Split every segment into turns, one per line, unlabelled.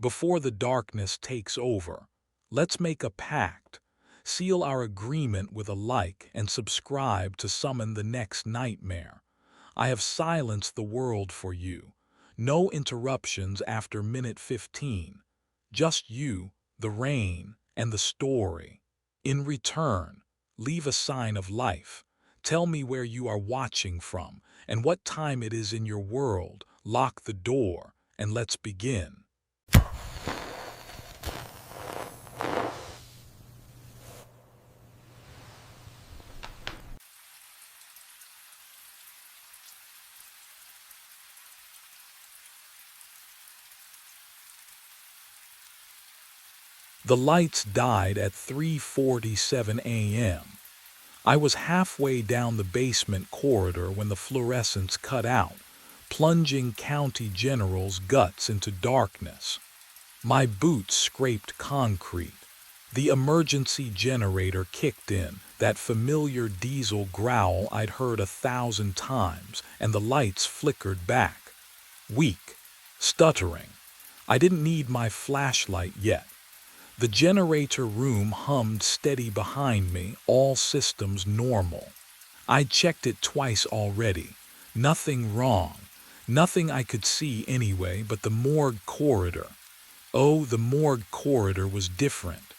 Before the darkness takes over, let's make a pact, seal our agreement with a like, and subscribe to summon the next nightmare. I have silenced the world for you. No interruptions after minute 15. Just you, the rain, and the story. In return, leave a sign of life. Tell me where you are watching from and what time it is in your world. Lock the door, and let's begin. The lights died at 3:47 a.m. I was halfway down the basement corridor when the fluorescence cut out, plunging County General's guts into darkness. My boots scraped concrete. The emergency generator kicked in, that familiar diesel growl I'd heard 1,000 times, and the lights flickered back. Weak, stuttering. I didn't need my flashlight yet. The generator room hummed steady behind me, all systems normal. I'd checked it twice already. Nothing wrong. Nothing I could see anyway, but the morgue corridor. Oh, the morgue corridor was different.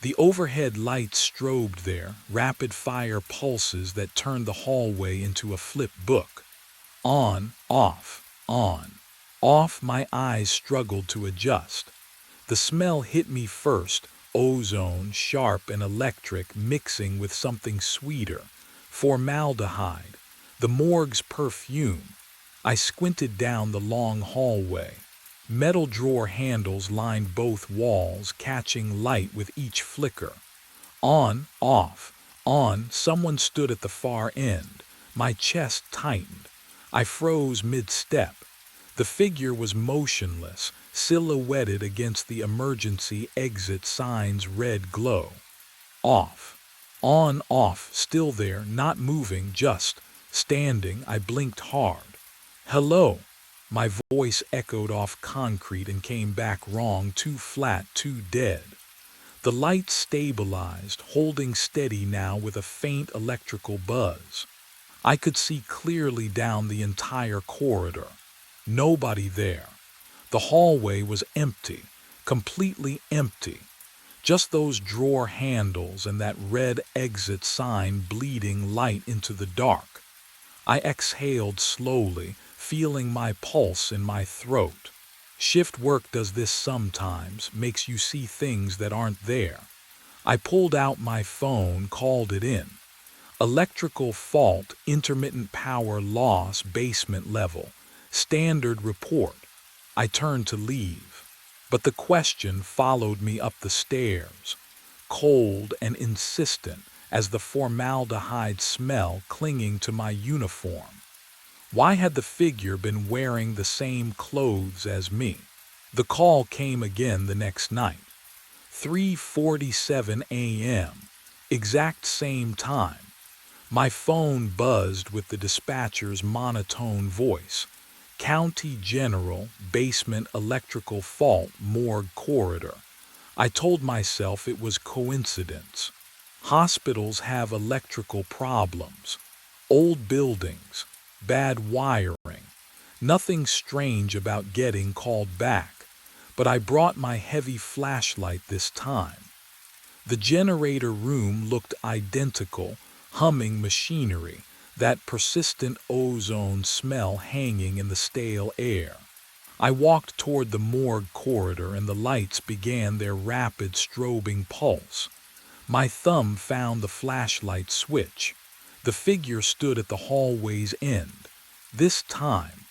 The overhead lights strobed there, rapid-fire pulses that turned the hallway into a flip book. On, off, on, off. My eyes struggled to adjust. The smell hit me first, ozone, sharp and electric, mixing with something sweeter. Formaldehyde, the morgue's perfume. I squinted down the long hallway. Metal drawer handles lined both walls, catching light with each flicker. On, off, on. Someone stood at the far end. My chest tightened. I froze mid-step. The figure was motionless, silhouetted against the emergency exit sign's red glow. Off. On, off, still there, not moving, just standing. I blinked hard. Hello. My voice echoed off concrete and came back wrong, too flat, too dead. The light stabilized, holding steady now with a faint electrical buzz. I could see clearly down the entire corridor. Nobody there. The hallway was empty, completely empty. Just those drawer handles and that red exit sign bleeding light into the dark. I exhaled slowly, feeling my pulse in my throat. Shift work does this sometimes, makes you see things that aren't there. I pulled out my phone, called it in. Electrical fault, intermittent power loss, basement level. Standard report. I turned to leave, but the question followed me up the stairs, cold and insistent as the formaldehyde smell clinging to my uniform. Why had the figure been wearing the same clothes as me? The call came again the next night. 3:47 a.m., exact same time. My phone buzzed with the dispatcher's monotone voice. County General, basement electrical fault, morgue corridor. I told myself it was coincidence. Hospitals have electrical problems. Old buildings, bad wiring. Nothing strange about getting called back, but I brought my heavy flashlight this time. The generator room looked identical, humming machinery, that persistent ozone smell hanging in the stale air. I walked toward the morgue corridor and the lights began their rapid strobing pulse. My thumb found the flashlight switch. The figure stood at the hallway's end. This time,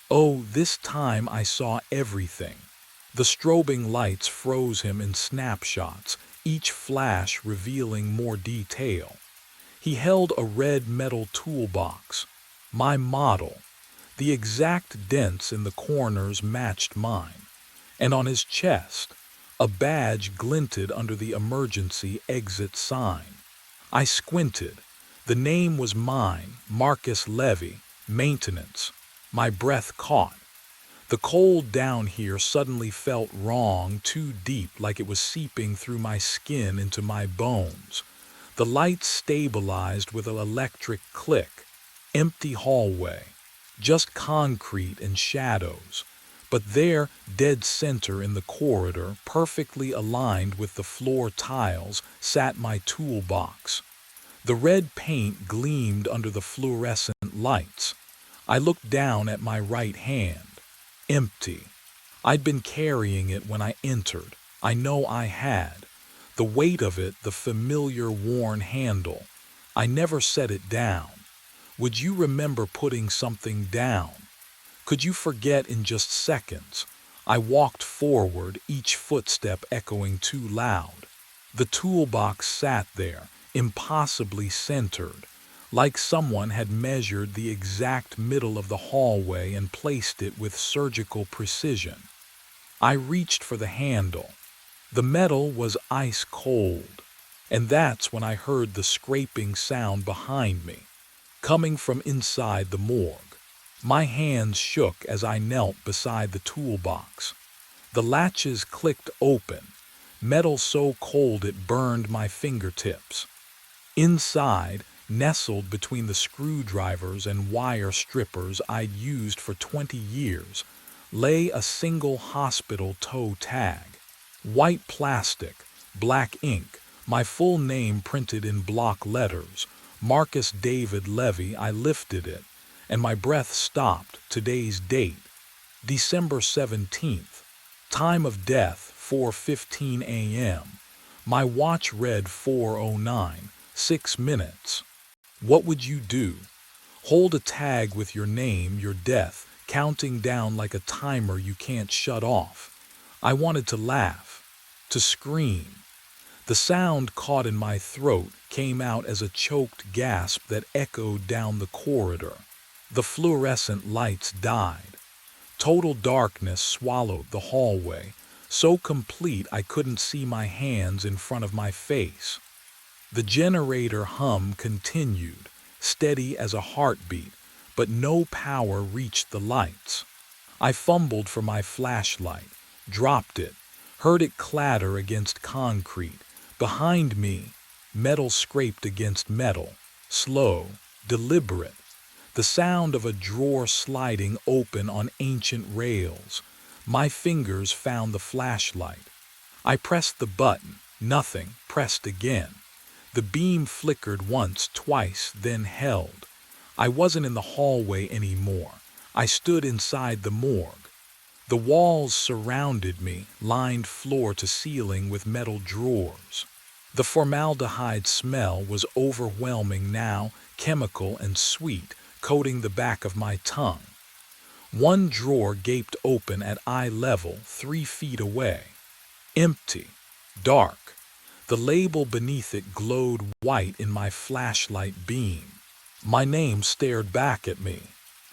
oh, this time I saw everything. The strobing lights froze him in snapshots, each flash revealing more detail. He held a red metal toolbox. My model. The exact dents in the corners matched mine. And on his chest, a badge glinted under the emergency exit sign. I squinted. The name was mine, Marcus Levy, maintenance. My breath caught. The cold down here suddenly felt wrong, too deep, like it was seeping through my skin into my bones. The lights stabilized with an electric click. Empty hallway. Just concrete and shadows. But there, dead center in the corridor, perfectly aligned with the floor tiles, sat my toolbox. The red paint gleamed under the fluorescent lights. I looked down at my right hand. Empty. I'd been carrying it when I entered. I know I had. The weight of it, the familiar worn handle. I never set it down. Would you remember putting something down? Could you forget in just seconds? I walked forward, each footstep echoing too loud. The toolbox sat there, impossibly centered, like someone had measured the exact middle of the hallway and placed it with surgical precision. I reached for the handle. The metal was ice cold, and that's when I heard the scraping sound behind me, coming from inside the morgue. My hands shook as I knelt beside the toolbox. The latches clicked open, metal so cold it burned my fingertips. Inside, nestled between the screwdrivers and wire strippers I'd used for 20 years, lay a single hospital toe tag. White plastic, black ink, my full name printed in block letters, Marcus David Levy. I lifted it, and my breath stopped. Today's date, December 17th. Time of death, 4:15 a.m. My watch read 4:09, 6 minutes. What would you do? Hold a tag with your name, your death, counting down like a timer you can't shut off. I wanted to laugh, to scream. The sound caught in my throat came out as a choked gasp that echoed down the corridor. The fluorescent lights died. Total darkness swallowed the hallway, so complete I couldn't see my hands in front of my face. The generator hum continued, steady as a heartbeat, but no power reached the lights. I fumbled for my flashlight, dropped it, heard it clatter against concrete. Behind me, metal scraped against metal, slow, deliberate. The sound of a drawer sliding open on ancient rails. My fingers found the flashlight. I pressed the button, nothing, pressed again. The beam flickered once, twice, then held. I wasn't in the hallway anymore. I stood inside the morgue. The walls surrounded me, lined floor to ceiling with metal drawers. The formaldehyde smell was overwhelming now, chemical and sweet, coating the back of my tongue. One drawer gaped open at eye level, 3 feet away. Empty, dark. The label beneath it glowed white in my flashlight beam. My name stared back at me.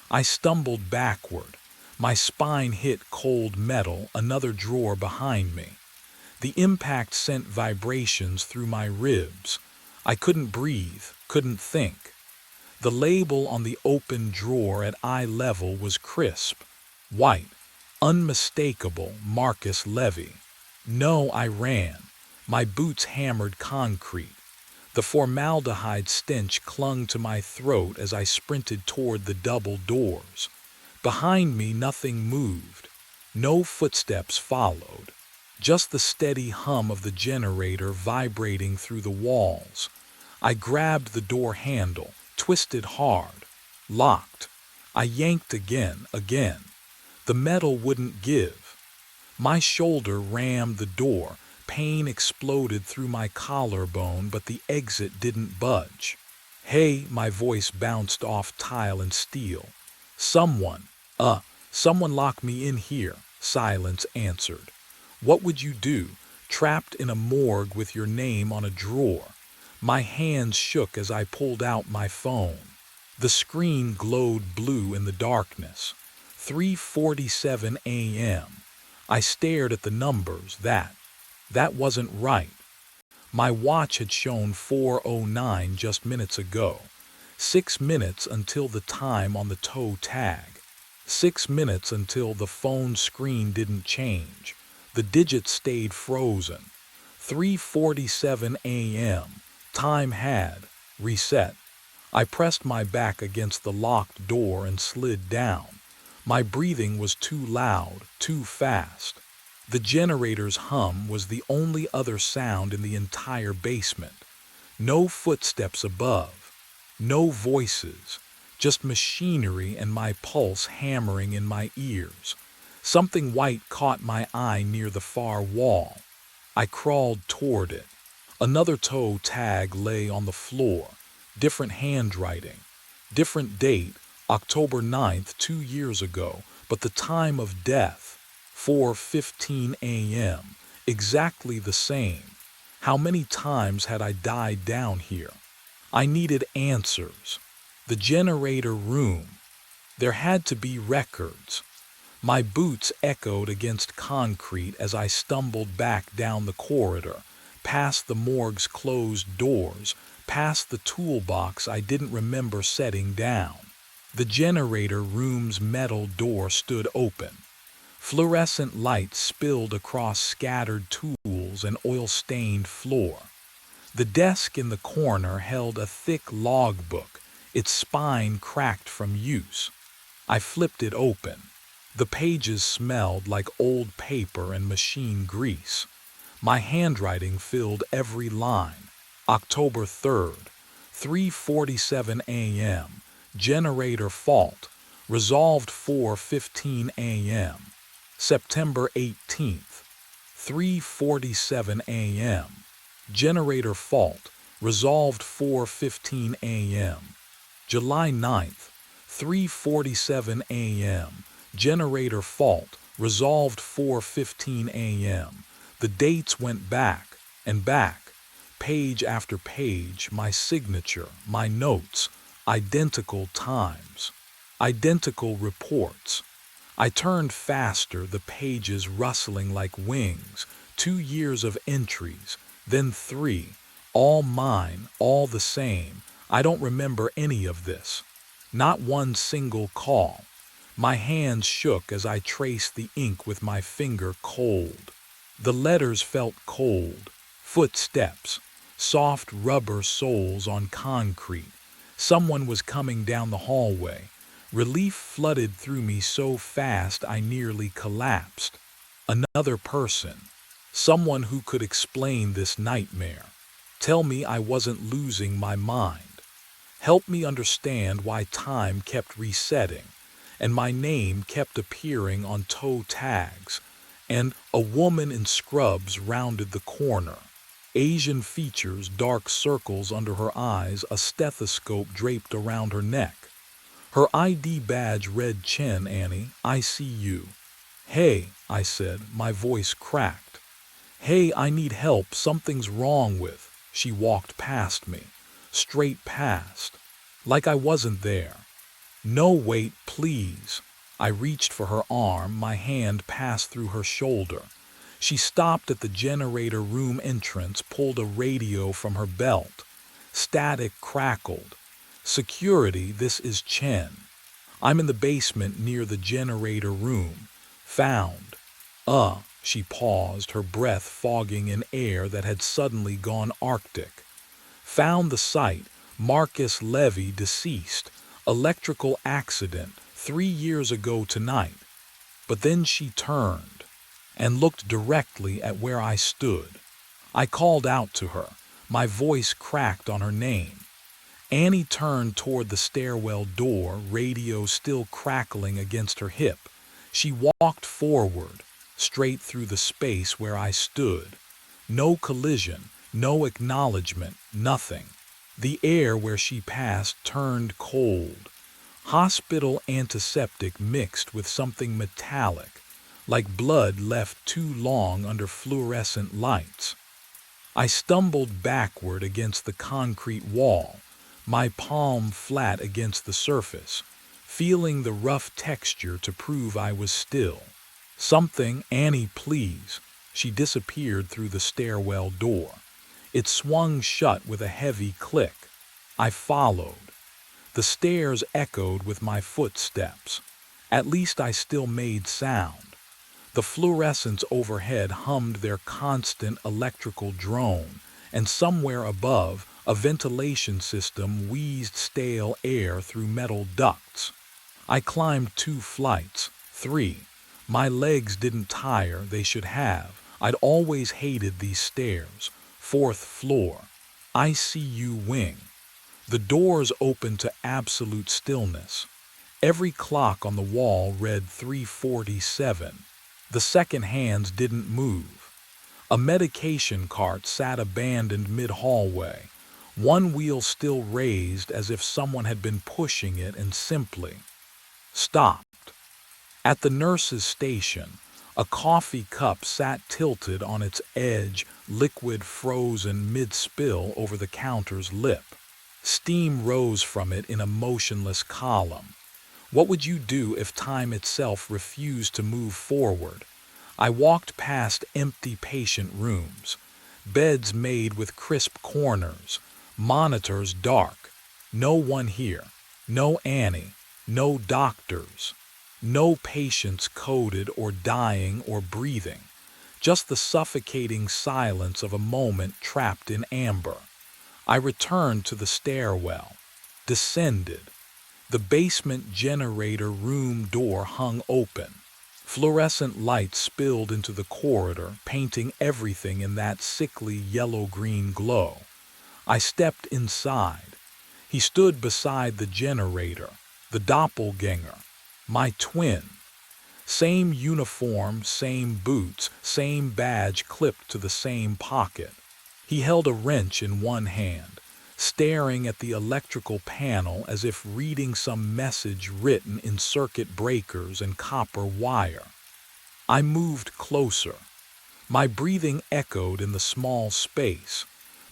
I stumbled backward. My spine hit cold metal, another drawer behind me. The impact sent vibrations through my ribs. I couldn't breathe, couldn't think. The label on the open drawer at eye level was crisp, white, unmistakable, Marcus Levy. No, I ran. My boots hammered concrete. The formaldehyde stench clung to my throat as I sprinted toward the double doors. Behind me, nothing moved. No footsteps followed. Just the steady hum of the generator vibrating through the walls. I grabbed the door handle, twisted hard, locked. I yanked again. The metal wouldn't give. My shoulder rammed the door. Pain exploded through my collarbone, but the exit didn't budge. Hey, my voice bounced off tile and steel. Someone lock me in here, silence answered. What would you do, trapped in a morgue with your name on a drawer? My hands shook as I pulled out my phone. The screen glowed blue in the darkness. 3:47 a.m. I stared at the numbers. That wasn't right. My watch had shown 4:09 just minutes ago. 6 minutes until the time on the toe tag. 6 minutes until the phone screen didn't change. The digits stayed frozen. 3:47 a.m. Time had reset. I pressed my back against the locked door and slid down. My breathing was too loud, too fast. The generator's hum was the only other sound in the entire basement. No footsteps above, no voices, just machinery and my pulse hammering in my ears. Something white caught my eye near the far wall. I crawled toward it. Another toe tag lay on the floor. Different handwriting. Different date, October 9th, 2 years ago, but the time of death, 4:15 a.m., exactly the same. How many times had I died down here? I needed answers. The generator room. There had to be records. My boots echoed against concrete as I stumbled back down the corridor, past the morgue's closed doors, past the toolbox I didn't remember setting down. The generator room's metal door stood open. Fluorescent light spilled across scattered tools and oil-stained floor. The desk in the corner held a thick logbook, its spine cracked from use. I flipped it open. The pages smelled like old paper and machine grease. My handwriting filled every line. October 3rd, 3:47 a.m. Generator fault. Resolved 4:15 a.m. September 18th, 3:47 a.m. Generator fault. Resolved 4:15 a.m. July 9th, 3:47 a.m. Generator fault. Resolved 4:15 a.m. The dates went back and back. Page after page, my signature, my notes, identical times, identical reports. I turned faster, the pages rustling like wings. 2 years of entries, then 3. All mine, all the same. I don't remember any of this. Not one single call. My hands shook as I traced the ink with my finger cold. The letters felt cold. Footsteps. Soft rubber soles on concrete. Someone was coming down the hallway. Relief flooded through me so fast I nearly collapsed. Another person. Someone who could explain this nightmare. Tell me I wasn't losing my mind. Help me understand why time kept resetting, and my name kept appearing on toe tags, and a woman in scrubs rounded the corner. Asian features, dark circles under her eyes, a stethoscope draped around her neck. Her ID badge read, "Chen Annie, I see you." "Hey," I said, my voice cracked. "Hey, I need help, something's wrong with." She walked past me, straight past, like I wasn't there. "No, wait, please." I reached for her arm, my hand passed through her shoulder. She stopped at the generator room entrance, pulled a radio from her belt. Static crackled. "Security, this is Chen. I'm in the basement near the generator room. Found." She paused, her breath fogging in air that had suddenly gone arctic. "Found the site. Marcus Levy, deceased. Electrical accident, 3 years ago tonight." But then she turned and looked directly at where I stood. I called out to her. My voice cracked on her name. Annie turned toward the stairwell door, radio still crackling against her hip. She walked forward, straight through the space where I stood. No collision, no acknowledgement, nothing. The air where she passed turned cold. Hospital antiseptic mixed with something metallic, like blood left too long under fluorescent lights. I stumbled backward against the concrete wall, my palm flat against the surface, feeling the rough texture to prove I was still. "Something, Annie, please." She disappeared through the stairwell door. It swung shut with a heavy click. I followed. The stairs echoed with my footsteps. At least I still made sound. The fluorescents overhead hummed their constant electrical drone, and somewhere above, a ventilation system wheezed stale air through metal ducts. I climbed 2 flights, 3. My legs didn't tire, they should have. I'd always hated these stairs. 4th floor. ICU wing. The doors opened to absolute stillness. Every clock on the wall read 3:47. The second hands didn't move. A medication cart sat abandoned mid-hallway, one wheel still raised as if someone had been pushing it and simply stopped. At the nurse's station, a coffee cup sat tilted on its edge, liquid frozen mid-spill over the counter's lip. Steam rose from it in a motionless column. What would you do if time itself refused to move forward? I walked past empty patient rooms, beds made with crisp corners, monitors dark. No one here, no Annie, no doctors, no patients coded or dying or breathing, just the suffocating silence of a moment trapped in amber. I returned to the stairwell, descended. The basement generator room door hung open. Fluorescent light spilled into the corridor, painting everything in that sickly yellow-green glow. I stepped inside. He stood beside the generator, the doppelganger, my twin. Same uniform, same boots, same badge clipped to the same pocket. He held a wrench in one hand, staring at the electrical panel as if reading some message written in circuit breakers and copper wire. I moved closer. My breathing echoed in the small space,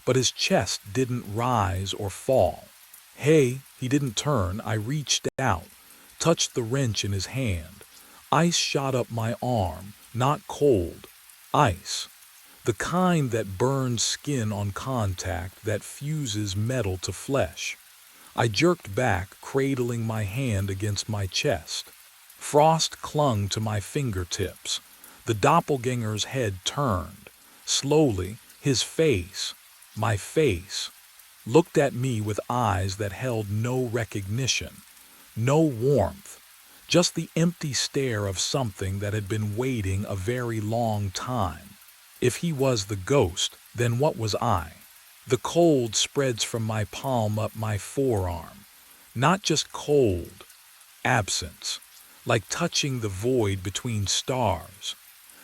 but his chest didn't rise or fall. Hey, he didn't turn. I reached out, touched the wrench in his hand. Ice shot up my arm, not cold, ice. The kind that burns skin on contact, that fuses metal to flesh. I jerked back, cradling my hand against my chest. Frost clung to my fingertips. The doppelganger's head turned. Slowly, his face, my face, looked at me with eyes that held no recognition, no warmth, just the empty stare of something that had been waiting a very long time. If he was the ghost, then what was I? The cold spreads from my palm up my forearm. Not just cold, absence, like touching the void between stars.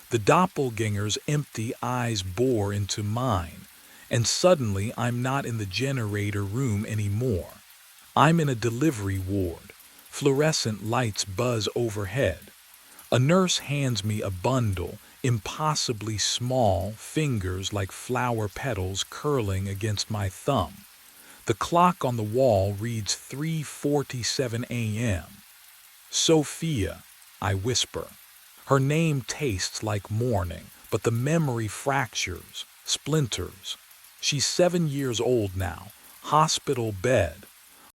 The doppelganger's empty eyes bore into mine, and suddenly I'm not in the generator room anymore. I'm in a delivery ward. Fluorescent lights buzz overhead. A nurse hands me a bundle, impossibly small, fingers like flower petals curling against my thumb. The clock on the wall reads 3:47 a.m. Sophia, I whisper. Her name tastes like morning, but the memory fractures, splinters. She's 7 years old now, hospital bed.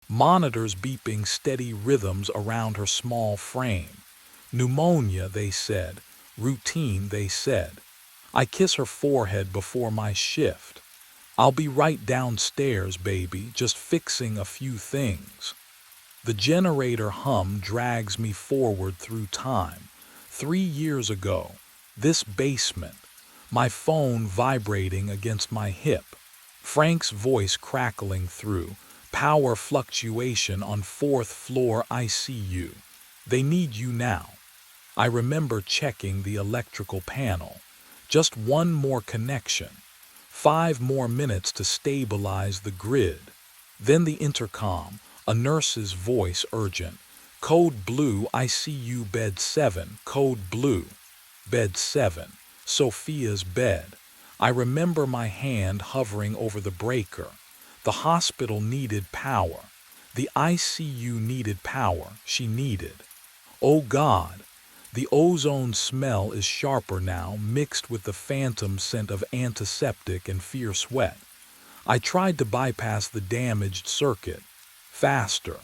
Monitors beeping steady rhythms around her small frame. Pneumonia, they said. Routine, they said. I kiss her forehead before my shift. I'll be right downstairs, baby, just fixing a few things. The generator hum drags me forward through time. 3 years ago, this basement, my phone vibrating against my hip, Frank's voice crackling through, power fluctuation on 4th floor ICU. They need you now. I remember checking the electrical panel. Just one more connection. 5 more minutes to stabilize the grid. Then the intercom, a nurse's voice urgent. Code blue, ICU bed 7, code blue. Bed 7, Sophia's bed. I remember my hand hovering over the breaker. The hospital needed power. The ICU needed power. She needed. Oh God, the ozone smell is sharper now, mixed with the phantom scent of antiseptic and fierce sweat. I tried to bypass the damaged circuit. Faster.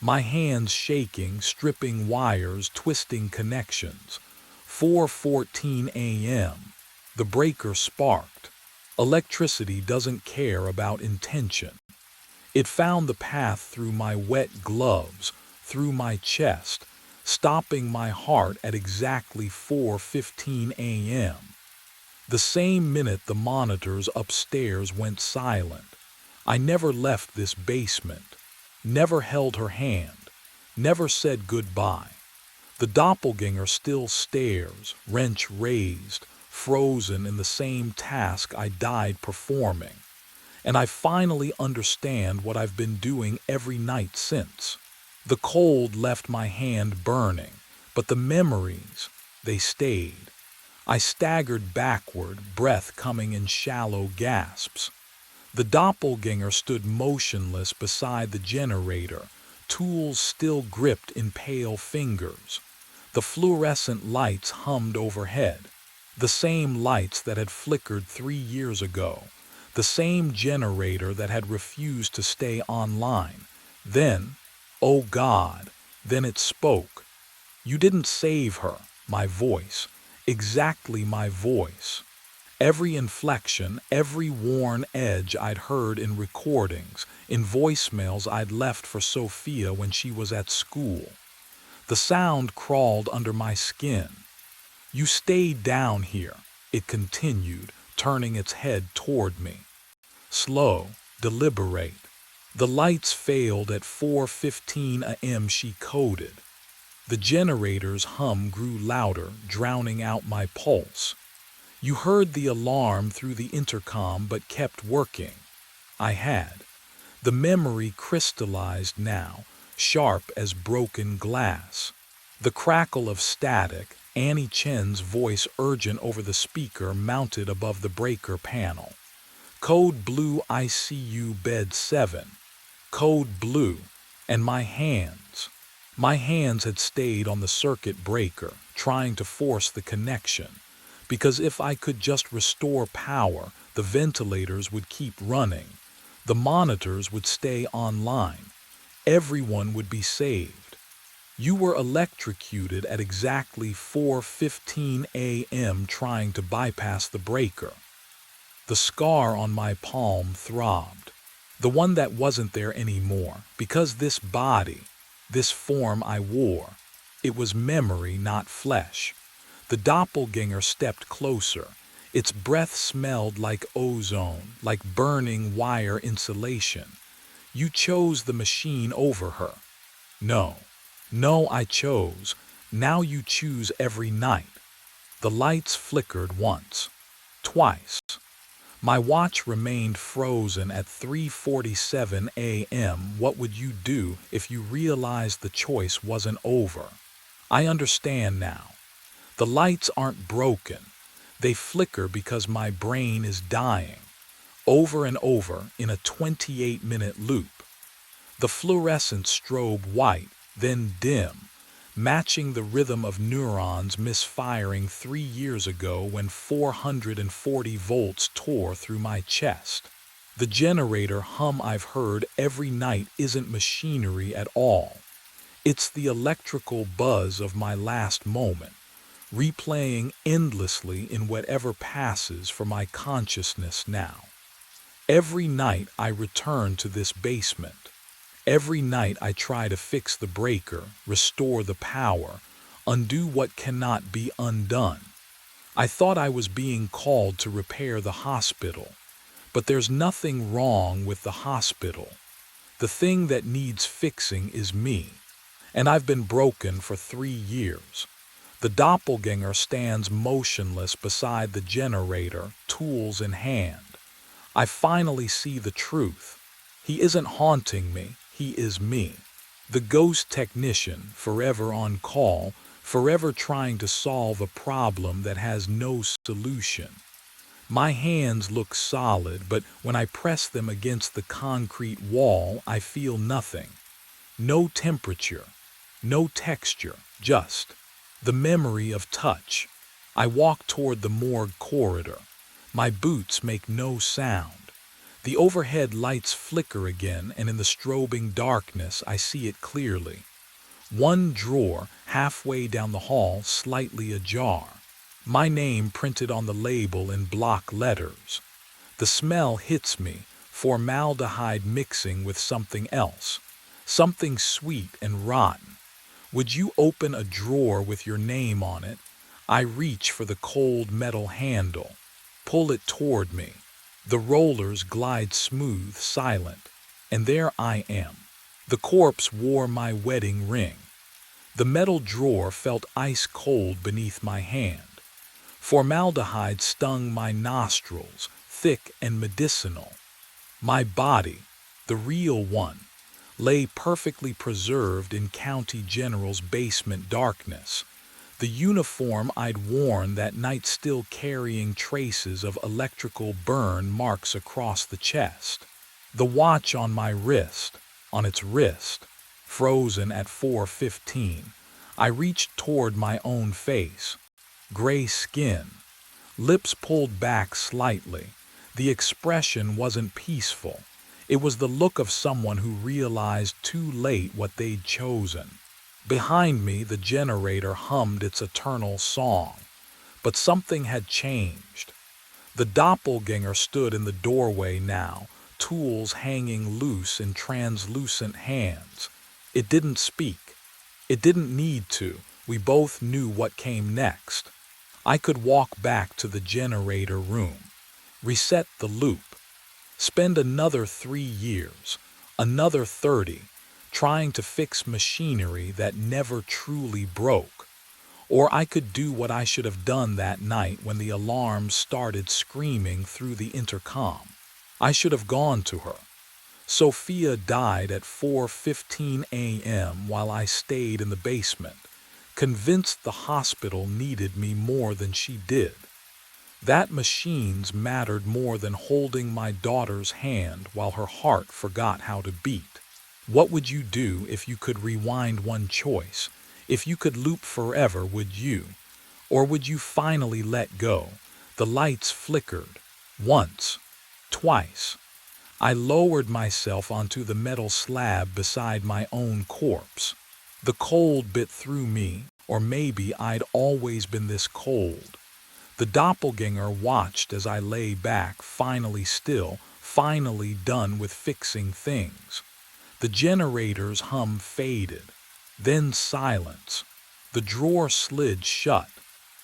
My hands shaking, stripping wires, twisting connections. 4:14 a.m. The breaker sparked. Electricity doesn't care about intention. It found the path through my wet gloves, through my chest, stopping my heart at exactly 4:15 a.m. The same minute the monitors upstairs went silent. I never left this basement, never held her hand, never said goodbye. The doppelganger still stares, wrench raised, frozen in the same task I died performing. And I finally understand what I've been doing every night since. The cold left my hand burning, but the memories, they stayed. I staggered backward, breath coming in shallow gasps. The doppelganger stood motionless beside the generator, tools still gripped in pale fingers. The fluorescent lights hummed overhead, the same lights that had flickered 3 years ago, the same generator that had refused to stay online. Then, oh God, then it spoke. You didn't save her, my voice, exactly my voice. Every inflection, every worn edge I'd heard in recordings, in voicemails I'd left for Sophia when she was at school. The sound crawled under my skin. You stayed down here, it continued, turning its head toward me. Slow, deliberate. The lights failed at 4:15 a.m., she coded. The generator's hum grew louder, drowning out my pulse. You heard the alarm through the intercom but kept working. I had. The memory crystallized now, sharp as broken glass. The crackle of static, Annie Chen's voice urgent over the speaker mounted above the breaker panel. Code blue ICU bed 7. Code blue. And my hands. My hands had stayed on the circuit breaker, trying to force the connection. Because if I could just restore power, the ventilators would keep running. The monitors would stay online. Everyone would be saved. You were electrocuted at exactly 4:15 a.m. trying to bypass the breaker. The scar on my palm throbbed. The one that wasn't there anymore, because this body, this form I wore, it was memory, not flesh. The doppelganger stepped closer. Its breath smelled like ozone, like burning wire insulation. You chose the machine over her. No, no, I chose. Now you choose every night. The lights flickered once, twice. My watch remained frozen at 3:47 a.m. What would you do if you realized the choice wasn't over? I understand now. The lights aren't broken. They flicker because my brain is dying, over and over in a 28-minute loop. The fluorescent strobe white, then dim, matching the rhythm of neurons misfiring 3 years ago when 440 volts tore through my chest. The generator hum I've heard every night isn't machinery at all. It's the electrical buzz of my last moment, replaying endlessly in whatever passes for my consciousness now. Every night I return to this basement. Every night I try to fix the breaker, restore the power, undo what cannot be undone. I thought I was being called to repair the hospital, but there's nothing wrong with the hospital. The thing that needs fixing is me, and I've been broken for 3 years. The doppelganger stands motionless beside the generator, tools in hand. I finally see the truth. He isn't haunting me, he is me. The ghost technician, forever on call, forever trying to solve a problem that has no solution. My hands look solid, but when I press them against the concrete wall, I feel nothing. No temperature, no texture, just the memory of touch. I walk toward the morgue corridor. My boots make no sound. The overhead lights flicker again, and in the strobing darkness I see it clearly. One drawer, halfway down the hall, slightly ajar. My name printed on the label in block letters. The smell hits me, formaldehyde mixing with something else. Something sweet and rotten. Would you open a drawer with your name on it? I reach for the cold metal handle. Pull it toward me. The rollers glide smooth, silent. And there I am. The corpse wore my wedding ring. The metal drawer felt ice cold beneath my hand. Formaldehyde stung my nostrils, thick and medicinal. My body, the real one, lay perfectly preserved in County General's basement darkness. The uniform I'd worn that night still carrying traces of electrical burn marks across the chest. The watch on my wrist, on its wrist, frozen at 4:15. I reached toward my own face. Gray skin, lips pulled back slightly. The expression wasn't peaceful. It was the look of someone who realized too late what they'd chosen. Behind me, the generator hummed its eternal song. But something had changed. The doppelganger stood in the doorway now, tools hanging loose in translucent hands. It didn't speak. It didn't need to. We both knew what came next. I could walk back to the generator room, reset the loop, spend another 3 years, another 30, trying to fix machinery that never truly broke. Or I could do what I should have done that night when the alarms started screaming through the intercom. I should have gone to her. Sophia died at 4:15 a.m. while I stayed in the basement, convinced the hospital needed me more than she did. That machines mattered more than holding my daughter's hand while her heart forgot how to beat. What would you do if you could rewind one choice? If you could loop forever, would you? Or would you finally let go? The lights flickered. Once. Twice. I lowered myself onto the metal slab beside my own corpse. The cold bit through me, or maybe I'd always been this cold. The doppelganger watched as I lay back, finally still, finally done with fixing things. The generator's hum faded, then silence. The drawer slid shut,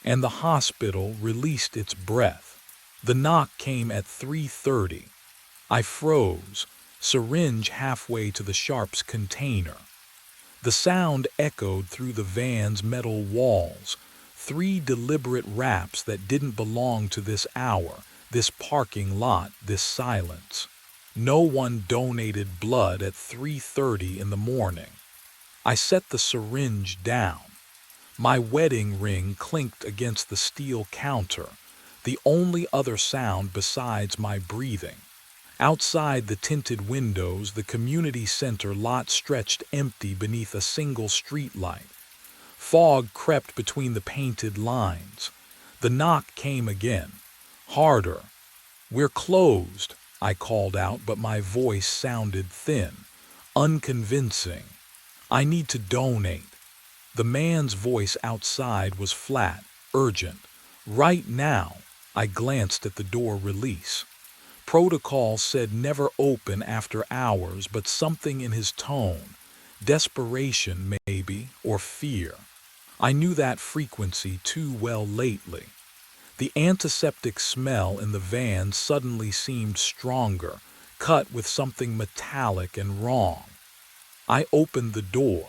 and the hospital released its breath. The knock came at 3:30. I froze, syringe halfway to the sharps container. The sound echoed through the van's metal walls, 3 deliberate raps that didn't belong to this hour, this parking lot, this silence. No one donated blood at 3:30 in the morning. I set the syringe down. My wedding ring clinked against the steel counter, the only other sound besides my breathing. Outside the tinted windows, the community center lot stretched empty beneath a single streetlight. Fog crept between the painted lines. The knock came again, harder. "We're closed," I called out, but my voice sounded thin, unconvincing. "I need to donate." The man's voice outside was flat, urgent. "Right now." I glanced at the door release. Protocol said never open after hours, but something in his tone, desperation maybe, or fear. I knew that frequency too well lately. The antiseptic smell in the van suddenly seemed stronger, cut with something metallic and wrong. I opened the door.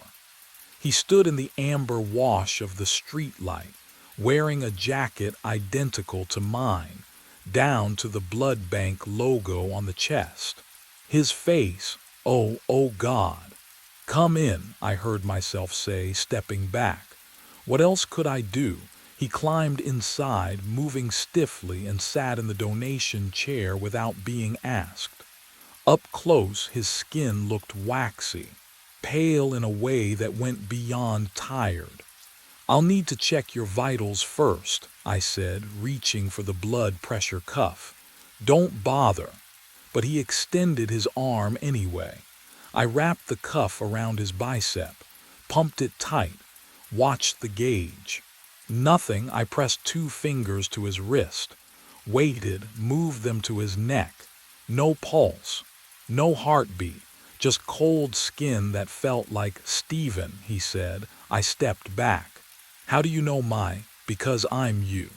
He stood in the amber wash of the streetlight, wearing a jacket identical to mine, down to the blood bank logo on the chest. His face, oh God. "Come in," I heard myself say, stepping back. What else could I do? He climbed inside, moving stiffly, and sat in the donation chair without being asked. Up close, his skin looked waxy, pale in a way that went beyond tired. "I'll need to check your vitals first," I said, reaching for the blood pressure cuff. "Don't bother." but he extended his arm anyway. I wrapped the cuff around his bicep, pumped it tight, watched the gauge. Nothing. I pressed 2 fingers to his wrist, waited, moved them to his neck. No pulse, no heartbeat, just cold skin that felt like Steven, he said. I stepped back. How do you know because I'm you.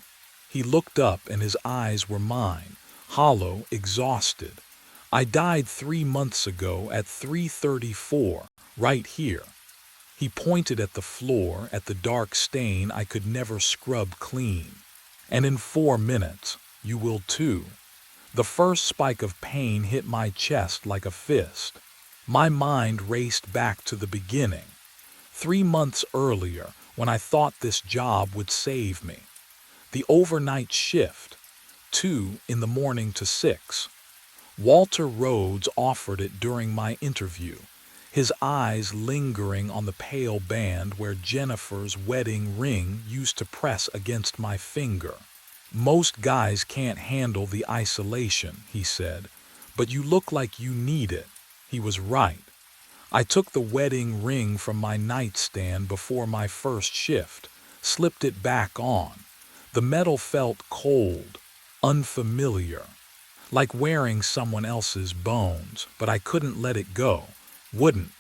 He looked up and his eyes were mine, hollow, exhausted. I died 3 months ago at 3:34, right here. He pointed at the floor, at the dark stain I could never scrub clean. And in 4 minutes, you will too. The first spike of pain hit my chest like a fist. My mind raced back to the beginning. 3 months earlier, when I thought this job would save me. The overnight shift, 2 in the morning to 6. Walter Rhodes offered it during my interview, his eyes lingering on the pale band where Jennifer's wedding ring used to press against my finger. Most guys can't handle the isolation, he said, but you look like you need it. He was right. I took the wedding ring from my nightstand before my first shift, slipped it back on. The metal felt cold, unfamiliar, like wearing someone else's bones, but I couldn't let it go. Wouldn't.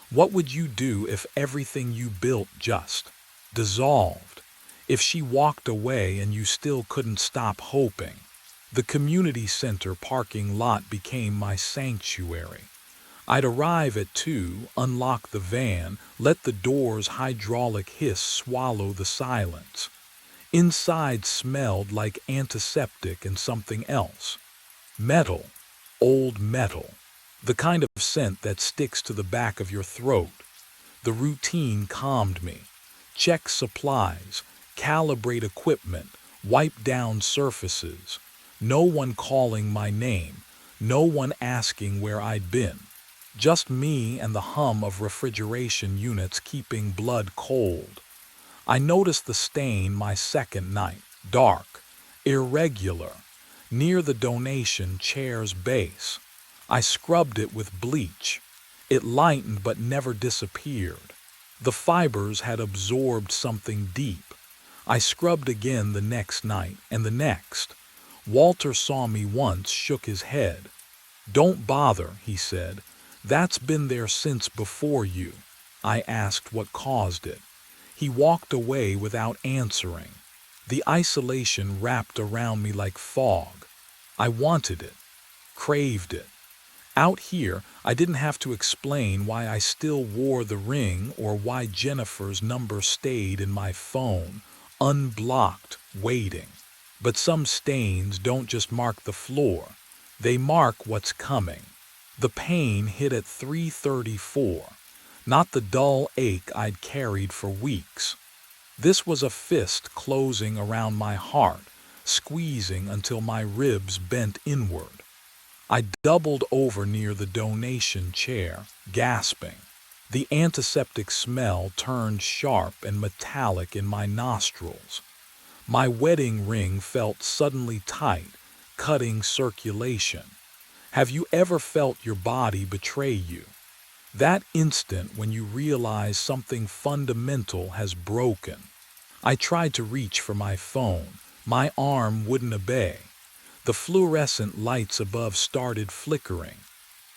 What would you do if everything you built just dissolved? If she walked away and you still couldn't stop hoping? The community center parking lot became my sanctuary. I'd arrive at 2, unlock the van, let the door's hydraulic hiss swallow the silence. Inside smelled like antiseptic and something else. Metal, old metal, the kind of scent that sticks to the back of your throat. The routine calmed me. Check supplies, calibrate equipment, wipe down surfaces. No one calling my name, no one asking where I'd been. Just me and the hum of refrigeration units keeping blood cold. I noticed the stain my second night, dark, irregular, near the donation chair's base. I scrubbed it with bleach. It lightened but never disappeared. The fibers had absorbed something deep. I scrubbed again the next night and the next. Walter saw me once, shook his head. Don't bother, he said. That's been there since before you. I asked what caused it. He walked away without answering. The isolation wrapped around me like fog. I wanted it, craved it. Out here, I didn't have to explain why I still wore the ring or why Jennifer's number stayed in my phone, unblocked, waiting. But some stains don't just mark the floor. They mark what's coming. The pain hit at 3:34, not the dull ache I'd carried for weeks. This was a fist closing around my heart, squeezing until my ribs bent inward. I doubled over near the donation chair, gasping. The antiseptic smell turned sharp and metallic in my nostrils. My wedding ring felt suddenly tight, cutting circulation. Have you ever felt your body betray you? That instant when you realize something fundamental has broken. I tried to reach for my phone. My arm wouldn't obey. The fluorescent lights above started flickering.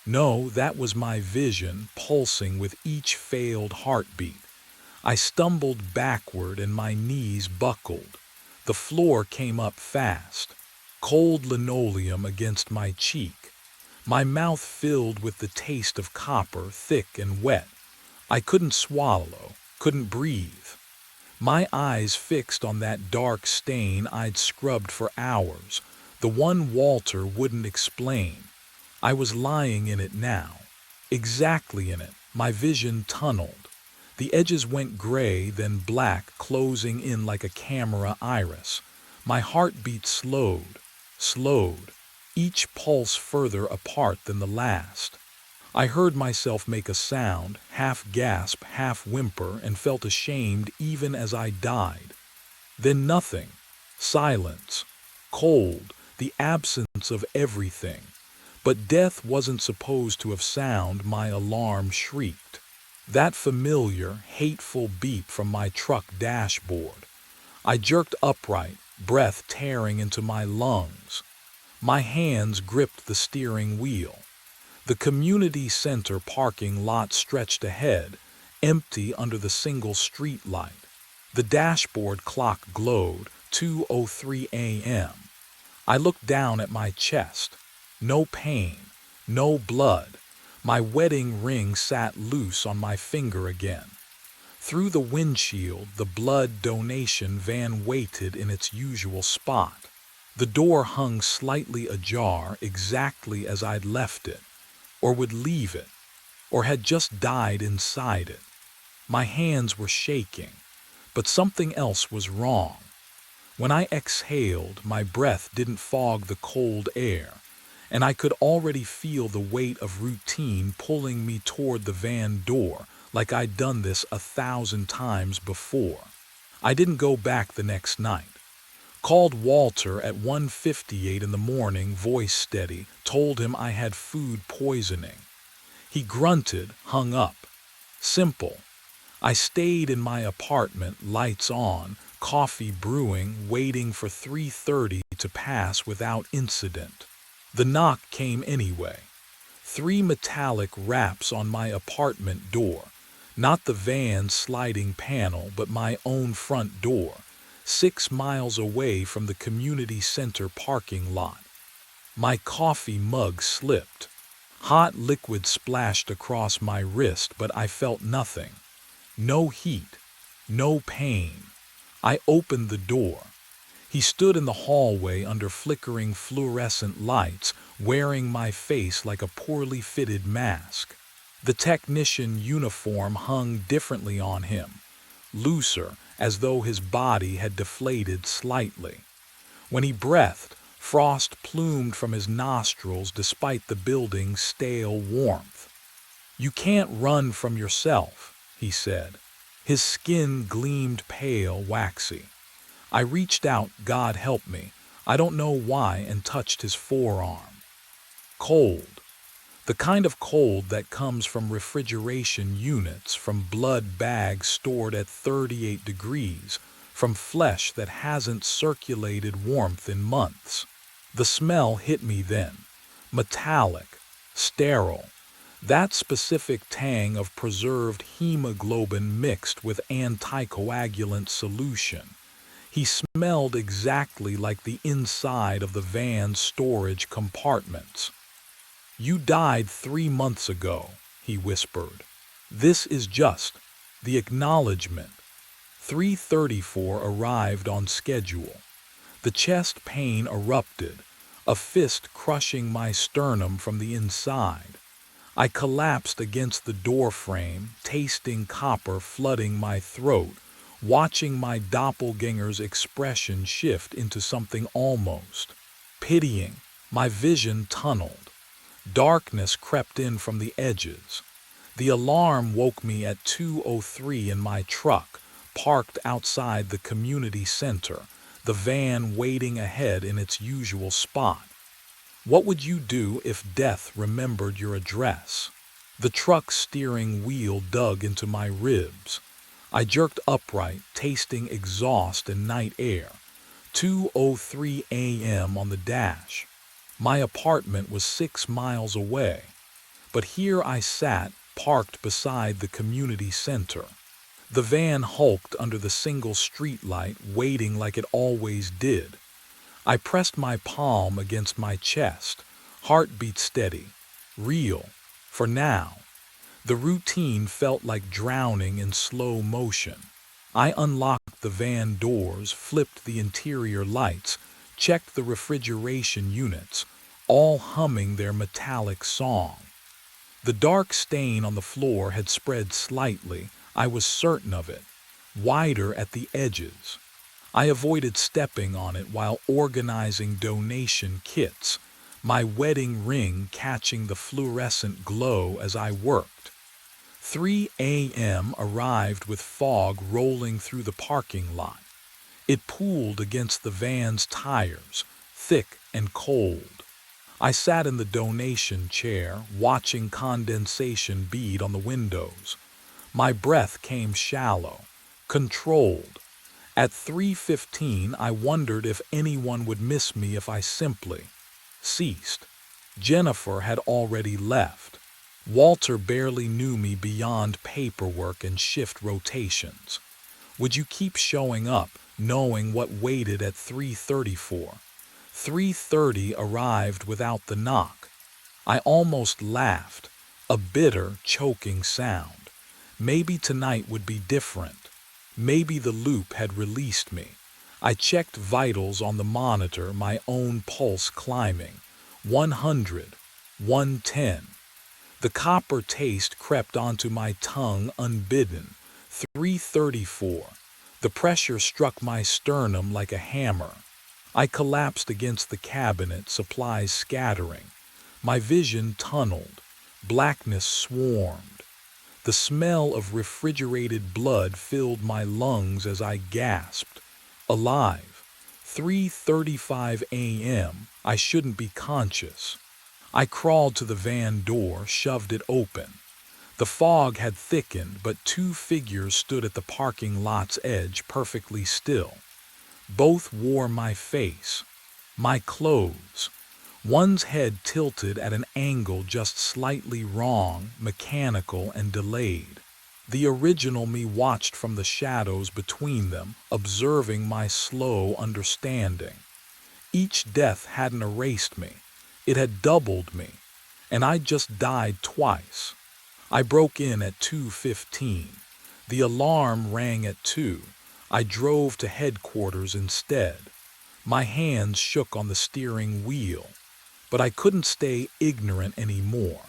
No, that was my vision pulsing with each failed heartbeat. I stumbled backward and my knees buckled. The floor came up fast. Cold linoleum against my cheek. My mouth filled with the taste of copper, thick and wet. I couldn't swallow, couldn't breathe. My eyes fixed on that dark stain I'd scrubbed for hours, the one Walter wouldn't explain. I was lying in it now, exactly in it, my vision tunneled. The edges went gray, then black, closing in like a camera iris. My heartbeat slowed, each pulse further apart than the last. I heard myself make a sound, half gasp, half whimper, and felt ashamed even as I died. Then nothing. Silence. Cold. The absence of everything. But death wasn't supposed to have sounded, my alarm shrieked. That familiar, hateful beep from my truck dashboard. I jerked upright, breath tearing into my lungs. My hands gripped the steering wheel. The community center parking lot stretched ahead, empty under the single street light. The dashboard clock glowed, 2:03 a.m. I looked down at my chest. No pain, no blood. My wedding ring sat loose on my finger again. Through the windshield, the blood donation van waited in its usual spot. The door hung slightly ajar, exactly as I'd left it, or would leave it, or had just died inside it. My hands were shaking, but something else was wrong. When I exhaled, my breath didn't fog the cold air, and I could already feel the weight of routine pulling me toward the van door, like I'd done this 1,000 times before. I didn't go back the next night. Called Walter at 1:58 in the morning, voice steady, told him I had food poisoning. He grunted, hung up. Simple. I stayed in my apartment, lights on, coffee brewing, waiting for 3:30 to pass without incident. The knock came anyway. 3 metallic raps on my apartment door. Not the van's sliding panel, but my own front door, 6 miles away from the community center parking lot. My coffee mug slipped. Hot liquid splashed across my wrist, but I felt nothing. No heat, no pain. I opened the door. He stood in the hallway under flickering fluorescent lights, wearing my face like a poorly fitted mask. The technician uniform hung differently on him, looser, as though his body had deflated slightly. When he breathed, frost plumed from his nostrils despite the building's stale warmth. "You can't run from yourself," he said. His skin gleamed pale, waxy. I reached out, God help me, I don't know why, and touched his forearm. Cold. The kind of cold that comes from refrigeration units, from blood bags stored at 38 degrees, from flesh that hasn't circulated warmth in months. The smell hit me then. Metallic, sterile. That specific tang of preserved hemoglobin mixed with anticoagulant solution. He smelled exactly like the inside of the van's storage compartments. "You died 3 months ago," he whispered. "This is just the acknowledgement." 3:34 arrived on schedule. The chest pain erupted, a fist crushing my sternum from the inside. I collapsed against the doorframe, tasting copper flooding my throat, watching my doppelganger's expression shift into something almost pitying. My vision tunneled. Darkness crept in from the edges. The alarm woke me at 2:03 in my truck, parked outside the community center, the van waiting ahead in its usual spot. What would you do if death remembered your address? The truck's steering wheel dug into my ribs. I jerked upright, tasting exhaust and night air. 2:03 a.m. on the dash. My apartment was 6 miles away. But here I sat, parked beside the community center. The van hulked under the single streetlight, waiting like it always did. I pressed my palm against my chest, heartbeat steady, real, for now. The routine felt like drowning in slow motion. I unlocked the van doors, flipped the interior lights, checked the refrigeration units, all humming their metallic song. The dark stain on the floor had spread slightly, I was certain of it, wider at the edges. I avoided stepping on it while organizing donation kits, my wedding ring catching the fluorescent glow as I worked. 3 a.m. arrived with fog rolling through the parking lot. It pooled against the van's tires, thick and cold. I sat in the donation chair, watching condensation bead on the windows. My breath came shallow, controlled. At 3:15, I wondered if anyone would miss me if I simply ceased. Jennifer had already left. Walter barely knew me beyond paperwork and shift rotations. Would you keep showing up, knowing what waited at 3:34? 3:30 arrived without the knock. I almost laughed, a bitter, choking sound. Maybe tonight would be different. Maybe the loop had released me. I checked vitals on the monitor, my own pulse climbing. 100, 110. The copper taste crept onto my tongue unbidden. 3:34. The pressure struck my sternum like a hammer. I collapsed against the cabinet, supplies scattering. My vision tunneled. Blackness swarmed. The smell of refrigerated blood filled my lungs as I gasped. Alive. 3:35 a.m. I shouldn't be conscious. I crawled to the van door, shoved it open. The fog had thickened, but two figures stood at the parking lot's edge, perfectly still. Both wore my face, my clothes. One's head tilted at an angle just slightly wrong, mechanical and delayed. The original me watched from the shadows between them, observing my slow understanding. Each death hadn't erased me. It had doubled me, and I just died twice. I broke in at 2:15. The alarm rang at 2. I drove to headquarters instead. My hands shook on the steering wheel, but I couldn't stay ignorant anymore.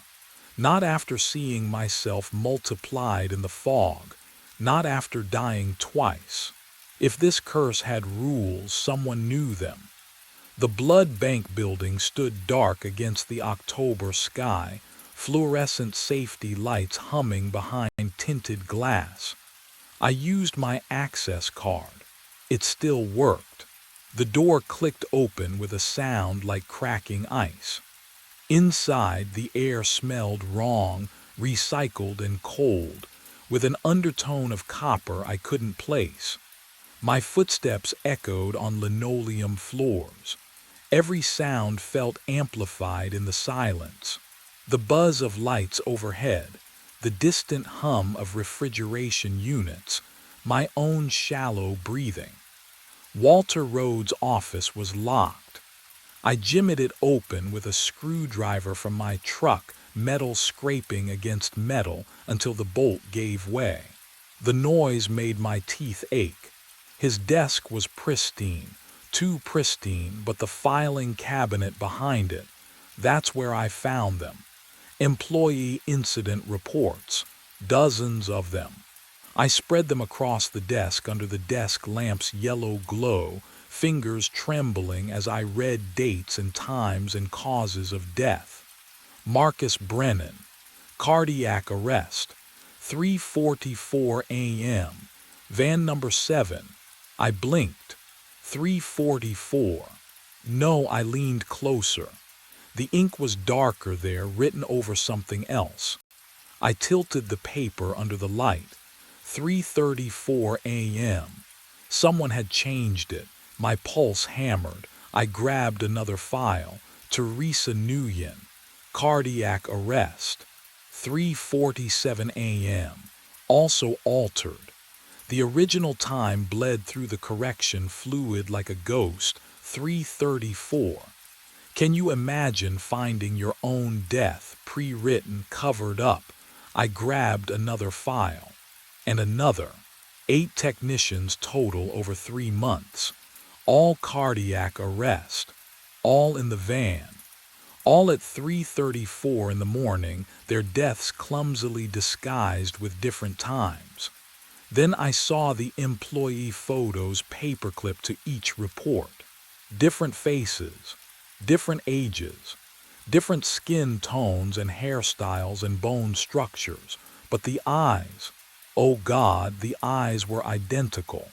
Not after seeing myself multiplied in the fog, not after dying twice. If this curse had rules, someone knew them. The blood bank building stood dark against the October sky, fluorescent safety lights humming behind tinted glass. I used my access card. It still worked. The door clicked open with a sound like cracking ice. Inside, the air smelled wrong, recycled and cold, with an undertone of copper I couldn't place. My footsteps echoed on linoleum floors. Every sound felt amplified in the silence. The buzz of lights overhead, the distant hum of refrigeration units, my own shallow breathing. Walter Rhodes' office was locked. I jimmied it open with a screwdriver from my truck, metal scraping against metal until the bolt gave way. The noise made my teeth ache. His desk was pristine, too pristine, but the filing cabinet behind it, that's where I found them. Employee incident reports, dozens of them. I spread them across the desk under the desk lamp's yellow glow, fingers trembling as I read dates and times and causes of death. Marcus Brennan, cardiac arrest, 3:44 a.m., van number 7. I blinked. 3:44. No, I leaned closer. The ink was darker there, written over something else. I tilted the paper under the light. 3:34 a.m. Someone had changed it. My pulse hammered. I grabbed another file. Teresa Nguyen, cardiac arrest. 3:47 a.m. Also altered. The original time bled through the correction fluid like a ghost. 3:34. Can you imagine finding your own death, pre-written, covered up? I grabbed another file. And another. 8 technicians total over 3 months. All cardiac arrest. All in the van. All at 3:34 in the morning, their deaths clumsily disguised with different times. Then I saw the employee photos paperclipped to each report. Different faces, different ages, different skin tones and hairstyles and bone structures, but the eyes, oh God, the eyes were identical.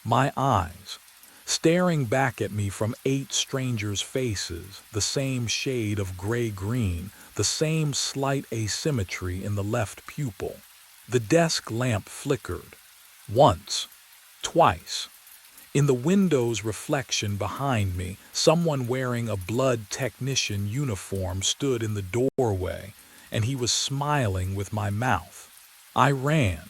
My eyes. staring back at me from 8 strangers' faces, the same shade of gray-green, the same slight asymmetry in the left pupil. The desk lamp flickered. Once. Twice. In the window's reflection behind me, someone wearing a blood technician uniform stood in the doorway, and he was smiling with my mouth. I ran.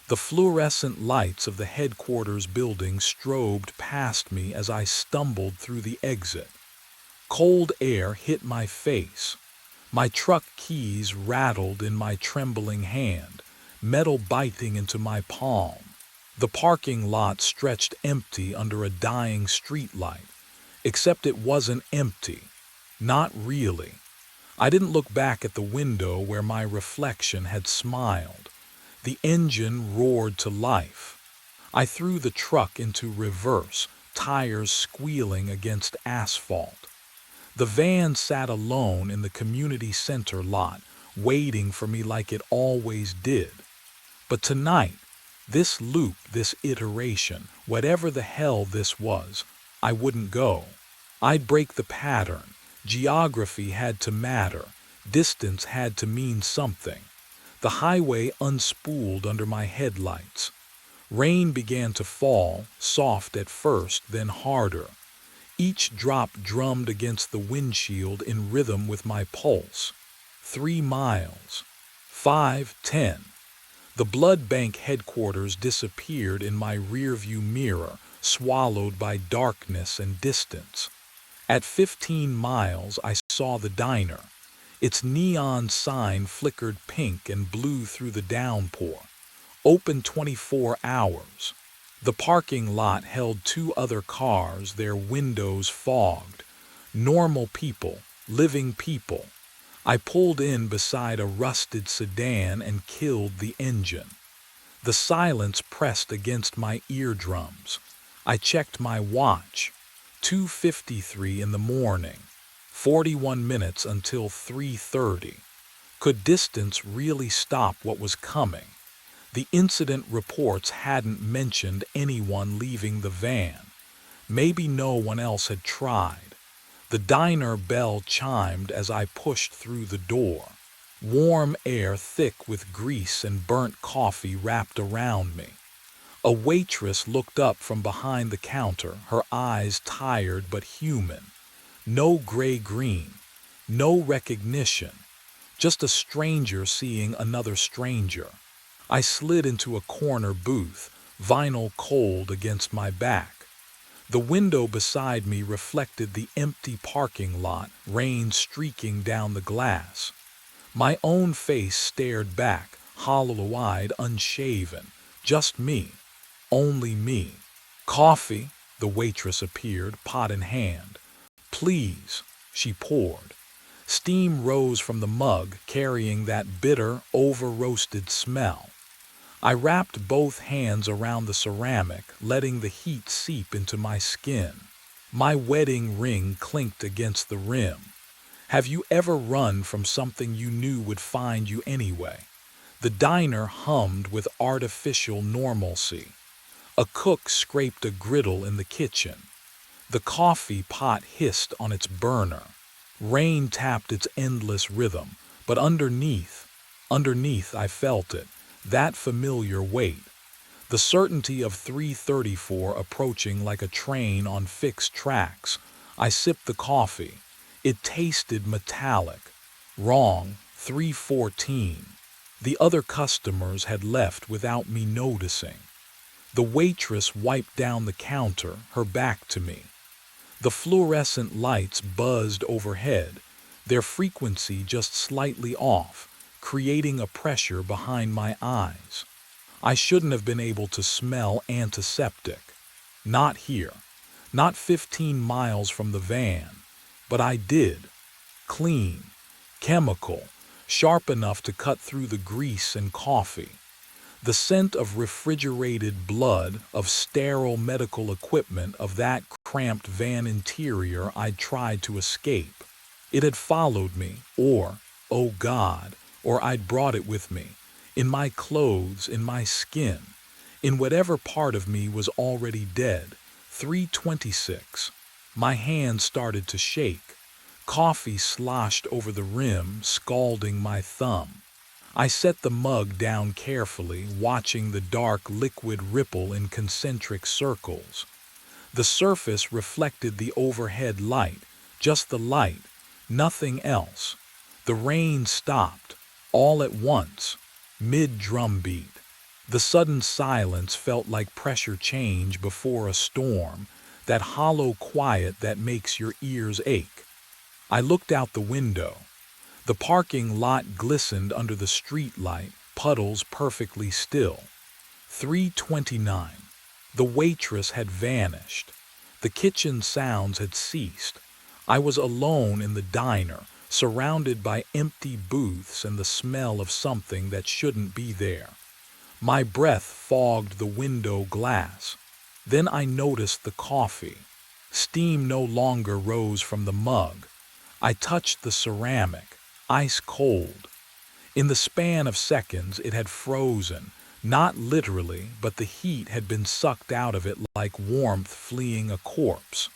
The fluorescent lights of the headquarters building strobed past me as I stumbled through the exit. Cold air hit my face. My truck keys rattled in my trembling hand, metal biting into my palm. The parking lot stretched empty under a dying streetlight, except it wasn't empty. Not really. I didn't look back at the window where my reflection had smiled. The engine roared to life. I threw the truck into reverse, tires squealing against asphalt. The van sat alone in the community center lot, waiting for me like it always did. But tonight, this loop, this iteration, whatever the hell this was, I wouldn't go. I'd break the pattern. Geography had to matter. Distance had to mean something. The highway unspooled under my headlights. Rain began to fall, soft at first, then harder. Each drop drummed against the windshield in rhythm with my pulse. 3 miles. 5, 10. The blood bank headquarters disappeared in my rearview mirror, swallowed by darkness and distance. At 15 miles, I saw the diner. Its neon sign flickered pink and blue through the downpour. Open 24 hours. The parking lot held 2 other cars, their windows fogged. Normal people, living people. I pulled in beside a rusted sedan and killed the engine. The silence pressed against my eardrums. I checked my watch. 2:53 in the morning. 41 minutes until 3:30. Could distance really stop what was coming? The incident reports hadn't mentioned anyone leaving the van. Maybe no one else had tried. The diner bell chimed as I pushed through the door. Warm air thick with grease and burnt coffee wrapped around me. A waitress looked up from behind the counter, her eyes tired but human. No gray-green, no recognition, just a stranger seeing another stranger. I slid into a corner booth, vinyl cold against my back. The window beside me reflected the empty parking lot, rain streaking down the glass. My own face stared back, hollow-eyed, unshaven. Just me. Only me. Coffee, the waitress appeared, pot in hand. Please, she poured. Steam rose from the mug, carrying that bitter, over-roasted smell. I wrapped both hands around the ceramic, letting the heat seep into my skin. My wedding ring clinked against the rim. Have you ever run from something you knew would find you anyway? The diner hummed with artificial normalcy. A cook scraped a griddle in the kitchen. The coffee pot hissed on its burner. Rain tapped its endless rhythm, but underneath I felt it, that familiar weight. The certainty of 3:34 approaching like a train on fixed tracks. I sipped the coffee. It tasted metallic. Wrong, 3:14. The other customers had left without me noticing. The waitress wiped down the counter, her back to me. The fluorescent lights buzzed overhead, their frequency just slightly off, creating a pressure behind my eyes. I shouldn't have been able to smell antiseptic. Not here. Not 15 miles from the van. But I did. Clean. Chemical. Sharp enough to cut through the grease and coffee. The scent of refrigerated blood, of sterile medical equipment, of that cramped van interior I'd tried to escape. It had followed me, or, oh God, or I'd brought it with me, in my clothes, in my skin, in whatever part of me was already dead, 3:26. My hand started to shake. Coffee sloshed over the rim, scalding my thumb. I set the mug down carefully, watching the dark liquid ripple in concentric circles. The surface reflected the overhead light, just the light, nothing else. The rain stopped, all at once, mid-drumbeat. The sudden silence felt like pressure change before a storm, that hollow quiet that makes your ears ache. I looked out the window. The parking lot glistened under the street light, puddles perfectly still. 3:29. The waitress had vanished. The kitchen sounds had ceased. I was alone in the diner, surrounded by empty booths and the smell of something that shouldn't be there. My breath fogged the window glass. Then I noticed the coffee. Steam no longer rose from the mug. I touched the ceramic, ice cold. In the span of seconds it had frozen, not literally, but the heat had been sucked out of it like warmth fleeing a corpse.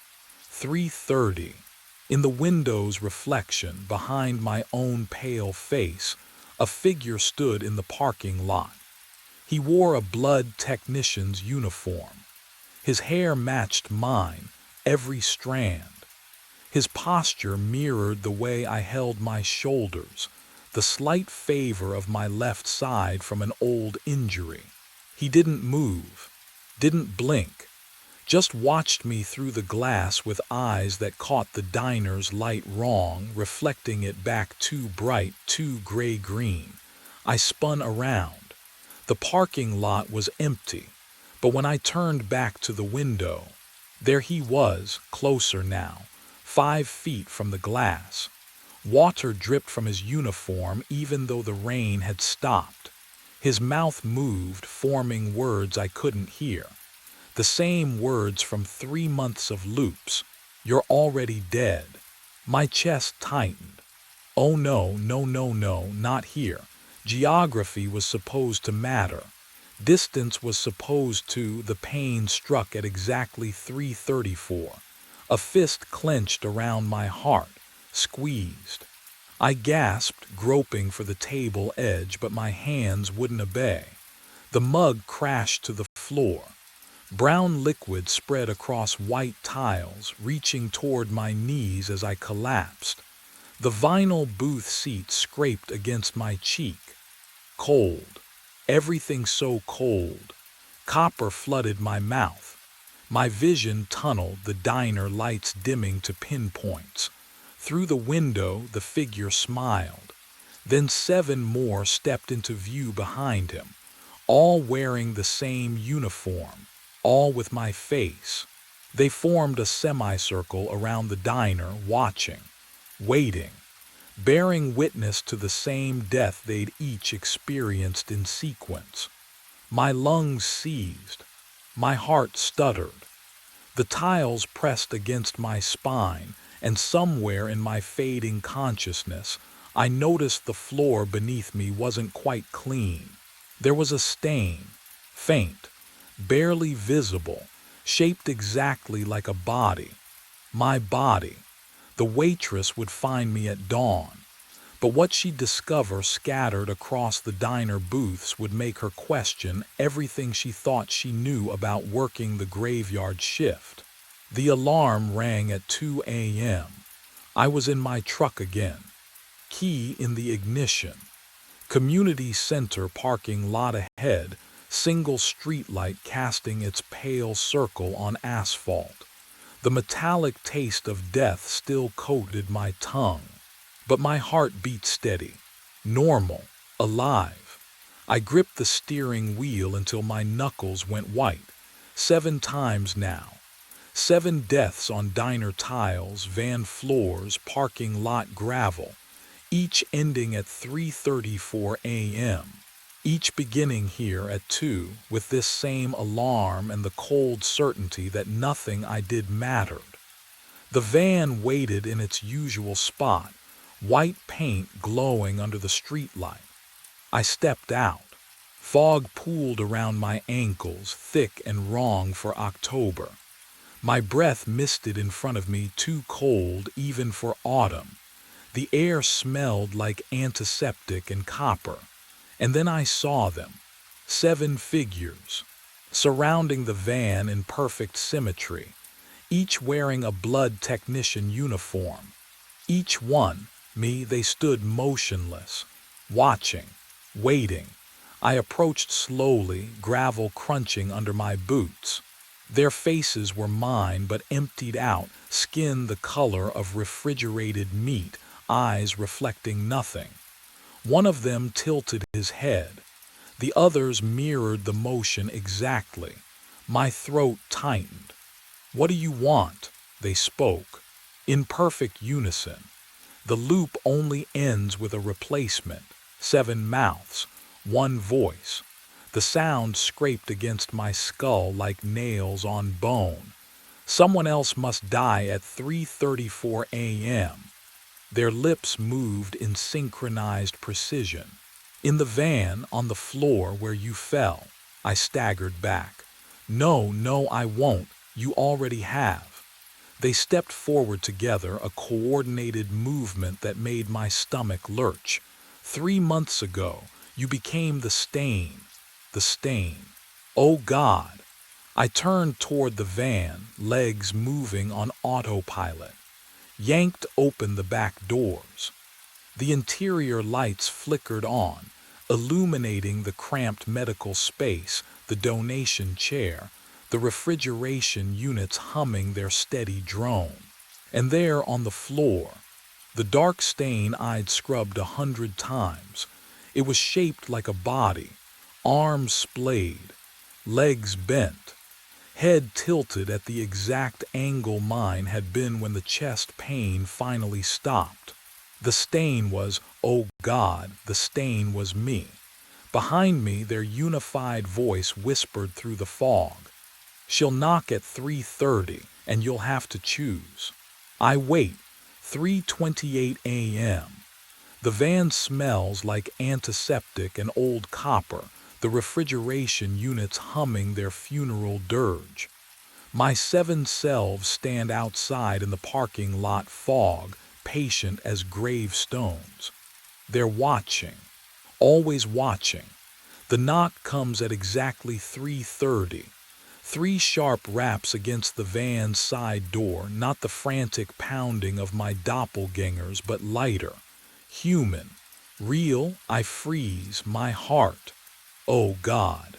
3:30. In the window's reflection, behind my own pale face, a figure stood in the parking lot. He wore a blood technician's uniform. His hair matched mine, every strand. His posture mirrored the way I held my shoulders, the slight favor of my left side from an old injury. He didn't move, didn't blink, just watched me through the glass with eyes that caught the diner's light wrong, reflecting it back too bright, too gray-green. I spun around. The parking lot was empty, but when I turned back to the window, there he was, closer now, 5 feet from the glass. Water dripped from his uniform even though the rain had stopped. His mouth moved, forming words I couldn't hear. The same words from 3 months of loops. You're already dead. My chest tightened. Oh no, no, no, no, not here. Geography was supposed to matter. Distance was supposed to. The pain struck at exactly 3:34. A fist clenched around my heart, squeezed. I gasped, groping for the table edge, but my hands wouldn't obey. The mug crashed to the floor. Brown liquid spread across white tiles, reaching toward my knees as I collapsed. The vinyl booth seat scraped against my cheek. Cold. Everything so cold. Copper flooded my mouth. My vision tunneled, the diner lights dimming to pinpoints. Through the window, the figure smiled. Then 7 more stepped into view behind him, all wearing the same uniform, all with my face. They formed a semicircle around the diner, watching, waiting, bearing witness to the same death they'd each experienced in sequence. My lungs seized. My heart stuttered. The tiles pressed against my spine, and somewhere in my fading consciousness, I noticed the floor beneath me wasn't quite clean. There was a stain, faint, barely visible, shaped exactly like a body. My body. The waitress would find me at dawn. But what she'd discover scattered across the diner booths would make her question everything she thought she knew about working the graveyard shift. The alarm rang at 2 a.m. I was in my truck again. Key in the ignition. Community center parking lot ahead, single streetlight casting its pale circle on asphalt. The metallic taste of death still coated my tongue. But my heart beat steady, normal, alive. I gripped the steering wheel until my knuckles went white. 7 times now. 7 deaths on diner tiles, van floors, parking lot gravel, each ending at 3:34 a.m., each beginning here at 2, with this same alarm and the cold certainty that nothing I did mattered. The van waited in its usual spot, white paint glowing under the streetlight. I stepped out. Fog pooled around my ankles, thick and wrong for October. My breath misted in front of me, too cold even for autumn. The air smelled like antiseptic and copper. And then I saw them. 7 figures, surrounding the van in perfect symmetry, each wearing a blood technician uniform. Each one, me, they stood motionless, watching, waiting. I approached slowly, gravel crunching under my boots. Their faces were mine but emptied out, skin the color of refrigerated meat, eyes reflecting nothing. One of them tilted his head. The others mirrored the motion exactly. My throat tightened. "What do you want?" they spoke. In perfect unison. The loop only ends with a replacement. 7 mouths, 1 voice. The sound scraped against my skull like nails on bone. Someone else must die at 3:34 a.m. Their lips moved in synchronized precision. In the van, on the floor where you fell, I staggered back. "No, no, I won't. You already have." They stepped forward together, a coordinated movement that made my stomach lurch. "3 months ago, you became the stain. The stain. Oh God." I turned toward the van, legs moving on autopilot. Yanked open the back doors. The interior lights flickered on, illuminating the cramped medical space, the donation chair, the refrigeration units humming their steady drone. And there on the floor, the dark stain I'd scrubbed 100 times. It was shaped like a body, arms splayed, legs bent, head tilted at the exact angle mine had been when the chest pain finally stopped. The stain was, oh God, the stain was me. Behind me, their unified voice whispered through the fog. "She'll knock at 3:30, and you'll have to choose." I wait. 3:28 a.m. The van smells like antiseptic and old copper, the refrigeration units humming their funeral dirge. My 7 selves stand outside in the parking lot fog, patient as gravestones. They're watching, always watching. The knock comes at exactly 3:30. 3 sharp raps against the van's side door, not the frantic pounding of my doppelgangers, but lighter, human, real. I freeze, my heart. Oh God.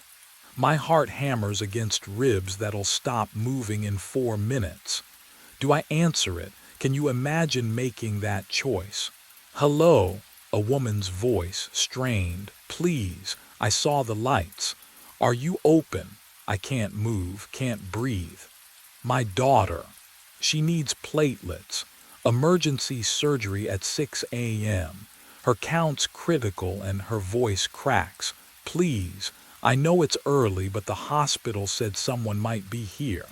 My heart hammers against ribs that'll stop moving in 4 minutes. Do I answer it? Can you imagine making that choice? "Hello," a woman's voice, strained. "Please, I saw the lights. Are you open?" I can't move, can't breathe. "My daughter. She needs platelets. Emergency surgery at 6 a.m. Her count's critical and her voice cracks. Please, I know it's early, but the hospital said someone might be here."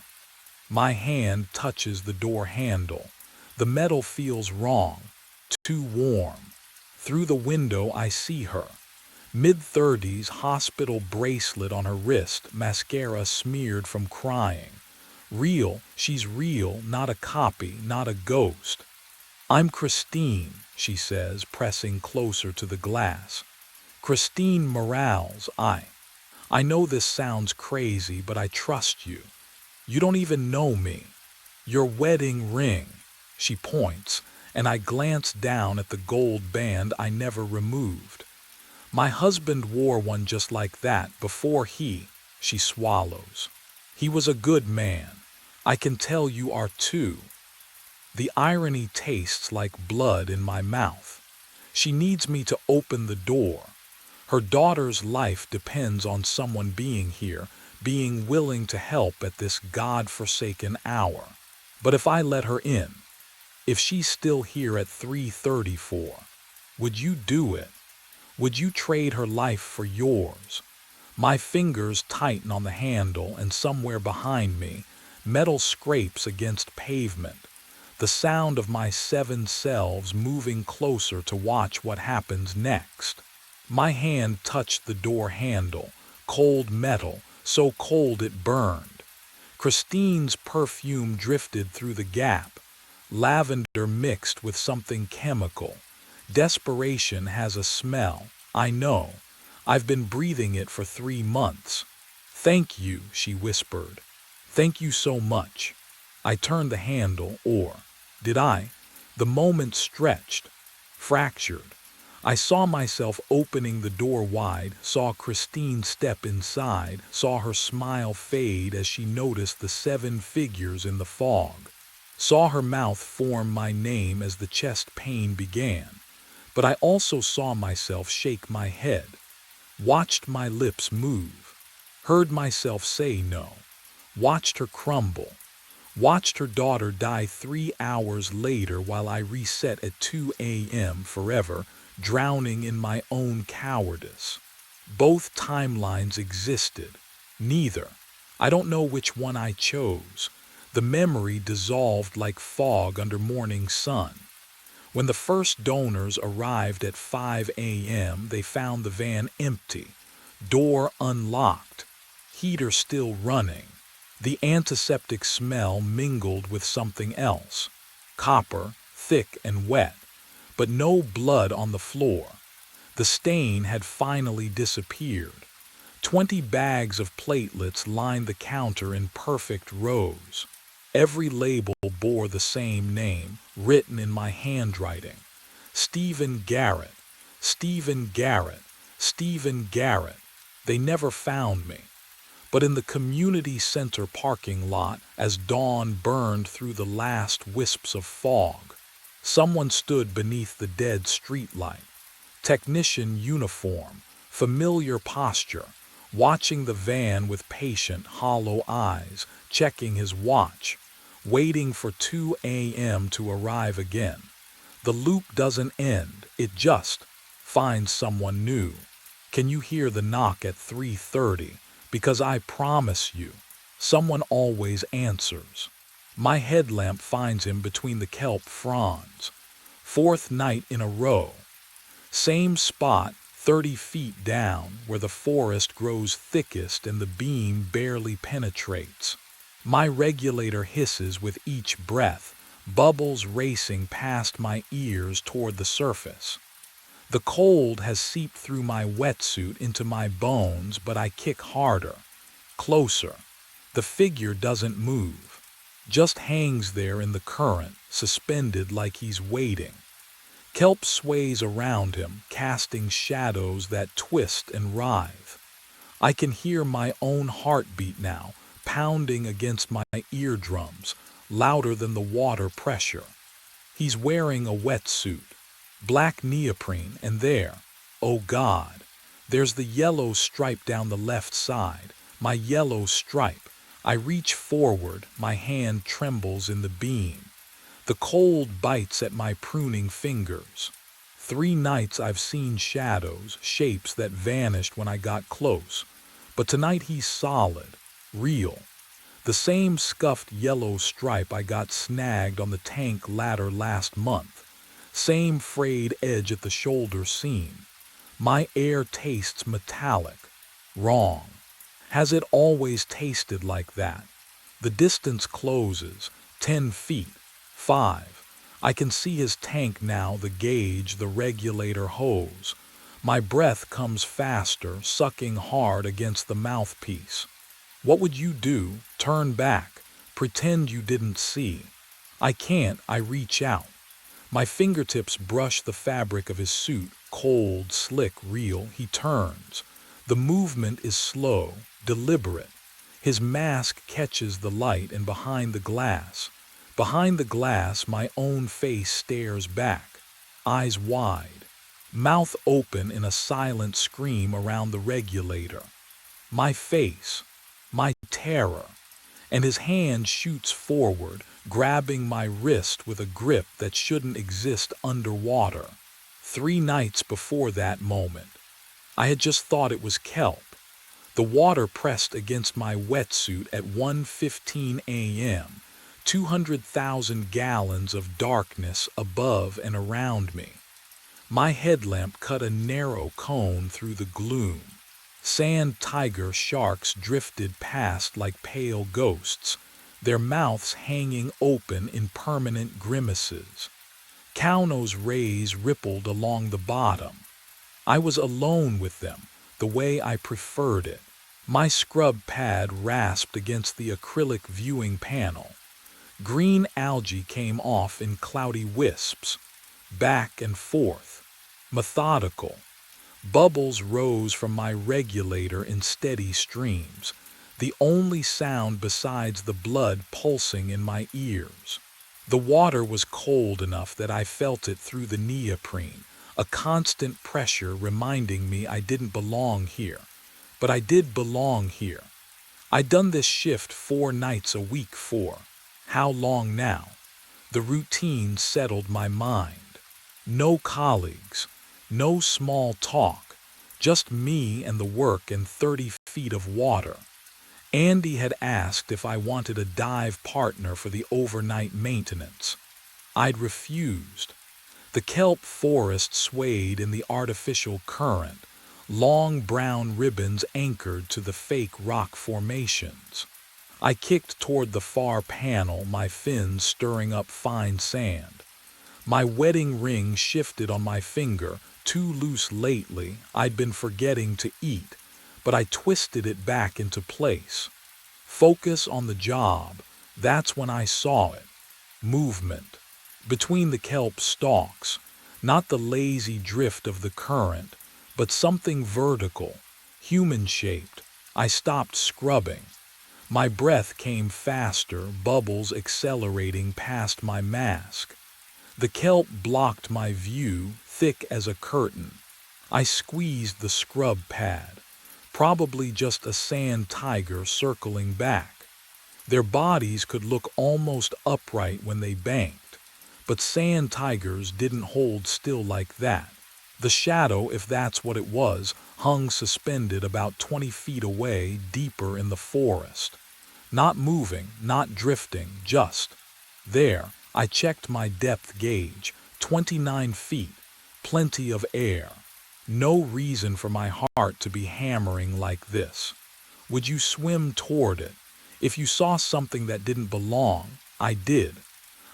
My hand touches the door handle. The metal feels wrong, too warm. Through the window I see her. Mid-30s, hospital bracelet on her wrist, mascara smeared from crying. Real, she's real, not a copy, not a ghost. "I'm Christine," she says, pressing closer to the glass. "Christine Morales, I know this sounds crazy, but I trust you. You don't even know me. Your wedding ring." She points, and I glance down at the gold band I never removed. "My husband wore one just like that before she swallows. "He was a good man. I can tell you are too." The irony tastes like blood in my mouth. She needs me to open the door. Her daughter's life depends on someone being here, being willing to help at this God-forsaken hour. But if I let her in, if she's still here at 3:34, would you do it? Would you trade her life for yours? My fingers tighten on the handle, and somewhere behind me, metal scrapes against pavement. The sound of my 7 selves moving closer to watch what happens next. My hand touched the door handle, cold metal, so cold it burned. Christine's perfume drifted through the gap, lavender mixed with something chemical. Desperation has a smell, I know. I've been breathing it for 3 months. Thank you, she whispered. Thank you so much. I turned the handle, or did I? The moment stretched, fractured. I saw myself opening the door wide, saw Christine step inside, saw her smile fade as she noticed the 7 figures in the fog, saw her mouth form my name as the chest pain began. But I also saw myself shake my head, watched my lips move, heard myself say no, watched her crumble, watched her daughter die 3 hours later while I reset at 2 a.m. forever, drowning in my own cowardice. Both timelines existed. Neither. I don't know which one I chose. The memory dissolved like fog under morning sun. When the first donors arrived at 5 a.m., they found the van empty, door unlocked, heater still running. The antiseptic smell mingled with something else, copper, thick and wet, but no blood on the floor. The stain had finally disappeared. 20 bags of platelets lined the counter in perfect rows. Every label bore the same name, written in my handwriting. Stephen Garrett, Stephen Garrett, Stephen Garrett. They never found me. But in the community center parking lot, as dawn burned through the last wisps of fog, someone stood beneath the dead streetlight. Technician uniform, familiar posture, watching the van with patient, hollow eyes, checking his watch, waiting for 2 a.m. to arrive again. The loop doesn't end, it just finds someone new. Can you hear the knock at 3:30? Because I promise you, someone always answers. My headlamp finds him between the kelp fronds. 4th night in a row. Same spot, 30 feet down, where the forest grows thickest and the beam barely penetrates. My regulator hisses with each breath, bubbles racing past my ears toward the surface. The cold has seeped through my wetsuit into my bones, but I kick harder, closer. The figure doesn't move, just hangs there in the current, suspended like he's waiting. Kelp sways around him, casting shadows that twist and writhe. I can hear my own heartbeat now, pounding against my eardrums, louder than the water pressure. He's wearing a wetsuit, black neoprene, and there, oh God, there's the yellow stripe down the left side, my yellow stripe. I reach forward, my hand trembles in the beam. The cold bites at my pruning fingers. 3 nights I've seen shadows, shapes that vanished when I got close. But tonight he's solid, real. The same scuffed yellow stripe I got snagged on the tank ladder last month. Same frayed edge at the shoulder seam. My air tastes metallic. Wrong. Has it always tasted like that? The distance closes, 10 feet, 5. I can see his tank now, the gauge, the regulator hose. My breath comes faster, sucking hard against the mouthpiece. What would you do? Turn back. Pretend you didn't see. I can't. I reach out. My fingertips brush the fabric of his suit, cold, slick, real. He turns. The movement is slow, deliberate. His mask catches the light, and behind the glass, my own face stares back, eyes wide, mouth open in a silent scream around the regulator. My face, my terror. And his hand shoots forward, grabbing my wrist with a grip that shouldn't exist underwater. 3 nights before that moment, I had just thought it was kelp. The water pressed against my wetsuit at 1:15 a.m., 200,000 gallons of darkness above and around me. My headlamp cut a narrow cone through the gloom. Sand tiger sharks drifted past like pale ghosts, their mouths hanging open in permanent grimaces. Kauno's rays rippled along the bottom. I was alone with them, the way I preferred it. My scrub pad rasped against the acrylic viewing panel. Green algae came off in cloudy wisps, back and forth, methodical. Bubbles rose from my regulator in steady streams, the only sound besides the blood pulsing in my ears. The water was cold enough that I felt it through the neoprene, a constant pressure reminding me I didn't belong here. But I did belong here. I'd done this shift 4 nights a week for how long now? The routine settled my mind. No colleagues, no small talk, just me and the work and 30 feet of water. Andy had asked if I wanted a dive partner for the overnight maintenance. I'd refused. The kelp forest swayed in the artificial current, long brown ribbons anchored to the fake rock formations. I kicked toward the far panel, my fins stirring up fine sand. My wedding ring shifted on my finger, too loose lately. I'd been forgetting to eat, but I twisted it back into place. Focus on the job. That's when I saw it. Movement. Between the kelp stalks, not the lazy drift of the current, but something vertical, human-shaped. I stopped scrubbing. My breath came faster, bubbles accelerating past my mask. The kelp blocked my view, thick as a curtain. I squeezed the scrub pad, probably just a sand tiger circling back. Their bodies could look almost upright when they banked, but sand tigers didn't hold still like that. The shadow, if that's what it was, hung suspended about 20 feet away, deeper in the forest. Not moving, not drifting, just there. I checked my depth gauge, 29 feet, plenty of air. No reason for my heart to be hammering like this. Would you swim toward it? If you saw something that didn't belong, I did.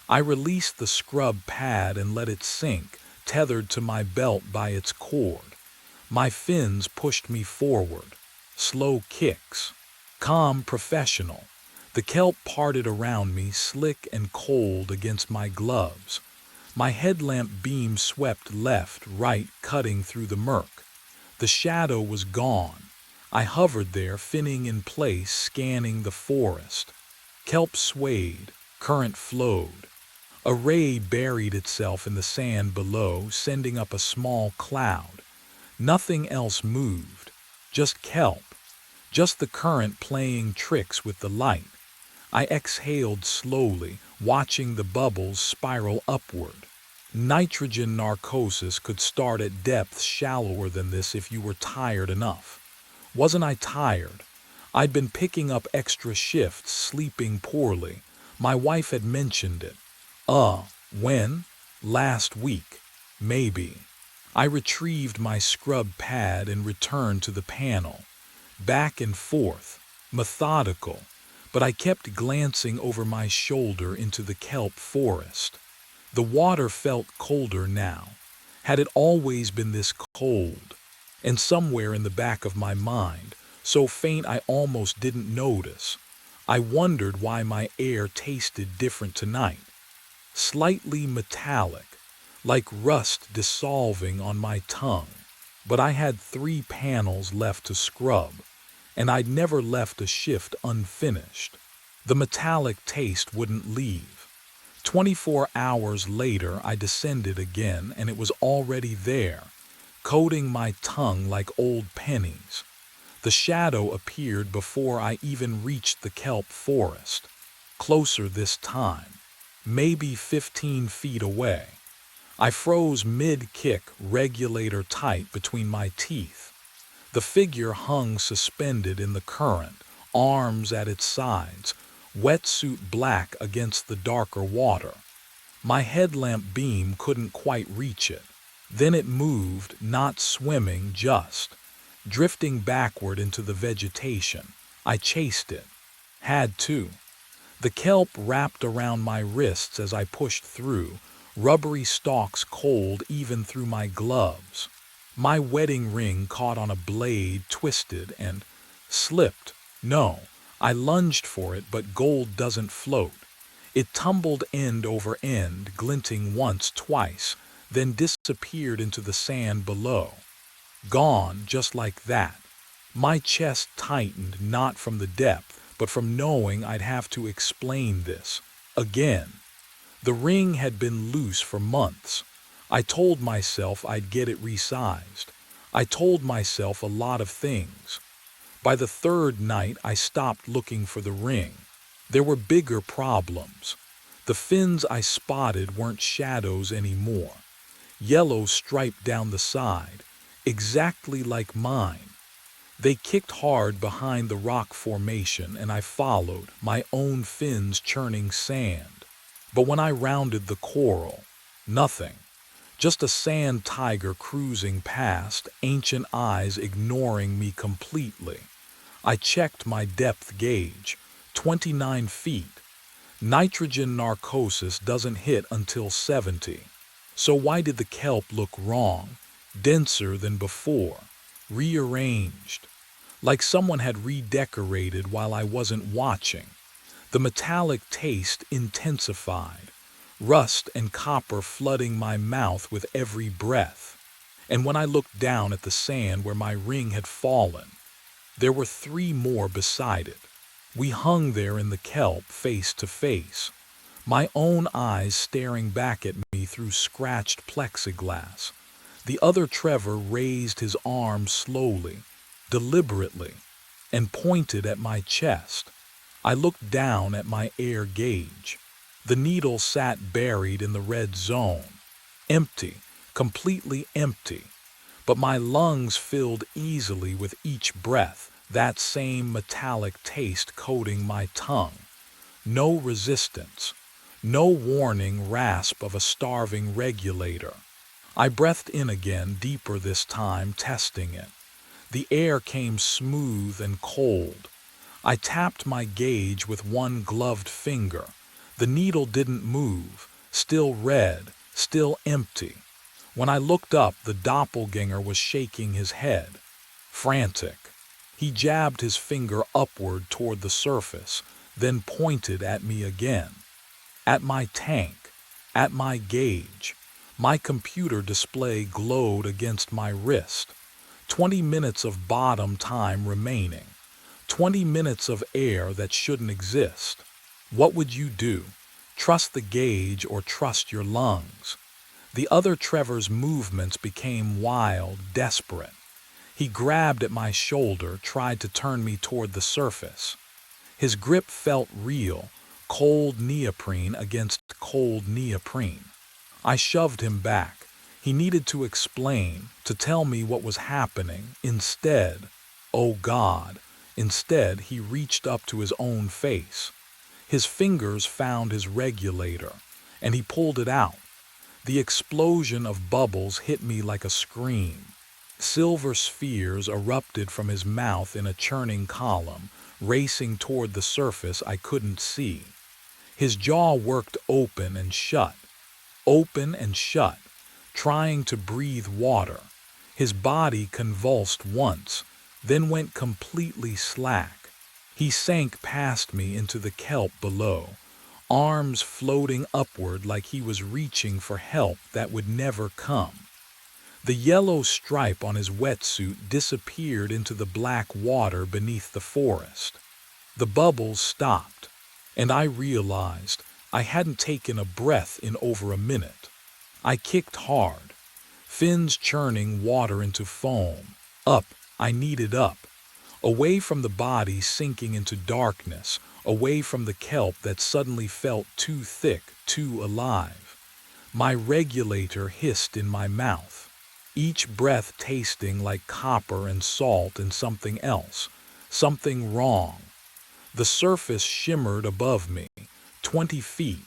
I released the scrub pad and let it sink, tethered to my belt by its cord. My fins pushed me forward. Slow kicks. Calm, professional. The kelp parted around me, slick and cold against my gloves. My headlamp beam swept left, right, cutting through the murk. The shadow was gone. I hovered there, finning in place, scanning the forest. Kelp swayed, current flowed. A ray buried itself in the sand below, sending up a small cloud. Nothing else moved, just kelp, just the current playing tricks with the light. I exhaled slowly, watching the bubbles spiral upward. Nitrogen narcosis could start at depths shallower than this if you were tired enough. Wasn't I tired? I'd been picking up extra shifts, sleeping poorly. My wife had mentioned it. When? Last week. Maybe. I retrieved my scrub pad and returned to the panel. Back and forth, methodical, but I kept glancing over my shoulder into the kelp forest. The water felt colder now. Had it always been this cold? And somewhere in the back of my mind, so faint I almost didn't notice, I wondered why my air tasted different tonight. Slightly metallic, like rust dissolving on my tongue. But I had 3 panels left to scrub, and I'd never left a shift unfinished. The metallic taste wouldn't leave. 24 hours later, I descended again, and it was already there, coating my tongue like old pennies. The shadow appeared before I even reached the kelp forest. Closer this time. Maybe 15 feet away. I froze mid-kick, regulator tight between my teeth. The figure hung suspended in the current, arms at its sides, wetsuit black against the darker water. My headlamp beam couldn't quite reach it. Then it moved, not swimming, just drifting backward into the vegetation. I chased it. Had to. The kelp wrapped around my wrists as I pushed through, rubbery stalks cold even through my gloves. My wedding ring caught on a blade, twisted, and slipped. No, I lunged for it, but gold doesn't float. It tumbled end over end, glinting once, twice, then disappeared into the sand below. Gone just like that. My chest tightened, not from the depth, but from knowing I'd have to explain this. Again. The ring had been loose for months. I told myself I'd get it resized. I told myself a lot of things. By the third night, I stopped looking for the ring. There were bigger problems. The fins I spotted weren't shadows anymore. Yellow striped down the side, exactly like mine. They kicked hard behind the rock formation, and I followed, my own fins churning sand. But when I rounded the coral, nothing. Just a sand tiger cruising past, ancient eyes ignoring me completely. I checked my depth gauge, 29 feet. Nitrogen narcosis doesn't hit until 70. So why did the kelp look wrong, denser than before, rearranged? Like someone had redecorated while I wasn't watching. The metallic taste intensified, rust and copper flooding my mouth with every breath. And when I looked down at the sand where my ring had fallen, there were 3 more beside it. We hung there in the kelp, face to face, my own eyes staring back at me through scratched plexiglass. The other Trevor raised his arm slowly, deliberately, and pointed at my chest. I looked down at my air gauge. The needle sat buried in the red zone. Empty, completely empty. But my lungs filled easily with each breath, that same metallic taste coating my tongue. No resistance. No warning rasp of a starving regulator. I breathed in again, deeper this time, testing it. The air came smooth and cold. I tapped my gauge with one gloved finger. The needle didn't move, still red, still empty. When I looked up, the doppelganger was shaking his head, frantic. He jabbed his finger upward toward the surface, then pointed at me again. At my tank, at my gauge. My computer display glowed against my wrist. 20 minutes of bottom time remaining. 20 minutes of air that shouldn't exist. What would you do? Trust the gauge or trust your lungs? The other Trevor's movements became wild, desperate. He grabbed at my shoulder, tried to turn me toward the surface. His grip felt real, cold neoprene against cold neoprene. I shoved him back. He needed to explain, to tell me what was happening. Instead, oh God, instead he reached up to his own face. His fingers found his regulator, and he pulled it out. The explosion of bubbles hit me like a scream. Silver spheres erupted from his mouth in a churning column, racing toward the surface I couldn't see. His jaw worked open and shut, trying to breathe water. His body convulsed once, then went completely slack. He sank past me into the kelp below, arms floating upward like he was reaching for help that would never come. The yellow stripe on his wetsuit disappeared into the black water beneath the forest. The bubbles stopped, and I realized I hadn't taken a breath in over a minute. I kicked hard, fins churning water into foam. Up, I needed up. Away from the body sinking into darkness, away from the kelp that suddenly felt too thick, too alive. My regulator hissed in my mouth, each breath tasting like copper and salt and something else, something wrong. The surface shimmered above me, 20 feet,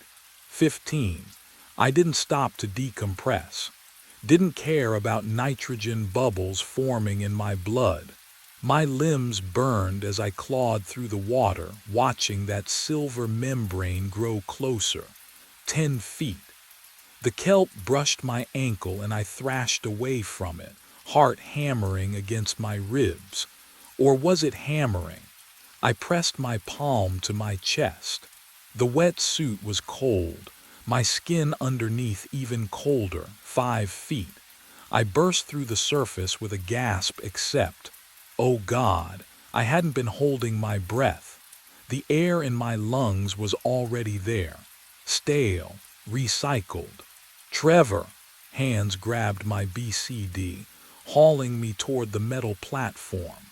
15. I didn't stop to decompress. Didn't care about nitrogen bubbles forming in my blood. My limbs burned as I clawed through the water, watching that silver membrane grow closer. 10 feet. The kelp brushed my ankle and I thrashed away from it, heart hammering against my ribs. Or was it hammering? I pressed my palm to my chest. The wet suit was cold, my skin underneath even colder, 5 feet. I burst through the surface with a gasp except, oh God, I hadn't been holding my breath. The air in my lungs was already there, stale, recycled. Trevor, hands grabbed my BCD, hauling me toward the metal platform.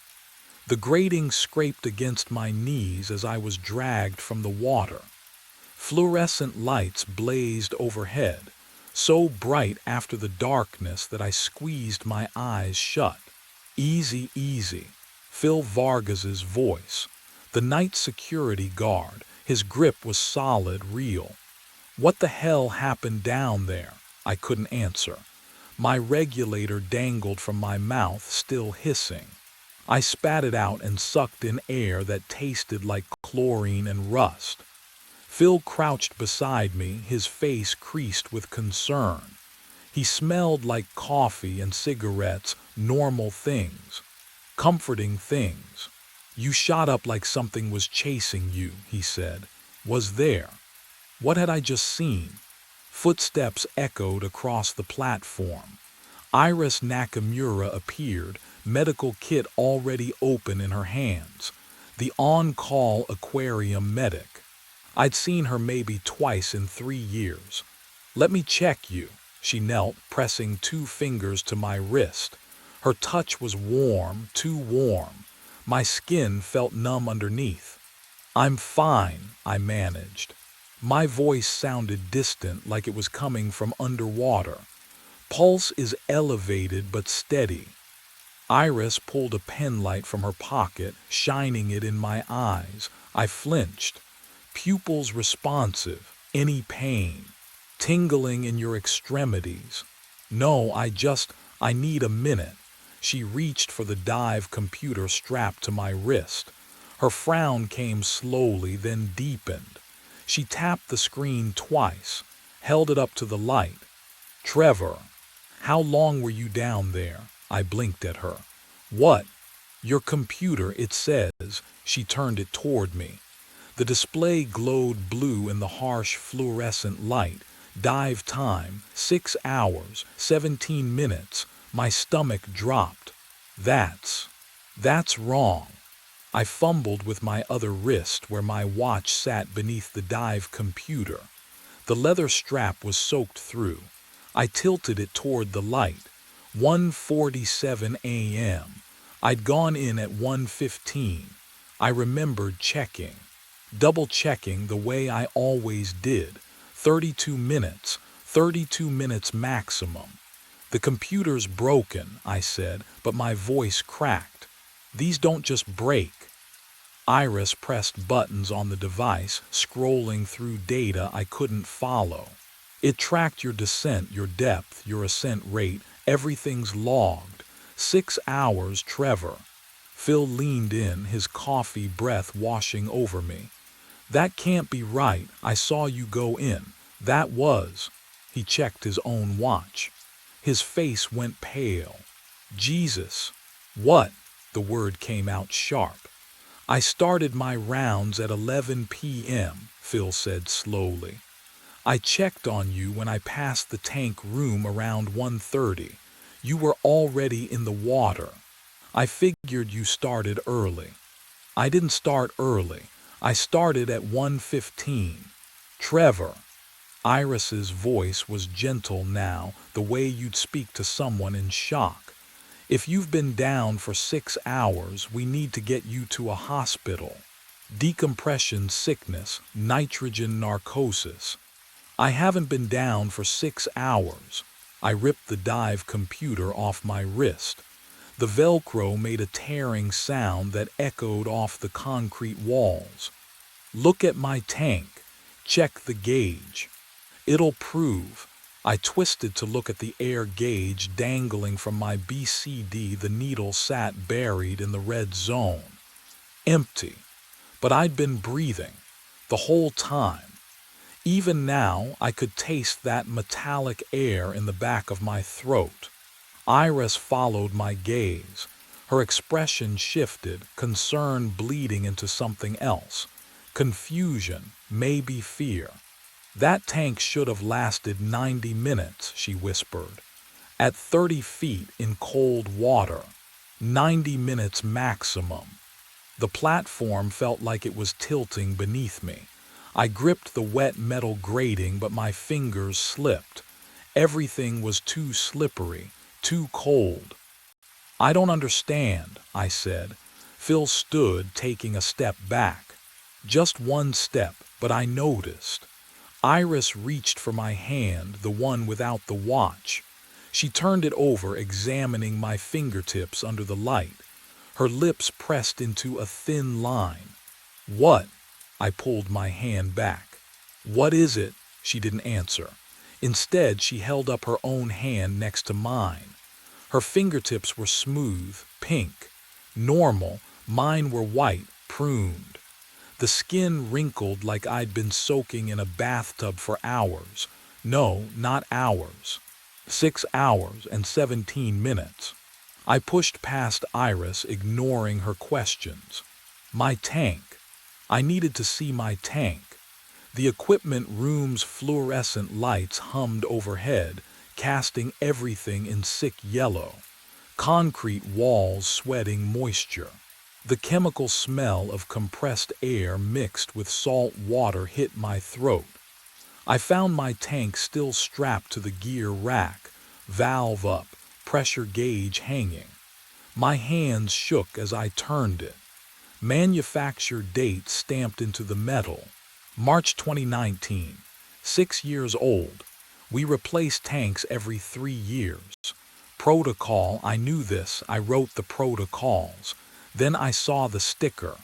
The grating scraped against my knees as I was dragged from the water. Fluorescent lights blazed overhead, so bright after the darkness that I squeezed my eyes shut. Easy, easy. Phil Vargas's voice. The night security guard. His grip was solid, real. What the hell happened down there? I couldn't answer. My regulator dangled from my mouth, still hissing. I spat it out and sucked in air that tasted like chlorine and rust. Phil crouched beside me, his face creased with concern. He smelled like coffee and cigarettes, normal things, comforting things. You shot up like something was chasing you, he said. Was there? What had I just seen? Footsteps echoed across the platform. Iris Nakamura appeared, medical kit already open in her hands. The on-call aquarium medic. I'd seen her maybe twice in 3 years. Let me check you. She knelt, pressing 2 fingers to my wrist. Her touch was warm, too warm. My skin felt numb underneath. I'm fine, I managed. My voice sounded distant, like it was coming from underwater. Pulse is elevated but steady. Iris pulled a penlight from her pocket, shining it in my eyes. I flinched. Pupils responsive. Any pain? Tingling in your extremities? No, I need a minute. She reached for the dive computer strapped to my wrist. Her frown came slowly, then deepened. She tapped the screen twice, held it up to the light. Trevor, how long were you down there? I blinked at her. What? Your computer, it says. She turned it toward me. The display glowed blue in the harsh fluorescent light. Dive time, 6 hours, 17 minutes. My stomach dropped. That's wrong. I fumbled with my other wrist where my watch sat beneath the dive computer. The leather strap was soaked through. I tilted it toward the light. 1:47 a.m. I'd gone in at 1:15. I remembered checking. Double-checking the way I always did. 32 minutes maximum. The computer's broken, I said, but my voice cracked. These don't just break. Iris pressed buttons on the device, scrolling through data I couldn't follow. It tracked your descent, your depth, your ascent rate. Everything's logged. 6 hours, Trevor. Phil leaned in, his coffee breath washing over me. That can't be right. I saw you go in. That was. He checked his own watch. His face went pale. Jesus. What? The word came out sharp. I started my rounds at 11 p.m., Phil said slowly. I checked on you when I passed the tank room around 1:30. You were already in the water. I figured you started early. I didn't start early. I started at 1:15. Trevor. Iris's voice was gentle now, the way you'd speak to someone in shock. If you've been down for 6 hours, we need to get you to a hospital. Decompression sickness, nitrogen narcosis. I haven't been down for 6 hours. I ripped the dive computer off my wrist. The Velcro made a tearing sound that echoed off the concrete walls. Look at my tank. Check the gauge. It'll prove. I twisted to look at the air gauge dangling from my BCD. The needle sat buried in the red zone. Empty. But I'd been breathing. The whole time. Even now, I could taste that metallic air in the back of my throat. Iris followed my gaze. Her expression shifted, concern bleeding into something else. Confusion, maybe fear. "That tank should have lasted 90 minutes, she whispered. "At 30 feet in cold water. 90 minutes maximum." The platform felt like it was tilting beneath me. I gripped the wet metal grating, but my fingers slipped. Everything was too slippery, too cold. "I don't understand," I said. Phil stood, taking a step back. Just one step, but I noticed. Iris reached for my hand, the one without the watch. She turned it over, examining my fingertips under the light. Her lips pressed into a thin line. "What?" I pulled my hand back. "What is it?" She didn't answer. Instead, she held up her own hand next to mine. Her fingertips were smooth, pink. Normal, mine were white, pruned. The skin wrinkled like I'd been soaking in a bathtub for hours. No, not hours. 6 hours and 17 minutes. I pushed past Iris, ignoring her questions. My tank. I needed to see my tank. The equipment room's fluorescent lights hummed overhead, casting everything in sick yellow. Concrete walls sweating moisture. The chemical smell of compressed air mixed with salt water hit my throat. I found my tank still strapped to the gear rack, valve up, pressure gauge hanging. My hands shook as I turned it. Manufacture date stamped into the metal. March 2019. 6 years old. We replace tanks every 3 years. Protocol, I knew this, I wrote the protocols. Then I saw the sticker.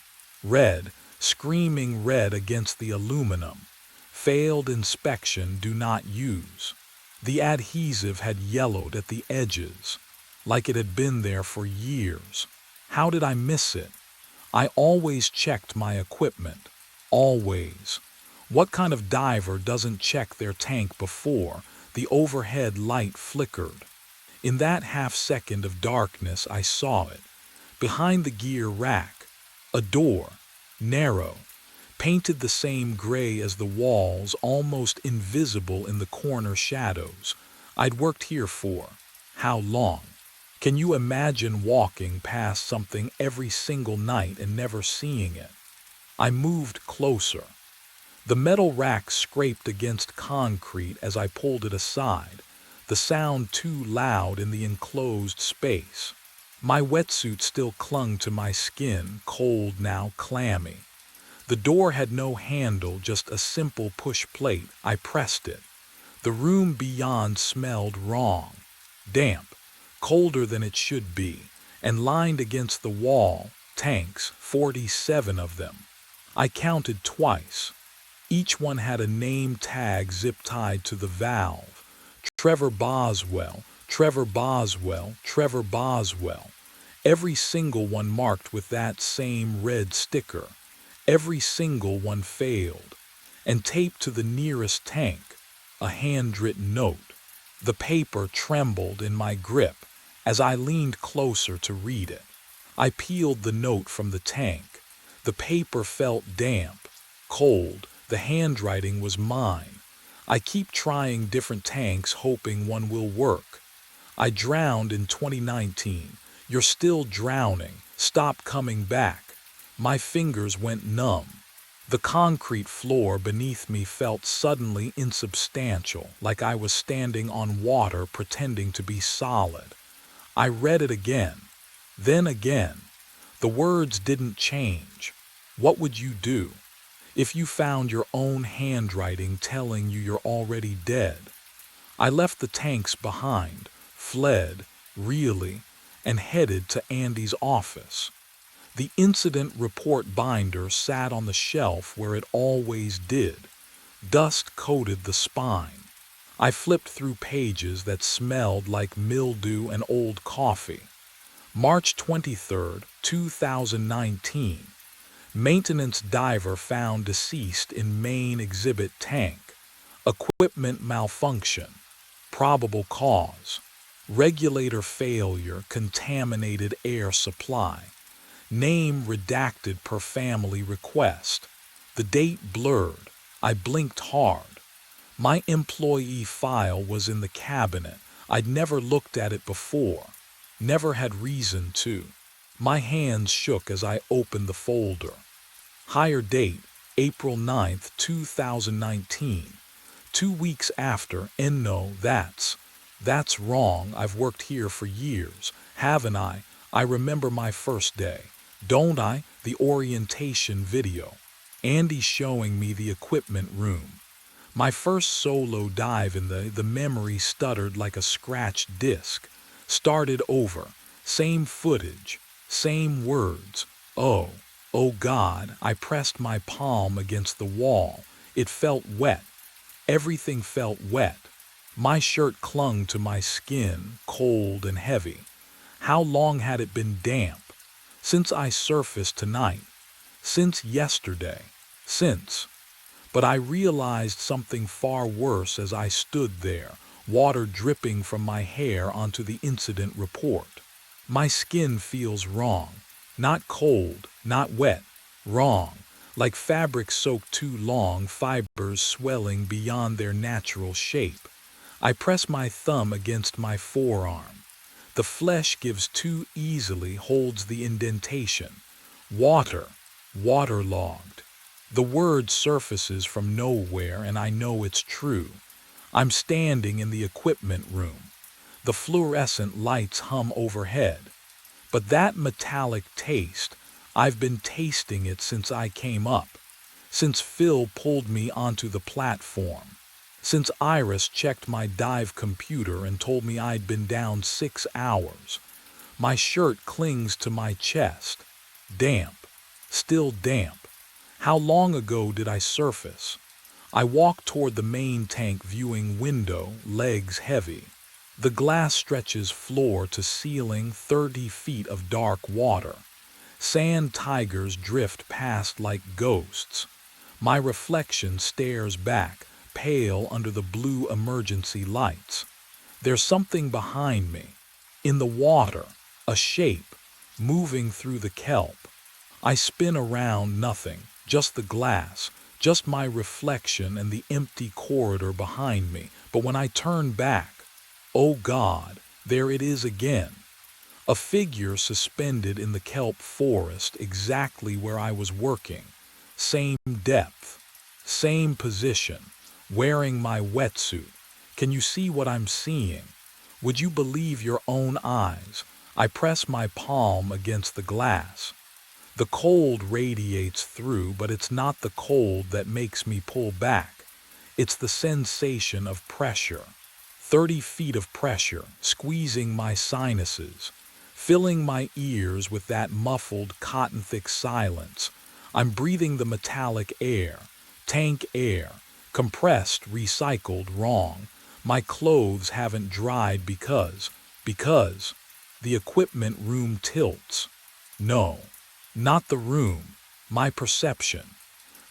Red, screaming red against the aluminum. Failed inspection, do not use. The adhesive had yellowed at the edges, like it had been there for years. How did I miss it? I always checked my equipment. Always. What kind of diver doesn't check their tank before? The overhead light flickered. In that half-second of darkness, I saw it. Behind the gear rack, a door, narrow, painted the same gray as the walls, almost invisible in the corner shadows. I'd worked here for how long? Can you imagine walking past something every single night and never seeing it? I moved closer. The metal rack scraped against concrete as I pulled it aside, the sound too loud in the enclosed space. My wetsuit still clung to my skin, cold now, clammy. The door had no handle, just a simple push plate. I pressed it. The room beyond smelled wrong. Damp, colder than it should be, and lined against the wall, tanks, 47 of them. I counted twice. Each one had a name tag zip-tied to the valve. Trevor Boswell, Trevor Boswell, Trevor Boswell. Every single one marked with that same red sticker. Every single one failed. And taped to the nearest tank, a handwritten note. The paper trembled in my grip as I leaned closer to read it. I peeled the note from the tank. The paper felt damp, cold. The handwriting was mine. I keep trying different tanks, hoping one will work. I drowned in 2019. You're still drowning. Stop coming back. My fingers went numb. The concrete floor beneath me felt suddenly insubstantial, like I was standing on water pretending to be solid. I read it again. Then again. The words didn't change. What would you do if you found your own handwriting telling you you're already dead? I left the tanks behind, fled, really, and headed to Andy's office. The incident report binder sat on the shelf where it always did. Dust coated the spine. I flipped through pages that smelled like mildew and old coffee. March 23rd, 2019. Maintenance diver found deceased in main exhibit tank. Equipment malfunction. Probable cause. Regulator failure, contaminated air supply. Name redacted per family request. The date blurred. I blinked hard. My employee file was in the cabinet. I'd never looked at it before. Never had reason to. My hands shook as I opened the folder. Hire date, April 9th, 2019. 2 weeks after, and no, that's wrong. I've worked here for years, haven't I? I remember my first day. Don't I? The orientation video. Andy showing me the equipment room. My first solo dive in the memory stuttered like a scratched disc. Started over. Same footage. Same words. Oh God, I pressed my palm against the wall. It felt wet. Everything felt wet. My shirt clung to my skin, cold and heavy. How long had it been damp? Since I surfaced tonight. Since yesterday. Since. But I realized something far worse as I stood there, water dripping from my hair onto the incident report. My skin feels wrong. Not cold, not wet. Wrong. Like fabric soaked too long, fibers swelling beyond their natural shape. I press my thumb against my forearm. The flesh gives too easily, holds the indentation. Water. Waterlogged. The word surfaces from nowhere, and I know it's true. I'm standing in the equipment room. The fluorescent lights hum overhead. But that metallic taste, I've been tasting it since I came up. Since Phil pulled me onto the platform. Since Iris checked my dive computer and told me I'd been down 6 hours. My shirt clings to my chest. Damp. Still damp. How long ago did I surface? I walk toward the main tank viewing window, legs heavy. The glass stretches floor to ceiling, 30 feet of dark water. Sand tigers drift past like ghosts. My reflection stares back, pale under the blue emergency lights. There's something behind me. In the water, a shape, moving through the kelp. I spin around, nothing, just the glass, just my reflection and the empty corridor behind me. But when I turn back, oh God, there it is again. A figure suspended in the kelp forest exactly where I was working. Same depth, same position, wearing my wetsuit. Can you see what I'm seeing? Would you believe your own eyes? I press my palm against the glass. The cold radiates through, but it's not the cold that makes me pull back. It's the sensation of pressure. 30 feet of pressure, squeezing my sinuses, filling my ears with that muffled, cotton-thick silence. I'm breathing the metallic air, tank air, compressed, recycled, wrong. My clothes haven't dried because the equipment room tilts. No, not the room, my perception.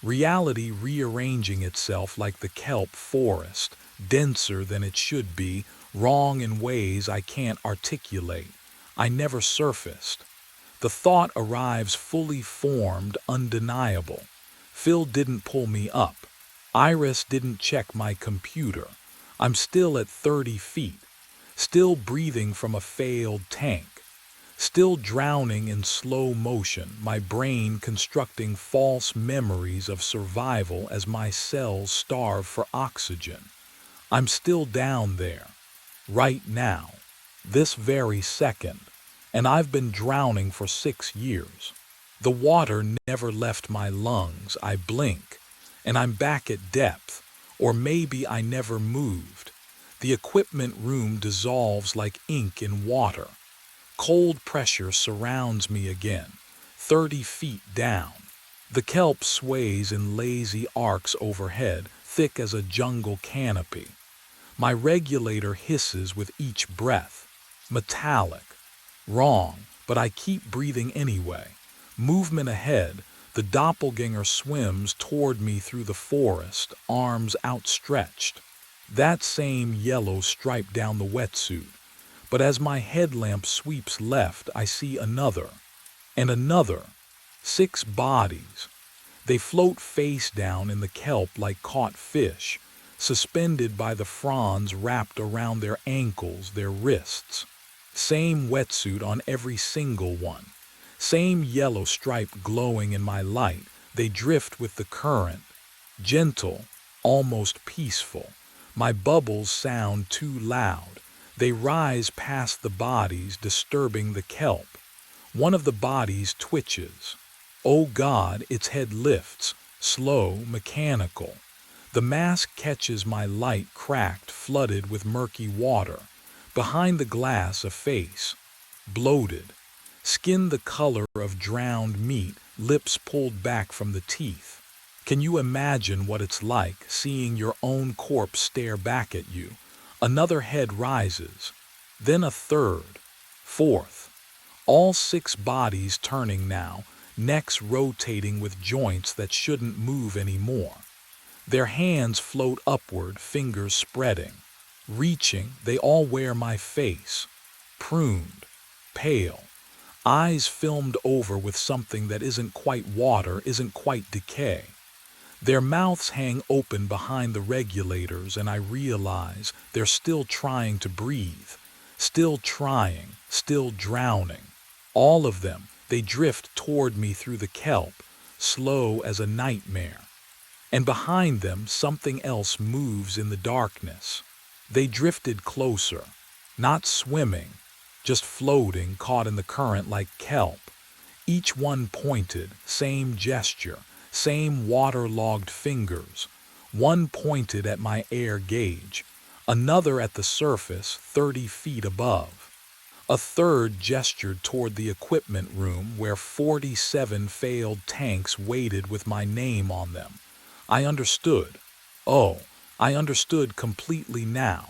Reality rearranging itself like the kelp forest, denser than it should be, wrong in ways I can't articulate. I never surfaced. The thought arrives fully formed, undeniable. Phil didn't pull me up. Iris didn't check my computer. I'm still at 30 feet, still breathing from a failed tank, still drowning in slow motion, my brain constructing false memories of survival as my cells starve for oxygen. I'm still down there, right now, this very second, and I've been drowning for 6 years. The water never left my lungs. I blink, and I'm back at depth, or maybe I never moved. The equipment room dissolves like ink in water. Cold pressure surrounds me again, 30 feet down. The kelp sways in lazy arcs overhead, thick as a jungle canopy. My regulator hisses with each breath. Metallic. Wrong, but I keep breathing anyway. Movement ahead, the doppelganger swims toward me through the forest, arms outstretched. That same yellow stripe down the wetsuit. But as my headlamp sweeps left, I see another. And another. 6 bodies. They float face down in the kelp like caught fish, suspended by the fronds wrapped around their ankles, their wrists. Same wetsuit on every single one. Same yellow stripe glowing in my light. They drift with the current. Gentle, almost peaceful. My bubbles sound too loud. They rise past the bodies, disturbing the kelp. One of the bodies twitches. Oh God, its head lifts, slow, mechanical. The mask catches my light, cracked, flooded with murky water. Behind the glass, a face. Bloated. Skin the color of drowned meat, lips pulled back from the teeth. Can you imagine what it's like, seeing your own corpse stare back at you? Another head rises. Then a third. Fourth. All 6 bodies turning now, necks rotating with joints that shouldn't move anymore. Their hands float upward, fingers spreading. Reaching, they all wear my face. Pruned. Pale. Eyes filmed over with something that isn't quite water, isn't quite decay. Their mouths hang open behind the regulators, and I realize they're still trying to breathe. Still trying, still drowning. All of them, they drift toward me through the kelp, slow as a nightmare. And behind them, something else moves in the darkness. They drifted closer, not swimming, just floating, caught in the current like kelp. Each one pointed, same gesture, same waterlogged fingers. One pointed at my air gauge, another at the surface 30 feet above. A third gestured toward the equipment room where 47 failed tanks waited with my name on them. I understood. Oh, I understood completely now.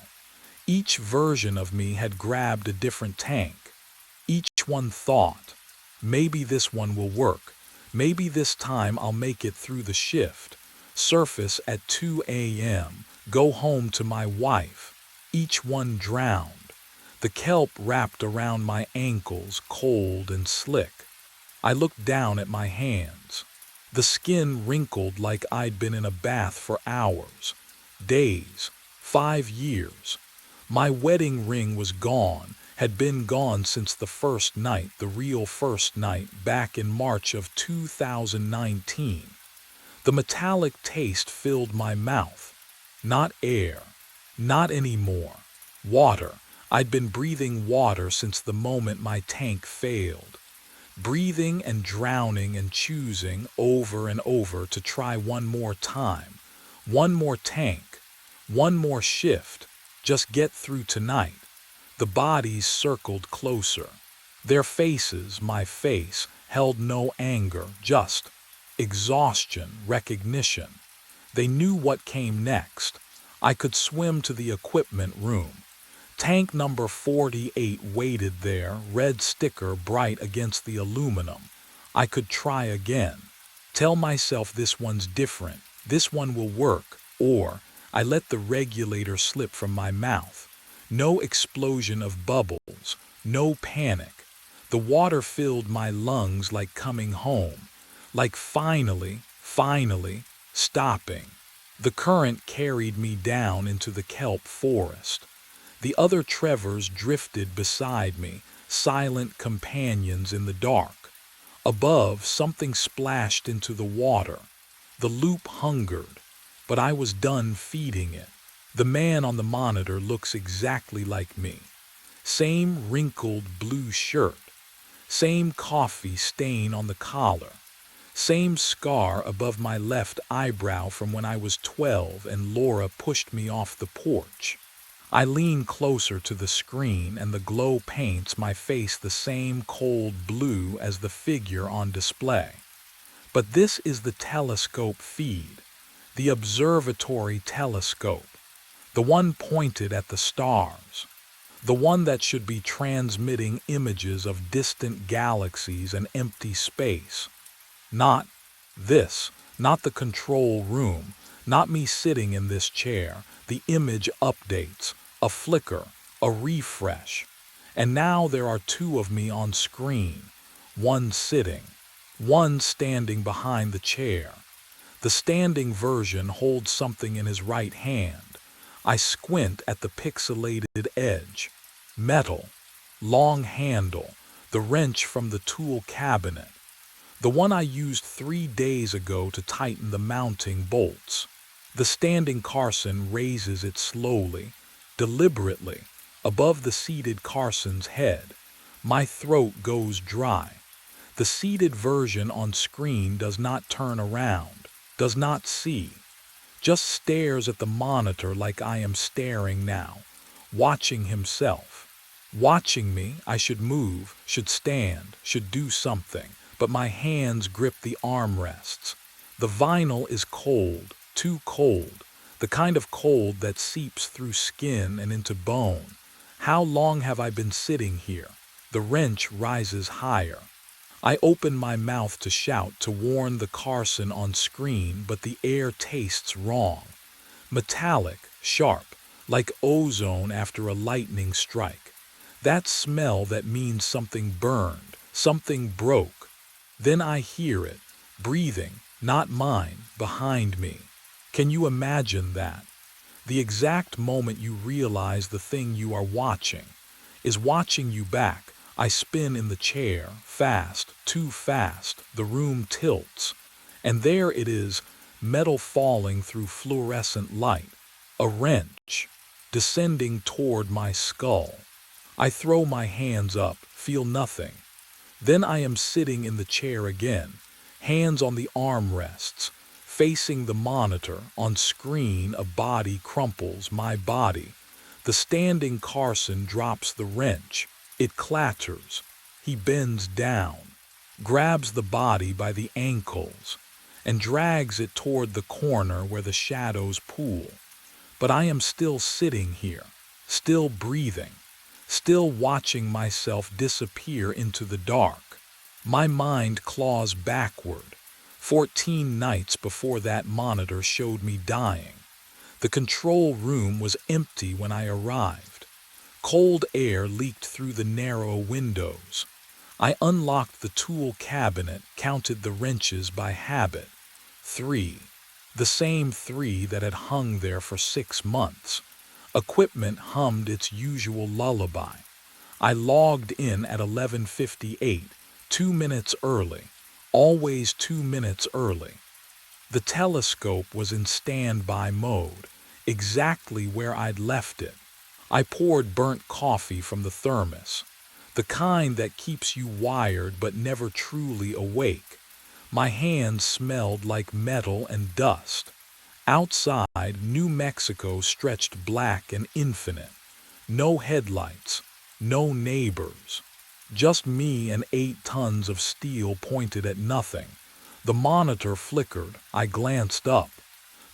Each version of me had grabbed a different tank. Each one thought, maybe this one will work. Maybe this time I'll make it through the shift. Surface at 2 a.m. Go home to my wife. Each one drowned. The kelp wrapped around my ankles, cold and slick. I looked down at my hands. The skin wrinkled like I'd been in a bath for hours. Days. 5 years. My wedding ring was gone, had been gone since the first night, the real first night, back in March of 2019. The metallic taste filled my mouth. Not air. Not anymore. Water. I'd been breathing water since the moment my tank failed. Breathing and drowning and choosing over and over to try one more time. One more tank. One more shift. Just get through tonight. The bodies circled closer. Their faces, my face, held no anger, just exhaustion, recognition. They knew what came next. I could swim to the equipment room. Tank number 48 waited there, red sticker bright against the aluminum. I could try again. Tell myself this one's different, this one will work, or I let the regulator slip from my mouth. No explosion of bubbles, no panic. The water filled my lungs like coming home, like finally, stopping. The current carried me down into the kelp forest. The other Trevors drifted beside me, silent companions in the dark. Above, something splashed into the water. The loop hungered, but I was done feeding it. The man on the monitor looks exactly like me. Same wrinkled blue shirt. Same coffee stain on the collar. Same scar above my left eyebrow from when I was 12 and Laura pushed me off the porch. I lean closer to the screen and the glow paints my face the same cold blue as the figure on display. But this is the telescope feed, the observatory telescope. The one pointed at the stars. The one that should be transmitting images of distant galaxies and empty space. Not this, not the control room, not me sitting in this chair. The image updates, a flicker, a refresh. And now there are two of me on screen, one sitting, one standing behind the chair. The standing version holds something in his right hand. I squint at the pixelated edge. Metal, long handle, the wrench from the tool cabinet. The one I used 3 days ago to tighten the mounting bolts. The standing Carson raises it slowly, deliberately, above the seated Carson's head. My throat goes dry. The seated version on screen does not turn around, does not see, just stares at the monitor like I am staring now, watching himself. Watching me. I should move, should stand, should do something, but my hands grip the armrests. The vinyl is cold, too cold, the kind of cold that seeps through skin and into bone. How long have I been sitting here? The wrench rises higher. I open my mouth to shout, to warn the Carson on screen, but the air tastes wrong. Metallic, sharp, like ozone after a lightning strike. That smell that means something burned, something broke. Then I hear it, breathing, not mine, behind me. Can you imagine that? The exact moment you realize the thing you are watching is watching you back. I spin in the chair, fast, too fast, the room tilts. And there it is, metal falling through fluorescent light, a wrench, descending toward my skull. I throw my hands up, feel nothing. Then I am sitting in the chair again, hands on the armrests, facing the monitor. On screen, a body crumples, my body. The standing Carson drops the wrench. It clatters. He bends down, grabs the body by the ankles, and drags it toward the corner where the shadows pool. But I am still sitting here, still breathing, still watching myself disappear into the dark. My mind claws backward. 14 nights before that monitor showed me dying. The control room was empty when I arrived. Cold air leaked through the narrow windows. I unlocked the tool cabinet, counted the wrenches by habit. 3. The same 3 that had hung there for 6 months. Equipment hummed its usual lullaby. I logged in at 11:58, 2 minutes early, always 2 minutes early. The telescope was in standby mode, exactly where I'd left it. I poured burnt coffee from the thermos, the kind that keeps you wired but never truly awake. My hands smelled like metal and dust. Outside, New Mexico stretched black and infinite. No headlights, no neighbors. Just me and 8 tons of steel pointed at nothing. The monitor flickered. I glanced up.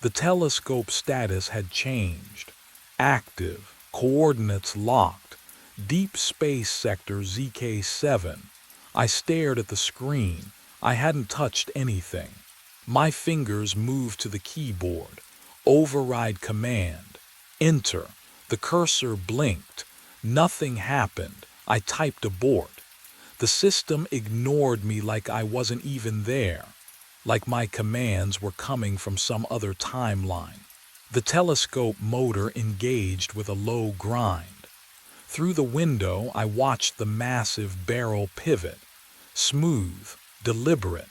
The telescope status had changed. Active, coordinates locked. Deep Space Sector ZK7. I stared at the screen. I hadn't touched anything. My fingers moved to the keyboard. Override command. Enter. The cursor blinked. Nothing happened. I typed abort. The system ignored me like I wasn't even there, like my commands were coming from some other timeline. The telescope motor engaged with a low grind. Through the window, I watched the massive barrel pivot. Smooth, deliberate,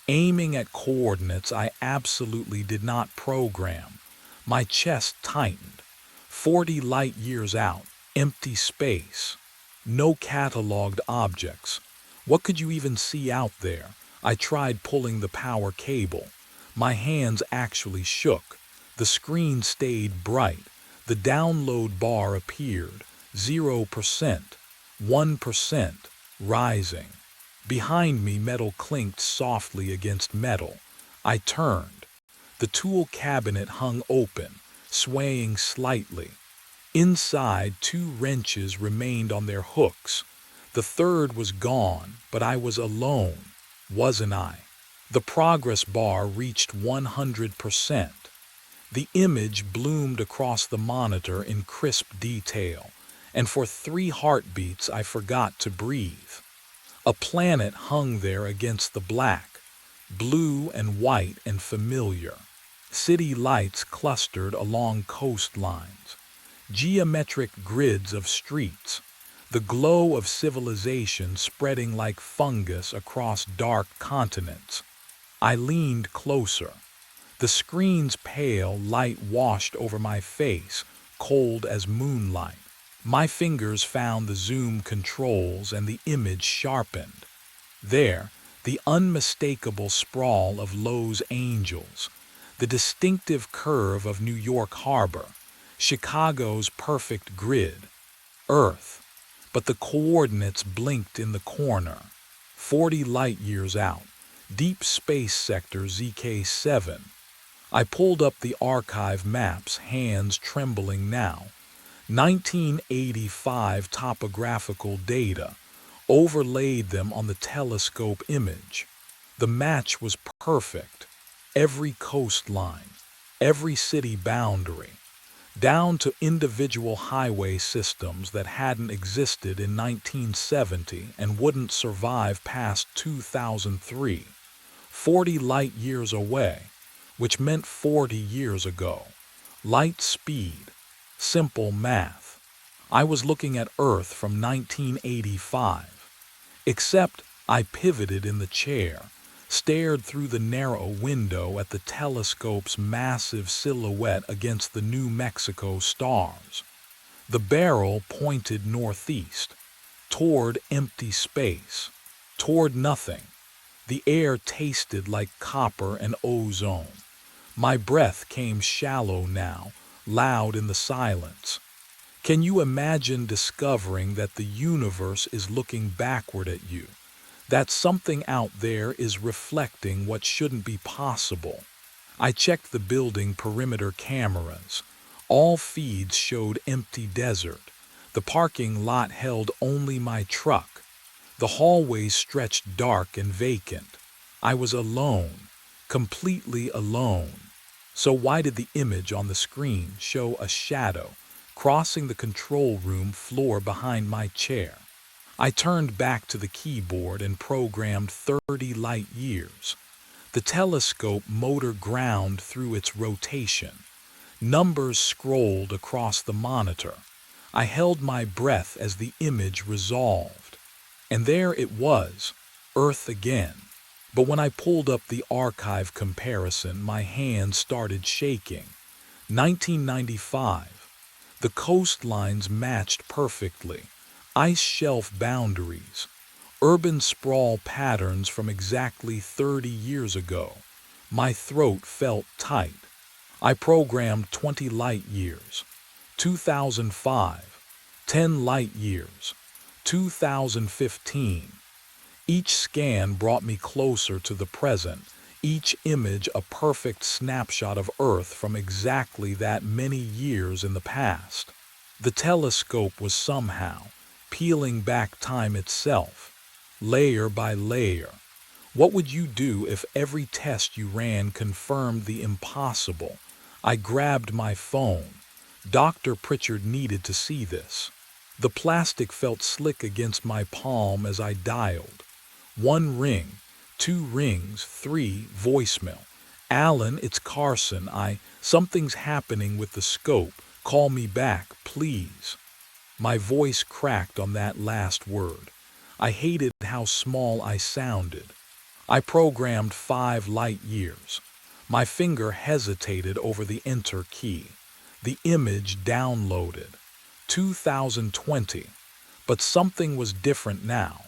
aiming at coordinates I absolutely did not program. My chest tightened. 40 light years out, empty space. No cataloged objects. What could you even see out there? I tried pulling the power cable. My hands actually shook. The screen stayed bright. The download bar appeared. 0%, 1%, rising. Behind me, metal clinked softly against metal. I turned. The tool cabinet hung open. swaying slightly. Inside, 2 wrenches remained on their hooks. The third was gone, but I was alone, wasn't I? The progress bar reached 100%. The image bloomed across the monitor in crisp detail, and for 3 heartbeats I forgot to breathe. A planet hung there against the black, blue and white and familiar. City lights clustered along coastlines, geometric grids of streets, the glow of civilization spreading like fungus across dark continents. I leaned closer. The screen's pale light washed over my face, cold as moonlight. My fingers found the zoom controls and the image sharpened. There, the unmistakable sprawl of Lowe's Angels, the distinctive curve of New York Harbor, Chicago's perfect grid, Earth. But the coordinates blinked in the corner. 40 light-years out, Deep Space Sector ZK7. I pulled up the archive maps, hands trembling now. 1985 topographical data, overlaid them on the telescope image. The match was perfect. Every coastline, every city boundary, down to individual highway systems that hadn't existed in 1970 and wouldn't survive past 2003. 40 light-years away, which meant 40 years ago. Light speed. Simple math. I was looking at Earth from 1985. Except I pivoted in the chair, stared through the narrow window at the telescope's massive silhouette against the New Mexico stars. The barrel pointed northeast, toward empty space, toward nothing. The air tasted like copper and ozone. My breath came shallow now, loud in the silence. Can you imagine discovering that the universe is looking backward at you? That something out there is reflecting what shouldn't be possible? I checked the building perimeter cameras. All feeds showed empty desert. The parking lot held only my truck. The hallways stretched dark and vacant. I was alone, completely alone. So why did the image on the screen show a shadow crossing the control room floor behind my chair? I turned back to the keyboard and programmed 30 light-years. The telescope motor ground through its rotation. Numbers scrolled across the monitor. I held my breath as the image resolved. And there it was, Earth again. But when I pulled up the archive comparison, my hands started shaking. 1995. The coastlines matched perfectly. Ice shelf boundaries. Urban sprawl patterns from exactly 30 years ago. My throat felt tight. I programmed 20 light-years. 2005. 10 light-years. 2015. Each scan brought me closer to the present, each image a perfect snapshot of Earth from exactly that many years in the past. The telescope was somehow peeling back time itself, layer by layer. What would you do if every test you ran confirmed the impossible? I grabbed my phone. Dr. Pritchard needed to see this. The plastic felt slick against my palm as I dialed. 1 ring, 2 rings, 3, voicemail. Alan, it's Carson. Something's happening with the scope. Call me back, please. My voice cracked on that last word. I hated how small I sounded. I programmed 5 light-years. My finger hesitated over the enter key. The image downloaded. 2020. But something was different now.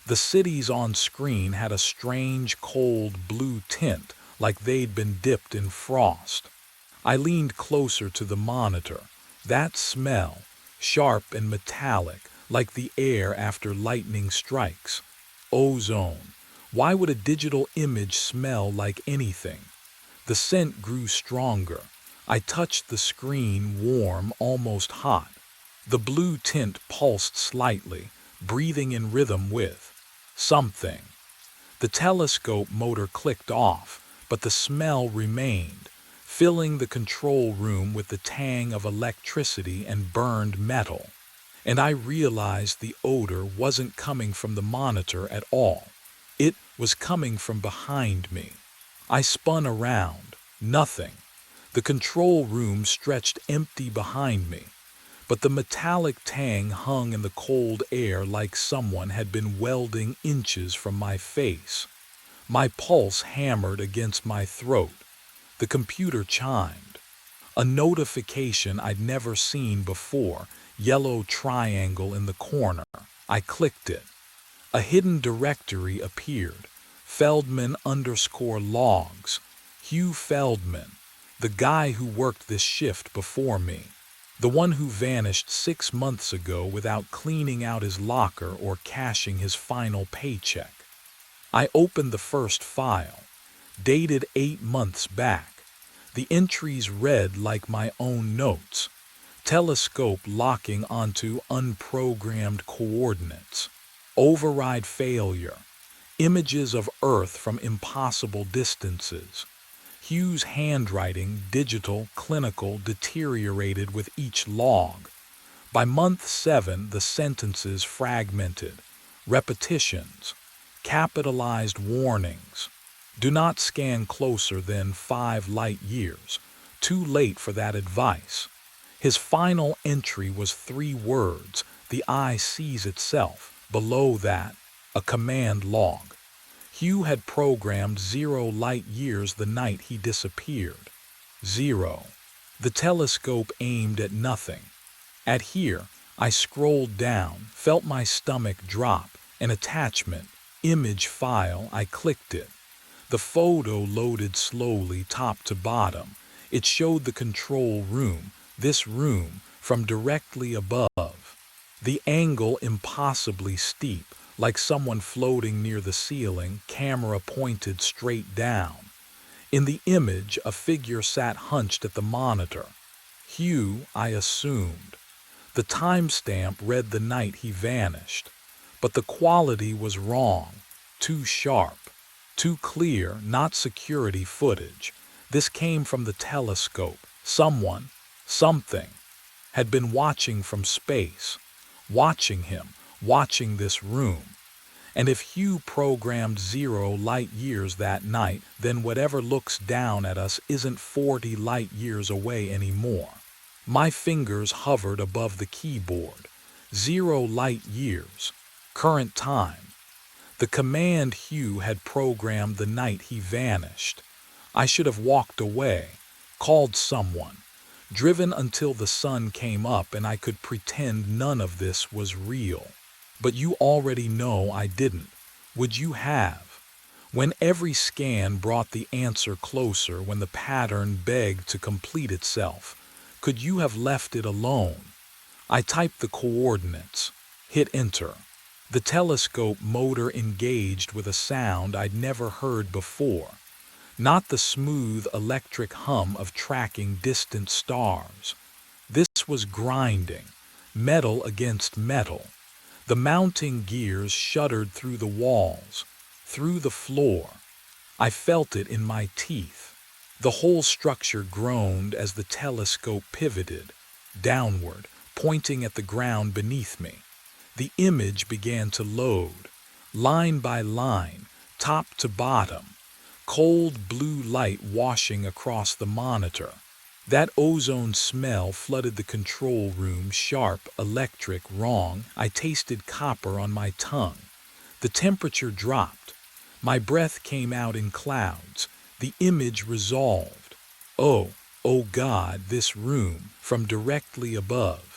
The cities on screen had a strange, cold blue tint, like they'd been dipped in frost. I leaned closer to the monitor. That smell, sharp and metallic, like the air after lightning strikes. Ozone. Why would a digital image smell like anything? The scent grew stronger. I touched the screen, warm, almost hot. The blue tint pulsed slightly, breathing in rhythm with something. The telescope motor clicked off, but the smell remained, filling the control room with the tang of electricity and burned metal. And I realized the odor wasn't coming from the monitor at all. It was coming from behind me. I spun around. Nothing. The control room stretched empty behind me, but the metallic tang hung in the cold air like someone had been welding inches from my face. My pulse hammered against my throat. The computer chimed. A notification I'd never seen before, yellow triangle in the corner. I clicked it. A hidden directory appeared. Feldman_logs. Hugh Feldman, the guy who worked this shift before me. The one who vanished 6 months ago without cleaning out his locker or cashing his final paycheck. I opened the first file, dated 8 months back. The entries read like my own notes. Telescope locking onto unprogrammed coordinates. Override failure. Images of Earth from impossible distances. Hugh's handwriting, digital, clinical, deteriorated with each log. By month 7, the sentences fragmented. Repetitions. Capitalized warnings. Do not scan closer than 5 light years. Too late for that advice. His final entry was 3 words. The eye sees itself. Below that, a command log. Hugh had programmed 0 light years the night he disappeared. 0. The telescope aimed at nothing. At here, I scrolled down, felt my stomach drop. An attachment, image file, I clicked it. The photo loaded slowly top to bottom. It showed the control room, this room, from directly above. The angle impossibly steep, like someone floating near the ceiling, camera pointed straight down. In the image, a figure sat hunched at the monitor. Hugh, I assumed. The timestamp read the night he vanished. But the quality was wrong. Too sharp. Too clear, not security footage. This came from the telescope. Someone, something, had been watching from space. Watching him, watching this room. And if Hugh programmed 0 light years that night, then whatever looks down at us isn't 40 light years away anymore. My fingers hovered above the keyboard. 0 light years. Current time. The command Hugh had programmed the night he vanished. I should have walked away, called someone, driven until the sun came up and I could pretend none of this was real. But you already know I didn't. Would you have? When every scan brought the answer closer, when the pattern begged to complete itself, could you have left it alone? I typed the coordinates, hit enter. The telescope motor engaged with a sound I'd never heard before. Not the smooth electric hum of tracking distant stars. This was grinding, metal against metal. The mounting gears shuddered through the walls, through the floor. I felt it in my teeth. The whole structure groaned as the telescope pivoted, downward, pointing at the ground beneath me. The image began to load, line by line, top to bottom. Cold blue light washing across the monitor. That ozone smell flooded the control room, sharp, electric, wrong. I tasted copper on my tongue. The temperature dropped. My breath came out in clouds. The image resolved. Oh God, this room, from directly above.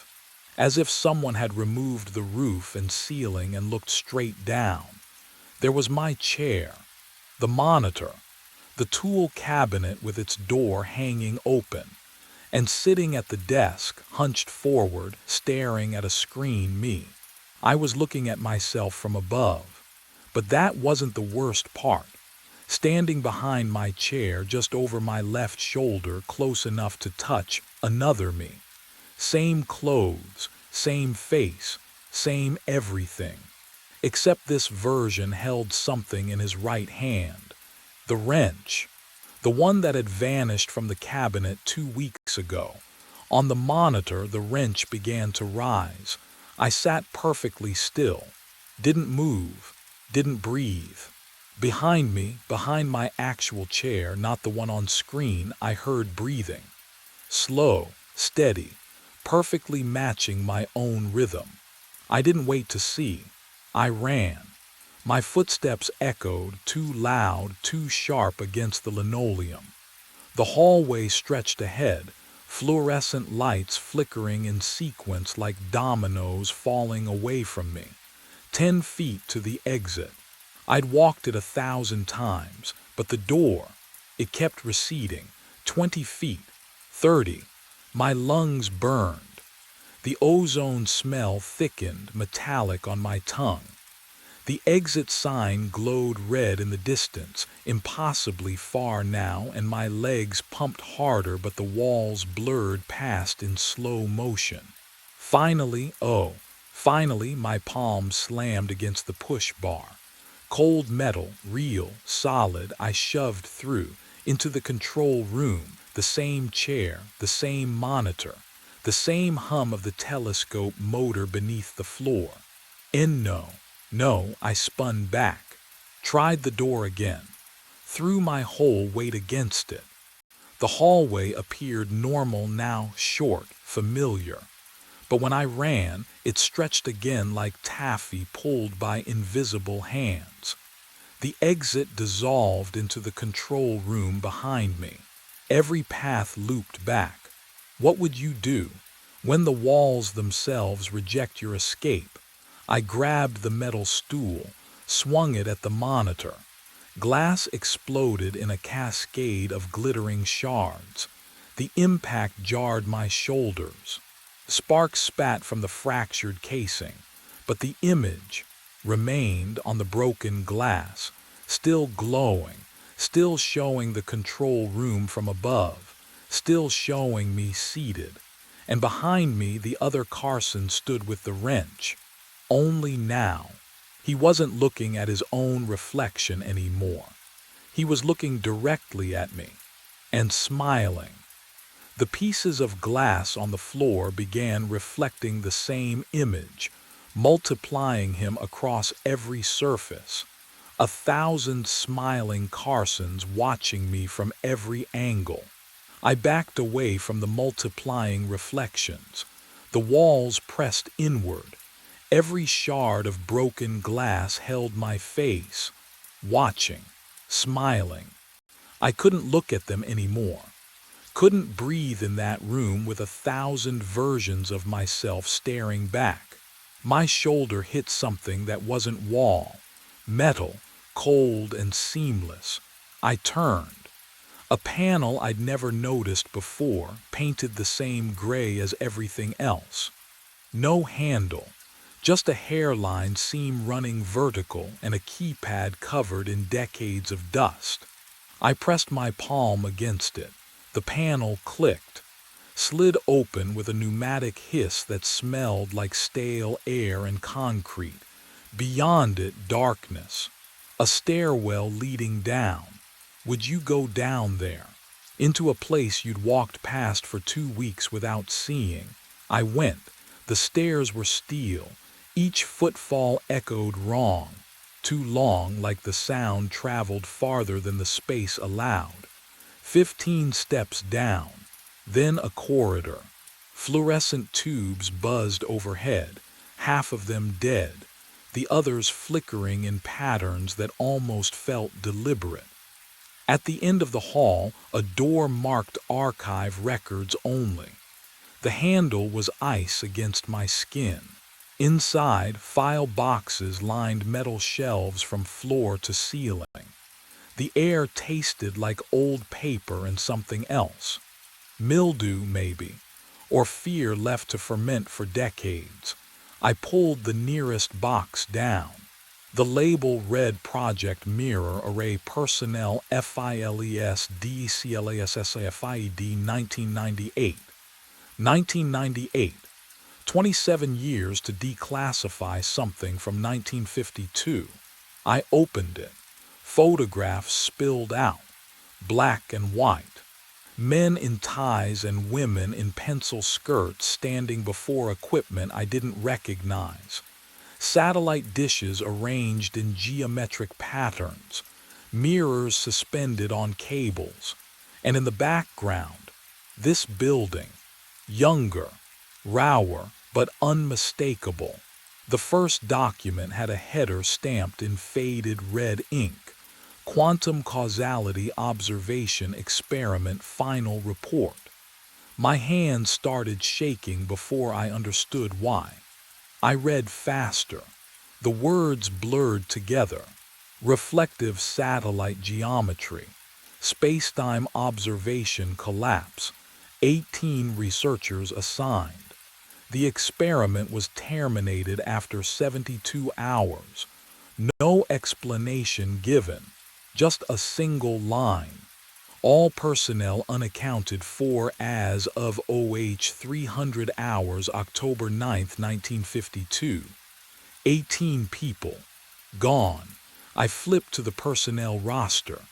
As if someone had removed the roof and ceiling and looked straight down. There was my chair. The monitor, the tool cabinet with its door hanging open, and sitting at the desk, hunched forward, staring at a screen, me. I was looking at myself from above. But that wasn't the worst part. standing behind my chair just over my left shoulder, close enough to touch another me. Same clothes, same face, same everything. Except this version held something in his right hand. The wrench. The one that had vanished from the cabinet 2 weeks ago. On the monitor, the wrench began to rise. I sat perfectly still. Didn't move. Didn't breathe. Behind me, behind my actual chair, not the one on screen, I heard breathing. Slow, steady, perfectly matching my own rhythm. I didn't wait to see. I ran. My footsteps echoed, too loud, too sharp against the linoleum. The hallway stretched ahead, fluorescent lights flickering in sequence like dominoes falling away from me. 10 feet to the exit. I'd walked it 1,000 times, but the door, it kept receding. 20 feet, 30. My lungs burned. The ozone smell thickened, metallic on my tongue. The exit sign glowed red in the distance, impossibly far now, and my legs pumped harder, but the walls blurred past in slow motion. Finally, my palm slammed against the push bar. Cold metal, real, solid, I shoved through, into the control room, the same chair, the same monitor, the same hum of the telescope motor beneath the floor. No, I spun back. Tried the door again. Threw my whole weight against it. The hallway appeared normal now, short, familiar. But when I ran, it stretched again like taffy pulled by invisible hands. The exit dissolved into the control room behind me. Every path looped back. What would you do when the walls themselves reject your escape? I grabbed the metal stool, swung it at the monitor. Glass exploded in a cascade of glittering shards. The impact jarred my shoulders. Sparks spat from the fractured casing, but the image remained on the broken glass, still glowing, still showing the control room from above, still showing me seated. And behind me, the other Carson stood with the wrench. Only now, he wasn't looking at his own reflection anymore. He was looking directly at me and smiling. The pieces of glass on the floor began reflecting the same image, multiplying him across every surface. 1,000 smiling Carsons watching me from every angle. I backed away from the multiplying reflections. The walls pressed inward. Every shard of broken glass held my face, watching, smiling. I couldn't look at them anymore. Couldn't breathe in that room with 1,000 versions of myself staring back. My shoulder hit something that wasn't wall, metal, cold and seamless. I turned. A panel I'd never noticed before, painted the same gray as everything else. No handle. Just a hairline seam running vertical and a keypad covered in decades of dust. I pressed my palm against it. The panel clicked, slid open with a pneumatic hiss that smelled like stale air and concrete. Beyond it, darkness. A stairwell leading down. Would you go down there? Into a place you'd walked past for 2 weeks without seeing. I went. The stairs were steel. Each footfall echoed wrong, too long, like the sound traveled farther than the space allowed. 15 steps down, then a corridor. Fluorescent tubes buzzed overhead, half of them dead, the others flickering in patterns that almost felt deliberate. At the end of the hall, a door marked Archive Records Only. The handle was ice against my skin. Inside, file boxes lined metal shelves from floor to ceiling. The air tasted like old paper and something else. Mildew, maybe, or fear left to ferment for decades. I pulled the nearest box down. The label read Project Mirror Array Personnel FILES DCLASSAFIED 1998. 1998. 27 years to declassify something from 1952. I opened it. Photographs spilled out, black and white. Men in ties and women in pencil skirts standing before equipment I didn't recognize. Satellite dishes arranged in geometric patterns. Mirrors suspended on cables. And in the background, this building, younger, rawer, but unmistakable. The first document had a header stamped in faded red ink. Quantum Causality Observation Experiment Final Report. My hands started shaking before I understood why. I read faster. The words blurred together. Reflective satellite geometry. Spacetime observation collapse. 18 researchers assigned. The experiment was terminated after 72 hours. No explanation given. Just a single line. All personnel unaccounted for as of OH 300 hours October 9, 1952. 18 people. Gone. I flipped to the personnel roster.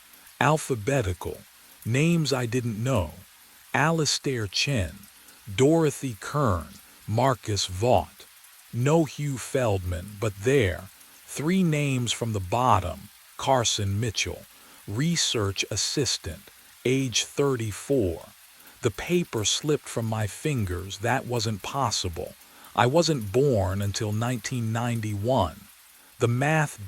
Alphabetical. Names I didn't know. Alistair Chen. Dorothy Kern. Marcus Vaught. No Hugh Feldman, but there. 3 names from the bottom. Carson Mitchell. Research assistant. Age 34. The paper slipped from my fingers. That wasn't possible. I wasn't born until 1991. The math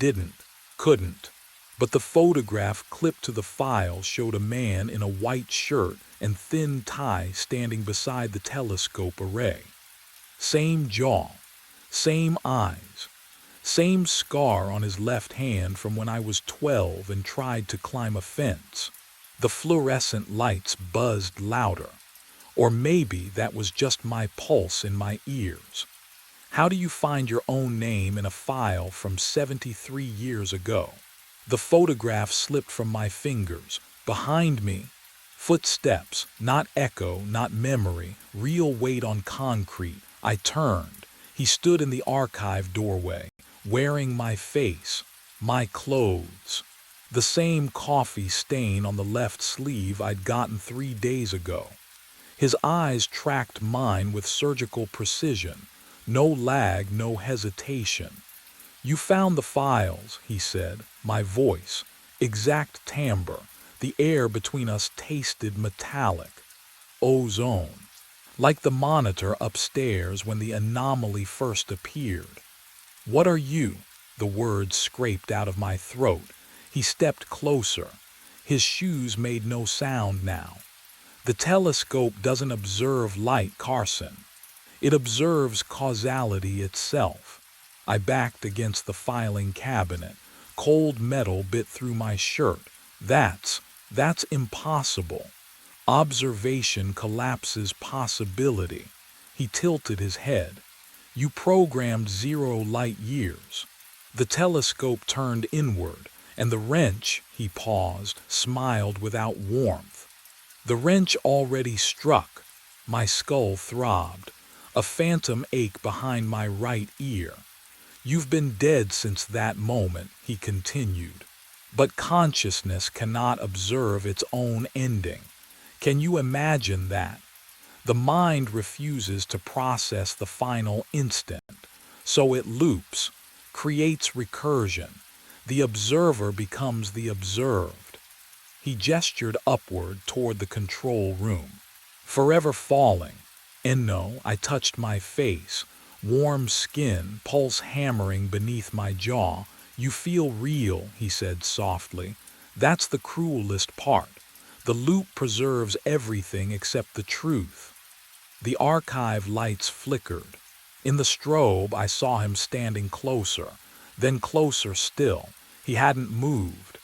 couldn't. But the photograph clipped to the file showed a man in a white shirt and thin tie standing beside the telescope array. Same jaw, same eyes, same scar on his left hand from when I was 12 and tried to climb a fence. The fluorescent lights buzzed louder. Or maybe that was just my pulse in my ears. How do you find your own name in a file from 73 years ago? The photograph slipped from my fingers. Behind me, footsteps, not echo, not memory, real weight on concrete. I turned. He stood in the archive doorway, wearing my face, my clothes. The same coffee stain on the left sleeve I'd gotten 3 days ago. His eyes tracked mine with surgical precision. No lag, no hesitation. You found the files, he said, my voice. Exact timbre. The air between us tasted metallic. Ozone. Like the monitor upstairs when the anomaly first appeared. What are you? The words scraped out of my throat. He stepped closer. His shoes made no sound now. The telescope doesn't observe light, Carson. It observes causality itself. I backed against the filing cabinet. Cold metal bit through my shirt. That's impossible. Observation collapses possibility. He tilted his head. You programmed 0 light years. The telescope turned inward, and the wrench, he paused, smiled without warmth. The wrench already struck. My skull throbbed. A phantom ache behind my right ear. You've been dead since that moment, he continued. But consciousness cannot observe its own ending. Can you imagine that? The mind refuses to process the final instant, so it loops, creates recursion. The observer becomes the observed. He gestured upward toward the control room. Forever falling. And no, I touched my face. Warm skin, pulse hammering beneath my jaw. You feel real, he said softly. That's the cruelest part. The loop preserves everything except the truth. The archive lights flickered. In the strobe, I saw him standing closer, then closer still. He hadn't moved.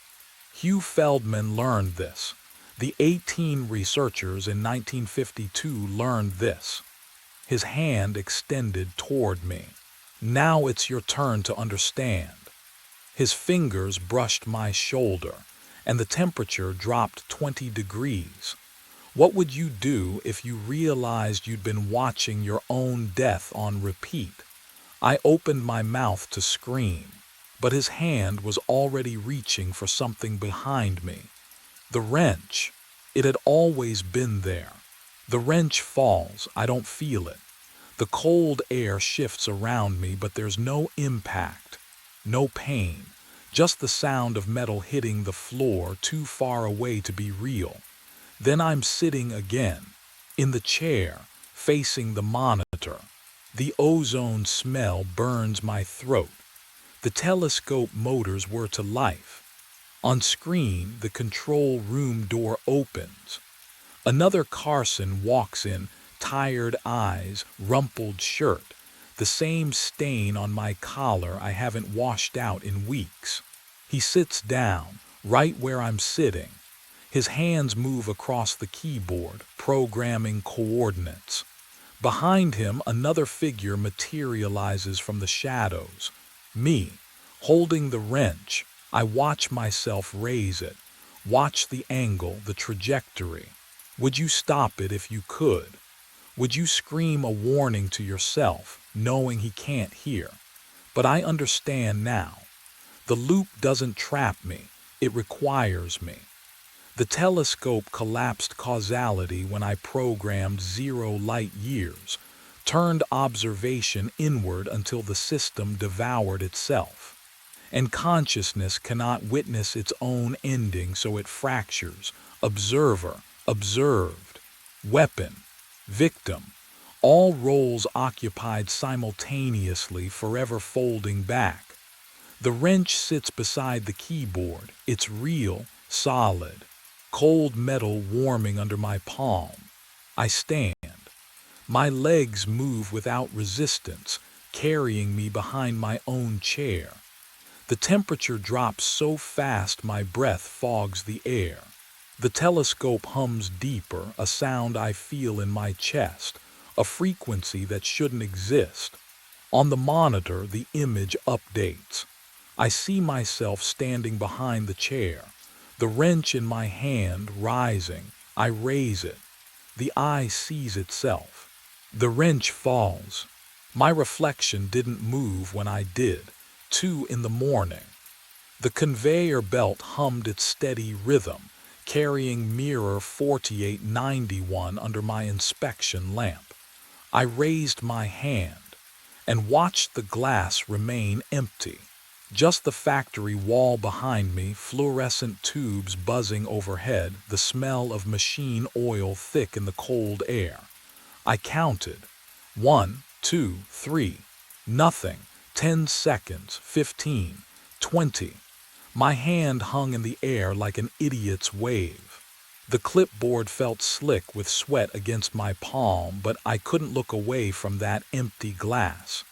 Hugh Feldman learned this. The 18 researchers in 1952 learned this. His hand extended toward me. Now it's your turn to understand. His fingers brushed my shoulder, and the temperature dropped 20 degrees. What would you do if you realized you'd been watching your own death on repeat? I opened my mouth to scream, but his hand was already reaching for something behind me. The wrench. It had always been there. The wrench falls, I don't feel it. The cold air shifts around me, but there's no impact, no pain, just the sound of metal hitting the floor too far away to be real. Then I'm sitting again, in the chair, facing the monitor. The ozone smell burns my throat. The telescope motors were to life. On screen, the control room door opens. Another Carson walks in, tired eyes, rumpled shirt, the same stain on my collar I haven't washed out in weeks. He sits down, right where I'm sitting. His hands move across the keyboard, programming coordinates. Behind him, another figure materializes from the shadows. Me, holding the wrench. I watch myself raise it, watch the angle, the trajectory. Would you stop it if you could? Would you scream a warning to yourself, knowing he can't hear? But I understand now. The loop doesn't trap me, it requires me. The telescope collapsed causality when I programmed 0 light years, turned observation inward until the system devoured itself. And consciousness cannot witness its own ending, so it fractures. Observer, observed, weapon, victim, all roles occupied simultaneously, forever folding back. The wrench sits beside the keyboard. It's real, solid, cold metal warming under my palm. I stand. My legs move without resistance, carrying me behind my own chair. The temperature drops so fast my breath fogs the air. The telescope hums deeper, a sound I feel in my chest, a frequency that shouldn't exist. On the monitor, the image updates. I see myself standing behind the chair, the wrench in my hand rising. I raise it. The eye sees itself. The wrench falls. My reflection didn't move when I did. 2 in the morning. The conveyor belt hummed its steady rhythm, carrying mirror 4891 under my inspection lamp. I raised my hand and watched the glass remain empty. Just the factory wall behind me, fluorescent tubes buzzing overhead, the smell of machine oil thick in the cold air. I counted. 1, 2, 3. Nothing. 10 seconds, 15, 20. My hand hung in the air like an idiot's wave. The clipboard felt slick with sweat against my palm, but I couldn't look away from that empty glass.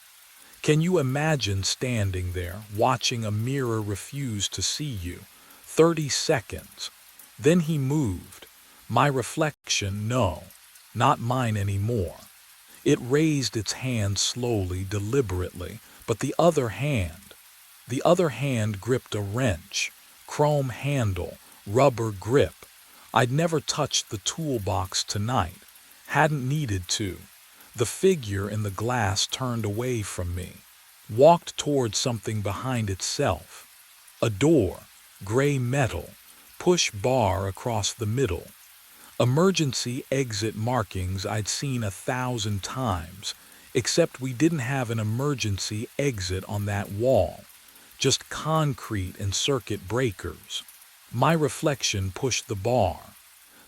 Can you imagine standing there, watching a mirror refuse to see you? 30 seconds. Then he moved. My reflection, no, not mine anymore. It raised its hand slowly, deliberately, but the other hand gripped a wrench, chrome handle, rubber grip. I'd never touched the toolbox tonight, hadn't needed to. The figure in the glass turned away from me, walked toward something behind itself. A door, gray metal, push bar across the middle. Emergency exit markings I'd seen 1,000 times, except we didn't have an emergency exit on that wall, just concrete and circuit breakers. My reflection pushed the bar.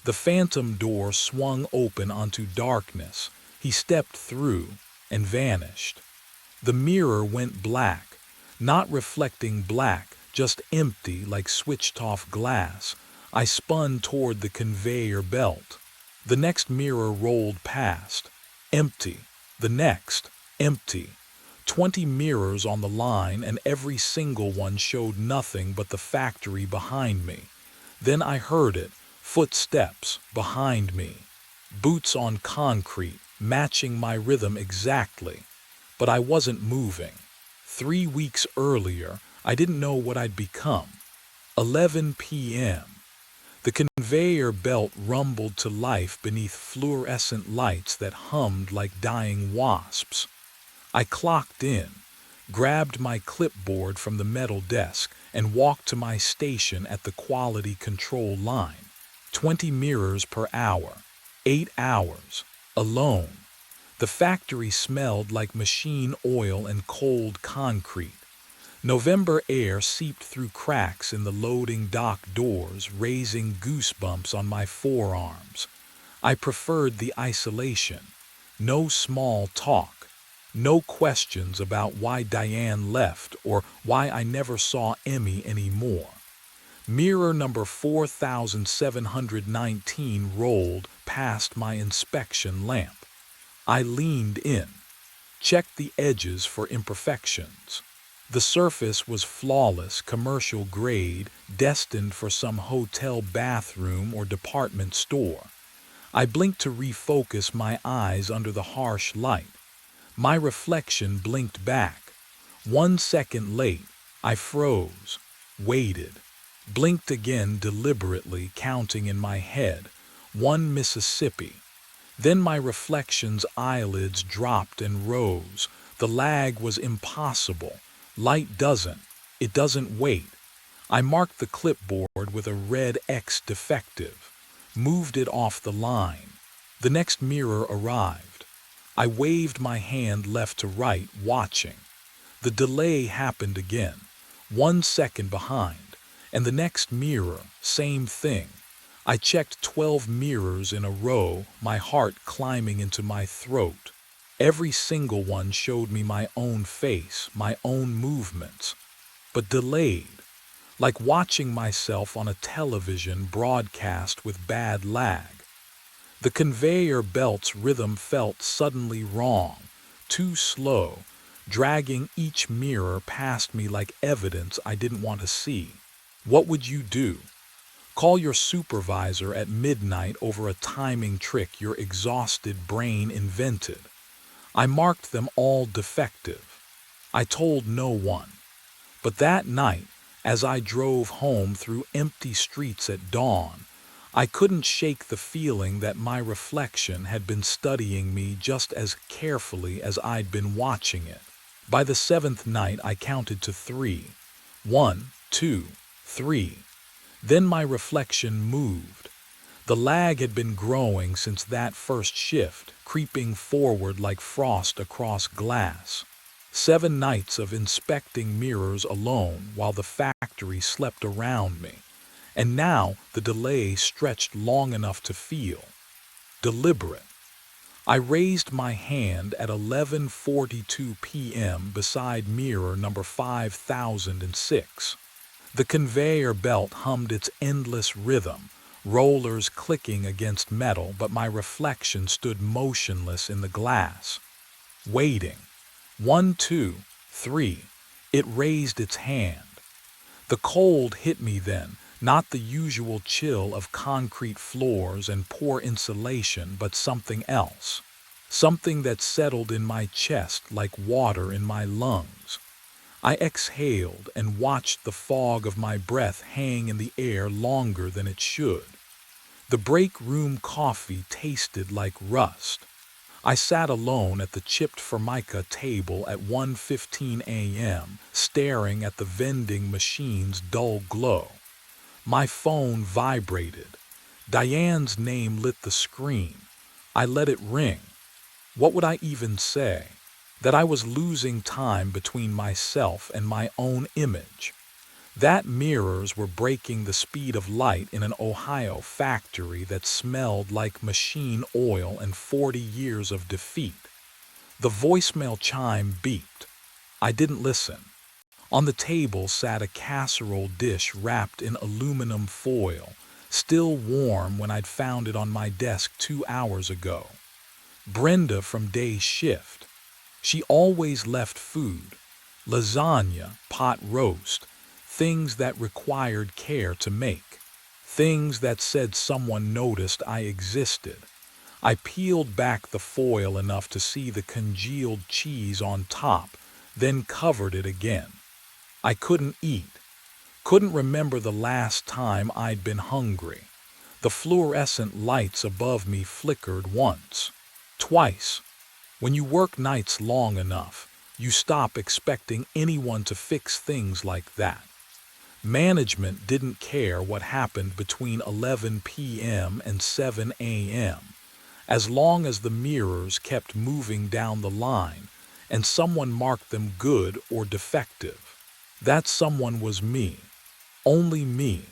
The phantom door swung open onto darkness. He stepped through and vanished. The mirror went black, not reflecting black, just empty like switched-off glass. I spun toward the conveyor belt. The next mirror rolled past. Empty. The next. Empty. 20 mirrors on the line, and every single one showed nothing but the factory behind me. Then I heard it. Footsteps behind me. Boots on concrete, matching my rhythm exactly. But I wasn't moving. 3 weeks earlier, I didn't know what I'd become. 11 p.m. The conveyor belt rumbled to life beneath fluorescent lights that hummed like dying wasps. I clocked in, grabbed my clipboard from the metal desk, and walked to my station at the quality control line. 20 mirrors per hour. 8 hours. Alone. The factory smelled like machine oil and cold concrete. November air seeped through cracks in the loading dock doors, raising goosebumps on my forearms. I preferred the isolation. No small talk. No questions about why Diane left or why I never saw Emmy anymore. Mirror number 4719 rolled past my inspection lamp. I leaned in, checked the edges for imperfections. The surface was flawless, commercial grade, destined for some hotel bathroom or department store. I blinked to refocus my eyes under the harsh light. My reflection blinked back. 1 second late, I froze, waited, blinked again deliberately, counting in my head. 1 Mississippi. Then my reflection's eyelids dropped and rose. The lag was impossible. Light it doesn't wait. I marked the clipboard with a red X defective, moved it off the line. The next mirror arrived. I waved my hand left to right, watching. The delay happened again, 1 second behind, and the next mirror, same thing. I checked 12 mirrors in a row, my heart climbing into my throat. Every single one showed me my own face, my own movements, but delayed, like watching myself on a television broadcast with bad lag. The conveyor belt's rhythm felt suddenly wrong, too slow, dragging each mirror past me like evidence I didn't want to see. What would you do? Call your supervisor at midnight over a timing trick your exhausted brain invented. I marked them all defective. I told no one. But that night, as I drove home through empty streets at dawn, I couldn't shake the feeling that my reflection had been studying me just as carefully as I'd been watching it. By the 7th night, I counted to 3. 1, 2, 3. Then my reflection moved. The lag had been growing since that first shift, creeping forward like frost across glass. 7 nights of inspecting mirrors alone while the factory slept around me. And now the delay stretched long enough to feel deliberate. I raised my hand at 11:42 p.m. beside mirror number 5006. The conveyor belt hummed its endless rhythm, rollers clicking against metal, but my reflection stood motionless in the glass, waiting. 1, 2, 3. It raised its hand. The cold hit me then, not the usual chill of concrete floors and poor insulation, but something else. Something that settled in my chest like water in my lungs. I exhaled and watched the fog of my breath hang in the air longer than it should. The break room coffee tasted like rust. I sat alone at the chipped formica table at 1:15 a.m., staring at the vending machine's dull glow. My phone vibrated. Diane's name lit the screen. I let it ring. What would I even say? That I was losing time between myself and my own image. That mirrors were breaking the speed of light in an Ohio factory that smelled like machine oil and 40 years of defeat. The voicemail chime beeped. I didn't listen. On the table sat a casserole dish wrapped in aluminum foil, still warm when I'd found it on my desk 2 hours ago. Brenda from day shift. She always left food, lasagna, pot roast, things that required care to make, things that said someone noticed I existed. I peeled back the foil enough to see the congealed cheese on top, then covered it again. I couldn't eat. Couldn't remember the last time I'd been hungry. The fluorescent lights above me flickered once, twice. When you work nights long enough, you stop expecting anyone to fix things like that. Management didn't care what happened between 11 p.m. and 7 a.m. as long as the mirrors kept moving down the line and someone marked them good or defective. That someone was me. Only me.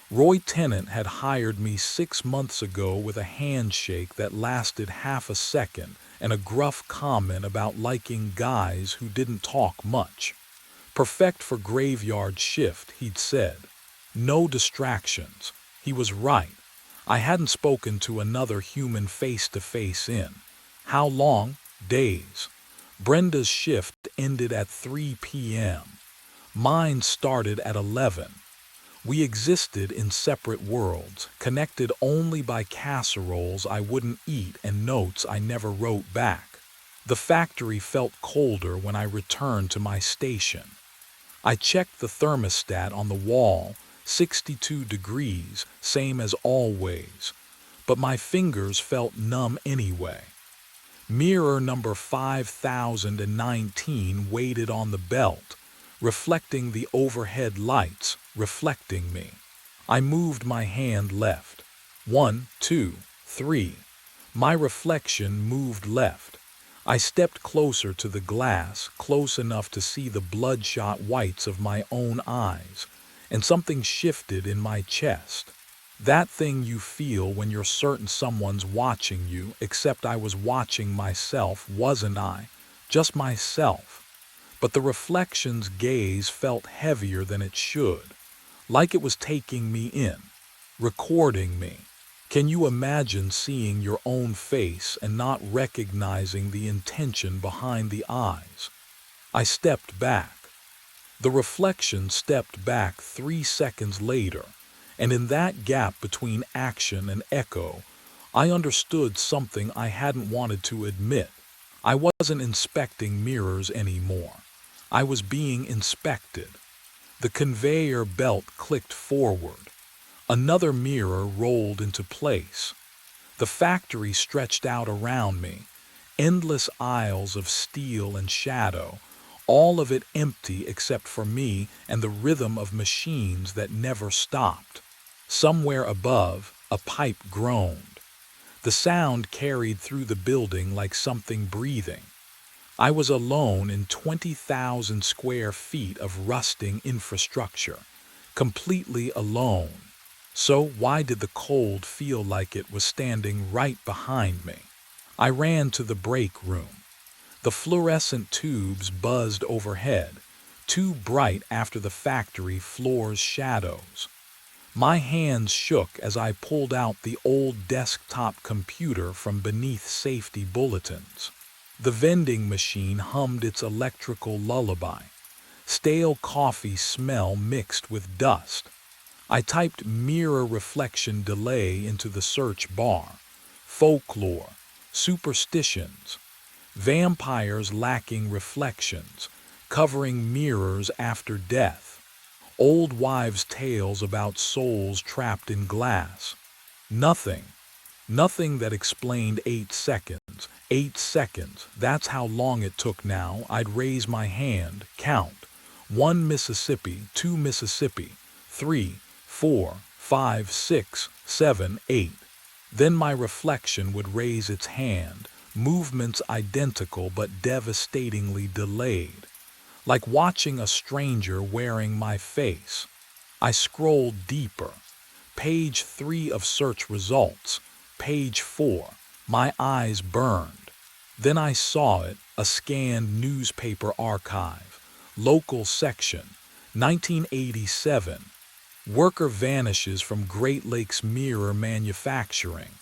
Roy Tennant had hired me 6 months ago with a handshake that lasted half a second and a gruff comment about liking guys who didn't talk much. Perfect for graveyard shift, he'd said. No distractions. He was right. I hadn't spoken to another human face to face in. How long? Days. Brenda's shift ended at 3 p.m. Mine started at 11. We existed in separate worlds, connected only by casseroles I wouldn't eat and notes I never wrote back. The factory felt colder when I returned to my station. I checked the thermostat on the wall, 62 degrees, same as always, but my fingers felt numb anyway. Mirror number 5019 waited on the belt, reflecting the overhead lights, reflecting me. I moved my hand left. 1, 2, 3. My reflection moved left. I stepped closer to the glass, close enough to see the bloodshot whites of my own eyes, and something shifted in my chest. That thing you feel when you're certain someone's watching you, except I was watching myself, wasn't I? Just myself. But the reflection's gaze felt heavier than it should, like it was taking me in, recording me. Can you imagine seeing your own face and not recognizing the intention behind the eyes? I stepped back. The reflection stepped back 3 seconds later, and in that gap between action and echo, I understood something I hadn't wanted to admit. I wasn't inspecting mirrors anymore. I was being inspected. The conveyor belt clicked forward. Another mirror rolled into place. The factory stretched out around me, endless aisles of steel and shadow, all of it empty except for me and the rhythm of machines that never stopped. Somewhere above, a pipe groaned. The sound carried through the building like something breathing. I was alone in 20,000 square feet of rusting infrastructure, completely alone. So why did the cold feel like it was standing right behind me? I ran to the break room. The fluorescent tubes buzzed overhead, too bright after the factory floor's shadows. My hands shook as I pulled out the old desktop computer from beneath safety bulletins. The vending machine hummed its electrical lullaby. Stale coffee smell mixed with dust. I typed mirror reflection delay into the search bar. Folklore, superstitions, vampires lacking reflections, covering mirrors after death, old wives' tales about souls trapped in glass. Nothing. Nothing that explained 8 seconds. 8 seconds, that's how long it took now. I'd raise my hand, count. 1 Mississippi, 2 Mississippi, 3, 4, 5, 6, 7, 8. Then my reflection would raise its hand, movements identical but devastatingly delayed. Like watching a stranger wearing my face. I scrolled deeper. Page 3 of search results. Page 4. My eyes burned. Then I saw it, a scanned newspaper archive. Local section, 1987. Worker vanishes from Great Lakes Mirror Manufacturing.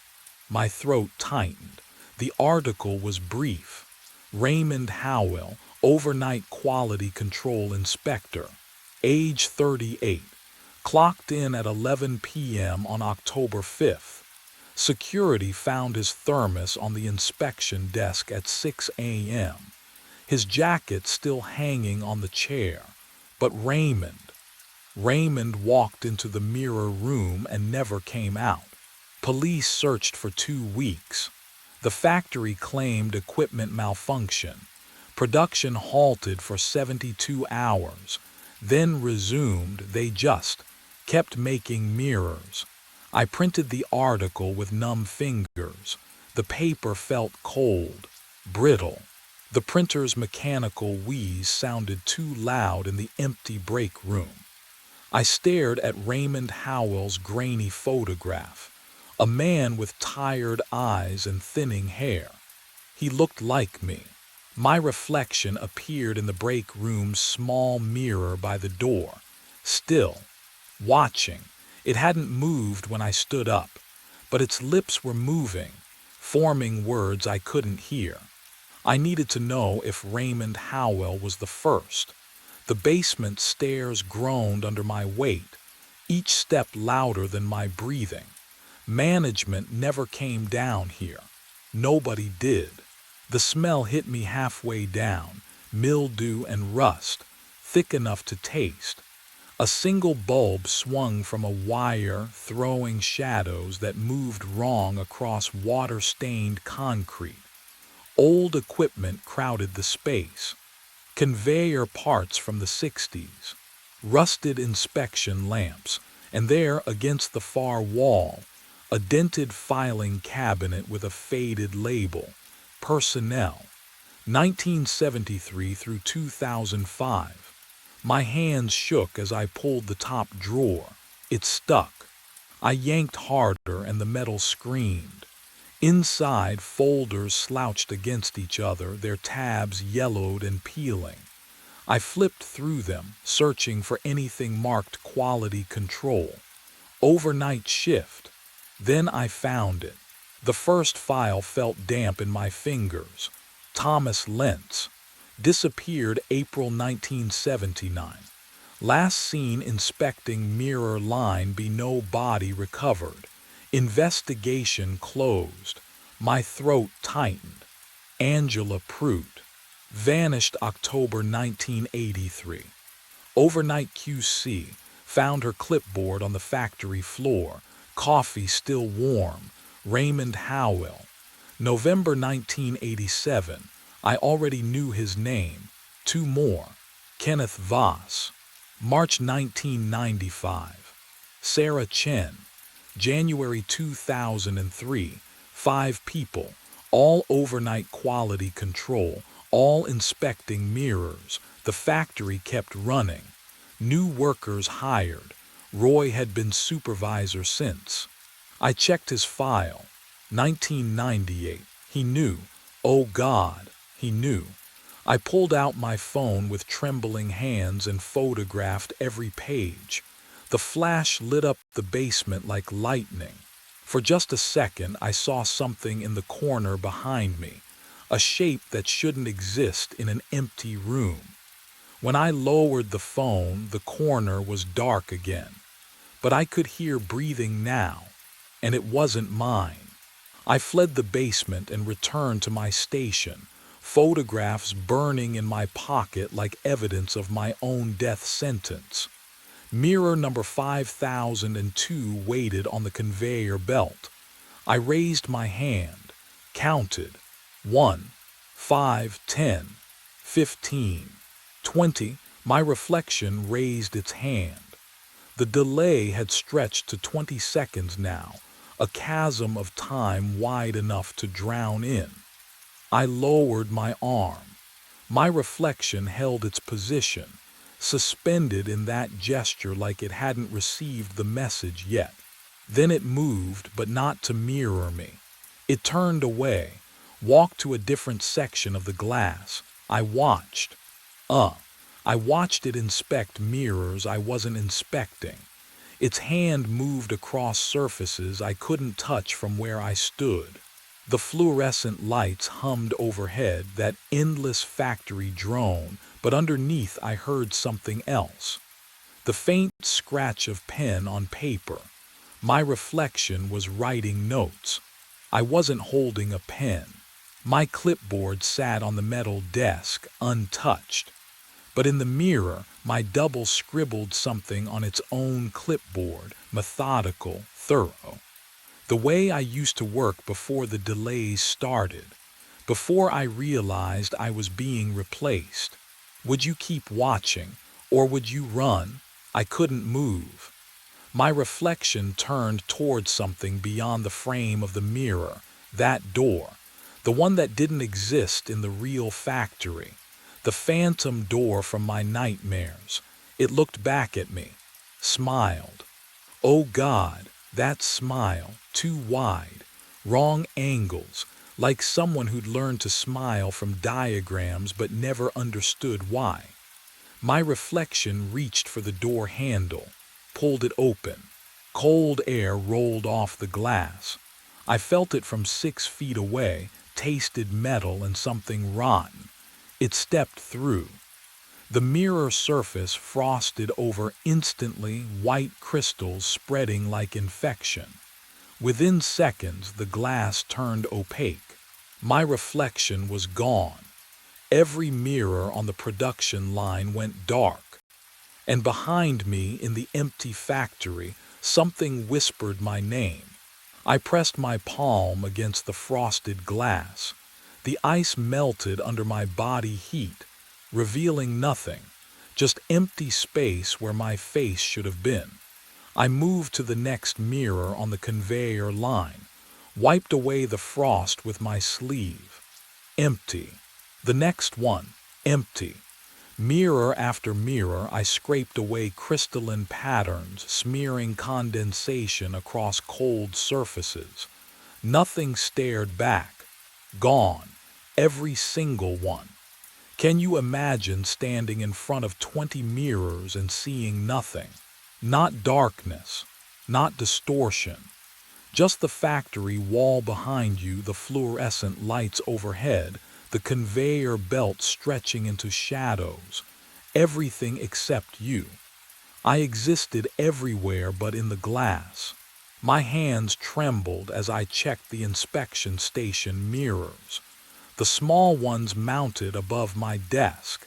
My throat tightened. The article was brief. Raymond Howell, overnight quality control inspector. Age 38. Clocked in at 11 p.m. on October 5th. Security found his thermos on the inspection desk at 6 a.m. His jacket still hanging on the chair. But Raymond walked into the mirror room and never came out. Police searched for 2 weeks. The factory claimed equipment malfunction. Production halted for 72 hours, then resumed. They just kept making mirrors. I printed the article with numb fingers. The paper felt cold, brittle. The printer's mechanical wheeze sounded too loud in the empty break room. I stared at Raymond Howell's grainy photograph, a man with tired eyes and thinning hair. He looked like me. My reflection appeared in the break room's small mirror by the door, still, watching. It hadn't moved when I stood up, but its lips were moving, forming words I couldn't hear. I needed to know if Raymond Howell was the first. The basement stairs groaned under my weight, each step louder than my breathing. Management never came down here. Nobody did. The smell hit me halfway down, mildew and rust, thick enough to taste. A single bulb swung from a wire, throwing shadows that moved wrong across water-stained concrete. Old equipment crowded the space. Conveyor parts from the 60s, rusted inspection lamps, and there, against the far wall, a dented filing cabinet with a faded label, Personnel, 1973 through 2005. My hands shook as I pulled the top drawer. It stuck. I yanked harder and the metal screamed. Inside, folders slouched against each other, their tabs yellowed and peeling. I flipped through them, searching for anything marked quality control. Overnight shift. Then I found it. The first file felt damp in my fingers. Thomas Lentz. Disappeared April 1979. Last seen inspecting mirror line, be no body recovered. Investigation closed. My throat tightened. Angela Prout. Vanished October 1983. Overnight QC. Found her clipboard on the factory floor. Coffee still warm. Raymond Howell. November 1987. I already knew his name. 2 more. Kenneth Voss. March 1995. Sarah Chen. January 2003, 5 people, all overnight quality control, all inspecting mirrors. The factory kept running. New workers hired. Roy had been supervisor since. I checked his file. 1998. He knew. Oh God, he knew. I pulled out my phone with trembling hands and photographed every page. The flash lit up the basement like lightning. For just a second, I saw something in the corner behind me, a shape that shouldn't exist in an empty room. When I lowered the phone, the corner was dark again. But I could hear breathing now, and it wasn't mine. I fled the basement and returned to my station, photographs burning in my pocket like evidence of my own death sentence. Mirror number 5002 waited on the conveyor belt. I raised my hand, counted. 1, 5, 10, 15, 20. My reflection raised its hand. The delay had stretched to 20 seconds now, a chasm of time wide enough to drown in. I lowered my arm. My reflection held its position, suspended in that gesture like it hadn't received the message yet. Then it moved, but not to mirror me. It turned away, walked to a different section of the glass. I watched. I watched it inspect mirrors I wasn't inspecting. Its hand moved across surfaces I couldn't touch from where I stood. The fluorescent lights hummed overhead, that endless factory drone, but underneath I heard something else. The faint scratch of pen on paper. My reflection was writing notes. I wasn't holding a pen. My clipboard sat on the metal desk, untouched. But in the mirror, my double scribbled something on its own clipboard, methodical, thorough. The way I used to work before the delays started, before I realized I was being replaced. Would you keep watching, or would you run? I couldn't move. My reflection turned toward something beyond the frame of the mirror, that door, the one that didn't exist in the real factory, the phantom door from my nightmares. It looked back at me, smiled. Oh God, that smile, too wide, wrong angles, like someone who'd learned to smile from diagrams but never understood why. My reflection reached for the door handle, pulled it open. Cold air rolled off the glass. I felt it from 6 feet away, tasted metal and something rotten. It stepped through. The mirror surface frosted over instantly, white crystals spreading like infection. Within seconds, the glass turned opaque. My reflection was gone. Every mirror on the production line went dark. And behind me, in the empty factory, something whispered my name. I pressed my palm against the frosted glass. The ice melted under my body heat, revealing nothing, just empty space where my face should have been. I moved to the next mirror on the conveyor line, wiped away the frost with my sleeve. Empty. The next one, empty. Mirror after mirror, I scraped away crystalline patterns, smearing condensation across cold surfaces. Nothing stared back. Gone. Every single one. Can you imagine standing in front of 20 mirrors and seeing nothing? Not darkness, not distortion. Just the factory wall behind you, the fluorescent lights overhead, the conveyor belt stretching into shadows. Everything except you. I existed everywhere but in the glass. My hands trembled as I checked the inspection station mirrors. The small ones mounted above my desk.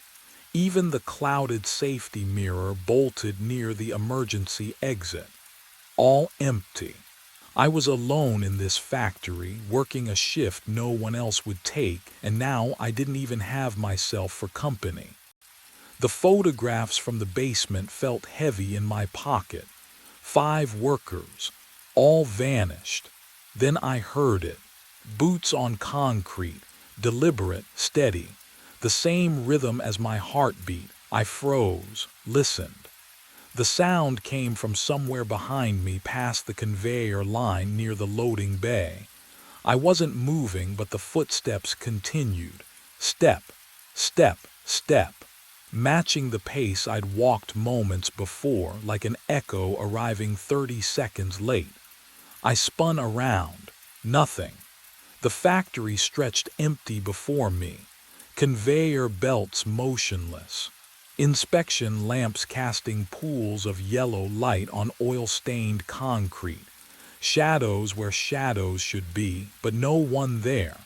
Even the clouded safety mirror bolted near the emergency exit. All empty. I was alone in this factory, working a shift no one else would take, and now I didn't even have myself for company. The photographs from the basement felt heavy in my pocket. 5 workers, all vanished. Then I heard it. Boots on concrete, deliberate, steady. The same rhythm as my heartbeat. I froze, listened. The sound came from somewhere behind me past the conveyor line near the loading bay. I wasn't moving, but the footsteps continued. Step, step, step. Matching the pace I'd walked moments before, like an echo arriving 30 seconds late. I spun around. Nothing. The factory stretched empty before me. Conveyor belts motionless. Inspection lamps casting pools of yellow light on oil-stained concrete. Shadows where shadows should be, but no one there.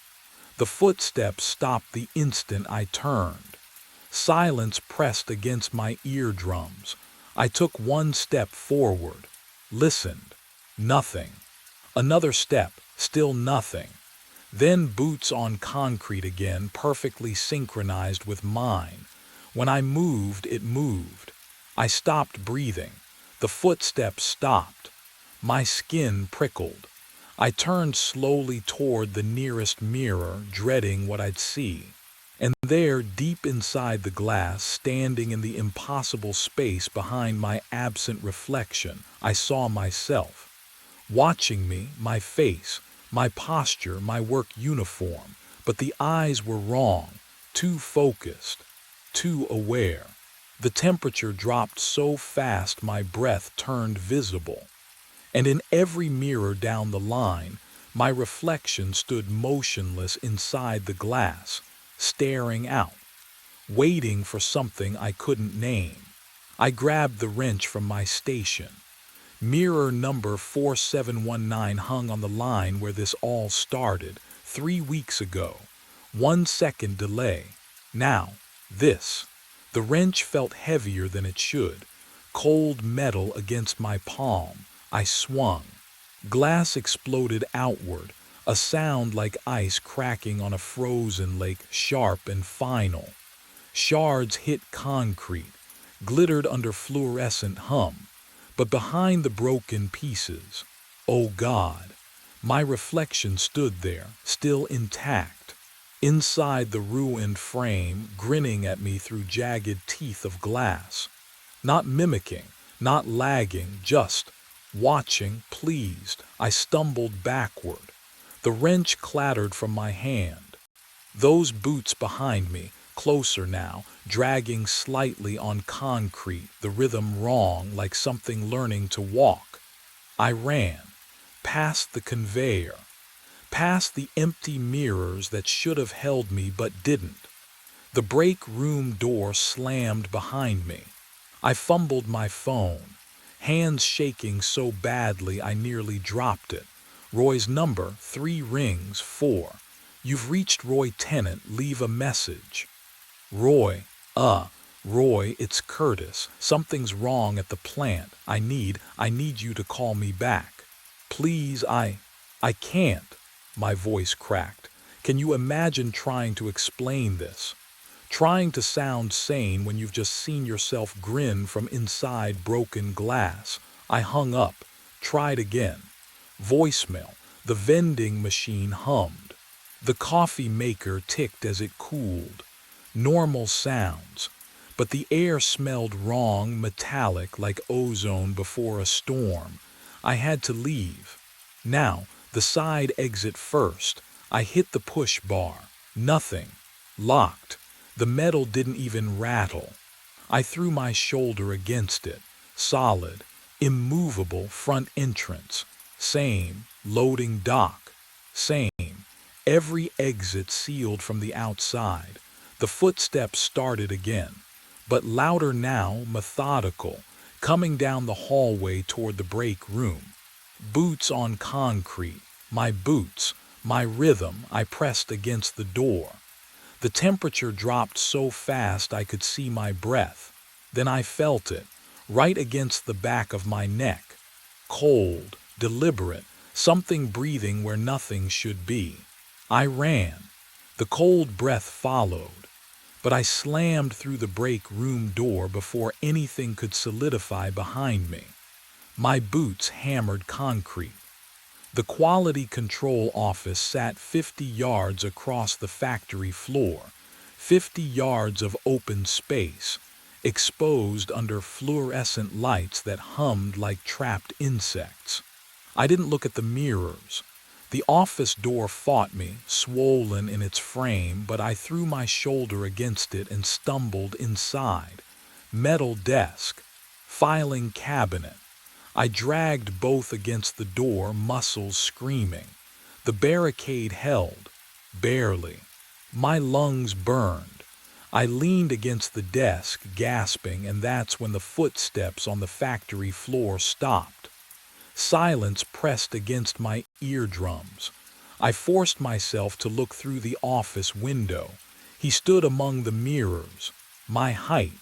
The footsteps stopped the instant I turned. Silence pressed against my eardrums. I took one step forward. Listened. Nothing. Another step. Still nothing. Then boots on concrete again, perfectly synchronized with mine. When I moved, it moved. I stopped breathing. The footsteps stopped. My skin prickled. I turned slowly toward the nearest mirror, dreading what I'd see. And there, deep inside the glass, standing in the impossible space behind my absent reflection, I saw myself. Watching me, my face, my posture, my work uniform. But the eyes were wrong, too focused. Too aware. The temperature dropped so fast my breath turned visible. And in every mirror down the line, my reflection stood motionless inside the glass, staring out, waiting for something I couldn't name. I grabbed the wrench from my station. Mirror number 4719 hung on the line where this all started, 3 weeks ago. 1 second delay. Now. This. The wrench felt heavier than it should. Cold metal against my palm. I swung. Glass exploded outward, a sound like ice cracking on a frozen lake, sharp and final. Shards hit concrete, glittered under fluorescent hum, but behind the broken pieces, oh God, my reflection stood there, still intact, inside the ruined frame, grinning at me through jagged teeth of glass. Not mimicking, not lagging, just watching, pleased. I stumbled backward. The wrench clattered from my hand. Those boots behind me, closer now, dragging slightly on concrete, the rhythm wrong, like something learning to walk. I ran, past the conveyor, past the empty mirrors that should have held me but didn't. The break room door slammed behind me. I fumbled my phone, hands shaking so badly I nearly dropped it. Roy's number, 3 rings, 4. You've reached Roy Tennant, leave a message. Roy, Roy, it's Curtis. Something's wrong at the plant. I need you to call me back. Please, I can't. My voice cracked. Can you imagine trying to explain this? Trying to sound sane when you've just seen yourself grin from inside broken glass. I hung up, tried again. Voicemail. The vending machine hummed. The coffee maker ticked as it cooled. Normal sounds. But the air smelled wrong, metallic, like ozone before a storm. I had to leave. Now, the side exit first. I hit the push bar. Nothing. Locked. The metal didn't even rattle. I threw my shoulder against it. Solid, immovable front entrance. Same, loading dock. Same. Every exit sealed from the outside. The footsteps started again, but louder now, methodical, coming down the hallway toward the break room. Boots on concrete. My boots. My rhythm. I pressed against the door. The temperature dropped so fast I could see my breath. Then I felt it, right against the back of my neck. Cold, deliberate, something breathing where nothing should be. I ran. The cold breath followed. But I slammed through the break room door before anything could solidify behind me. My boots hammered concrete. The quality control office sat 50 yards across the factory floor, 50 yards of open space, exposed under fluorescent lights that hummed like trapped insects. I didn't look at the mirrors. The office door fought me, swollen in its frame, but I threw my shoulder against it and stumbled inside. Metal desk, filing cabinet. I dragged both against the door, muscles screaming. The barricade held, barely. My lungs burned. I leaned against the desk, gasping, and that's when the footsteps on the factory floor stopped. Silence pressed against my eardrums. I forced myself to look through the office window. He stood among the mirrors. My height,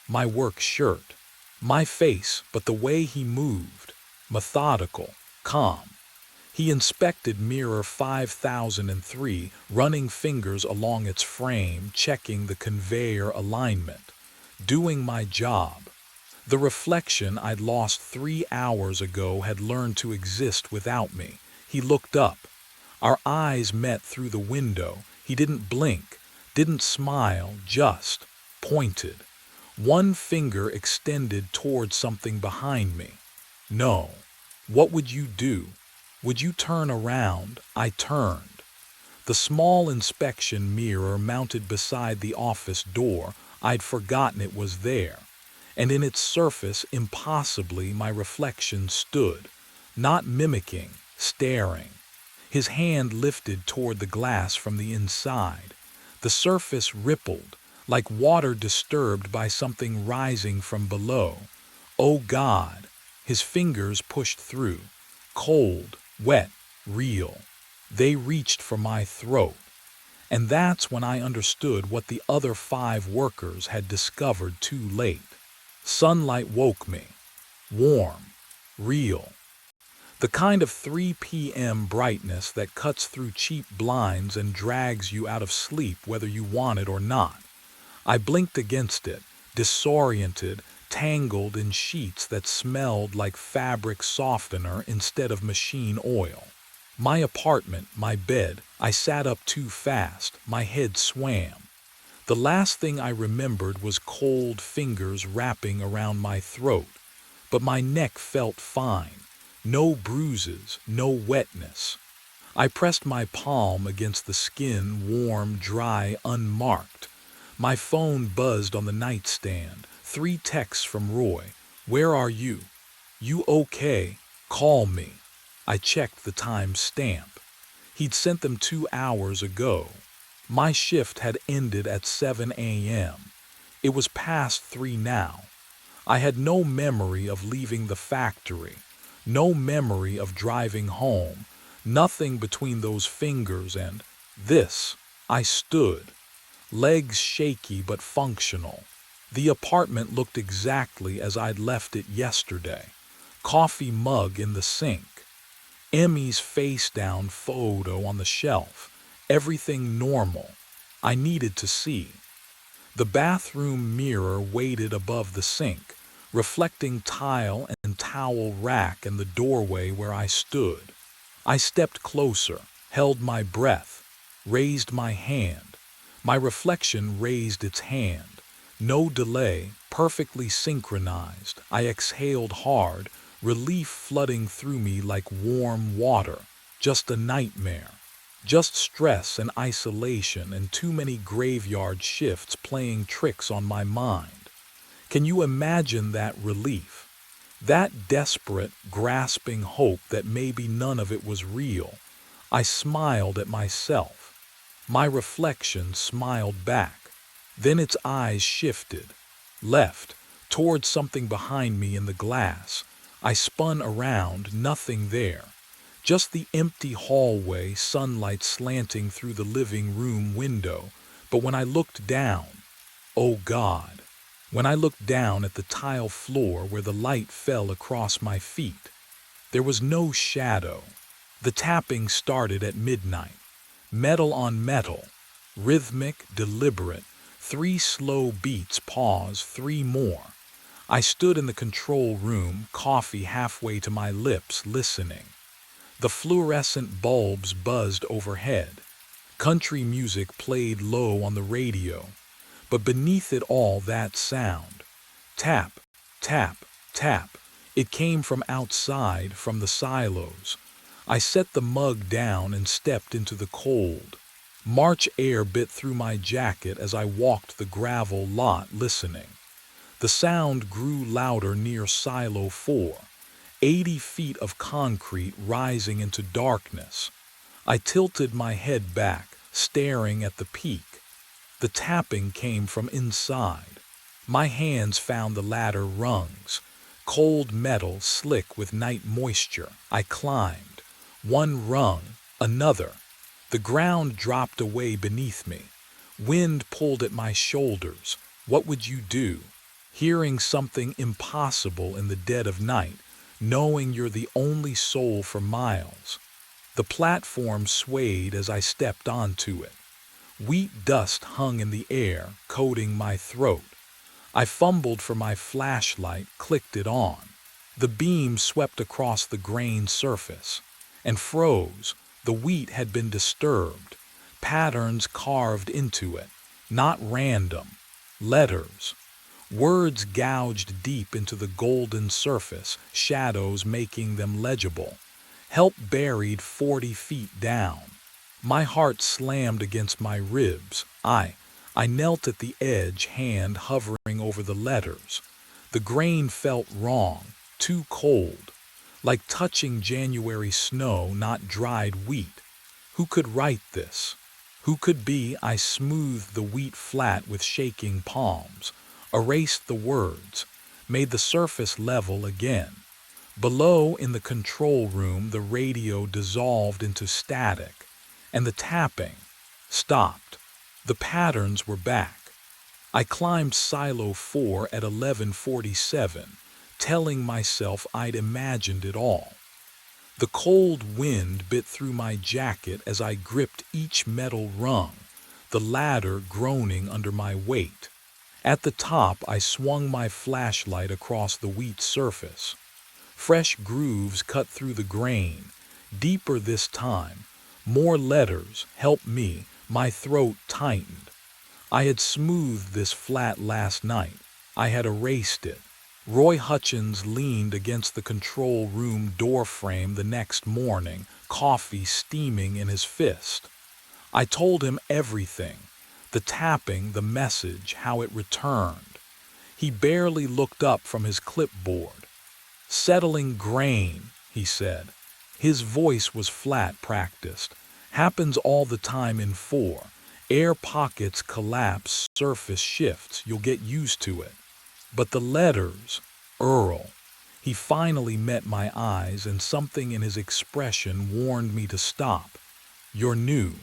my work shirt, my face, but the way he moved, methodical, calm. He inspected mirror 5003, running fingers along its frame, checking the conveyor alignment, doing my job. The reflection I'd lost 3 hours ago had learned to exist without me. He looked up. Our eyes met through the window. He didn't blink, didn't smile, just pointed. One finger extended toward something behind me. No. What would you do? Would you turn around? I turned. The small inspection mirror mounted beside the office door, I'd forgotten it was there. And in its surface, impossibly, my reflection stood, not mimicking, staring. His hand lifted toward the glass from the inside. The surface rippled, like water disturbed by something rising from below. Oh God! His fingers pushed through, cold, wet, real. They reached for my throat. And that's when I understood what the other 5 workers had discovered too late. Sunlight woke me. Warm. Real. The kind of 3 p.m. brightness that cuts through cheap blinds and drags you out of sleep whether you want it or not. I blinked against it, disoriented, tangled in sheets that smelled like fabric softener instead of machine oil. My apartment, my bed, I sat up too fast, my head swam. The last thing I remembered was cold fingers wrapping around my throat, but my neck felt fine. No bruises, no wetness. I pressed my palm against the skin, warm, dry, unmarked. My phone buzzed on the nightstand. 3 texts from Roy. Where are you? You okay? Call me. I checked the time stamp. He'd sent them 2 hours ago. My shift had ended at 7 a.m. It was past 3 now. I had no memory of leaving the factory, no memory of driving home, nothing between those fingers and this. I stood, legs shaky but functional. The apartment looked exactly as I'd left it yesterday. Coffee mug in the sink. Emmy's face-down photo on the shelf. Everything normal. I needed to see. The bathroom mirror waited above the sink, reflecting tile and towel rack and the doorway where I stood. I stepped closer, held my breath, raised my hand. My reflection raised its hand. No delay, perfectly synchronized. I exhaled hard, relief flooding through me like warm water. Just a nightmare. Just stress and isolation and too many graveyard shifts playing tricks on my mind. Can you imagine that relief? That desperate, grasping hope that maybe none of it was real. I smiled at myself. My reflection smiled back. Then its eyes shifted. Left, towards something behind me in the glass. I spun around, nothing there. Just the empty hallway, sunlight slanting through the living room window. But when I looked down, oh God, when I looked down at the tile floor where the light fell across my feet, there was no shadow. The tapping started at midnight. Metal on metal, rhythmic, deliberate. 3 slow beats, pause, 3 more. I stood in the control room, coffee halfway to my lips, listening. The fluorescent bulbs buzzed overhead. Country music played low on the radio. But beneath it all, that sound. Tap, tap, tap. It came from outside, from the silos. I set the mug down and stepped into the cold. March air bit through my jacket as I walked the gravel lot, listening. The sound grew louder near Silo 4. 80 feet of concrete rising into darkness. I tilted my head back, staring at the peak. The tapping came from inside. My hands found the ladder rungs. Cold metal, slick with night moisture. I climbed. 1 rung, another. The ground dropped away beneath me. Wind pulled at my shoulders. What would you do? Hearing something impossible in the dead of night, knowing you're the only soul for miles. The platform swayed as I stepped onto it. Wheat dust hung in the air, coating my throat. I fumbled for my flashlight, clicked it on. The beam swept across the grained surface and froze. The wheat had been disturbed, patterns carved into it, not random. Letters. Words gouged deep into the golden surface, shadows making them legible. Help buried 40 feet down. My heart slammed against my ribs. I knelt at the edge, hand hovering over the letters. The grain felt wrong, too cold, like touching January snow, not dried wheat. Who could write this? Who could be? I smoothed the wheat flat with shaking palms, erased the words, made the surface level again. Below, in the control room, the radio dissolved into static, and the tapping. stopped. The patterns were back. I climbed silo 4 at 11:47, telling myself I'd imagined it all. The cold wind bit through my jacket as I gripped each metal rung, the ladder groaning under my weight. At the top, I swung my flashlight across the wheat surface. Fresh grooves cut through the grain, deeper this time. More letters, help me, my throat tightened. I had smoothed this flat last night. I had erased it. Roy Hutchins leaned against the control room doorframe the next morning, coffee steaming in his fist. I told him everything, the tapping, the message, how it returned. He barely looked up from his clipboard. Settling grain, he said. His voice was flat, practiced. Happens all the time in 4. Air pockets collapse, surface shifts, you'll get used to it. But the letters, Earl. He finally met my eyes, and something in his expression warned me to stop. You're new.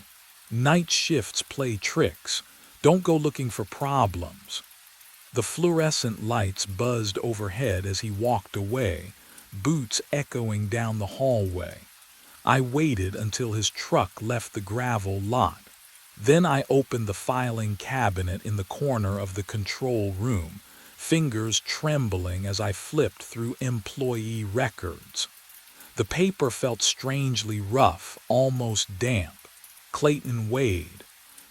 Night shifts play tricks. Don't go looking for problems. The fluorescent lights buzzed overhead as he walked away, boots echoing down the hallway. I waited until his truck left the gravel lot. Then I opened the filing cabinet in the corner of the control room, fingers trembling as I flipped through employee records. The paper felt strangely rough, almost damp. Clayton Wade,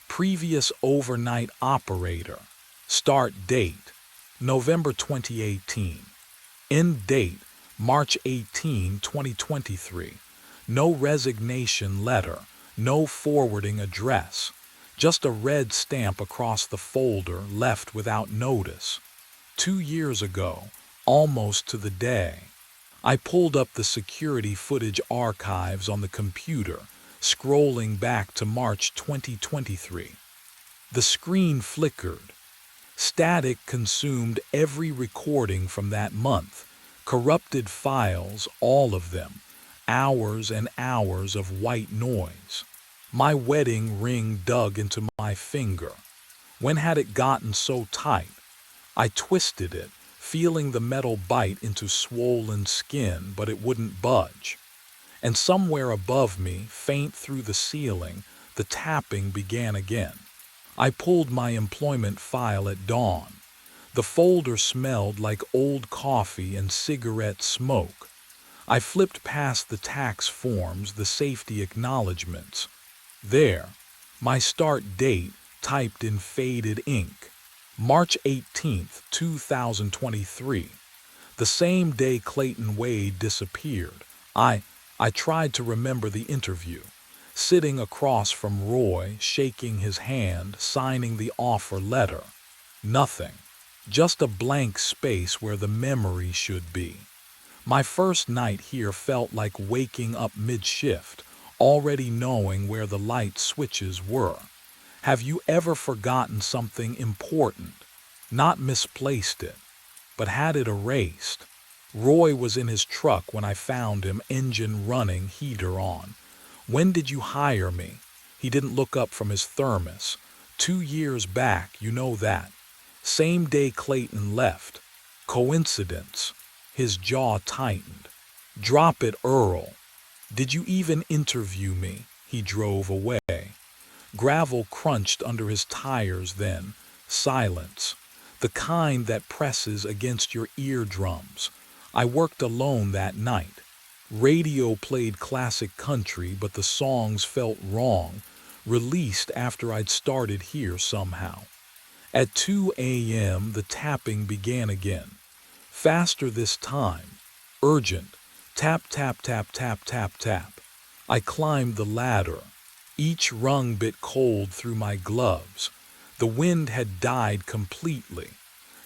previous overnight operator. Start date, November 2018. End date, March 18, 2023. No resignation letter, no forwarding address. Just a red stamp across the folder left without notice. 2 years ago, almost to the day. I pulled up the security footage archives on the computer, scrolling back to March 2023. The screen flickered. Static consumed every recording from that month. Corrupted files, all of them. Hours and hours of white noise. My wedding ring dug into my finger. When had it gotten so tight? I twisted it, feeling the metal bite into swollen skin, but it wouldn't budge. And somewhere above me, faint through the ceiling, the tapping began again. I pulled my employment file at dawn. The folder smelled like old coffee and cigarette smoke. I flipped past the tax forms, the safety acknowledgments. There, my start date typed in faded ink. March 18, 2023. The same day Clayton Wade disappeared. I tried to remember the interview. Sitting across from Roy, shaking his hand, signing the offer letter. Nothing. Just a blank space where the memory should be. My first night here felt like waking up mid-shift, already knowing where the light switches were. Have you ever forgotten something important? Not misplaced it, but had it erased? Roy was in his truck when I found him, engine running, heater on. When did you hire me? He didn't look up from his thermos. 2 years back, you know that. Same day Clayton left. Coincidence? His jaw tightened. Drop it, Earl. Did you even interview me? He drove away. Gravel crunched under his tires then. Silence. The kind that presses against your eardrums. I worked alone that night. Radio played classic country, but the songs felt wrong, released after I'd started here somehow. At 2 a.m., the tapping began again. Faster this time. Urgent. Tap, tap, tap, tap, tap, tap. I climbed the ladder. Each rung bit cold through my gloves. The wind had died completely.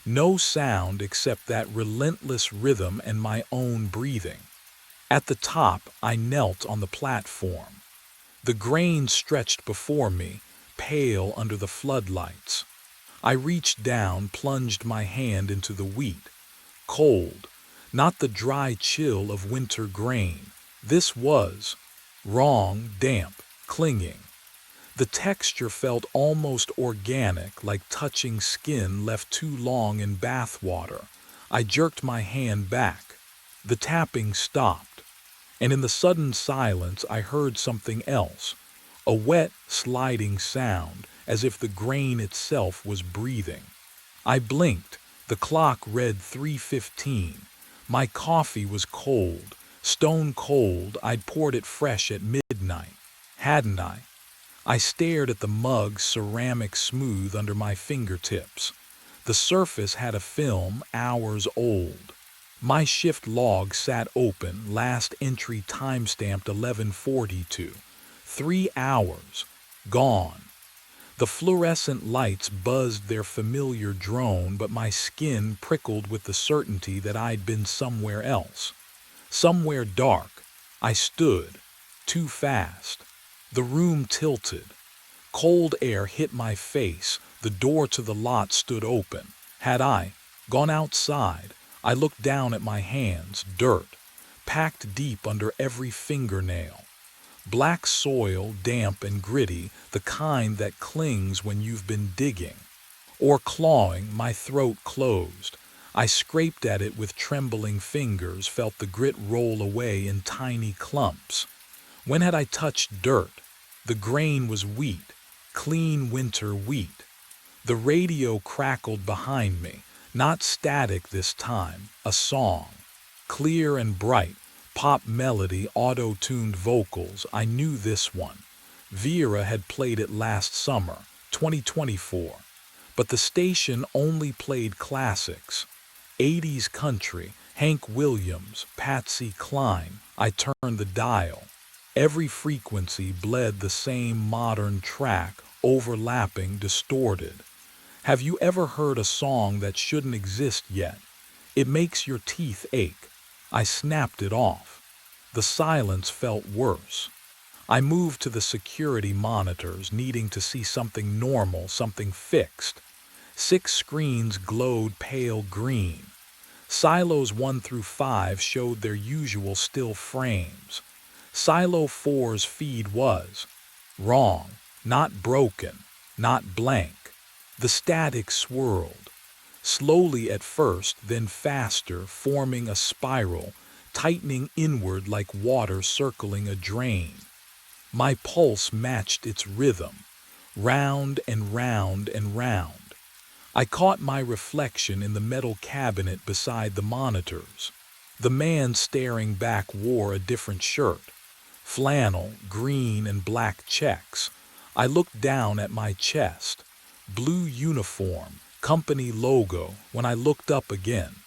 No sound except that relentless rhythm and my own breathing. At the top, I knelt on the platform. The grain stretched before me, pale under the floodlights. I reached down, plunged my hand into the wheat. Cold, not the dry chill of winter grain. This was wrong, damp, clinging. The texture felt almost organic, like touching skin left too long in bath water. I jerked my hand back. The tapping stopped, and in the sudden silence I heard something else, a wet, sliding sound, as if the grain itself was breathing. I blinked. The clock read 3:15. My coffee was cold, stone cold. I'd poured it fresh at midnight, hadn't I? I stared at the mug, ceramic smooth under my fingertips. The surface had a film hours old. My shift log sat open, last entry timestamped 11:42. 3 hours. Gone. The fluorescent lights buzzed their familiar drone, but my skin prickled with the certainty that I'd been somewhere else. Somewhere dark. I stood. Too fast. The room tilted. Cold air hit my face. The door to the lot stood open. Had I gone outside? I looked down at my hands, dirt, packed deep under every fingernail. Black soil, damp and gritty, the kind that clings when you've been digging. Or clawing. My throat closed. I scraped at it with trembling fingers, felt the grit roll away in tiny clumps. When had I touched dirt? The grain was wheat, clean winter wheat. The radio crackled behind me, not static this time, a song. Clear and bright, pop melody, auto-tuned vocals. I knew this one. Vera had played it last summer, 2024. But the station only played classics. 80s country, Hank Williams, Patsy Cline. I turned the dial. Every frequency bled the same modern track, overlapping, distorted. Have you ever heard a song that shouldn't exist yet? It makes your teeth ache. I snapped it off. The silence felt worse. I moved to the security monitors, needing to see something normal, something fixed. 6 screens glowed pale green. Silos 1 through 5 showed their usual still frames. Silo 4's feed was wrong, not broken, not blank. The static swirled, slowly at first, then faster, forming a spiral, tightening inward like water circling a drain. My pulse matched its rhythm, round and round and round. I caught my reflection in the metal cabinet beside the monitors. The man staring back wore a different shirt. Flannel, green and black checks. I looked down at my chest. Blue uniform, company logo. When I looked up again,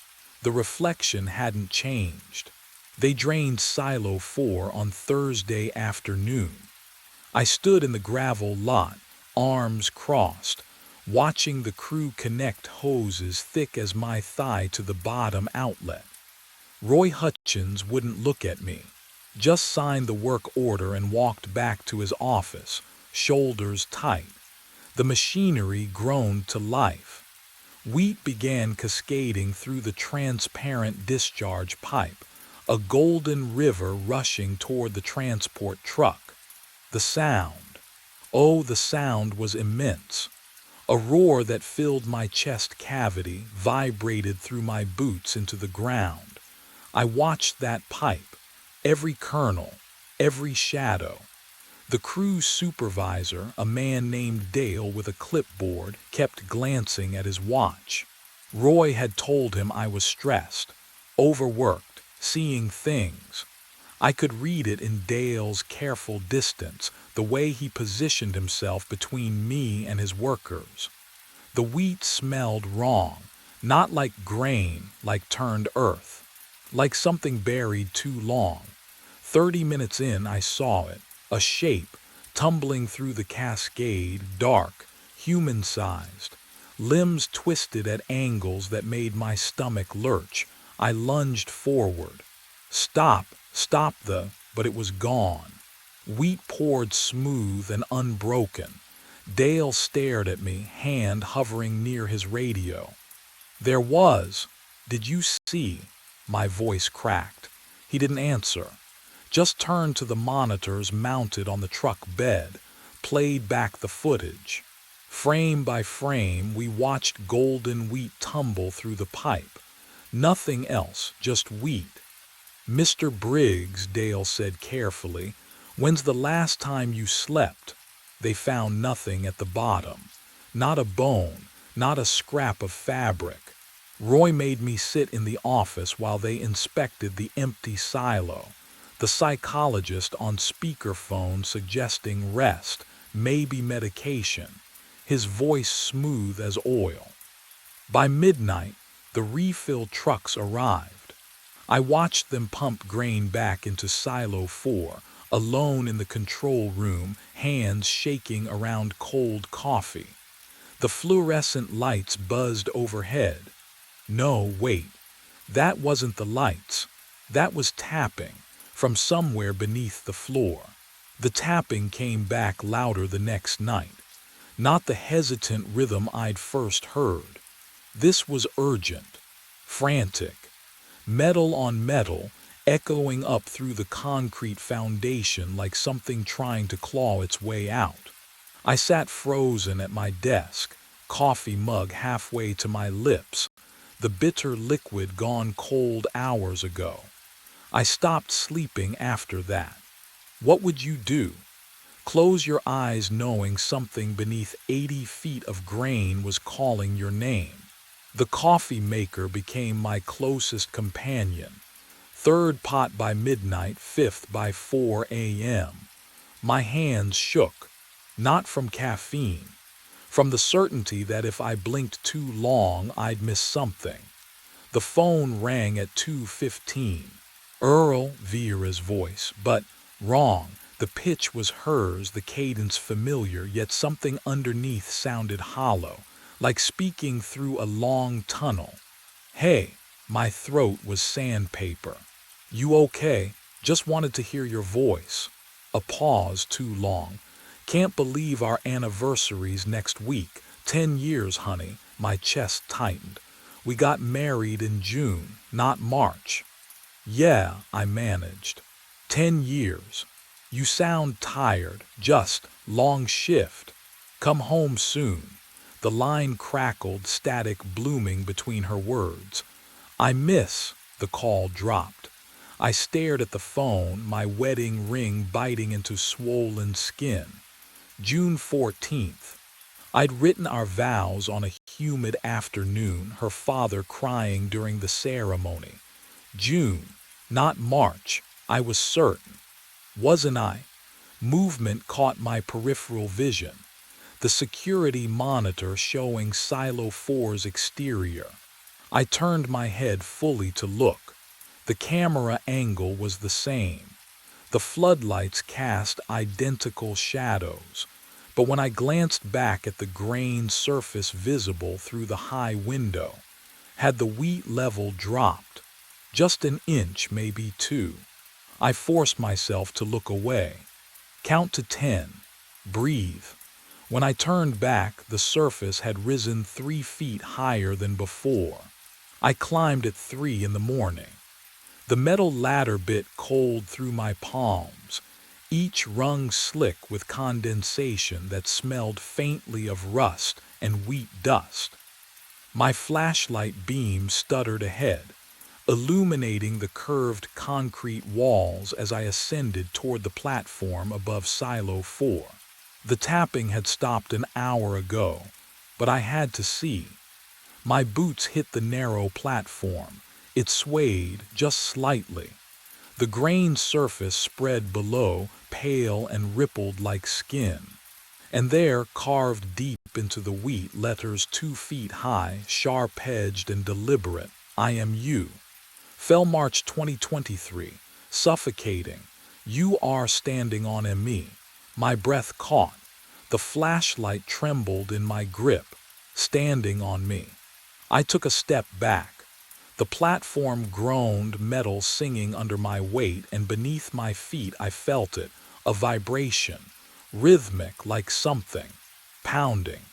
the reflection hadn't changed. They drained Silo 4 on Thursday afternoon. I stood in the gravel lot, arms crossed, watching the crew connect hoses thick as my thigh to the bottom outlet. Roy Hutchins wouldn't look at me, just signed the work order and walked back to his office, shoulders tight. The machinery groaned to life. Wheat began cascading through the transparent discharge pipe, a golden river rushing toward the transport truck. The sound. Oh, the sound was immense. A roar that filled my chest cavity, vibrated through my boots into the ground. I watched that pipe, every kernel, every shadow. The crew's supervisor, a man named Dale with a clipboard, kept glancing at his watch. Roy had told him I was stressed, overworked, seeing things. I could read it in Dale's careful distance, the way he positioned himself between me and his workers. The wheat smelled wrong, not like grain, like turned earth, like something buried too long. 30 minutes in, I saw it, a shape, tumbling through the cascade, dark, human-sized, limbs twisted at angles that made my stomach lurch. I lunged forward. Stop but it was gone. Wheat poured smooth and unbroken. Dale stared at me, hand hovering near his radio. There was. Did you see? My voice cracked. He didn't answer. Just turned to the monitors mounted on the truck bed, played back the footage. Frame by frame, we watched golden wheat tumble through the pipe. Nothing else, just wheat. "Mr. Briggs," Dale said carefully, "when's the last time you slept?" They found nothing at the bottom. Not a bone, not a scrap of fabric. Roy made me sit in the office while they inspected the empty silo. The psychologist on speakerphone suggesting rest, maybe medication. His voice smooth as oil. By midnight, the refill trucks arrived. I watched them pump grain back into Silo 4, alone in the control room, hands shaking around cold coffee. The fluorescent lights buzzed overhead. No, wait. That wasn't the lights. That was tapping, from somewhere beneath the floor. The tapping came back louder the next night. Not the hesitant rhythm I'd first heard. This was urgent, frantic. Metal on metal, echoing up through the concrete foundation like something trying to claw its way out. I sat frozen at my desk, coffee mug halfway to my lips, the bitter liquid gone cold hours ago. I stopped sleeping after that. What would you do? Close your eyes knowing something beneath 80 feet of grain was calling your name. The coffee maker became my closest companion. Third pot by midnight, fifth by 4 a.m. My hands shook, not from caffeine, from the certainty that if I blinked too long, I'd miss something. The phone rang at 2:15. Earl, Vera's voice, but wrong. The pitch was hers, the cadence familiar, yet something underneath sounded hollow, like speaking through a long tunnel. "Hey," my throat was sandpaper. "You okay? Just wanted to hear your voice." A pause too long. "Can't believe our anniversary's next week. 10 years, honey." My chest tightened. "We got married in June, not March." "Yeah," I managed. 10 years. "You sound tired. Just long shift. Come home soon." The line crackled, static blooming between her words. "I miss." The call dropped. I stared at the phone, my wedding ring biting into swollen skin. June 14th. I'd written our vows on a humid afternoon, her father crying during the ceremony. June, not March, I was certain. Wasn't I? Movement caught my peripheral vision. The security monitor showing Silo 4's exterior. I turned my head fully to look. The camera angle was the same. The floodlights cast identical shadows. But when I glanced back at the grain surface visible through the high window, had the wheat level dropped? Just an inch, maybe 2. I forced myself to look away. Count to 10. Breathe. When I turned back, the surface had risen 3 feet higher than before. I climbed at 3 in the morning. The metal ladder bit cold through my palms, each rung slick with condensation that smelled faintly of rust and wheat dust. My flashlight beam stuttered ahead, illuminating the curved concrete walls as I ascended toward the platform above Silo 4. The tapping had stopped an hour ago, but I had to see. My boots hit the narrow platform. It swayed just slightly. The grain surface spread below, pale and rippled like skin. And there, carved deep into the wheat, letters 2 feet high, sharp-edged and deliberate, "I am you." Fell March 2023, suffocating. "You are standing on me." My breath caught. The flashlight trembled in my grip. Standing on me. I took a step back. The platform groaned, metal singing under my weight, and beneath my feet I felt it, a vibration, rhythmic like something, pounding.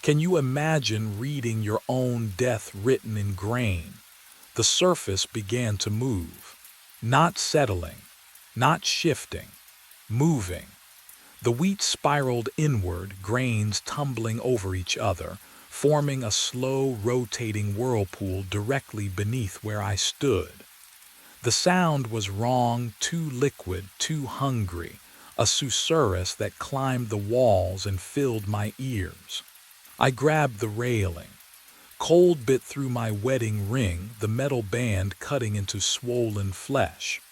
Can you imagine reading your own death written in grain? The surface began to move. Not settling, not shifting, moving. The wheat spiraled inward, grains tumbling over each other, forming a slow, rotating whirlpool directly beneath where I stood. The sound was wrong, too liquid, too hungry, a susurrus that climbed the walls and filled my ears. I grabbed the railing. Cold bit through my wedding ring, the metal band cutting into swollen flesh.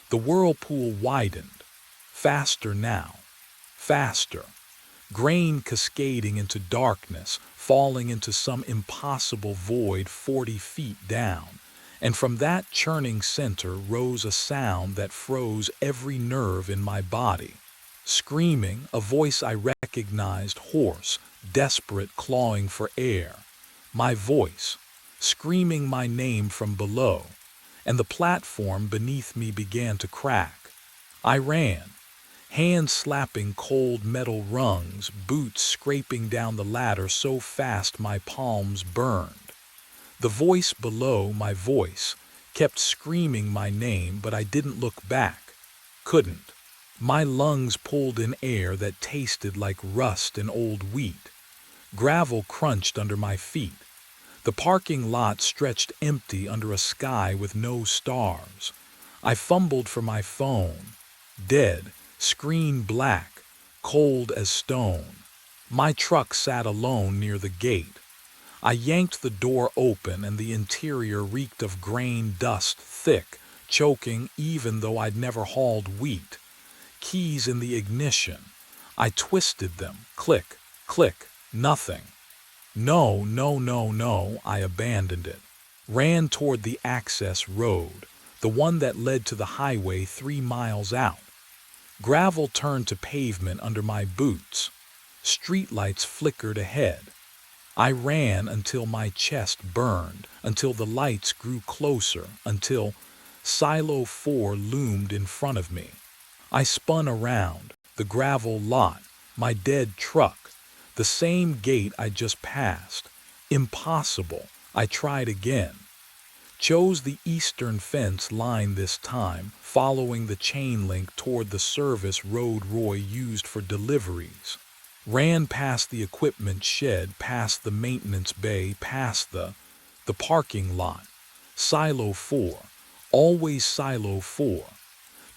The whirlpool widened. Faster now. Faster. Grain cascading into darkness, falling into some impossible void 40 feet down. And from that churning center rose a sound that froze every nerve in my body. Screaming, a voice I recognized, hoarse, desperate, clawing for air. My voice, screaming my name from below, and the platform beneath me began to crack. I ran, hands slapping cold metal rungs, boots scraping down the ladder so fast my palms burned. The voice below, my voice, kept screaming my name, but I didn't look back. Couldn't. My lungs pulled in air that tasted like rust and old wheat. Gravel crunched under my feet. The parking lot stretched empty under a sky with no stars. I fumbled for my phone. Dead, screen black, cold as stone. My truck sat alone near the gate. I yanked the door open and the interior reeked of grain dust, thick, choking even though I'd never hauled wheat. Keys in the ignition. I twisted them. Click, click, nothing. No, no, no, no, I abandoned it. Ran toward the access road, the one that led to the highway 3 miles out. Gravel turned to pavement under my boots. Streetlights flickered ahead. I ran until my chest burned, until the lights grew closer, until Silo 4 loomed in front of me. I spun around, the gravel lot, my dead truck, the same gate I just passed. Impossible. I tried again. Chose the eastern fence line this time, following the chain link toward the service road Roy used for deliveries. Ran past the equipment shed, past the maintenance bay, past the parking lot. Silo 4. Always Silo 4.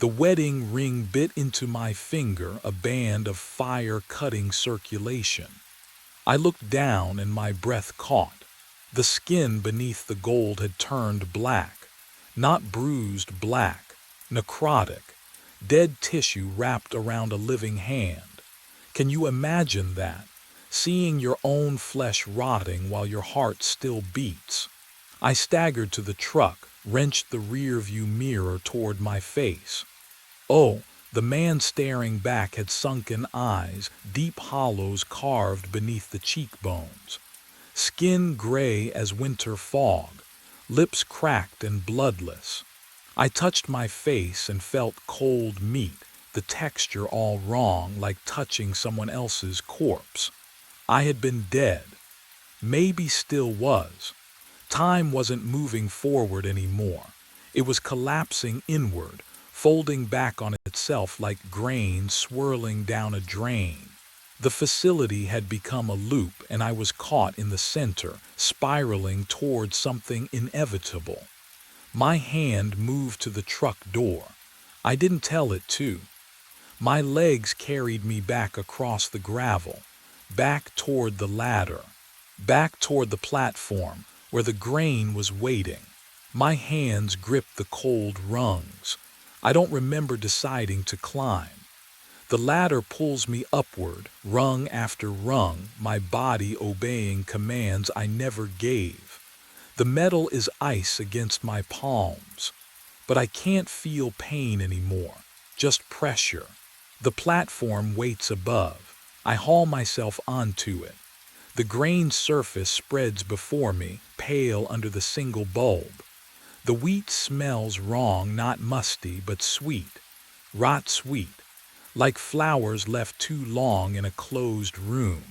The wedding ring bit into my finger, a band of fire-cutting circulation. I looked down and my breath caught. The skin beneath the gold had turned black. Not bruised, black. Necrotic. Dead tissue wrapped around a living hand. Can you imagine that? Seeing your own flesh rotting while your heart still beats. I staggered to the truck, wrenched the rear-view mirror toward my face. Oh, the man staring back had sunken eyes, deep hollows carved beneath the cheekbones. Skin gray as winter fog, lips cracked and bloodless. I touched my face and felt cold meat, the texture all wrong, like touching someone else's corpse. I had been dead. Maybe still was. Time wasn't moving forward anymore. It was collapsing inward, folding back on itself like grain swirling down a drain. The facility had become a loop, and I was caught in the center, spiraling toward something inevitable. My hand moved to the truck door. I didn't tell it to. My legs carried me back across the gravel, back toward the ladder, back toward the platform where the grain was waiting. My hands gripped the cold rungs. I don't remember deciding to climb. The ladder pulls me upward, rung after rung, my body obeying commands I never gave. The metal is ice against my palms, but I can't feel pain anymore, just pressure. The platform waits above. I haul myself onto it. The grain surface spreads before me, pale under the single bulb. The wheat smells wrong, not musty, but sweet, rot sweet, like flowers left too long in a closed room.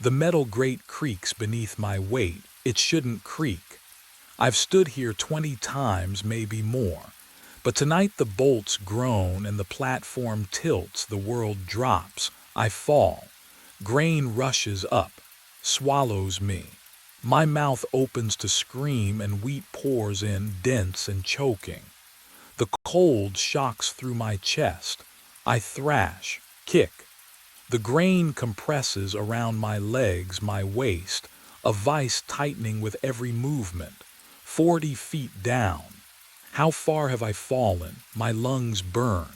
The metal grate creaks beneath my weight. It shouldn't creak. I've stood here 20 times, maybe more. But tonight the bolts groan and the platform tilts, the world drops. I fall. Grain rushes up, swallows me. My mouth opens to scream and wheat pours in, dense and choking. The cold shocks through my chest. I thrash, kick. The grain compresses around my legs, my waist, a vice tightening with every movement. 40 feet down. How far have I fallen? My lungs burn.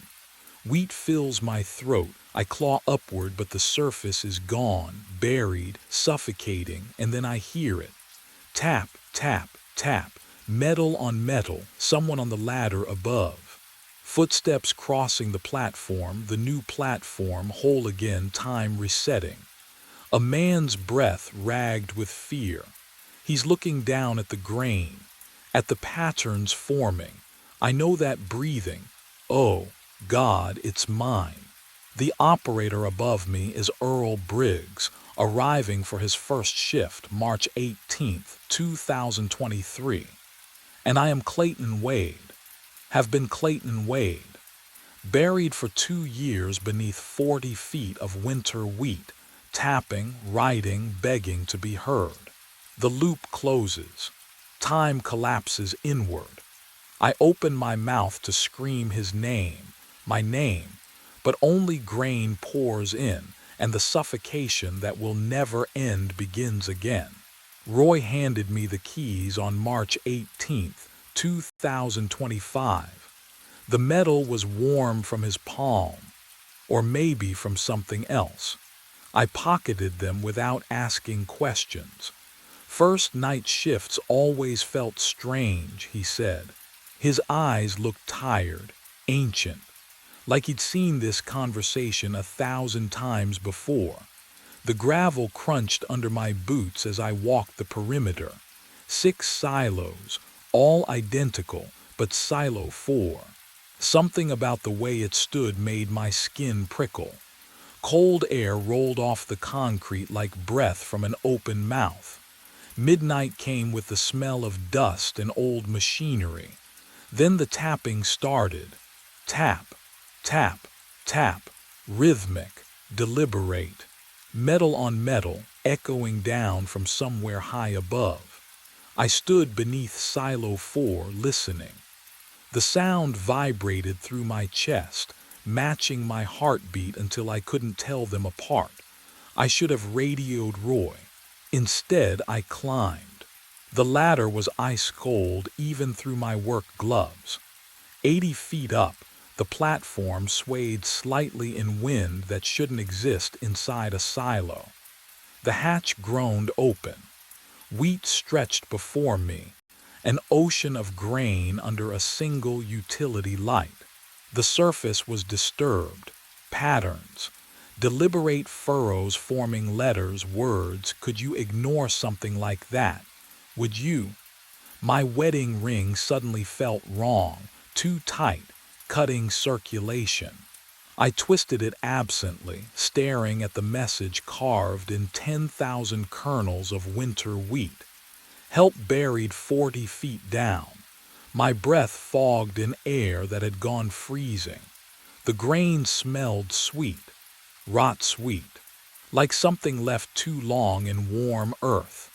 Wheat fills my throat. I claw upward, but the surface is gone, buried, suffocating, and then I hear it. Tap, tap, tap. Metal on metal, someone on the ladder above. Footsteps crossing the platform, the new platform, whole again, time resetting. A man's breath ragged with fear. He's looking down at the grain, at the patterns forming. I know that breathing. Oh, God, it's mine. The operator above me is Earl Briggs, arriving for his first shift, March 18th, 2023. And I am Clayton Wade, have been Clayton Wade, buried for 2 years beneath 40 feet of winter wheat, tapping, writing, begging to be heard. The loop closes. Time collapses inward. I open my mouth to scream his name, my name, but only grain pours in, and the suffocation that will never end begins again. Roy handed me the keys on March 18th, 2025. The metal was warm from his palm, or maybe from something else. I pocketed them without asking questions. First night shifts always felt strange, he said. His eyes looked tired, ancient, like he'd seen this conversation 1,000 times before. The gravel crunched under my boots as I walked the perimeter. 6 silos, all identical, but silo 4. Something about the way it stood made my skin prickle. Cold air rolled off the concrete like breath from an open mouth. Midnight came with the smell of dust and old machinery. Then the tapping started. Tap, tap, tap, rhythmic, deliberate. Metal on metal, echoing down from somewhere high above. I stood beneath Silo 4, listening. The sound vibrated through my chest, matching my heartbeat until I couldn't tell them apart. I should have radioed Roy. Instead, I climbed. The ladder was ice cold even through my work gloves. 80 feet up, the platform swayed slightly in wind that shouldn't exist inside a silo. The hatch groaned open. Wheat stretched before me, an ocean of grain under a single utility light. The surface was disturbed, patterns, deliberate furrows forming letters, words. Could you ignore something like that? Would you? My wedding ring suddenly felt wrong, too tight, cutting circulation. I twisted it absently, staring at the message carved in 10,000 kernels of winter wheat. Help buried 40 feet down. My breath fogged in air that had gone freezing. The grain smelled sweet, rot sweet, like something left too long in warm earth.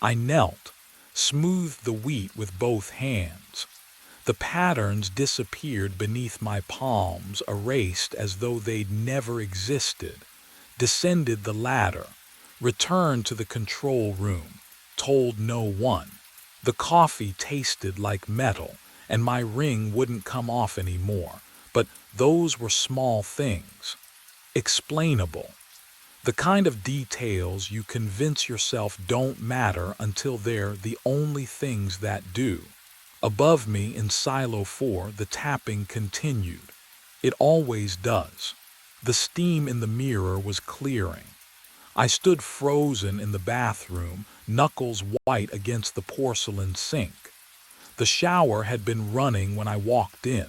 I knelt, smoothed the wheat with both hands. The patterns disappeared beneath my palms, erased as though they'd never existed. Descended the ladder, returned to the control room, told no one. The coffee tasted like metal, and my ring wouldn't come off anymore, but those were small things. Explainable. The kind of details you convince yourself don't matter until they're the only things that do. Above me in Silo 4, the tapping continued. It always does. The steam in the mirror was clearing. I stood frozen in the bathroom, knuckles white against the porcelain sink. The shower had been running when I walked in.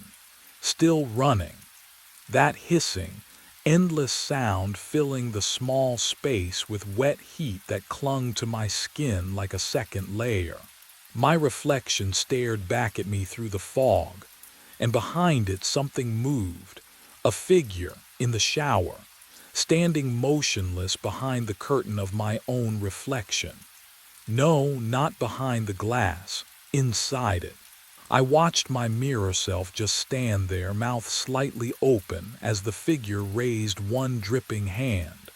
Still running. That hissing, endless sound filling the small space with wet heat that clung to my skin like a second layer. My reflection stared back at me through the fog, and behind it something moved, a figure in the shower, standing motionless behind the curtain of my own reflection. No, not behind the glass, inside it. I watched my mirror self just stand there, mouth slightly open, as the figure raised one dripping hand.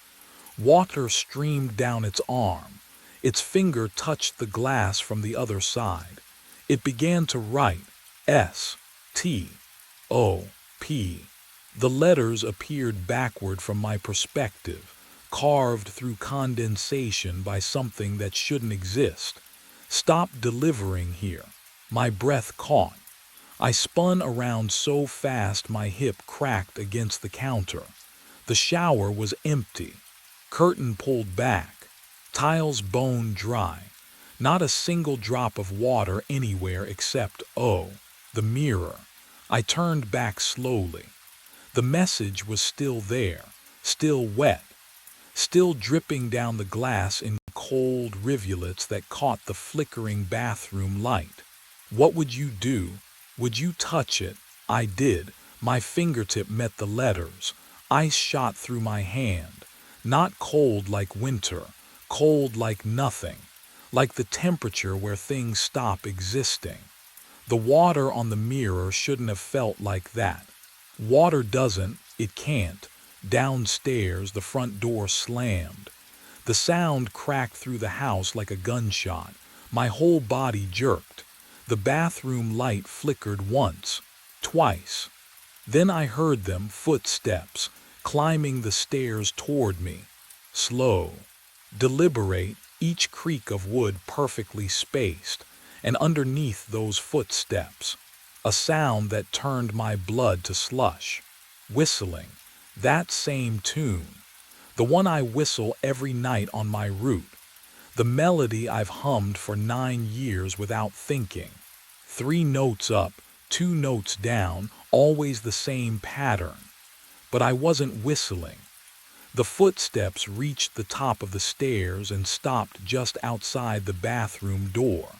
Water streamed down its arm. Its finger touched the glass from the other side. It began to write S-T-O-P. The letters appeared backward from my perspective, carved through condensation by something that shouldn't exist. Stop delivering here. My breath caught. I spun around so fast my hip cracked against the counter. The shower was empty. Curtain pulled back. Tiles bone dry. Not a single drop of water anywhere except, the mirror. I turned back slowly. The message was still there, still wet, still dripping down the glass in cold rivulets that caught the flickering bathroom light. What would you do? Would you touch it? I did. My fingertip met the letters. Ice shot through my hand. Not cold like winter, cold like nothing, like the temperature where things stop existing. The water on the mirror shouldn't have felt like that. Water doesn't, it can't. Downstairs, the front door slammed. The sound cracked through the house like a gunshot. My whole body jerked. The bathroom light flickered once, twice. Then I heard them, footsteps, climbing the stairs toward me. Slow, deliberate, each creak of wood perfectly spaced, and underneath those footsteps, a sound that turned my blood to slush. Whistling, that same tune, the one I whistle every night on my route, the melody I've hummed for 9 years without thinking. 3 notes up, 2 notes down, always the same pattern. But I wasn't whistling. The footsteps reached the top of the stairs and stopped just outside the bathroom door.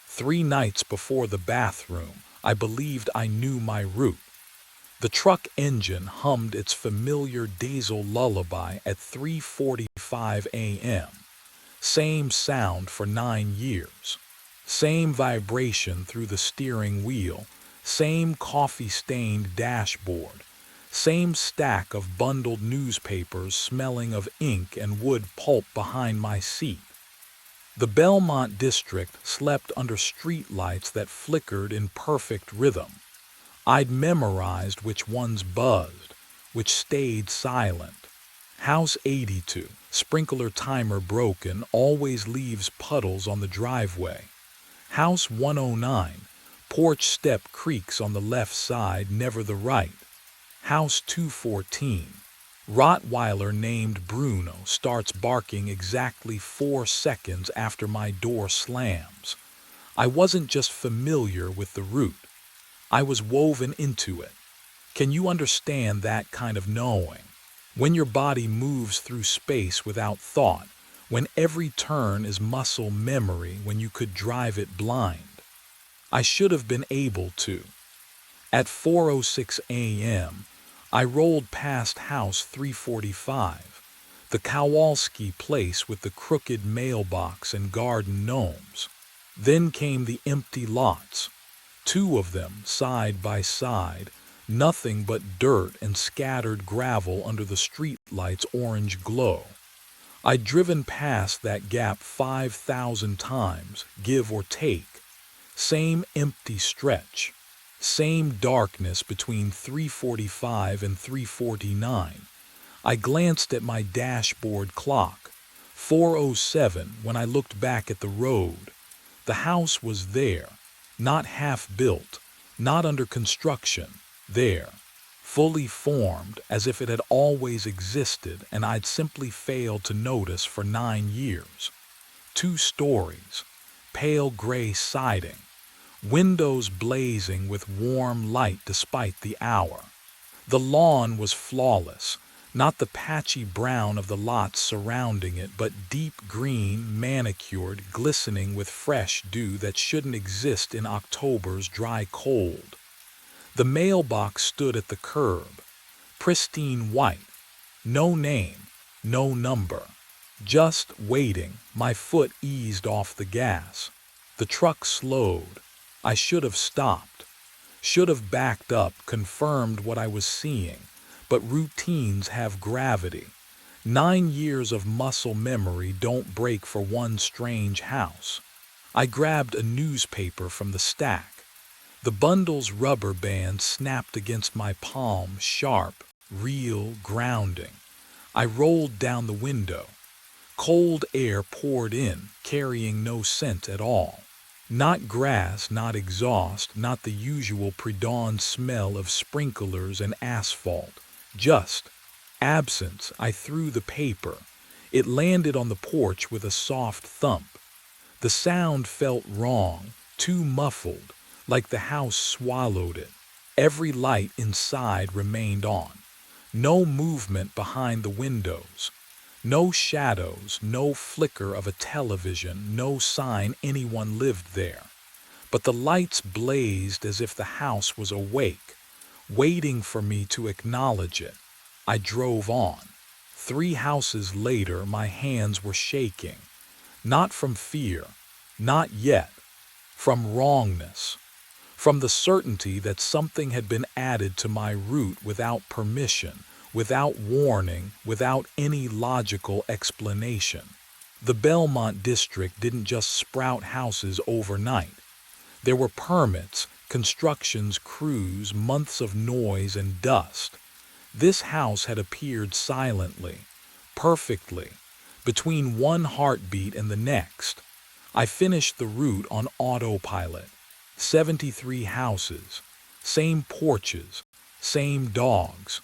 3 nights before the bathroom, I believed I knew my route. The truck engine hummed its familiar diesel lullaby at 3:45 a.m. Same sound for 9 years. Same vibration through the steering wheel. Same coffee-stained dashboard. Same stack of bundled newspapers smelling of ink and wood pulp behind my seat. The Belmont district slept under streetlights that flickered in perfect rhythm. I'd memorized which ones buzzed, which stayed silent. House 82, sprinkler timer broken, always leaves puddles on the driveway. House 109, porch step creaks on the left side, never the right. House 214, Rottweiler named Bruno starts barking exactly 4 seconds after my door slams. I wasn't just familiar with the route. I was woven into it. Can you understand that kind of knowing? When your body moves through space without thought, when every turn is muscle memory, when you could drive it blind. I should have been able to. At 4:06 a.m., I rolled past House 345, the Kowalski place with the crooked mailbox and garden gnomes. Then came the empty lots, 2 of them side by side, nothing but dirt and scattered gravel under the streetlight's orange glow. I'd driven past that gap 5,000 times, give or take. Same empty stretch. Same darkness between 3:45 and 3:49. I glanced at my dashboard clock. 4:07 when I looked back at the road. The house was there, not half built, not under construction, there, fully formed as if it had always existed and I'd simply failed to notice for 9 years. 2 stories, pale gray siding, windows blazing with warm light despite the hour. The lawn was flawless, not the patchy brown of the lots surrounding it, but deep green, manicured, glistening with fresh dew that shouldn't exist in October's dry cold. The mailbox stood at the curb, pristine white, No name, no number. Just waiting, my foot eased off the gas. The truck slowed. I should have stopped. Should have backed up, confirmed what I was seeing. But routines have gravity. 9 years of muscle memory don't break for one strange house. I grabbed a newspaper from the stack. The bundle's rubber band snapped against my palm, sharp, real, grounding. I rolled down the window. Cold air poured in, carrying no scent at all. Not grass, not exhaust, not the usual pre-dawn smell of sprinklers and asphalt. Just absence. I threw the paper. It landed on the porch with a soft thump. The sound felt wrong, too muffled, like the house swallowed it. Every light inside remained on. No movement behind the windows. No shadows, no flicker of a television, no sign anyone lived there. But the lights blazed as if the house was awake, waiting for me to acknowledge it. I drove on. 3 houses later, my hands were shaking. Not from fear, not yet. From wrongness. From the certainty that something had been added to my route without permission, without warning, without any logical explanation. The Belmont district didn't just sprout houses overnight. There were permits, constructions, crews, months of noise and dust. This house had appeared silently, perfectly, between one heartbeat and the next. I finished the route on autopilot. 73 houses, same porches, same dogs.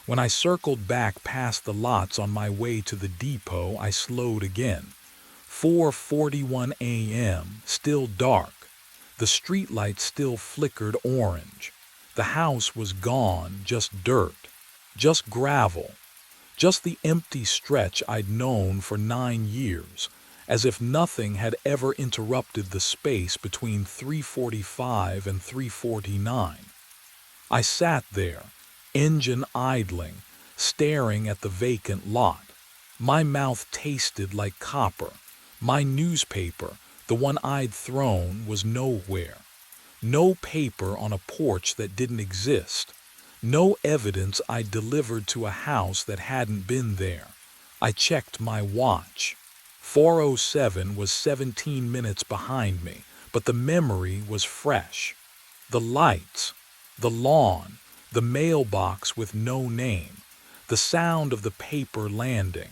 When I circled back past the lots on my way to the depot, I slowed again. 4:41 a.m., still dark. The streetlights still flickered orange. The house was gone, just dirt, just gravel, just the empty stretch I'd known for 9 years, as if nothing had ever interrupted the space between 3:45 and 3:49. I sat there, engine idling, staring at the vacant lot. My mouth tasted like copper. My newspaper, the one I'd thrown, was nowhere. No paper on a porch that didn't exist. No evidence I'd delivered to a house that hadn't been there. I checked my watch. 4:07 was 17 minutes behind me, but the memory was fresh. The lights, the lawn, the mailbox with no name, the sound of the paper landing,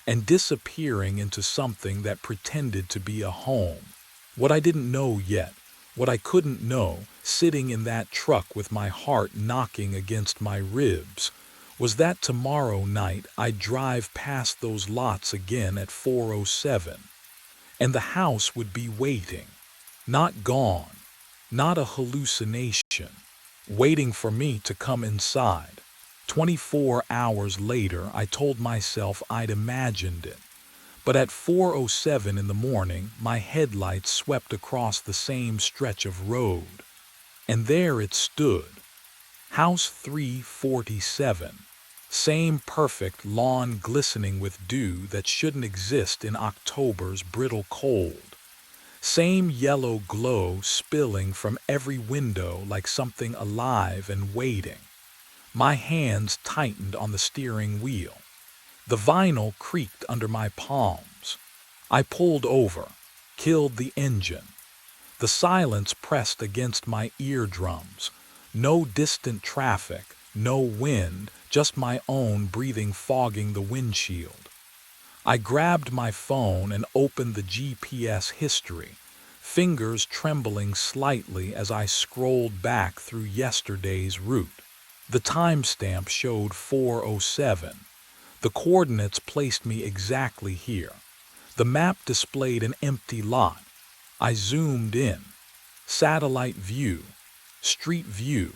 and disappearing into something that pretended to be a home. What I didn't know yet, what I couldn't know, sitting in that truck with my heart knocking against my ribs, was that tomorrow night I'd drive past those lots again at 4:07, and the house would be waiting, not gone, not a hallucination, waiting for me to come inside. 24 hours later, I told myself I'd imagined it. But at 4:07 in the morning, my headlights swept across the same stretch of road. And there it stood. House 347. Same perfect lawn glistening with dew that shouldn't exist in October's brittle cold. Same yellow glow spilling from every window like something alive and waiting. My hands tightened on the steering wheel. The vinyl creaked under my palms. I pulled over, killed the engine. The silence pressed against my eardrums. No distant traffic, no wind, just my own breathing fogging the windshield. I grabbed my phone and opened the GPS history, fingers trembling slightly as I scrolled back through yesterday's route. The timestamp showed 4:07. The coordinates placed me exactly here. The map displayed an empty lot. I zoomed in. Satellite view. Street view.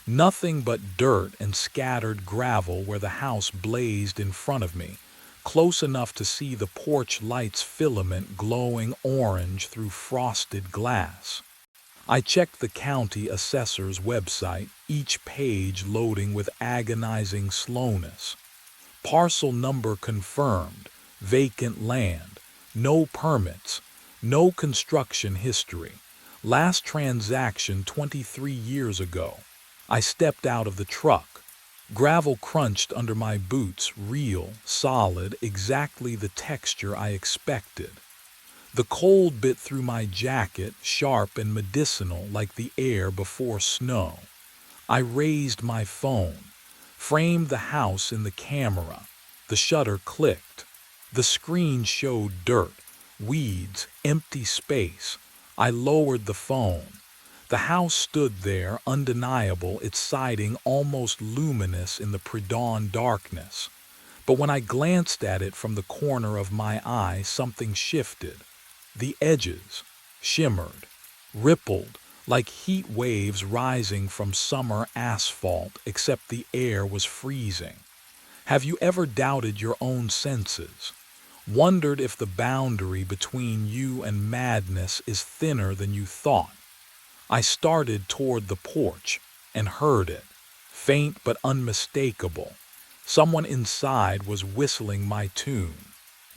Nothing but dirt and scattered gravel where the house blazed in front of me, close enough to see the porch light's filament glowing orange through frosted glass. I checked the county assessor's website, each page loading with agonizing slowness. Parcel number confirmed, vacant land, no permits, no construction history. Last transaction 23 years ago. I stepped out of the truck. Gravel crunched under my boots, real, solid, exactly the texture I expected. The cold bit through my jacket, sharp and medicinal like the air before snow. I raised my phone, framed the house in the camera. The shutter clicked. The screen showed dirt, weeds, empty space. I lowered the phone. The house stood there, undeniable, its siding almost luminous in the pre-dawn darkness. But when I glanced at it from the corner of my eye, something shifted. The edges shimmered, rippled, like heat waves rising from summer asphalt, except the air was freezing. Have you ever doubted your own senses? Wondered if the boundary between you and madness is thinner than you thought? I started toward the porch and heard it, faint but unmistakable. Someone inside was whistling my tune.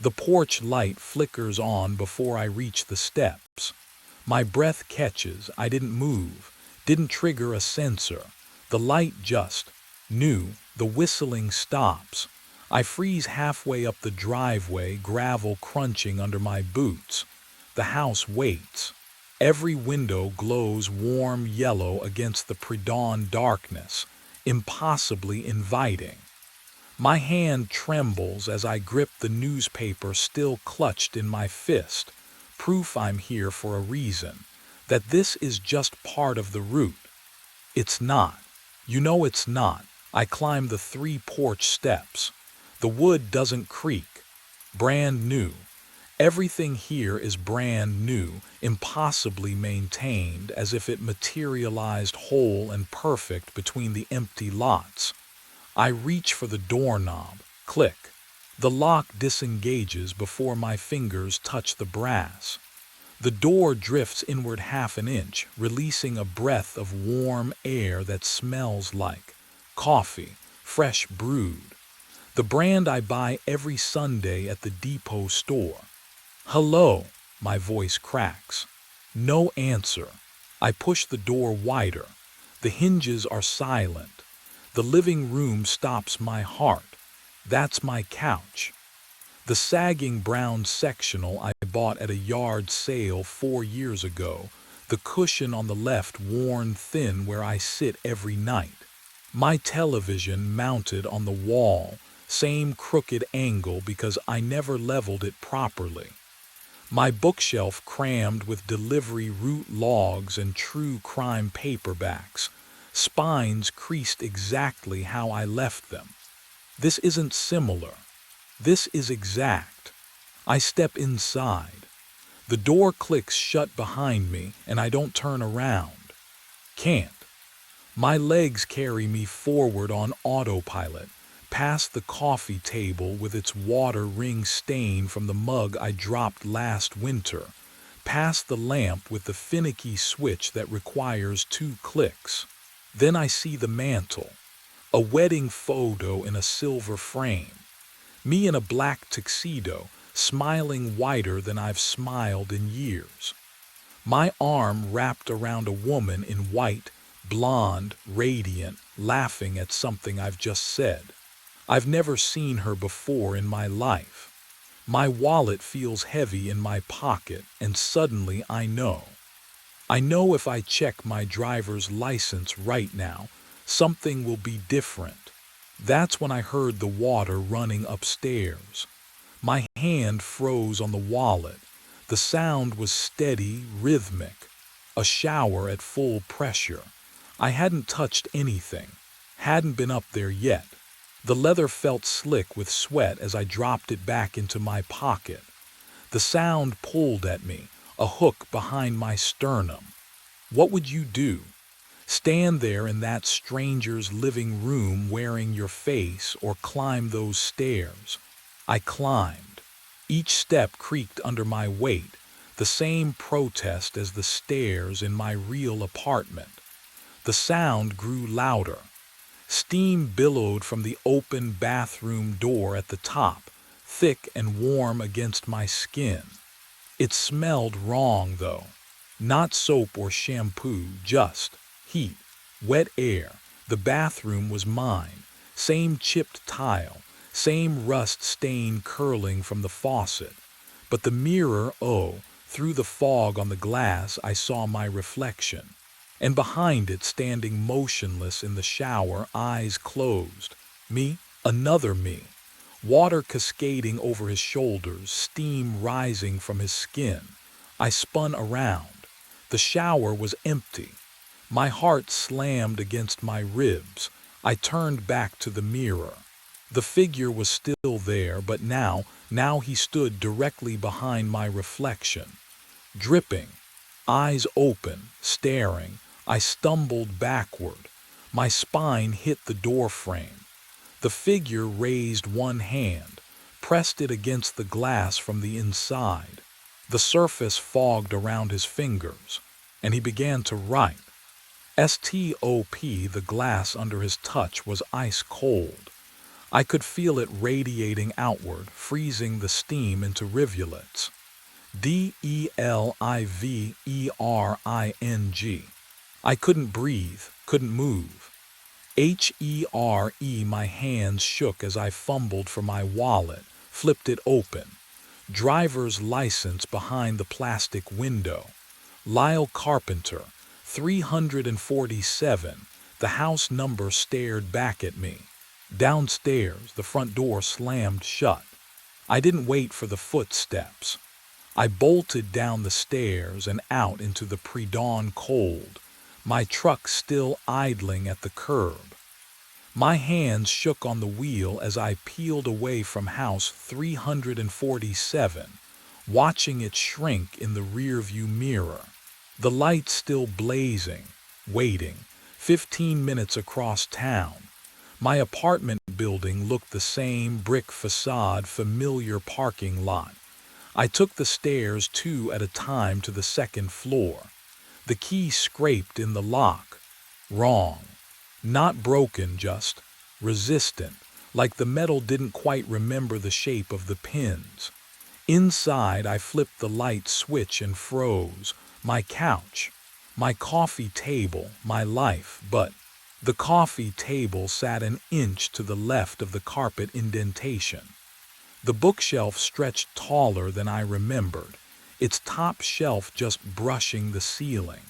The porch light flickers on before I reach the steps. My breath catches. I didn't move, didn't trigger a sensor. The light just knew. The whistling stops. I freeze halfway up the driveway, gravel crunching under my boots. The house waits. Every window glows warm yellow against the pre-dawn darkness, impossibly inviting. My hand trembles as I grip the newspaper still clutched in my fist, proof I'm here for a reason, that this is just part of the route. It's not. You know it's not. I climb the 3 porch steps. The wood doesn't creak. Brand new. Everything here is brand new, impossibly maintained, as if it materialized whole and perfect between the empty lots. I reach for the doorknob. Click. The lock disengages before my fingers touch the brass. The door drifts inward half an inch, releasing a breath of warm air that smells like coffee, fresh brewed. The brand I buy every Sunday at the depot store. "Hello," my voice cracks. No answer. I push the door wider. The hinges are silent. The living room stops my heart. That's my couch. The sagging brown sectional I bought at a yard sale 4 years ago, the cushion on the left worn thin where I sit every night. My television mounted on the wall, same crooked angle because I never leveled it properly. My bookshelf crammed with delivery route logs and true crime paperbacks, spines creased exactly how I left them. This isn't similar. This is exact. I step inside. The door clicks shut behind me and I don't turn around. Can't. My legs carry me forward on autopilot, past the coffee table with its water ring stain from the mug I dropped last winter, past the lamp with the finicky switch that requires 2 clicks. Then I see the mantel, a wedding photo in a silver frame. Me in a black tuxedo, smiling wider than I've smiled in years. My arm wrapped around a woman in white, blonde, radiant, laughing at something I've just said. I've never seen her before in my life. My wallet feels heavy in my pocket, and suddenly I know. I know if I check my driver's license right now, something will be different. That's when I heard the water running upstairs. My hand froze on the wallet. The sound was steady, rhythmic. A shower at full pressure. I hadn't touched anything. Hadn't been up there yet. The leather felt slick with sweat as I dropped it back into my pocket. The sound pulled at me, a hook behind my sternum. What would you do? Stand there in that stranger's living room wearing your face, or climb those stairs? I climbed. Each step creaked under my weight, the same protest as the stairs in my real apartment. The sound grew louder. Steam billowed from the open bathroom door at the top, thick and warm against my skin. It smelled wrong, though. Not soap or shampoo, just heat, wet air. The bathroom was mine. Same chipped tile, same rust stain curling from the faucet. But the mirror, through the fog on the glass I saw my reflection. And behind it, standing motionless in the shower, eyes closed. Me, another me. Water cascading over his shoulders, steam rising from his skin. I spun around. The shower was empty. My heart slammed against my ribs. I turned back to the mirror. The figure was still there, but now he stood directly behind my reflection. Dripping, eyes open, staring, I stumbled backward. My spine hit the door frame. The figure raised one hand, pressed it against the glass from the inside. The surface fogged around his fingers, and he began to write. Stop, the glass under his touch was ice cold. I could feel it radiating outward, freezing the steam into rivulets. Delivering. I couldn't breathe, couldn't move. Here, my hands shook as I fumbled for my wallet, flipped it open. Driver's license behind the plastic window. Lyle Carpenter, 347. The house number stared back at me. Downstairs, the front door slammed shut. I didn't wait for the footsteps. I bolted down the stairs and out into the pre-dawn cold, my truck still idling at the curb. My hands shook on the wheel as I peeled away from house 347, watching it shrink in the rearview mirror. The lights still blazing, waiting, 15 minutes across town. My apartment building looked the same, brick facade, familiar parking lot. I took the stairs 2 at a time to the second floor. The key scraped in the lock. Wrong. Not broken, just resistant, like the metal didn't quite remember the shape of the pins. Inside, I flipped the light switch and froze. My couch, my coffee table, my life, but the coffee table sat an inch to the left of the carpet indentation. The bookshelf stretched taller than I remembered, its top shelf just brushing the ceiling.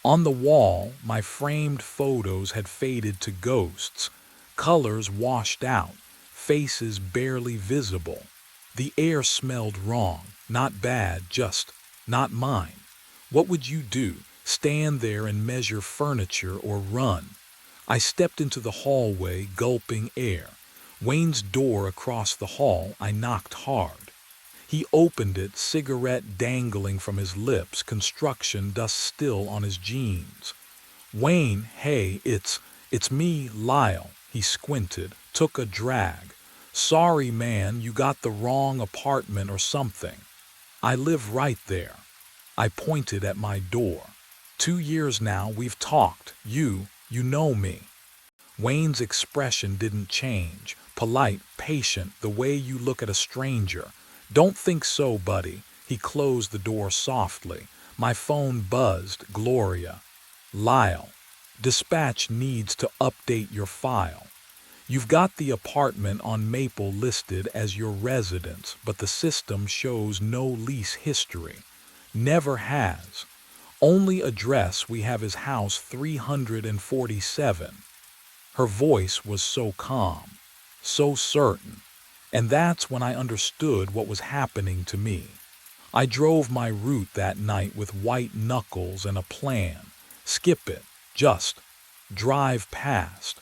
On the wall, my framed photos had faded to ghosts, colors washed out, faces barely visible. The air smelled wrong, not bad, just not mine. What would you do? Stand there and measure furniture or run? I stepped into the hallway, gulping air. Wayne's door across the hall, I knocked hard. He opened it, cigarette dangling from his lips, construction dust still on his jeans. Wayne, hey, it's me, Lyle. He squinted, took a drag. Sorry, man, you got the wrong apartment or something. I live right there. I pointed at my door. 2 years now we've talked. You know me. Wayne's expression didn't change. Polite, patient, the way you look at a stranger. Don't think so, buddy. He closed the door softly. My phone buzzed. Gloria. Lyle. Dispatch needs to update your file. You've got the apartment on Maple listed as your residence, but the system shows no lease history. Never has. Only address we have is house 347. Her voice was so calm, so certain, and that's when I understood what was happening to me. I drove my route that night with white knuckles and a plan. Skip it, just drive past.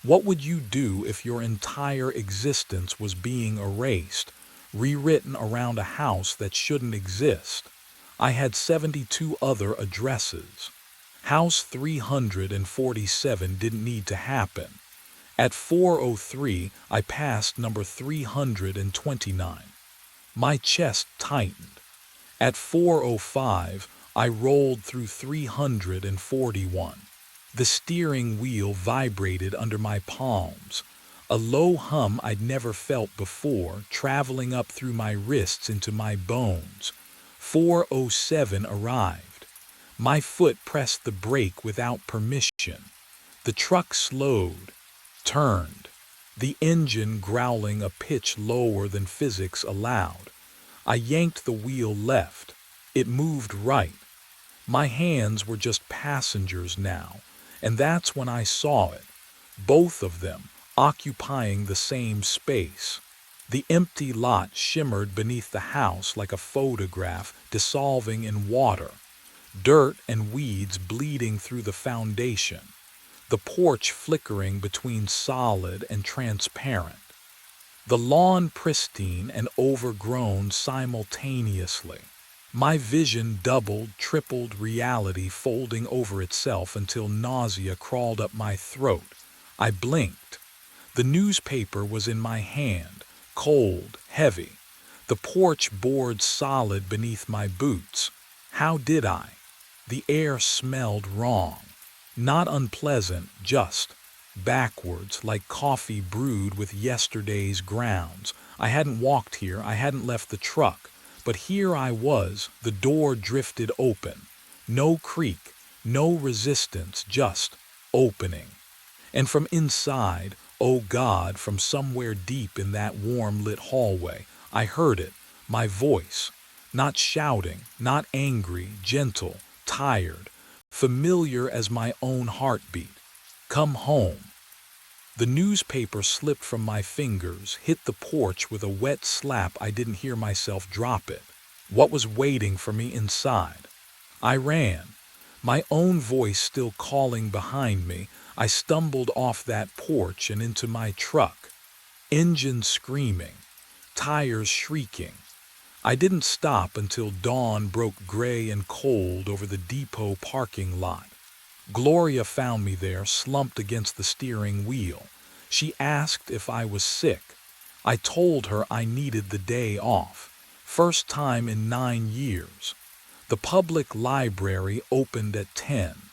What would you do if your entire existence was being erased, rewritten around a house that shouldn't exist? I had 72 other addresses. House 347 didn't need to happen. At 4:03, I passed number 329. My chest tightened. At 4:05, I rolled through 341. The steering wheel vibrated under my palms. A low hum I'd never felt before, traveling up through my wrists into my bones. 4:07 arrived. My foot pressed the brake without permission. The truck slowed, turned, the engine growling a pitch lower than physics allowed. I yanked the wheel left. It moved right. My hands were just passengers now, and that's when I saw it. Both of them occupying the same space. The empty lot shimmered beneath the house like a photograph dissolving in water, dirt and weeds bleeding through the foundation, the porch flickering between solid and transparent, the lawn pristine and overgrown simultaneously. My vision doubled, tripled, reality folding over itself until nausea crawled up my throat. I blinked. The newspaper was in my hand, cold, heavy. The porch board solid beneath my boots. How did I? The air smelled wrong. Not unpleasant, just backwards, like coffee brewed with yesterday's grounds. I hadn't walked here, I hadn't left the truck. But here I was, the door drifted open. No creak, no resistance, just opening. And from inside, oh God, from somewhere deep in that warm lit hallway, I heard it, my voice. Not shouting, not angry, gentle, tired, familiar as my own heartbeat. Come home. The newspaper slipped from my fingers, hit the porch with a wet slap. I didn't hear myself drop it. What was waiting for me inside? I ran, my own voice still calling behind me. I stumbled off that porch and into my truck. Engine screaming, tires shrieking. I didn't stop until dawn broke gray and cold over the depot parking lot. Gloria found me there, slumped against the steering wheel. She asked if I was sick. I told her I needed the day off. First time in 9 years. The public library opened at 10.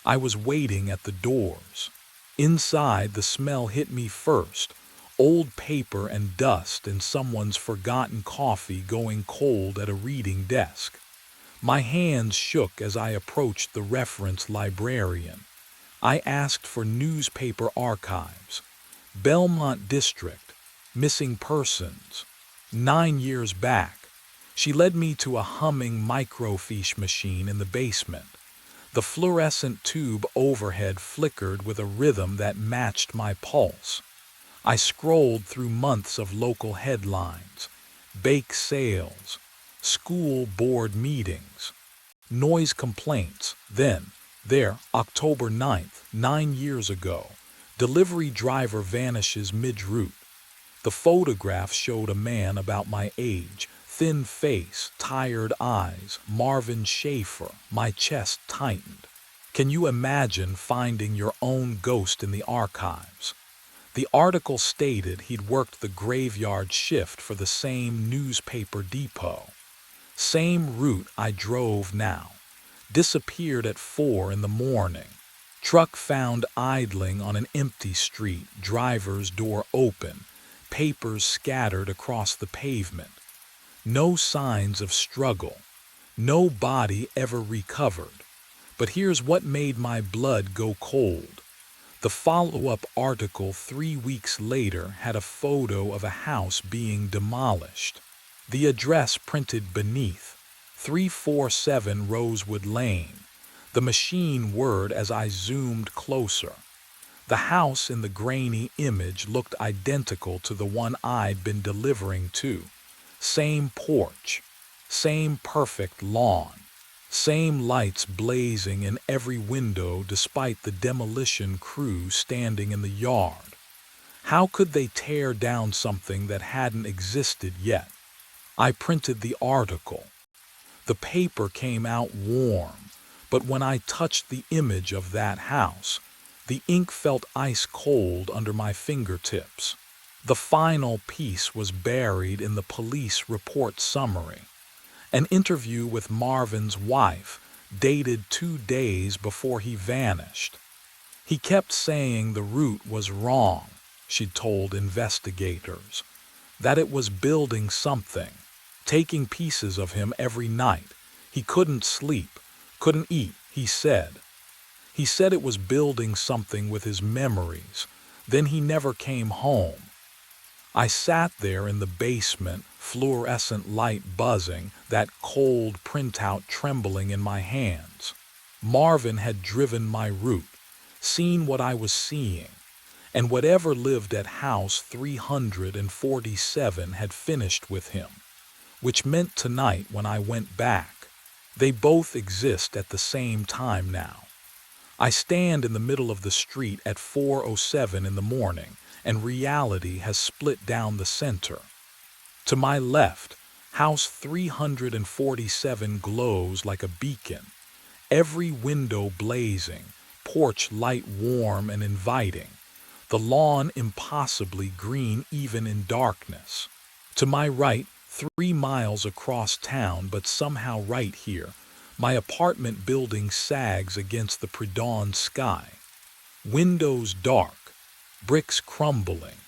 I was waiting at the doors. Inside, the smell hit me first. Old paper and dust and someone's forgotten coffee going cold at a reading desk. My hands shook as I approached the reference librarian. I asked for newspaper archives. Belmont District, missing persons. 9 years back. She led me to a humming microfiche machine in the basement. The fluorescent tube overhead flickered with a rhythm that matched my pulse. I scrolled through months of local headlines, bake sales, school board meetings, noise complaints. Then, there, October 9th, 9 years ago, delivery driver vanishes mid-route. The photograph showed a man about my age, thin face, tired eyes, Marvin Schaefer. My chest tightened. Can you imagine finding your own ghost in the archives? The article stated he'd worked the graveyard shift for the same newspaper depot. Same route I drove now. Disappeared at 4 in the morning. Truck found idling on an empty street, driver's door open, papers scattered across the pavement. No signs of struggle. No body ever recovered. But here's what made my blood go cold. The follow-up article 3 weeks later had a photo of a house being demolished. The address printed beneath, 347 Rosewood Lane. The machine whirred as I zoomed closer. The house in the grainy image looked identical to the one I'd been delivering to. Same porch, same perfect lawn, same lights blazing in every window despite the demolition crew standing in the yard. How could they tear down something that hadn't existed yet? I printed the article. The paper came out warm, but when I touched the image of that house, the ink felt ice cold under my fingertips. The final piece was buried in the police report summary. An interview with Marvin's wife, dated 2 days before he vanished. He kept saying the route was wrong, she told investigators, that it was building something, taking pieces of him every night. He couldn't sleep, couldn't eat, he said. He said it was building something with his memories. Then he never came home. I sat there in the basement, fluorescent light buzzing, that cold printout trembling in my hands. Marvin had driven my route, seen what I was seeing, and whatever lived at house 347 had finished with him, which meant tonight when I went back, they both exist at the same time now. I stand in the middle of the street at 4:07 in the morning, and reality has split down the center. To my left, house 347 glows like a beacon, every window blazing, porch light warm and inviting, the lawn impossibly green even in darkness. To my right, 3 miles across town, but somehow right here, my apartment building sags against the pre-dawn sky. Windows dark, bricks crumbling,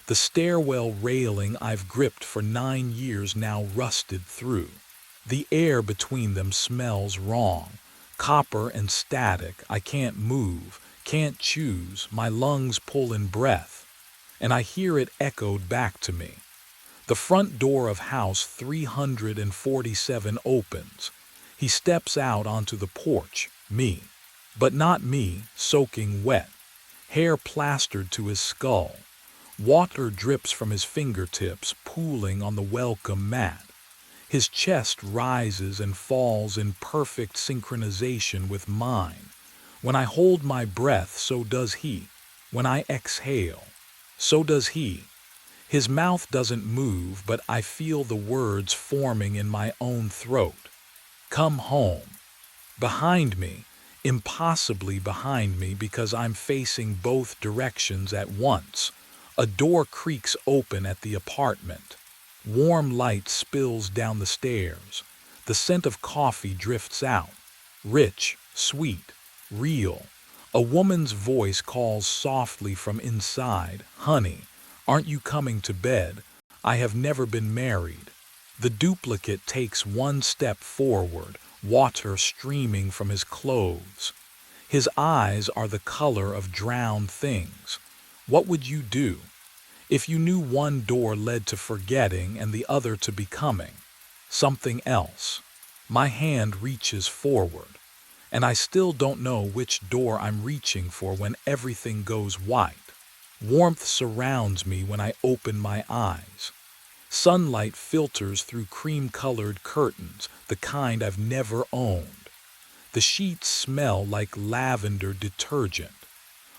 the stairwell railing I've gripped for 9 years now rusted through. The air between them smells wrong, copper and static. I can't move, can't choose, my lungs pull in breath, and I hear it echoed back to me. The front door of house 347 opens. He steps out onto the porch, me, but not me, soaking wet, hair plastered to his skull. Water drips from his fingertips, pooling on the welcome mat. His chest rises and falls in perfect synchronization with mine. When I hold my breath, so does he. When I exhale, so does he. His mouth doesn't move, but I feel the words forming in my own throat. Come home. Behind me, impossibly behind me because I'm facing both directions at once, a door creaks open at the apartment. Warm light spills down the stairs. The scent of coffee drifts out. Rich, sweet, real. A woman's voice calls softly from inside, "Honey, aren't you coming to bed? I have never been married." The duplicate takes one step forward, water streaming from his clothes. His eyes are the color of drowned things. What would you do if you knew one door led to forgetting and the other to becoming something else? My hand reaches forward, and I still don't know which door I'm reaching for when everything goes white. Warmth surrounds me when I open my eyes. Sunlight filters through cream-colored curtains, the kind I've never owned. The sheets smell like lavender detergent.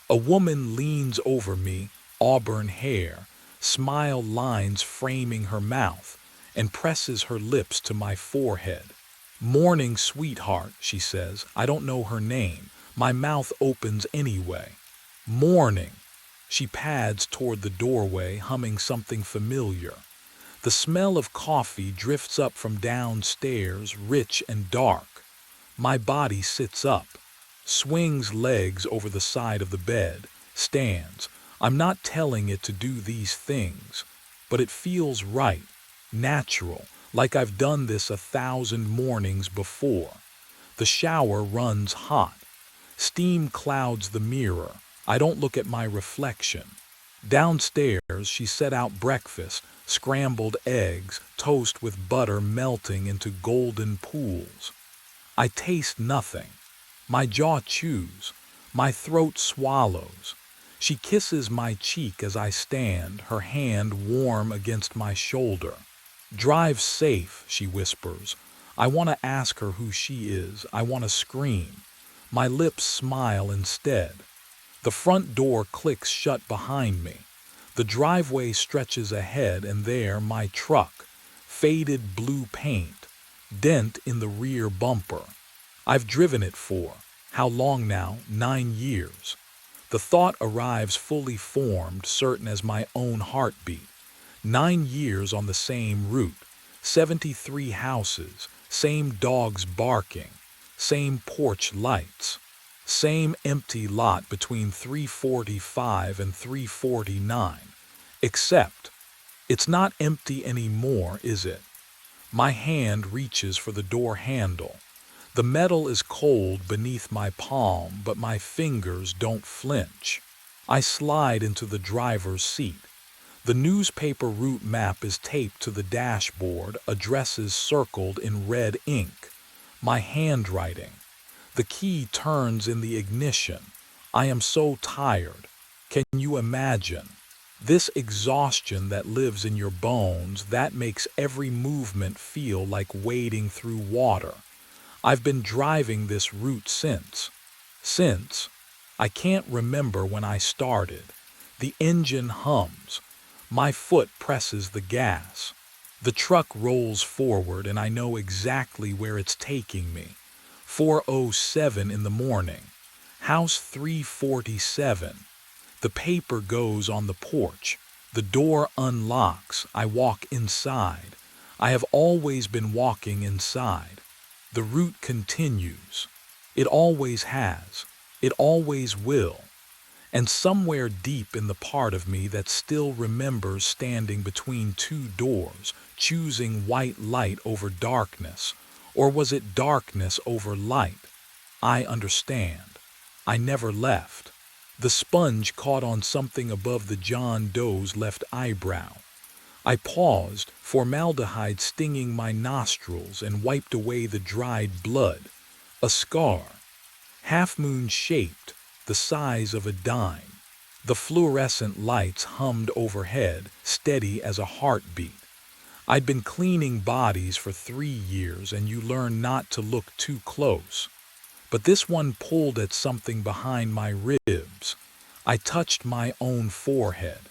A woman leans over me, auburn hair, smile lines framing her mouth, and presses her lips to my forehead. "Morning, sweetheart," she says. I don't know her name. My mouth opens anyway. "Morning." She pads toward the doorway, humming something familiar. The smell of coffee drifts up from downstairs, rich and dark. My body sits up, swings legs over the side of the bed, stands. I'm not telling it to do these things, but it feels right, natural, like I've done this 1,000 mornings before. The shower runs hot. Steam clouds the mirror. I don't look at my reflection. Downstairs, she set out breakfast, scrambled eggs, toast with butter melting into golden pools. I taste nothing. My jaw chews. My throat swallows. She kisses my cheek as I stand, her hand warm against my shoulder. "Drive safe," she whispers. I want to ask her who she is. I want to scream. My lips smile instead. The front door clicks shut behind me. The driveway stretches ahead, and there my truck, faded blue paint, dent in the rear bumper. I've driven it for, how long now? 9 years. The thought arrives fully formed, certain as my own heartbeat. 9 years on the same route, 73 houses, same dogs barking, same porch lights. Same empty lot between 345 and 349. Except, it's not empty anymore, is it? My hand reaches for the door handle. The metal is cold beneath my palm, but my fingers don't flinch. I slide into the driver's seat. The newspaper route map is taped to the dashboard, addresses circled in red ink. My handwriting. The key turns in the ignition. I am so tired. Can you imagine? This exhaustion that lives in your bones, that makes every movement feel like wading through water. I've been driving this route since, I can't remember when I started. The engine hums. My foot presses the gas. The truck rolls forward and I know exactly where it's taking me. 4:07 in the morning. House 347. The paper goes on the porch. The door unlocks. I walk inside. I have always been walking inside. The route continues. It always has. It always will. And somewhere deep in the part of me that still remembers standing between two doors, choosing white light over darkness, or was it darkness over light? I understand. I never left. The sponge caught on something above the John Doe's left eyebrow. I paused, formaldehyde stinging my nostrils, and wiped away the dried blood. A scar, half-moon shaped, the size of a dime. The fluorescent lights hummed overhead, steady as a heartbeat. I'd been cleaning bodies for 3 years, and you learn not to look too close. But this one pulled at something behind my ribs. I touched my own forehead.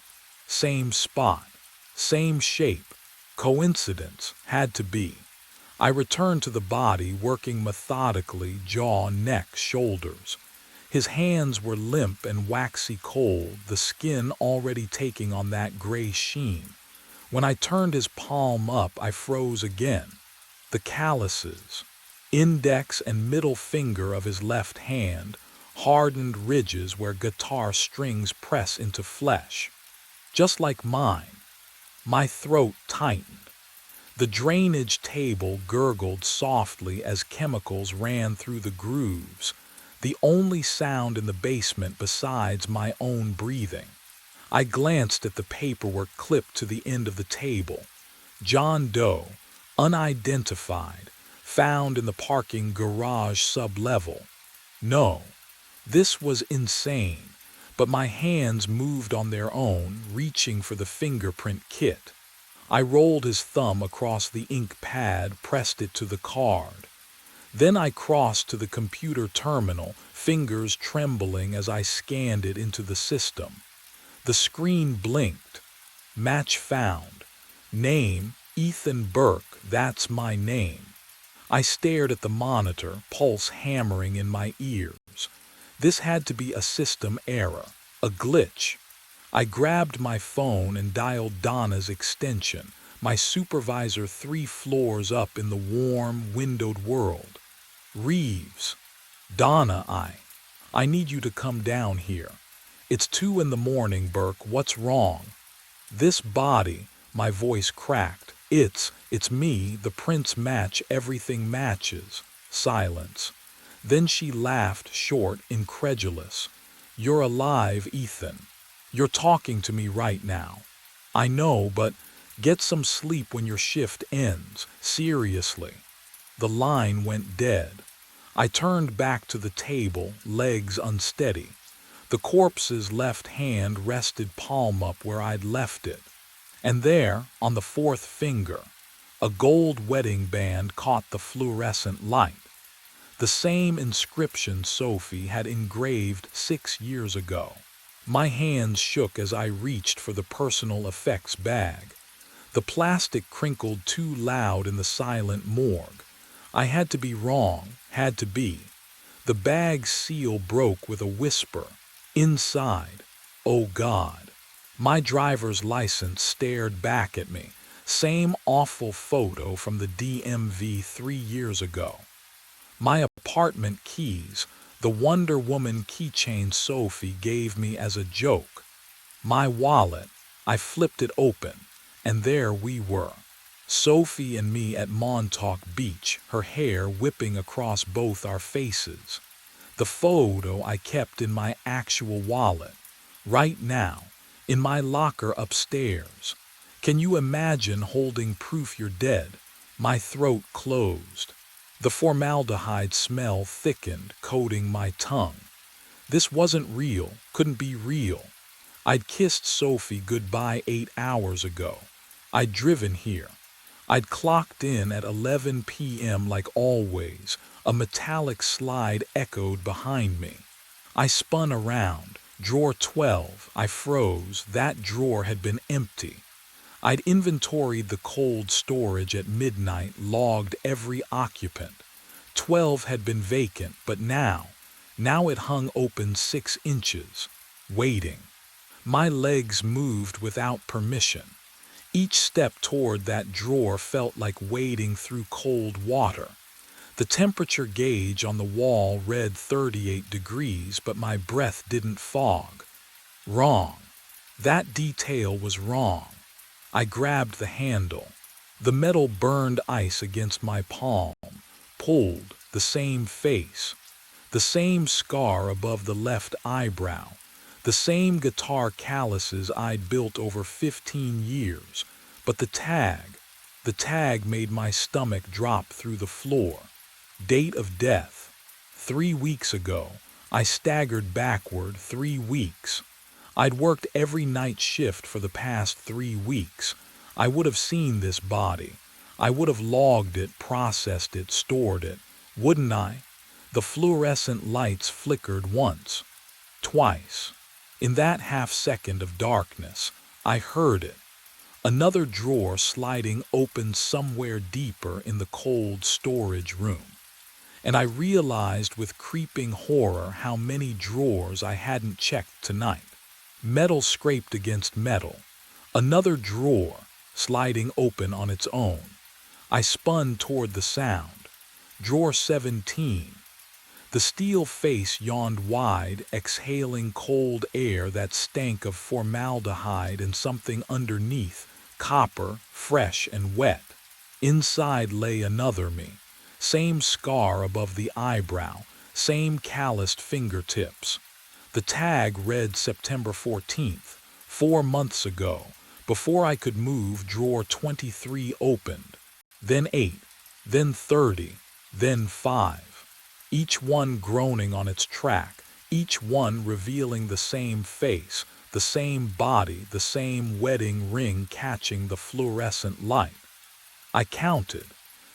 Same spot, same shape. Coincidence, had to be. I returned to the body, working methodically, jaw, neck, shoulders. His hands were limp and waxy cold, the skin already taking on that gray sheen. When I turned his palm up, I froze again. The calluses, index and middle finger of his left hand, hardened ridges where guitar strings press into flesh. Just like mine. My throat tightened. The drainage table gurgled softly as chemicals ran through the grooves, the only sound in the basement besides my own breathing. I glanced at the paperwork clipped to the end of the table. John Doe, unidentified, found in the parking garage sublevel. No, this was insane, but my hands moved on their own, reaching for the fingerprint kit. I rolled his thumb across the ink pad, pressed it to the card. Then I crossed to the computer terminal, fingers trembling as I scanned it into the system. The screen blinked. Match found. Name, Ethan Burke, that's my name. I stared at the monitor, pulse hammering in my ears. This had to be a system error, a glitch. I grabbed my phone and dialed Donna's extension, my supervisor 3 floors up in the warm, windowed world. Reeves. Donna, I need you to come down here. It's 2 in the morning, Burke, what's wrong? This body, my voice cracked. It's me, the prints match, everything matches. Silence. Then she laughed, short, incredulous. You're alive, Ethan. You're talking to me right now. I know, but get some sleep when your shift ends. Seriously. The line went dead. I turned back to the table, legs unsteady. The corpse's left hand rested palm up where I'd left it. And there, on the 4th finger, a gold wedding band caught the fluorescent light. The same inscription Sophie had engraved 6 years ago. My hands shook as I reached for the personal effects bag. The plastic crinkled too loud in the silent morgue. I had to be wrong, had to be. The bag's seal broke with a whisper. Inside, oh God. My driver's license stared back at me. Same awful photo from the DMV 3 years ago. My apartment keys, The Wonder Woman keychain Sophie gave me as a joke. My wallet. I flipped it open, and there we were. Sophie and me at Montauk Beach, her hair whipping across both our faces. The photo I kept in my actual wallet, right now, in my locker upstairs. Can you imagine holding proof you're dead? My throat closed. The formaldehyde smell thickened, coating my tongue. This wasn't real, couldn't be real. I'd kissed Sophie goodbye 8 hours ago. I'd driven here. I'd clocked in at 11 p.m. like always. A metallic slide echoed behind me. I spun around. Drawer 12. I froze. That drawer had been empty. I'd inventoried the cold storage at midnight, logged every occupant. 12 had been vacant, but now it hung open 6 inches, waiting. My legs moved without permission. Each step toward that drawer felt like wading through cold water. The temperature gauge on the wall read 38 degrees, but my breath didn't fog. Wrong. That detail was wrong. I grabbed the handle. The metal burned ice against my palm. Pulled. The same face. The same scar above the left eyebrow. The same guitar calluses I'd built over 15 years. But the tag made my stomach drop through the floor. Date of death. 3 weeks ago. I staggered backward 3 weeks. I'd worked every night shift for the past 3 weeks. I would have seen this body. I would have logged it, processed it, stored it. Wouldn't I? The fluorescent lights flickered once. Twice. In that half-second of darkness, I heard it. Another drawer sliding open somewhere deeper in the cold storage room. And I realized with creeping horror how many drawers I hadn't checked tonight. Metal scraped against metal. Another drawer, sliding open on its own. I spun toward the sound. Drawer 17. The steel face yawned wide, exhaling cold air that stank of formaldehyde and something underneath, copper, fresh and wet. Inside lay another me. Same scar above the eyebrow, same calloused fingertips. The tag read September 14th, 4 months ago. Before I could move, drawer 23 opened. Then 8, then 30, then 5. Each one groaning on its track, each one revealing the same face, the same body, the same wedding ring catching the fluorescent light. I counted.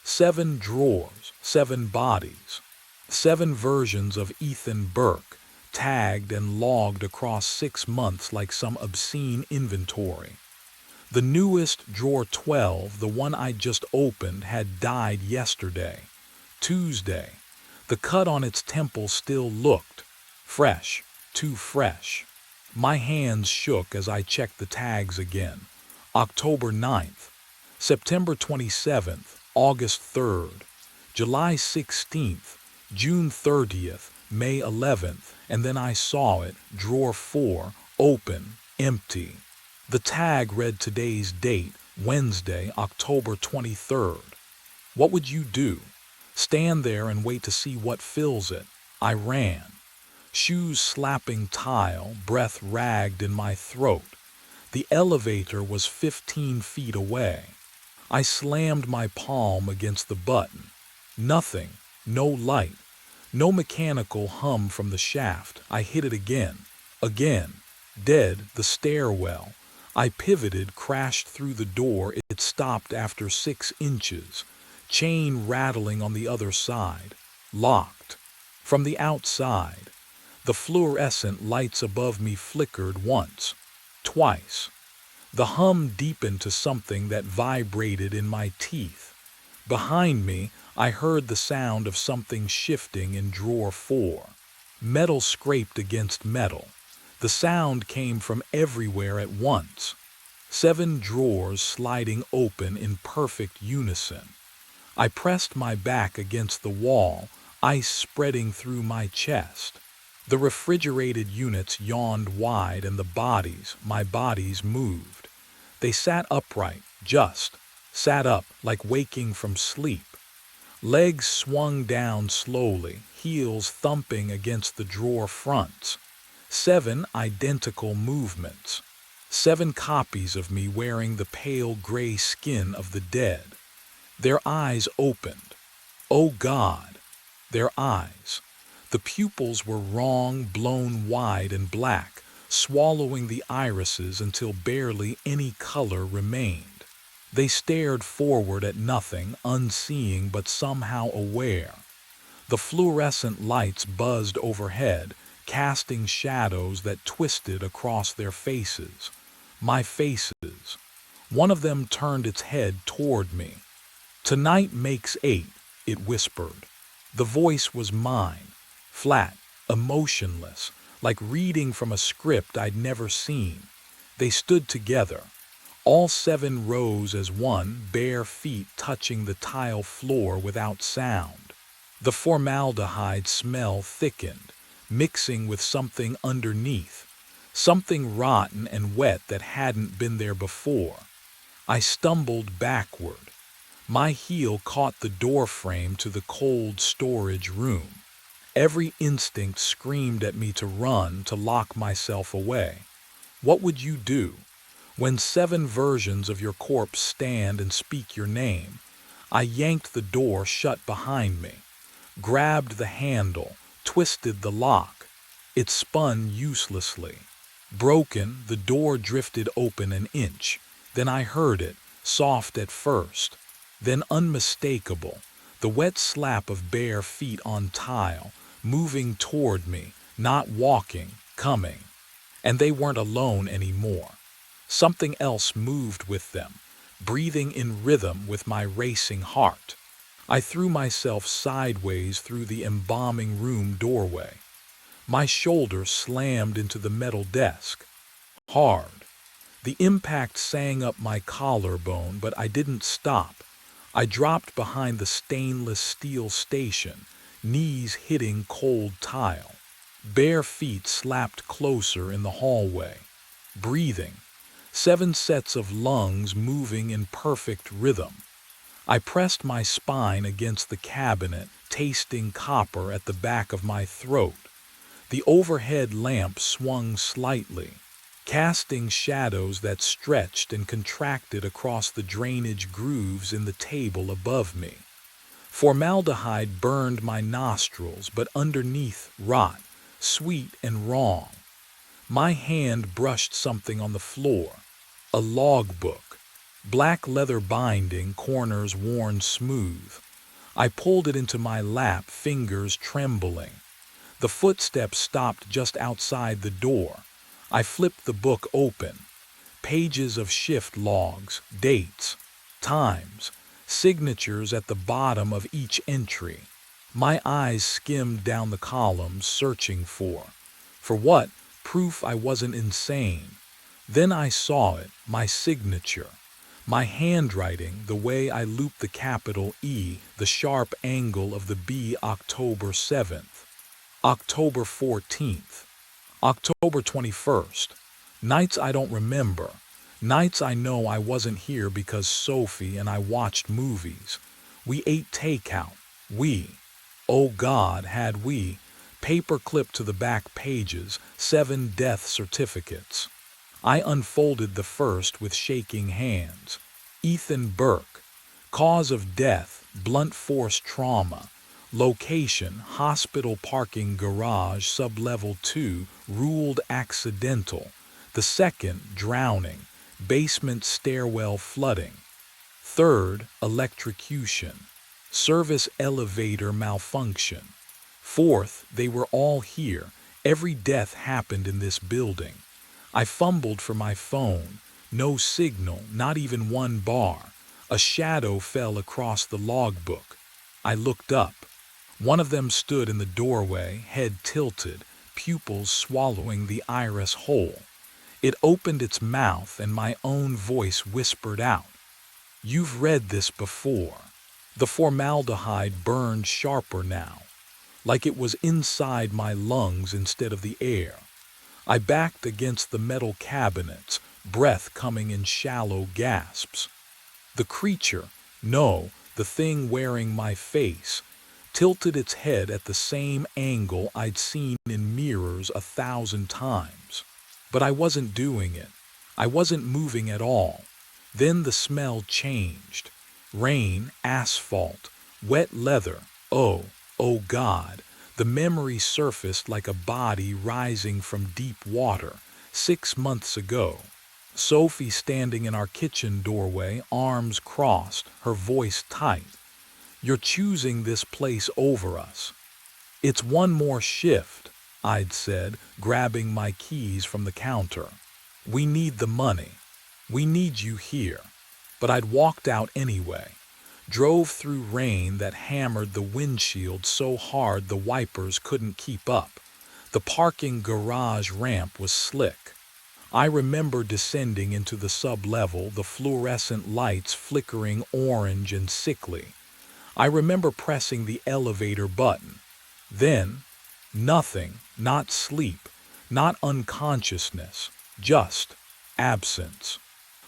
7 drawers, 7 bodies. 7 versions of Ethan Burke, tagged and logged across 6 months like some obscene inventory. The newest, drawer 12, the one I just opened, had died yesterday, Tuesday. The cut on its temple still looked fresh, too fresh. My hands shook as I checked the tags again. October 9th, September 27th, August 3rd, July 16th, June 30th, May 11th, and then I saw it, drawer 4, open, empty. The tag read today's date, Wednesday, October 23rd. What would you do? Stand there and wait to see what fills it? I ran. Shoes slapping tile, breath ragged in my throat. The elevator was 15 feet away. I slammed my palm against the button. Nothing, no light. No mechanical hum from the shaft. I hit it again. Dead, the stairwell. I pivoted, crashed through the door. It stopped after 6 inches. Chain rattling on the other side. Locked. From the outside, the fluorescent lights above me flickered once. Twice. The hum deepened to something that vibrated in my teeth. Behind me, I heard the sound of something shifting in drawer 4. Metal scraped against metal. The sound came from everywhere at once. 7 drawers sliding open in perfect unison. I pressed my back against the wall, ice spreading through my chest. The refrigerated units yawned wide and my bodies moved. They sat upright, sat up like waking from sleep. Legs swung down slowly, heels thumping against the drawer fronts. 7 identical movements. 7 copies of me wearing the pale gray skin of the dead. Their eyes opened. Oh God, their eyes. The pupils were wrong, blown wide and black, swallowing the irises until barely any color remained. They stared forward at nothing, unseeing but somehow aware. The fluorescent lights buzzed overhead, casting shadows that twisted across their faces. My faces. One of them turned its head toward me. "Tonight makes 8, it whispered. The voice was mine, flat, emotionless, like reading from a script I'd never seen. They stood together. All 7 rose as one, bare feet touching the tile floor without sound. The formaldehyde smell thickened, mixing with something underneath, something rotten and wet that hadn't been there before. I stumbled backward. My heel caught the door frame to the cold storage room. Every instinct screamed at me to run, to lock myself away. What would you do? When 7 versions of your corpse stand and speak your name? I yanked the door shut behind me, grabbed the handle, twisted the lock. It spun uselessly. Broken, the door drifted open an inch. Then I heard it, soft at first, then unmistakable, the wet slap of bare feet on tile, moving toward me, not walking, coming. And they weren't alone anymore. Something else moved with them, breathing in rhythm with my racing heart. I threw myself sideways through the embalming room doorway. My shoulder slammed into the metal desk. Hard. The impact sang up my collarbone, but I didn't stop. I dropped behind the stainless steel station, knees hitting cold tile. Bare feet slapped closer in the hallway. Breathing. 7 sets of lungs moving in perfect rhythm. I pressed my spine against the cabinet, tasting copper at the back of my throat. The overhead lamp swung slightly, casting shadows that stretched and contracted across the drainage grooves in the table above me. Formaldehyde burned my nostrils, but underneath rot, sweet and wrong. My hand brushed something on the floor. A logbook. Black leather binding, corners worn smooth. I pulled it into my lap, fingers trembling. The footsteps stopped just outside the door. I flipped the book open. Pages of shift logs, dates, times, signatures at the bottom of each entry. My eyes skimmed down the columns, searching for what? Proof I wasn't insane. Then I saw it, my signature. My handwriting, the way I looped the capital E, the sharp angle of the B. October 7th. October 14th. October 21st. Nights I don't remember. Nights I know I wasn't here because Sophie and I watched movies. We ate takeout. Oh God, had we. Paperclip to the back pages, 7 death certificates. I unfolded the first with shaking hands. Ethan Burke. Cause of death, blunt force trauma. Location, hospital parking garage, sublevel 2, ruled accidental. The second, drowning. Basement stairwell flooding. Third, electrocution. Service elevator malfunction. Fourth, they were all here. Every death happened in this building. I fumbled for my phone. No signal, not even one bar. A shadow fell across the logbook. I looked up. One of them stood in the doorway, head tilted, pupils swallowing the iris whole. It opened its mouth and my own voice whispered out, "You've read this before." The formaldehyde burned sharper now. like it was inside my lungs instead of the air. I backed against the metal cabinets, breath coming in shallow gasps. The creature, no, the thing wearing my face, tilted its head at the same angle I'd seen in mirrors 1,000 times. But I wasn't doing it. I wasn't moving at all. Then the smell changed. Rain, asphalt, wet leather. Oh God. The memory surfaced like a body rising from deep water, 6 months ago. Sophie standing in our kitchen doorway, arms crossed, her voice tight. "You're choosing this place over us." "It's one more shift," I'd said, grabbing my keys from the counter. "We need the money. We need you here." But I'd walked out anyway. Drove through rain that hammered the windshield so hard the wipers couldn't keep up. The parking garage ramp was slick. I remember descending into the sub-level, the fluorescent lights flickering orange and sickly. I remember pressing the elevator button. Then, nothing, not sleep, not unconsciousness, just absence.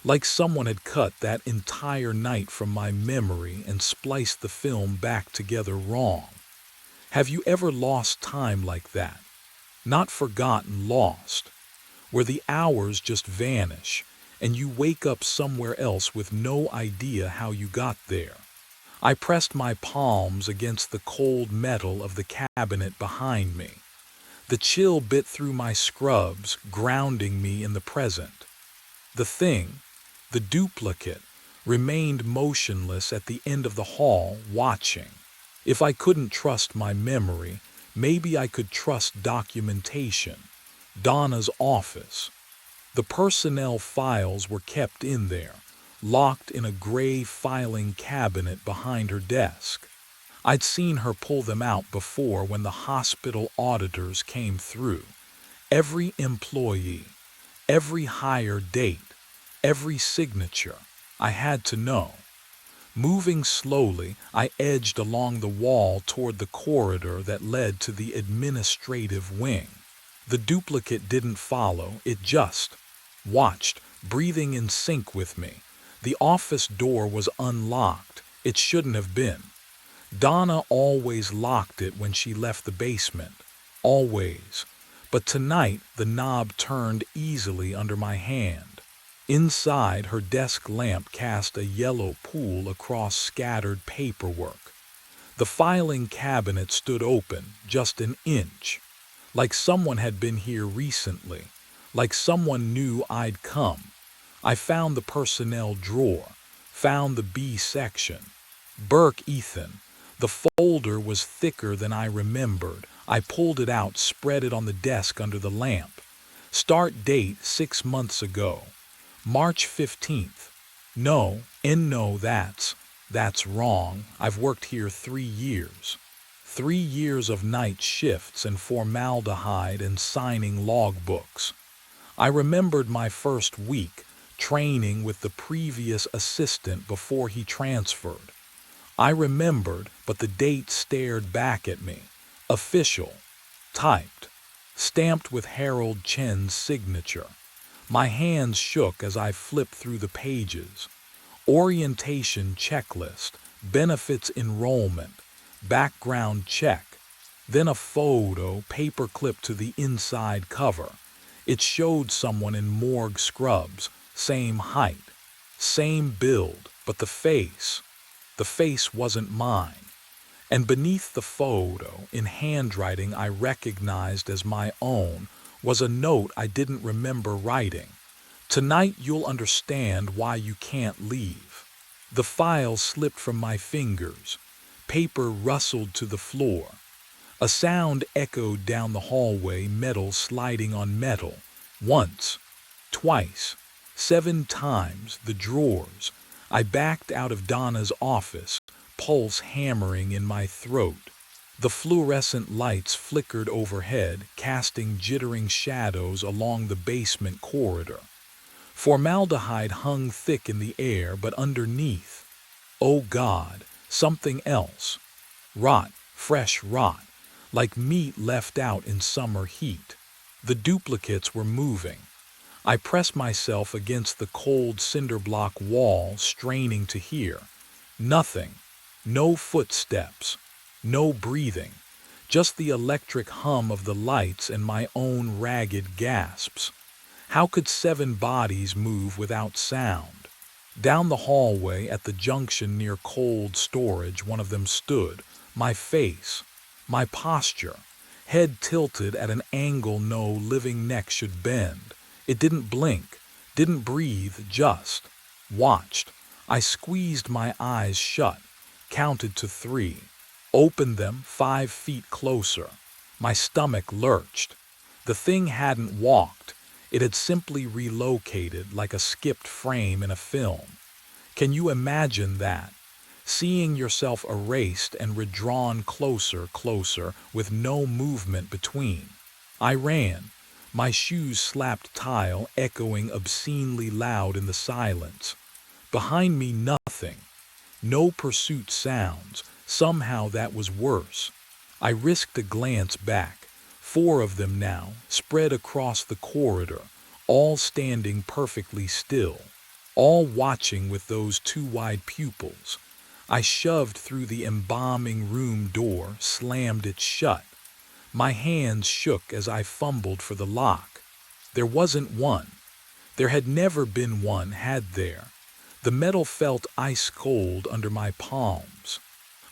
Like someone had cut that entire night from my memory and spliced the film back together wrong. Have you ever lost time like that? Not forgotten, lost, where the hours just vanish and you wake up somewhere else with no idea how you got there. I pressed my palms against the cold metal of the cabinet behind me. The chill bit through my scrubs, grounding me in the present. The thing, the duplicate, remained motionless at the end of the hall, watching. If I couldn't trust my memory, maybe I could trust documentation. Donna's office. The personnel files were kept in there, locked in a gray filing cabinet behind her desk. I'd seen her pull them out before when the hospital auditors came through. Every employee, every hire date, every signature. I had to know. Moving slowly, I edged along the wall toward the corridor that led to the administrative wing. The duplicate didn't follow, it just watched, breathing in sync with me. The office door was unlocked. It shouldn't have been. Donna always locked it when she left the basement. Always. But tonight, the knob turned easily under my hand. Inside, her desk lamp cast a yellow pool across scattered paperwork. The filing cabinet stood open, just an inch. Like someone had been here recently. Like someone knew I'd come. I found the personnel drawer. Found the B section. Burke Ethan. The folder was thicker than I remembered. I pulled it out, spread it on the desk under the lamp. Start date 6 months ago. March 15th. No, that's wrong. I've worked here 3 years. 3 years of night shifts and formaldehyde and signing logbooks. I remembered my first week, training with the previous assistant before he transferred. I remembered, but the date stared back at me. Official. Typed. Stamped with Harold Chen's signature. My hands shook as I flipped through the pages. Orientation checklist, benefits enrollment, background check, then a photo paperclip to the inside cover. It showed someone in morgue scrubs, same height, same build, but the face wasn't mine. And beneath the photo, in handwriting I recognized as my own, was a note I didn't remember writing. Tonight you'll understand why you can't leave. The file slipped from my fingers. Paper rustled to the floor. A sound echoed down the hallway, metal sliding on metal. Once, twice, 7 times, the drawers. I backed out of Donna's office, pulse hammering in my throat. The fluorescent lights flickered overhead, casting jittering shadows along the basement corridor. Formaldehyde hung thick in the air, but underneath, oh God, something else. Rot, fresh rot, like meat left out in summer heat. The duplicates were moving. I pressed myself against the cold cinder block wall, straining to hear. Nothing. No footsteps. No breathing. Just the electric hum of the lights and my own ragged gasps. How could 7 bodies move without sound? Down the hallway at the junction near cold storage, one of them stood, my face, my posture, head tilted at an angle no living neck should bend. It didn't blink, didn't breathe, just watched. I squeezed my eyes shut, counted to 3, opened them 5 feet closer. My stomach lurched. The thing hadn't walked. It had simply relocated like a skipped frame in a film. Can you imagine that? Seeing yourself erased and redrawn closer, with no movement between. I ran. My shoes slapped tile, echoing obscenely loud in the silence. Behind me, nothing. No pursuit sounds. Somehow that was worse. I risked a glance back. 4 of them now, spread across the corridor, all standing perfectly still, all watching with those 2 wide pupils. I shoved through the embalming room door, slammed it shut. My hands shook as I fumbled for the lock. There wasn't one. There had never been one, had there? The metal felt ice cold under my palms.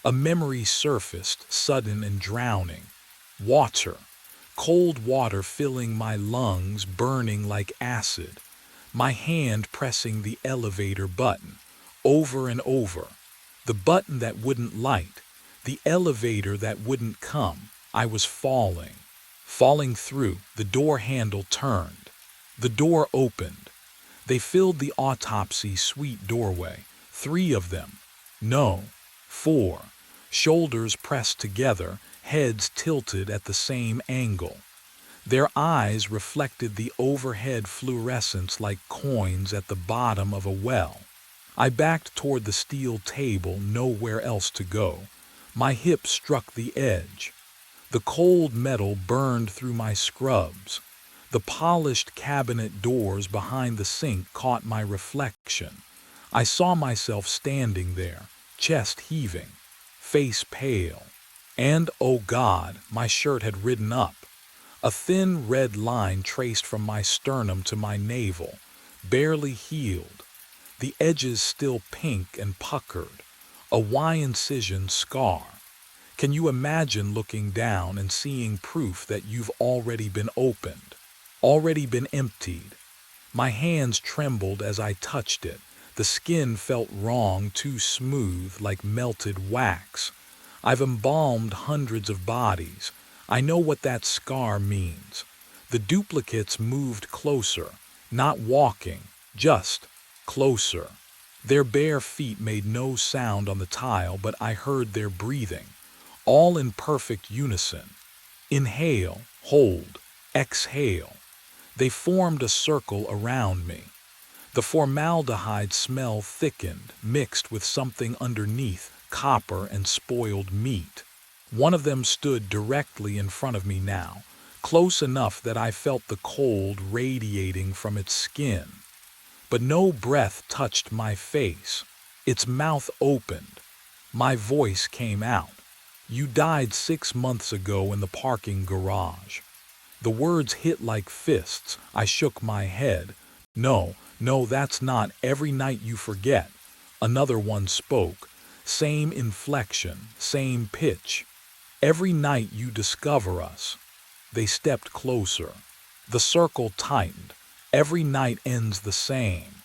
A memory surfaced, sudden and drowning. Water. Cold water filling my lungs, burning like acid. My hand pressing the elevator button, over and over. The button that wouldn't light. The elevator that wouldn't come. I was falling. Falling through. The door handle turned. The door opened. They filled the autopsy suite doorway. 3 of them. No. 4. Shoulders pressed together, heads tilted at the same angle. Their eyes reflected the overhead fluorescence like coins at the bottom of a well. I backed toward the steel table, nowhere else to go. My hip struck the edge. The cold metal burned through my scrubs. The polished cabinet doors behind the sink caught my reflection. I saw myself standing there, chest heaving, face pale. And, oh God, my shirt had ridden up. A thin red line traced from my sternum to my navel, barely healed. The edges still pink and puckered. A Y incision scar. Can you imagine looking down and seeing proof that you've already been opened, already been emptied? My hands trembled as I touched it. The skin felt wrong, too smooth, like melted wax. I've embalmed hundreds of bodies. I know what that scar means. The duplicates moved closer, not walking, just closer. Their bare feet made no sound on the tile, but I heard their breathing, all in perfect unison. Inhale, hold, exhale. They formed a circle around me. The formaldehyde smell thickened, mixed with something underneath, copper and spoiled meat. One of them stood directly in front of me now, close enough that I felt the cold radiating from its skin. But no breath touched my face. Its mouth opened. My voice came out. You died 6 months ago in the parking garage. The words hit like fists. I shook my head. No, that's not. Every night you forget. Another one spoke. Same inflection, same pitch. Every night you discover us. They stepped closer. The circle tightened. Every night ends the same.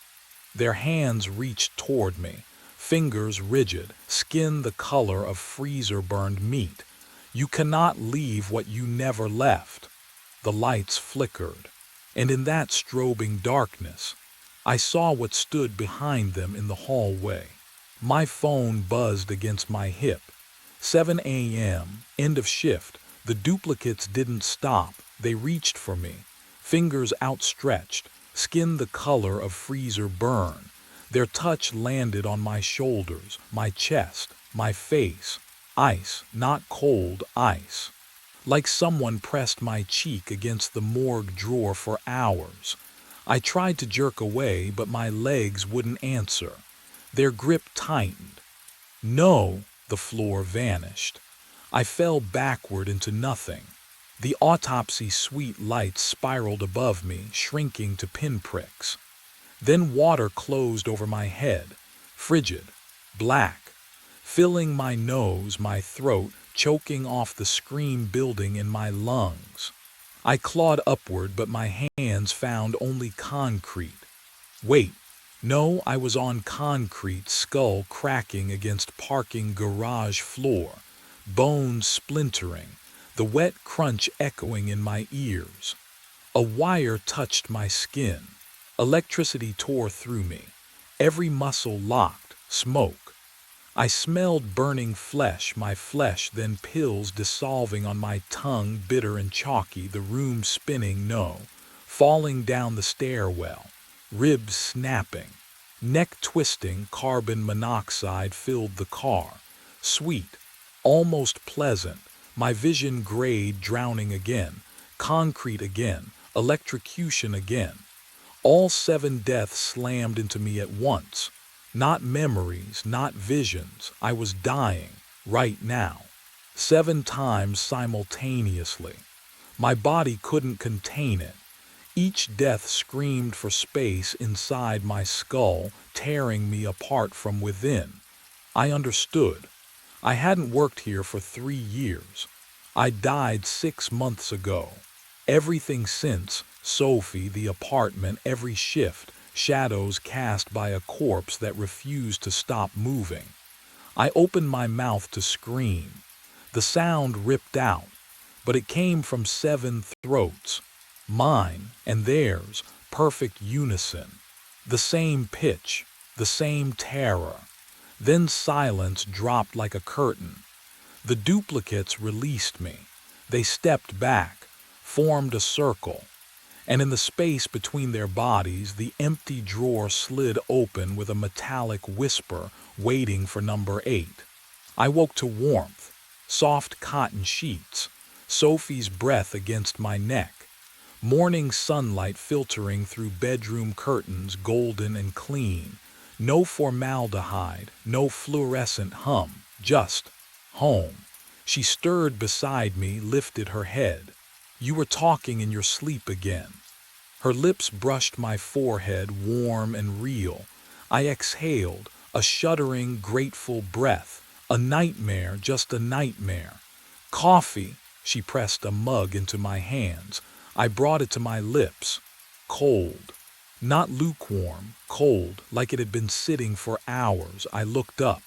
Their hands reached toward me. Fingers rigid, skin the color of freezer-burned meat. You cannot leave what you never left. The lights flickered, and in that strobing darkness, I saw what stood behind them in the hallway. My phone buzzed against my hip. 7 a.m., end of shift. The duplicates didn't stop. They reached for me, fingers outstretched, skin the color of freezer burn. Their touch landed on my shoulders, my chest, my face. Ice, not cold, ice. like someone pressed my cheek against the morgue drawer for hours. I tried to jerk away, but my legs wouldn't answer. Their grip tightened. No, the floor vanished. I fell backward into nothing. The autopsy suite lights spiraled above me, shrinking to pinpricks. Then water closed over my head, frigid, black, filling my nose, my throat, choking off the scream building in my lungs. I clawed upward, but my hands found only concrete. Wait, no, I was on concrete, skull cracking against parking garage floor, bones splintering, the wet crunch echoing in my ears. A wire touched my skin. Electricity tore through me. Every muscle locked, smoke. I smelled burning flesh, my flesh, then pills dissolving on my tongue, bitter and chalky, the room spinning, no, falling down the stairwell, ribs snapping, neck twisting, carbon monoxide filled the car, sweet, almost pleasant, my vision grayed, drowning again, concrete again, electrocution again. All 7 deaths slammed into me at once. Not memories, not visions. I was dying, right now. 7 times simultaneously. My body couldn't contain it. Each death screamed for space inside my skull, tearing me apart from within. I understood. I hadn't worked here for 3 years. I died 6 months ago. Everything since, Sophie, the apartment, every shift, shadows cast by a corpse that refused to stop moving. I opened my mouth to scream. The sound ripped out, but it came from 7 throats. Mine and theirs, perfect unison. The same pitch, the same terror. Then silence dropped like a curtain. The duplicates released me. They stepped back, formed a circle, and in the space between their bodies, the empty drawer slid open with a metallic whisper, waiting for number 8. I woke to warmth, soft cotton sheets, Sophie's breath against my neck, morning sunlight filtering through bedroom curtains, golden and clean. No formaldehyde, no fluorescent hum, just home. She stirred beside me, lifted her head. You were talking in your sleep again. Her lips brushed my forehead, warm and real. I exhaled, a shuddering, grateful breath. A nightmare, just a nightmare. Coffee, she pressed a mug into my hands. I brought it to my lips. Cold. Not lukewarm, cold, like it had been sitting for hours. I looked up.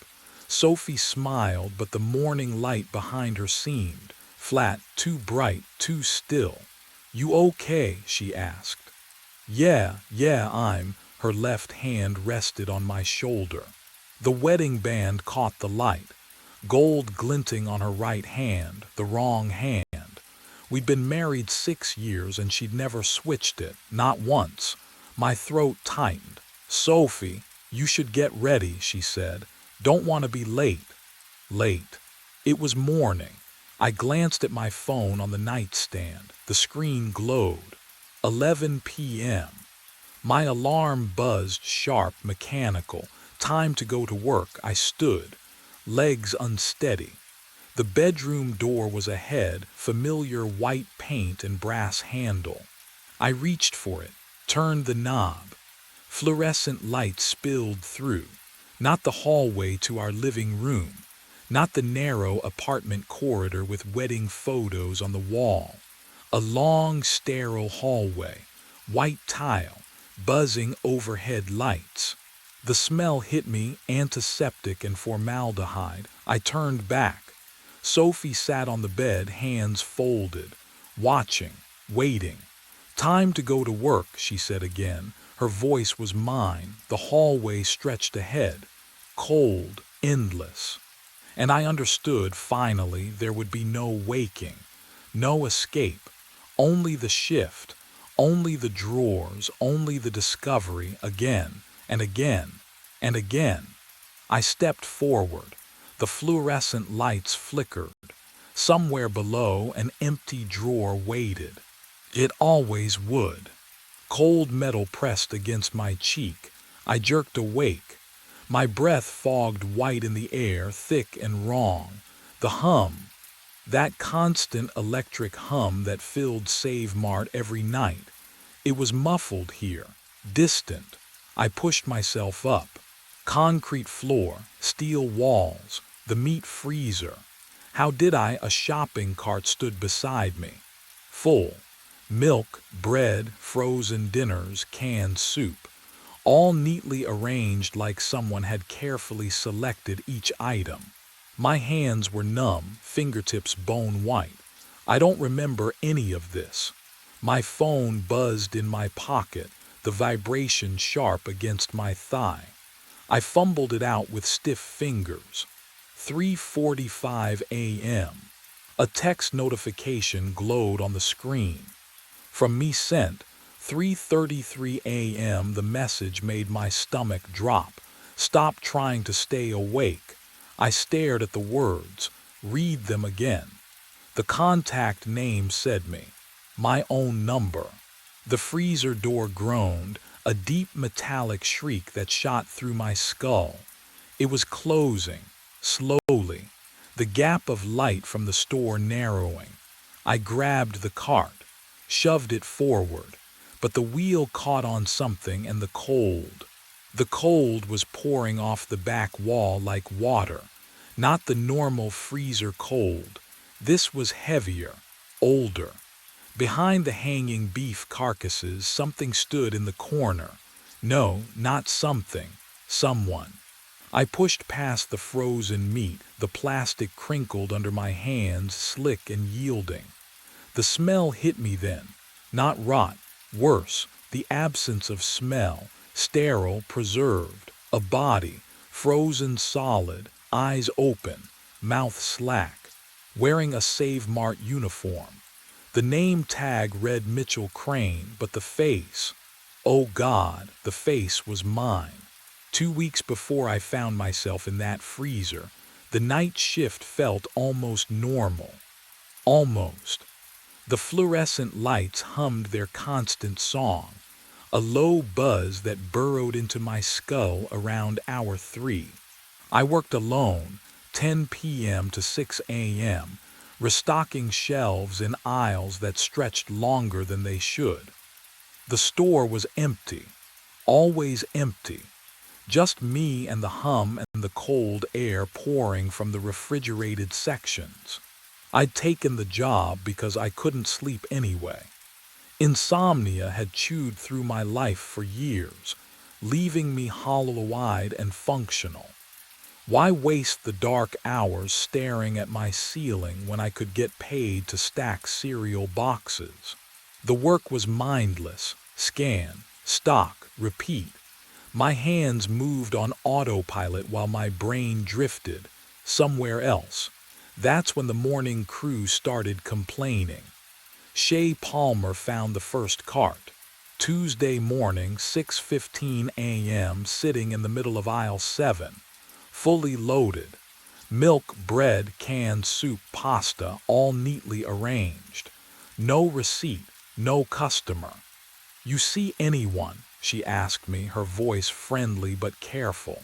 Sophie smiled, but the morning light behind her seemed flat, too bright, too still. You okay? She asked. Yeah, I'm. Her left hand rested on my shoulder. The wedding band caught the light, gold glinting on her right hand, the wrong hand. We'd been married 6 years and she'd never switched it, not once. My throat tightened. Sophie, you should get ready, she said. Don't want to be late. Late. It was morning. I glanced at my phone on the nightstand. The screen glowed. 11 p.m. My alarm buzzed sharp, mechanical. Time to go to work. I stood, legs unsteady. The bedroom door was ahead, familiar white paint and brass handle. I reached for it, turned the knob. Fluorescent light spilled through. Not the hallway to our living room. Not the narrow apartment corridor with wedding photos on the wall. A long, sterile hallway, white tile, buzzing overhead lights. The smell hit me, antiseptic and formaldehyde. I turned back. Sophie sat on the bed, hands folded, watching, waiting. Time to go to work, she said again. Her voice was mine. The hallway stretched ahead, cold, endless. And I understood, finally, there would be no waking, no escape, only the shift, only the drawers, only the discovery, again and again and again. I stepped forward. The fluorescent lights flickered. Somewhere below, an empty drawer waited. It always would. Cold metal pressed against my cheek. I jerked awake. My breath fogged white in the air, thick and wrong. The hum, that constant electric hum that filled Save Mart every night. It was muffled here, distant. I pushed myself up. Concrete floor, steel walls, the meat freezer. How did I? A shopping cart stood beside me. Full. Milk, bread, frozen dinners, canned soup. All neatly arranged like someone had carefully selected each item. My hands were numb, fingertips bone white. I don't remember any of this. My phone buzzed in my pocket, the vibration sharp against my thigh. I fumbled it out with stiff fingers. 3:45 a.m. A text notification glowed on the screen. From me sent, 3:33 a.m. The message made my stomach drop. Stop trying to stay awake. I stared at the words. Read them again. The contact name said me. My own number. The freezer door groaned, a deep metallic shriek that shot through my skull. It was closing, slowly, the gap of light from the store narrowing. I grabbed the cart, shoved it forward, but the wheel caught on something and the cold was pouring off the back wall like water, not the normal freezer cold. This was heavier, older. Behind the hanging beef carcasses, something stood in the corner. No, not something, someone. I pushed past the frozen meat, the plastic crinkled under my hands, slick and yielding. The smell hit me then, not rot, worse, the absence of smell, sterile, preserved, a body, frozen solid, eyes open, mouth slack, wearing a Save Mart uniform. The name tag read Mitchell Crane, but the face, oh God, the face was mine. 2 weeks before I found myself in that freezer, the night shift felt almost normal. Almost. The fluorescent lights hummed their constant song, a low buzz that burrowed into my skull around hour 3. I worked alone, 10 p.m. to 6 a.m., restocking shelves in aisles that stretched longer than they should. The store was empty, always empty. Just me and the hum and the cold air pouring from the refrigerated sections. I'd taken the job because I couldn't sleep anyway. Insomnia had chewed through my life for years, leaving me hollow-eyed and functional. Why waste the dark hours staring at my ceiling when I could get paid to stack cereal boxes? The work was mindless. Scan, stock, repeat. My hands moved on autopilot while my brain drifted somewhere else. That's when the morning crew started complaining. Shay Palmer found the first cart. Tuesday morning, 6:15 a.m., sitting in the middle of aisle 7. Fully loaded. Milk, bread, canned soup, pasta, all neatly arranged. No receipt, no customer. You see anyone? She asked me, her voice friendly but careful.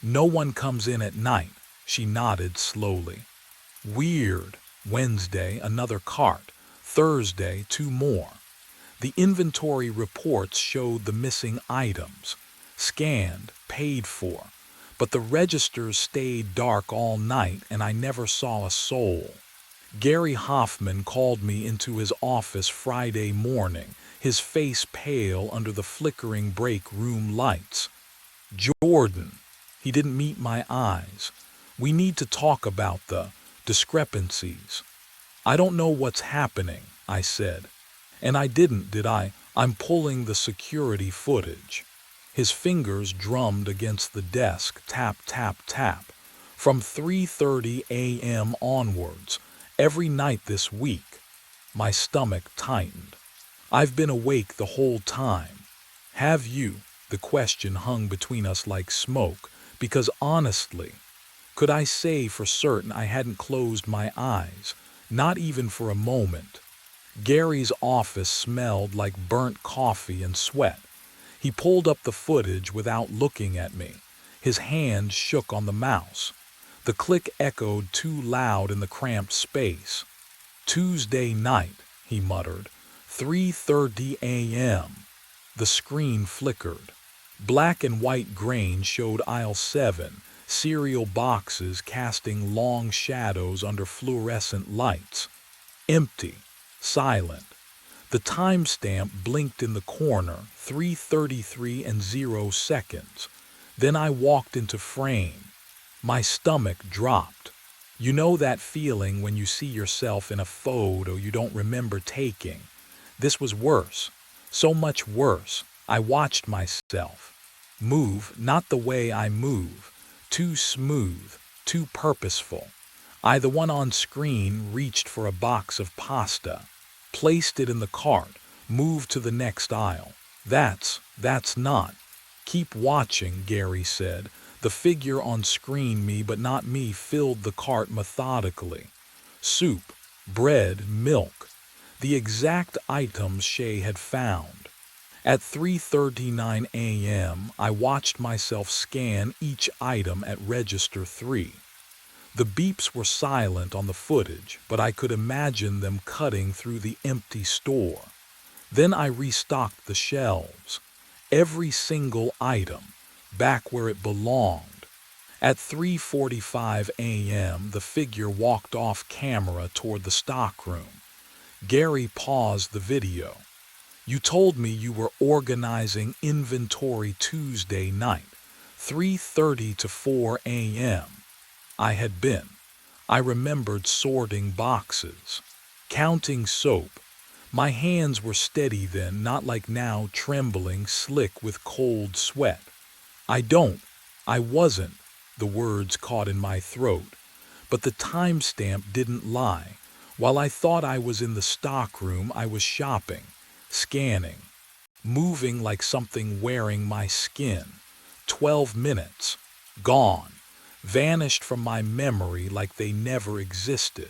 No one comes in at night, she nodded slowly. Weird. Wednesday, another cart. Thursday, 2 more. The inventory reports showed the missing items. Scanned, paid for. But the registers stayed dark all night and I never saw a soul. Gary Hoffman called me into his office Friday morning, his face pale under the flickering break room lights. Jordan. He didn't meet my eyes. We need to talk about the discrepancies. I don't know what's happening, I said. And I didn't, did I? I'm pulling the security footage. His fingers drummed against the desk, tap, tap, tap. From 3:30 a.m. onwards, every night this week. My stomach tightened. I've been awake the whole time. Have you? The question hung between us like smoke, because honestly, could I say for certain I hadn't closed my eyes? Not even for a moment. Gary's office smelled like burnt coffee and sweat. He pulled up the footage without looking at me. His hand shook on the mouse. The click echoed too loud in the cramped space. Tuesday night, he muttered. 3:30 a.m. The screen flickered. Black and white grain showed aisle 7, cereal boxes casting long shadows under fluorescent lights. Empty. Silent. The timestamp blinked in the corner, 3:33 and 0 seconds. Then I walked into frame. My stomach dropped. You know that feeling when you see yourself in a photo you don't remember taking? This was worse. So much worse. I watched myself. Move, not the way I move. Too smooth, too purposeful. The one on screen, reached for a box of pasta, placed it in the cart, moved to the next aisle. That's not. Keep watching, Gary said. The figure on screen, me but not me, filled the cart methodically. Soup, bread, milk. The exact items Shay had found. At 3:39 a.m., I watched myself scan each item at register 3. The beeps were silent on the footage, but I could imagine them cutting through the empty store. Then I restocked the shelves. Every single item, back where it belonged. At 3:45 a.m., the figure walked off camera toward the stockroom. Gary paused the video. You told me you were organizing inventory Tuesday night, 3:30 to 4 a.m. I had been. I remembered sorting boxes, counting soap. My hands were steady then, not like now, trembling, slick with cold sweat. I wasn't, the words caught in my throat. But the timestamp didn't lie. While I thought I was in the stockroom, I was shopping, scanning, moving like something wearing my skin. 12 minutes. Gone. Vanished from my memory like they never existed.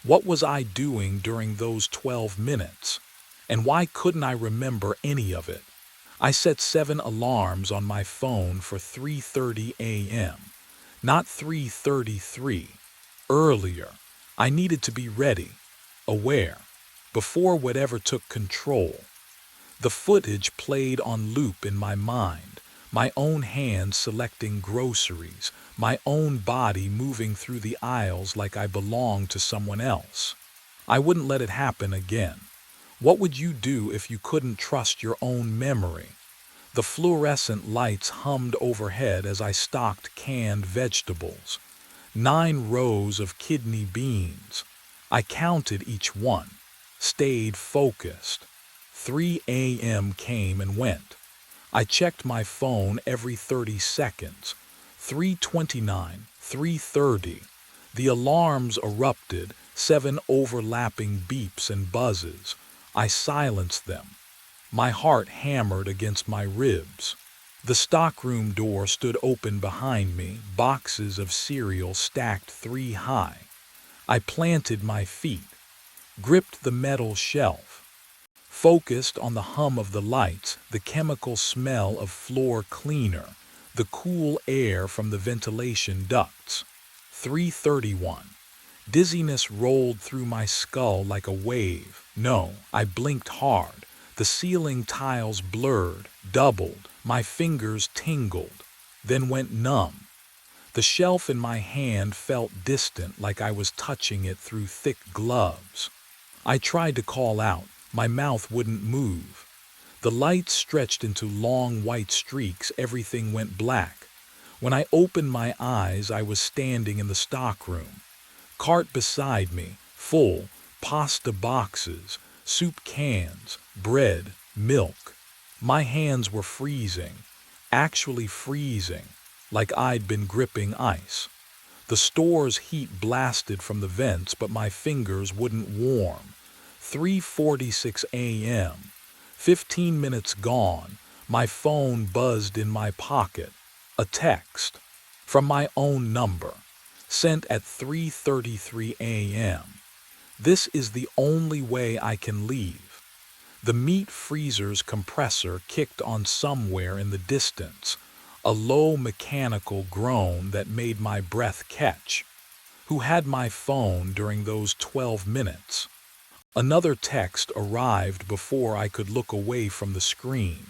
What was I doing during those 12 minutes? And why couldn't I remember any of it? I set 7 alarms on my phone for 3:30 a.m., not 3:33. Earlier. I needed to be ready, aware, before whatever took control. The footage played on loop in my mind, my own hands selecting groceries, my own body moving through the aisles like I belonged to someone else. I wouldn't let it happen again. What would you do if you couldn't trust your own memory? The fluorescent lights hummed overhead as I stocked canned vegetables. 9 rows of kidney beans. I counted each one, stayed focused. 3 a.m. came and went. I checked my phone every 30 seconds. 3:29, 3:30. The alarms erupted, 7 overlapping beeps and buzzes. I silenced them. My heart hammered against my ribs. The stockroom door stood open behind me, boxes of cereal stacked 3 high. I planted my feet, gripped the metal shelf, focused on the hum of the lights, the chemical smell of floor cleaner, the cool air from the ventilation ducts. 3:31. Dizziness rolled through my skull like a wave. No, I blinked hard. The ceiling tiles blurred, doubled. My fingers tingled, then went numb. The shelf in my hand felt distant, like I was touching it through thick gloves. I tried to call out. My mouth wouldn't move. The lights stretched into long white streaks. Everything went black. When I opened my eyes, I was standing in the stockroom. Cart beside me, full, pasta boxes, soup cans, bread, milk. My hands were freezing, actually freezing, like I'd been gripping ice. The store's heat blasted from the vents, but my fingers wouldn't warm. 3:46 a.m. 15 minutes gone. My phone buzzed in my pocket. A text from my own number, sent at 3:33 a.m. This is the only way I can leave. The meat freezer's compressor kicked on somewhere in the distance, a low mechanical groan that made my breath catch. Who had my phone during those 12 minutes? Another text arrived before I could look away from the screen.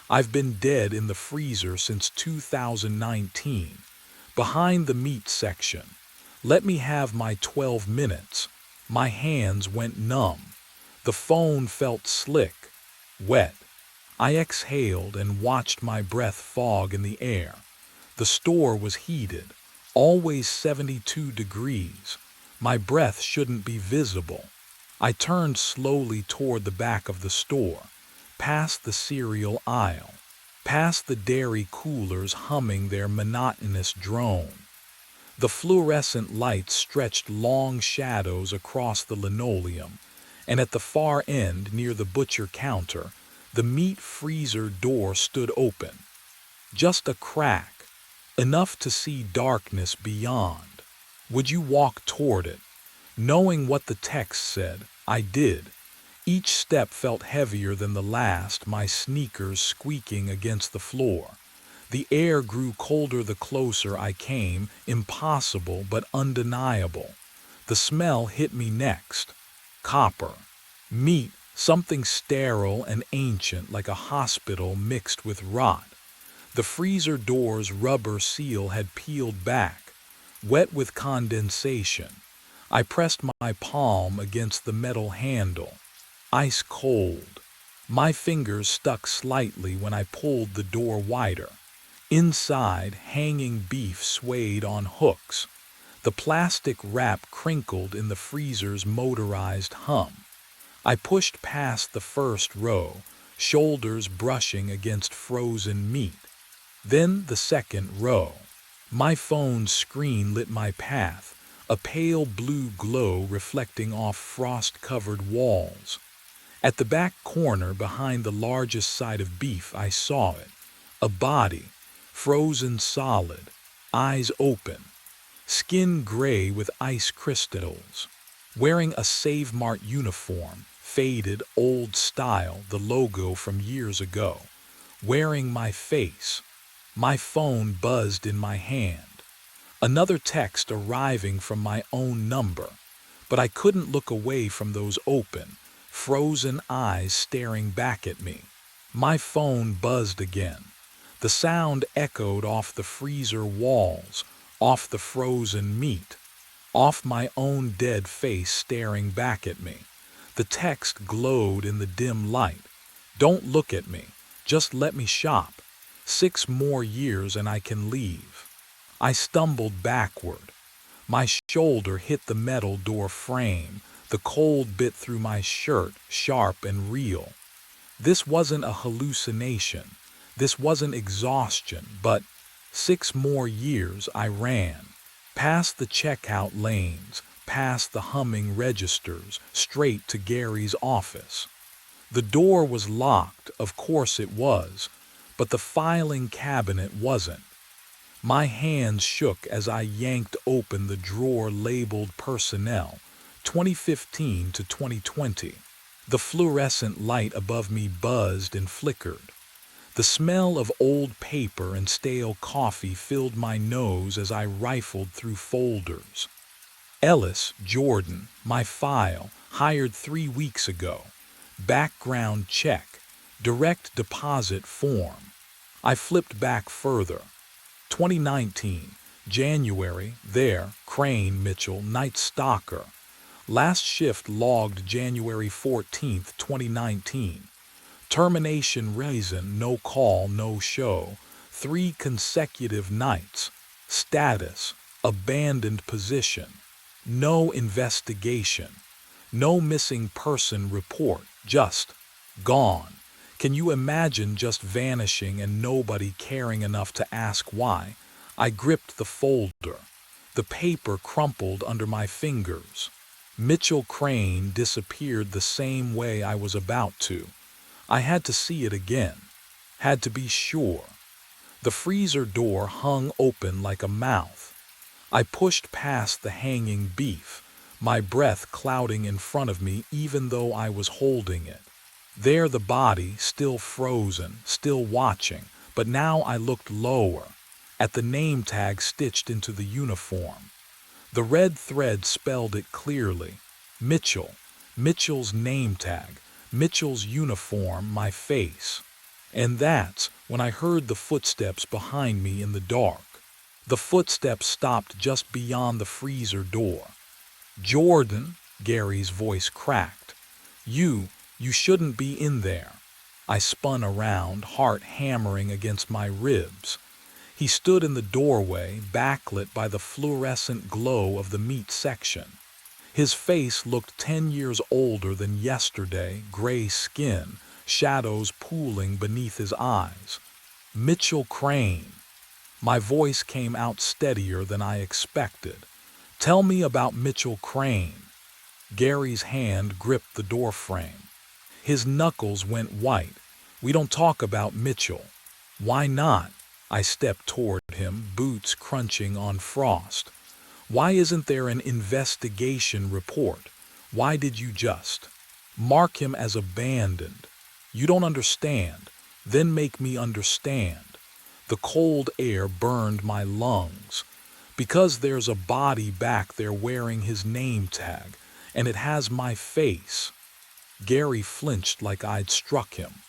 I've been dead in the freezer since 2019, behind the meat section. Let me have my 12 minutes. My hands went numb. The phone felt slick, wet. I exhaled and watched my breath fog in the air. The store was heated, always 72 degrees. My breath shouldn't be visible. I turned slowly toward the back of the store, past the cereal aisle, past the dairy coolers humming their monotonous drone. The fluorescent lights stretched long shadows across the linoleum, and at the far end, near the butcher counter, the meat freezer door stood open. Just a crack, enough to see darkness beyond. Would you walk toward it? Knowing what the text said, I did. Each step felt heavier than the last, my sneakers squeaking against the floor. The air grew colder the closer I came, impossible but undeniable. The smell hit me next. Copper. Meat, something sterile and ancient like a hospital mixed with rot. The freezer door's rubber seal had peeled back, wet with condensation. I pressed my palm against the metal handle. Ice cold. My fingers stuck slightly when I pulled the door wider. Inside, hanging beef swayed on hooks. The plastic wrap crinkled in the freezer's motorized hum. I pushed past the first row, shoulders brushing against frozen meat. Then the second row. My phone's screen lit my path, a pale blue glow reflecting off frost-covered walls. At the back corner behind the largest side of beef I saw it, a body, frozen solid, eyes open, skin gray with ice crystals, wearing a Save Mart uniform, faded, old style, the logo from years ago, wearing my face. My phone buzzed in my hand. Another text arriving from my own number, but I couldn't look away from those open, frozen eyes staring back at me. My phone buzzed again. The sound echoed off the freezer walls, off the frozen meat, off my own dead face staring back at me. The text glowed in the dim light. Don't look at me. Just let me shop. 6 more years and I can leave. I stumbled backward. My shoulder hit the metal door frame. The cold bit through my shirt, sharp and real. This wasn't a hallucination. This wasn't exhaustion, but 6 more years I ran. Past the checkout lanes, past the humming registers, straight to Gary's office. The door was locked, of course it was, but the filing cabinet wasn't. My hands shook as I yanked open the drawer labeled Personnel, 2015 to 2020. The fluorescent light above me buzzed and flickered. The smell of old paper and stale coffee filled my nose as I rifled through folders. Ellis, Jordan, my file, hired 3 weeks ago. Background check, direct deposit form. I flipped back further. 2019, January, there, Crane, Mitchell, night stalker. Last shift logged January 14, 2019. Termination reason, no call, no show. 3 consecutive nights. Status, abandoned position. No investigation. No missing person report, just gone. Can you imagine just vanishing and nobody caring enough to ask why? I gripped the folder. The paper crumpled under my fingers. Mitchell Crane disappeared the same way I was about to. I had to see it again. Had to be sure. The freezer door hung open like a mouth. I pushed past the hanging beef, my breath clouding in front of me even though I was holding it. There the body, still frozen, still watching, but now I looked lower, at the name tag stitched into the uniform. The red thread spelled it clearly. Mitchell. Mitchell's name tag. Mitchell's uniform, my face. And that's when I heard the footsteps behind me in the dark. The footsteps stopped just beyond the freezer door. "Jordan," Gary's voice cracked. You shouldn't be in there." I spun around, heart hammering against my ribs. He stood in the doorway, backlit by the fluorescent glow of the meat section. His face looked 10 years older than yesterday, gray skin, shadows pooling beneath his eyes. "Mitchell Crane." My voice came out steadier than I expected. "Tell me about Mitchell Crane." Gary's hand gripped the doorframe. His knuckles went white. "We don't talk about Mitchell." "Why not?" I stepped toward him, boots crunching on frost. "Why isn't there an investigation report? Why did you just mark him as abandoned? You don't understand. Then make me understand." The cold air burned my lungs. "Because there's a body back there wearing his name tag, and it has my face." Gary flinched like I'd struck him.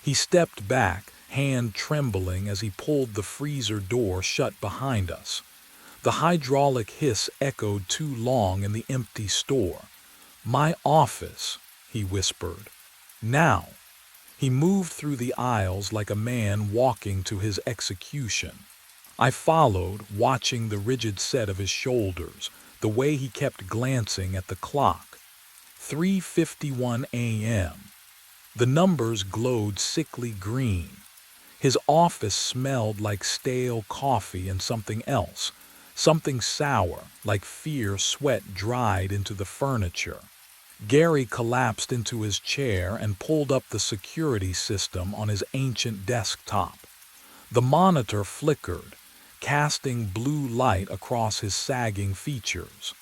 He stepped back, hand trembling as he pulled the freezer door shut behind us. The hydraulic hiss echoed too long in the empty store. "My office," he whispered. "Now." He moved through the aisles like a man walking to his execution. I followed, watching the rigid set of his shoulders, the way he kept glancing at the clock. 3:51 a.m. The numbers glowed sickly green. His office smelled like stale coffee and something else, something sour, like fear sweat dried into the furniture. Gary collapsed into his chair and pulled up the security system on his ancient desktop. The monitor flickered, casting blue light across his sagging features.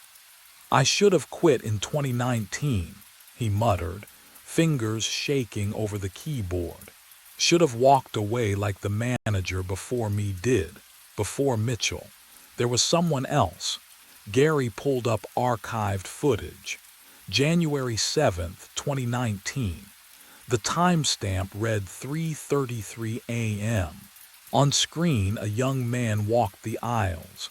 "I should have quit in 2019, he muttered, fingers shaking over the keyboard. "Should have walked away like the manager before me did, before Mitchell. There was someone else." Gary pulled up archived footage. January 7th, 2019. The timestamp read 3:33 a.m. On screen, a young man walked the aisles.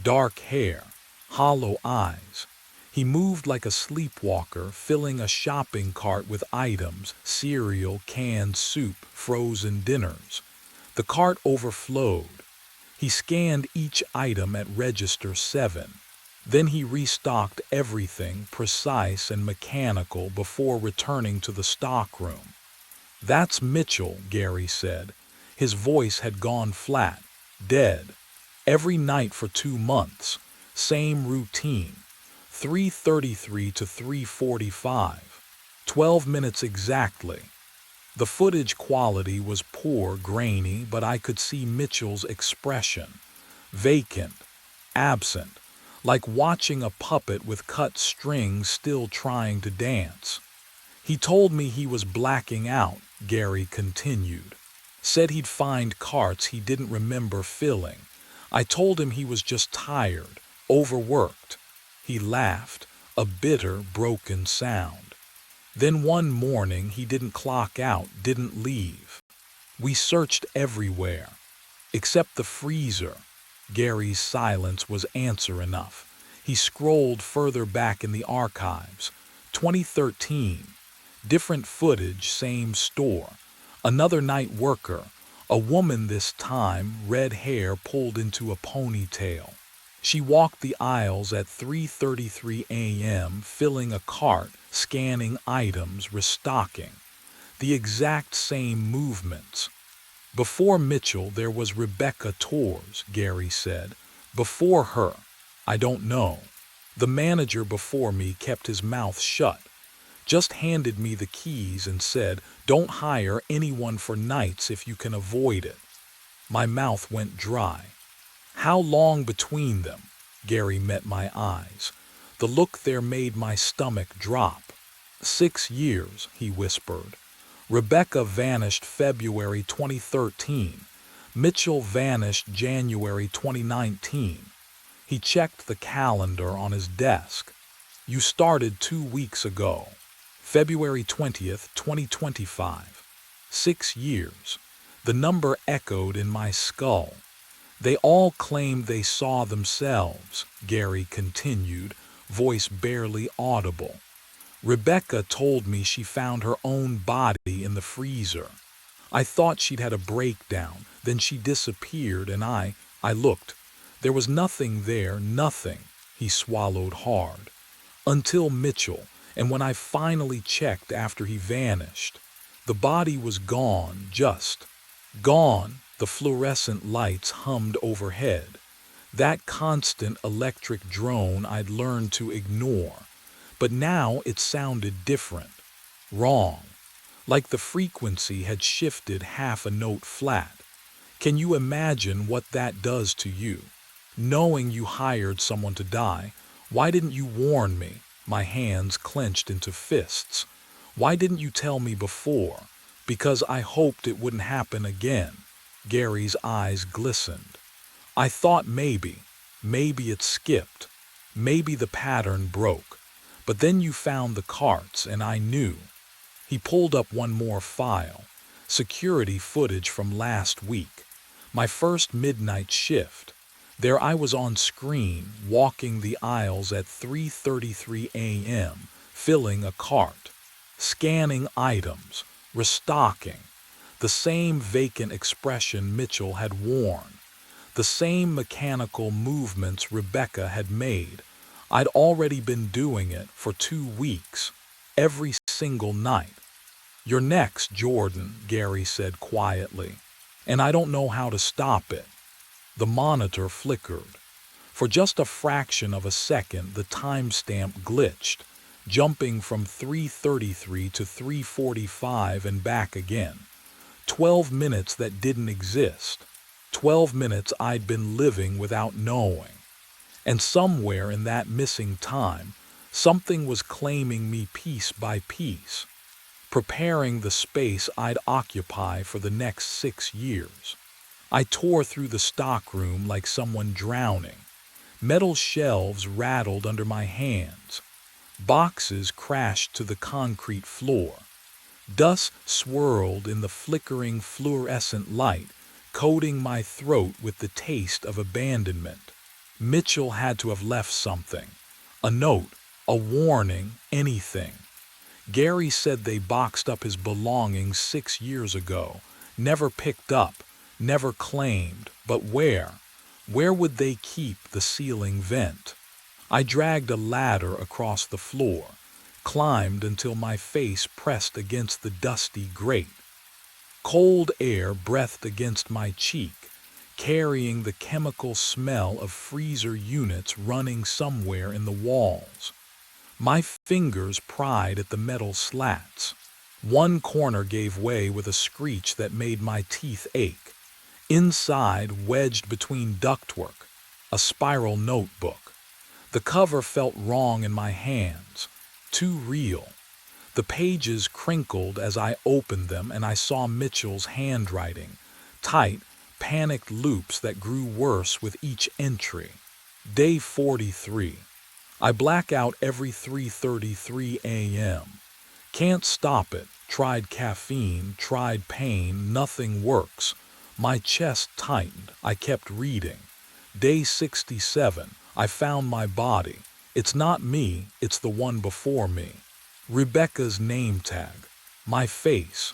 Dark hair, hollow eyes. He moved like a sleepwalker, filling a shopping cart with items, cereal, canned soup, frozen dinners. The cart overflowed. He scanned each item at register 7. Then he restocked everything, precise and mechanical, before returning to the stockroom. "That's Mitchell," Gary said. His voice had gone flat, dead. "Every night for 2 months. Same routine. 3:33 to 3:45. 12 minutes exactly." The footage quality was poor, grainy, but I could see Mitchell's expression. Vacant, absent, like watching a puppet with cut strings still trying to dance. "He told me he was blacking out," Gary continued. "Said he'd find carts he didn't remember filling. I told him he was just tired, overworked." He laughed, a bitter, broken sound. "Then one morning he didn't clock out, didn't leave. We searched everywhere. Except the freezer." Gary's silence was answer enough. He scrolled further back in the archives. 2013. Different footage, same store. Another night worker. A woman this time, red hair pulled into a ponytail. She walked the aisles at 3:33 a.m., filling a cart, scanning items, restocking. The exact same movements. "Before Mitchell, there was Rebecca Torres," Gary said. "Before her, I don't know. The manager before me kept his mouth shut. Just handed me the keys and said, 'Don't hire anyone for nights if you can avoid it.' My mouth went dry. "How long between them?" Gary met my eyes. The look there made my stomach drop. 6 years, he whispered. Rebecca vanished February 2013. Mitchell vanished January 2019. He checked the calendar on his desk. You started 2 weeks ago. February 20th, 2025. 6 years. The number echoed in my skull. They all claimed they saw themselves, Gary continued, voice barely audible. Rebecca told me she found her own body in the freezer. I thought she'd had a breakdown, then she disappeared and I looked. There was nothing there, nothing. He swallowed hard. Until Mitchell, and when I finally checked after he vanished, the body was gone, just gone. The fluorescent lights hummed overhead. That constant electric drone I'd learned to ignore. But now it sounded different. Wrong. Like the frequency had shifted half a note flat. Can you imagine what that does to you? Knowing you hired someone to die, why didn't you warn me? My hands clenched into fists. Why didn't you tell me before? Because I hoped it wouldn't happen again. Gary's eyes glistened. I thought maybe it skipped. Maybe the pattern broke. But then you found the carts and I knew. He pulled up one more file. Security footage from last week. My first midnight shift. There I was on screen, walking the aisles at 3:33 a.m., filling a cart, scanning items, restocking. The same vacant expression Mitchell had worn. The same mechanical movements Rebecca had made. I'd already been doing it for 2 weeks, every single night. You're next, Jordan, Gary said quietly, and I don't know how to stop it. The monitor flickered. For just a fraction of a second, the timestamp glitched, jumping from 3:33 to 3:45 and back again. 12 minutes that didn't exist. 12 minutes I'd been living without knowing. And somewhere in that missing time, something was claiming me piece by piece, preparing the space I'd occupy for the next 6 years. I tore through the stockroom like someone drowning. Metal shelves rattled under my hands. Boxes crashed to the concrete floor. Dust swirled in the flickering fluorescent light, coating my throat with the taste of abandonment. Mitchell had to have left something. A note, a warning, anything. Gary said they boxed up his belongings 6 years ago, never picked up, never claimed, but where? Where would they keep the ceiling vent? I dragged a ladder across the floor, climbed until my face pressed against the dusty grate. Cold air breathed against my cheek, carrying the chemical smell of freezer units running somewhere in the walls. My fingers pried at the metal slats. One corner gave way with a screech that made my teeth ache. Inside, wedged between ductwork, a spiral notebook. The cover felt wrong in my hands, too real. The pages crinkled as I opened them and I saw Mitchell's handwriting, tight, panicked loops that grew worse with each entry. Day 43. I black out every 3:33 a.m. Can't stop it. Tried caffeine, tried pain, nothing works. My chest tightened. I kept reading. Day 67. I found my body. It's not me, it's the one before me. Rebecca's name tag. My face.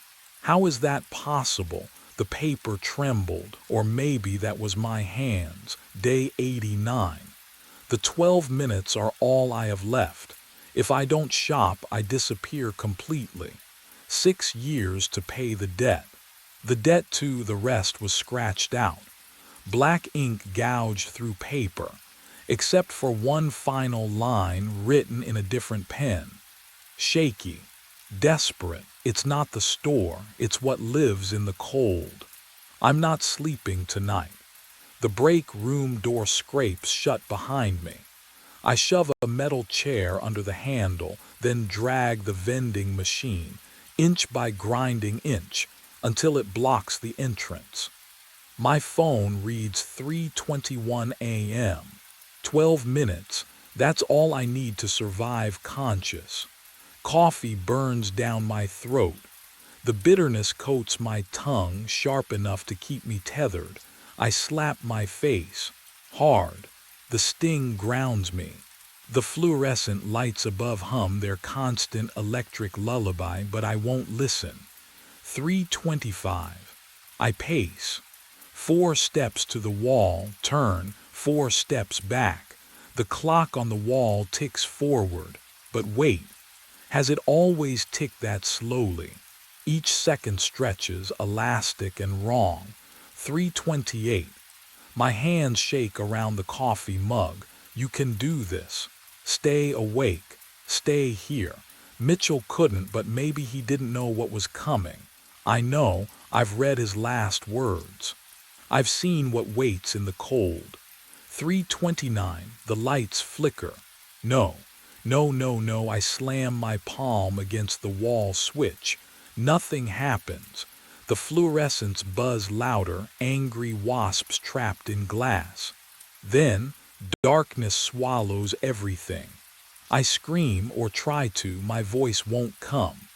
How is that possible? The paper trembled, or maybe that was my hands. Day 89. The 12 minutes are all I have left. If I don't shop, I disappear completely. 6 years to pay the debt. The debt to the rest was scratched out. Black ink gouged through paper, except for one final line written in a different pen. Shaky, desperate. It's not the store, it's what lives in the cold. I'm not sleeping tonight. The break room door scrapes shut behind me. I shove a metal chair under the handle, then drag the vending machine, inch by grinding inch, until it blocks the entrance. My phone reads 3:21 a.m. 12 minutes, that's all I need to survive conscious. Coffee burns down my throat. The bitterness coats my tongue sharp enough to keep me tethered. I slap my face. Hard. The sting grounds me. The fluorescent lights above hum their constant electric lullaby, but I won't listen. 3:25. I pace. 4 steps to the wall, turn, 4 steps back. The clock on the wall ticks forward. But wait. Has it always ticked that slowly? Each second stretches, elastic and wrong. 3:28. My hands shake around the coffee mug. You can do this. Stay awake. Stay here. Mitchell couldn't, but maybe he didn't know what was coming. I know. I've read his last words. I've seen what waits in the cold. 3:29. The lights flicker. No. No. I slam my palm against the wall switch. Nothing happens. The fluorescents buzz louder, angry wasps trapped in glass. Then, darkness swallows everything. I scream or try to, my voice won't come.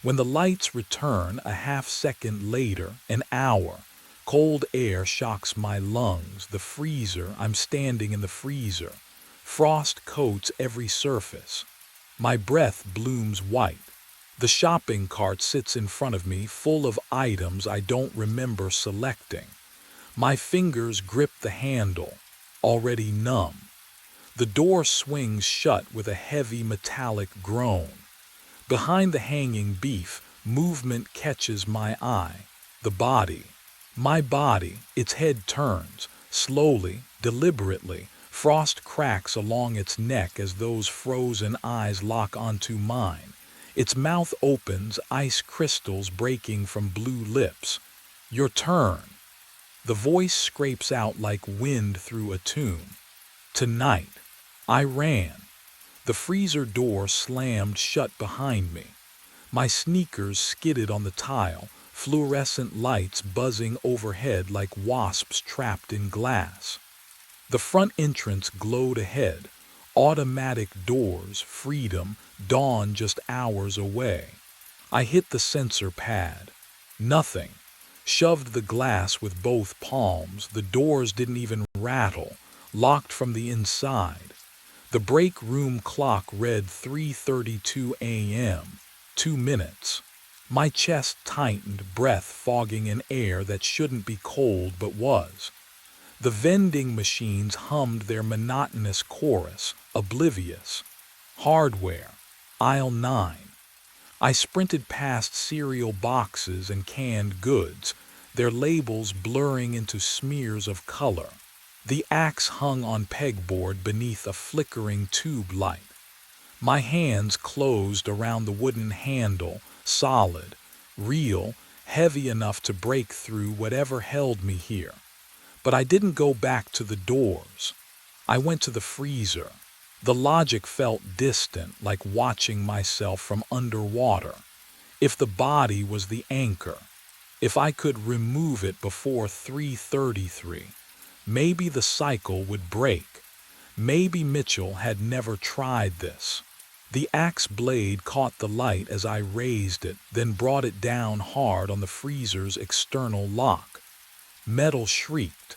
When the lights return a half second later, an hour, cold air shocks my lungs, the freezer, I'm standing in the freezer. Frost coats every surface. My breath blooms white. The shopping cart sits in front of me, full of items I don't remember selecting. My fingers grip the handle, already numb. The door swings shut with a heavy metallic groan. Behind the hanging beef, movement catches my eye. The body. My body, its head turns, slowly, deliberately. Frost cracks along its neck as those frozen eyes lock onto mine. Its mouth opens, ice crystals breaking from blue lips. Your turn. The voice scrapes out like wind through a tomb. Tonight. I ran. The freezer door slammed shut behind me. My sneakers skidded on the tile, fluorescent lights buzzing overhead like wasps trapped in glass. The front entrance glowed ahead. Automatic doors, freedom, dawn just hours away. I hit the sensor pad. Nothing. Shoved the glass with both palms. The doors didn't even rattle. Locked from the inside. The break room clock read 3:32 a.m. 2 minutes. My chest tightened, breath fogging in air that shouldn't be cold but was. The vending machines hummed their monotonous chorus, oblivious. Hardware. Aisle 9. I sprinted past cereal boxes and canned goods, their labels blurring into smears of color. The axe hung on pegboard beneath a flickering tube light. My hands closed around the wooden handle, solid, real, heavy enough to break through whatever held me here. But I didn't go back to the doors. I went to the freezer. The logic felt distant, like watching myself from underwater. If the body was the anchor, if I could remove it before 3:33, maybe the cycle would break. Maybe Mitchell had never tried this. The axe blade caught the light as I raised it, then brought it down hard on the freezer's external lock. Metal shrieked.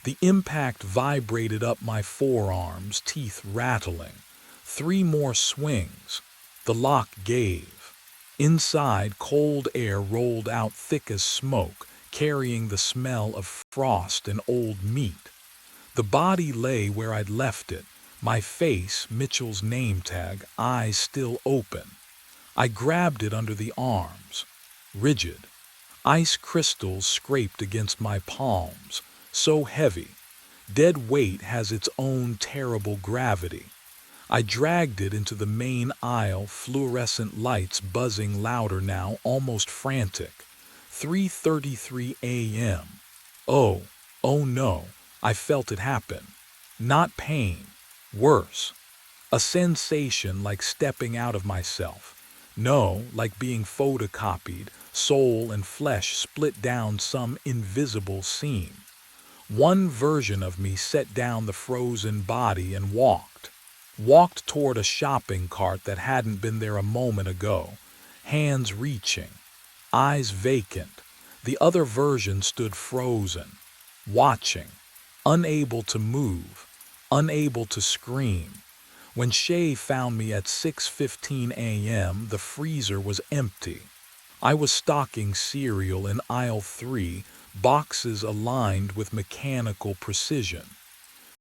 The impact vibrated up my forearms, teeth rattling. 3 more swings. The lock gave. Inside, cold air rolled out thick as smoke, carrying the smell of frost and old meat. The body lay where I'd left it, my face, Mitchell's name tag, eyes still open. I grabbed it under the arms. Rigid. Ice crystals scraped against my palms, so heavy. Dead weight has its own terrible gravity. I dragged it into the main aisle, fluorescent lights buzzing louder now, almost frantic. 3:33 a.m. Oh no, I felt it happen. Not pain. Worse, a sensation like stepping out of myself. No, like being photocopied, soul and flesh split down some invisible seam. One version of me set down the frozen body and walked toward a shopping cart that hadn't been there a moment ago, hands reaching, eyes vacant. The other version stood frozen, watching, unable to move, unable to scream. When Shay found me at 6:15 a.m., the freezer was empty. I was stocking cereal in aisle 3, boxes aligned with mechanical precision.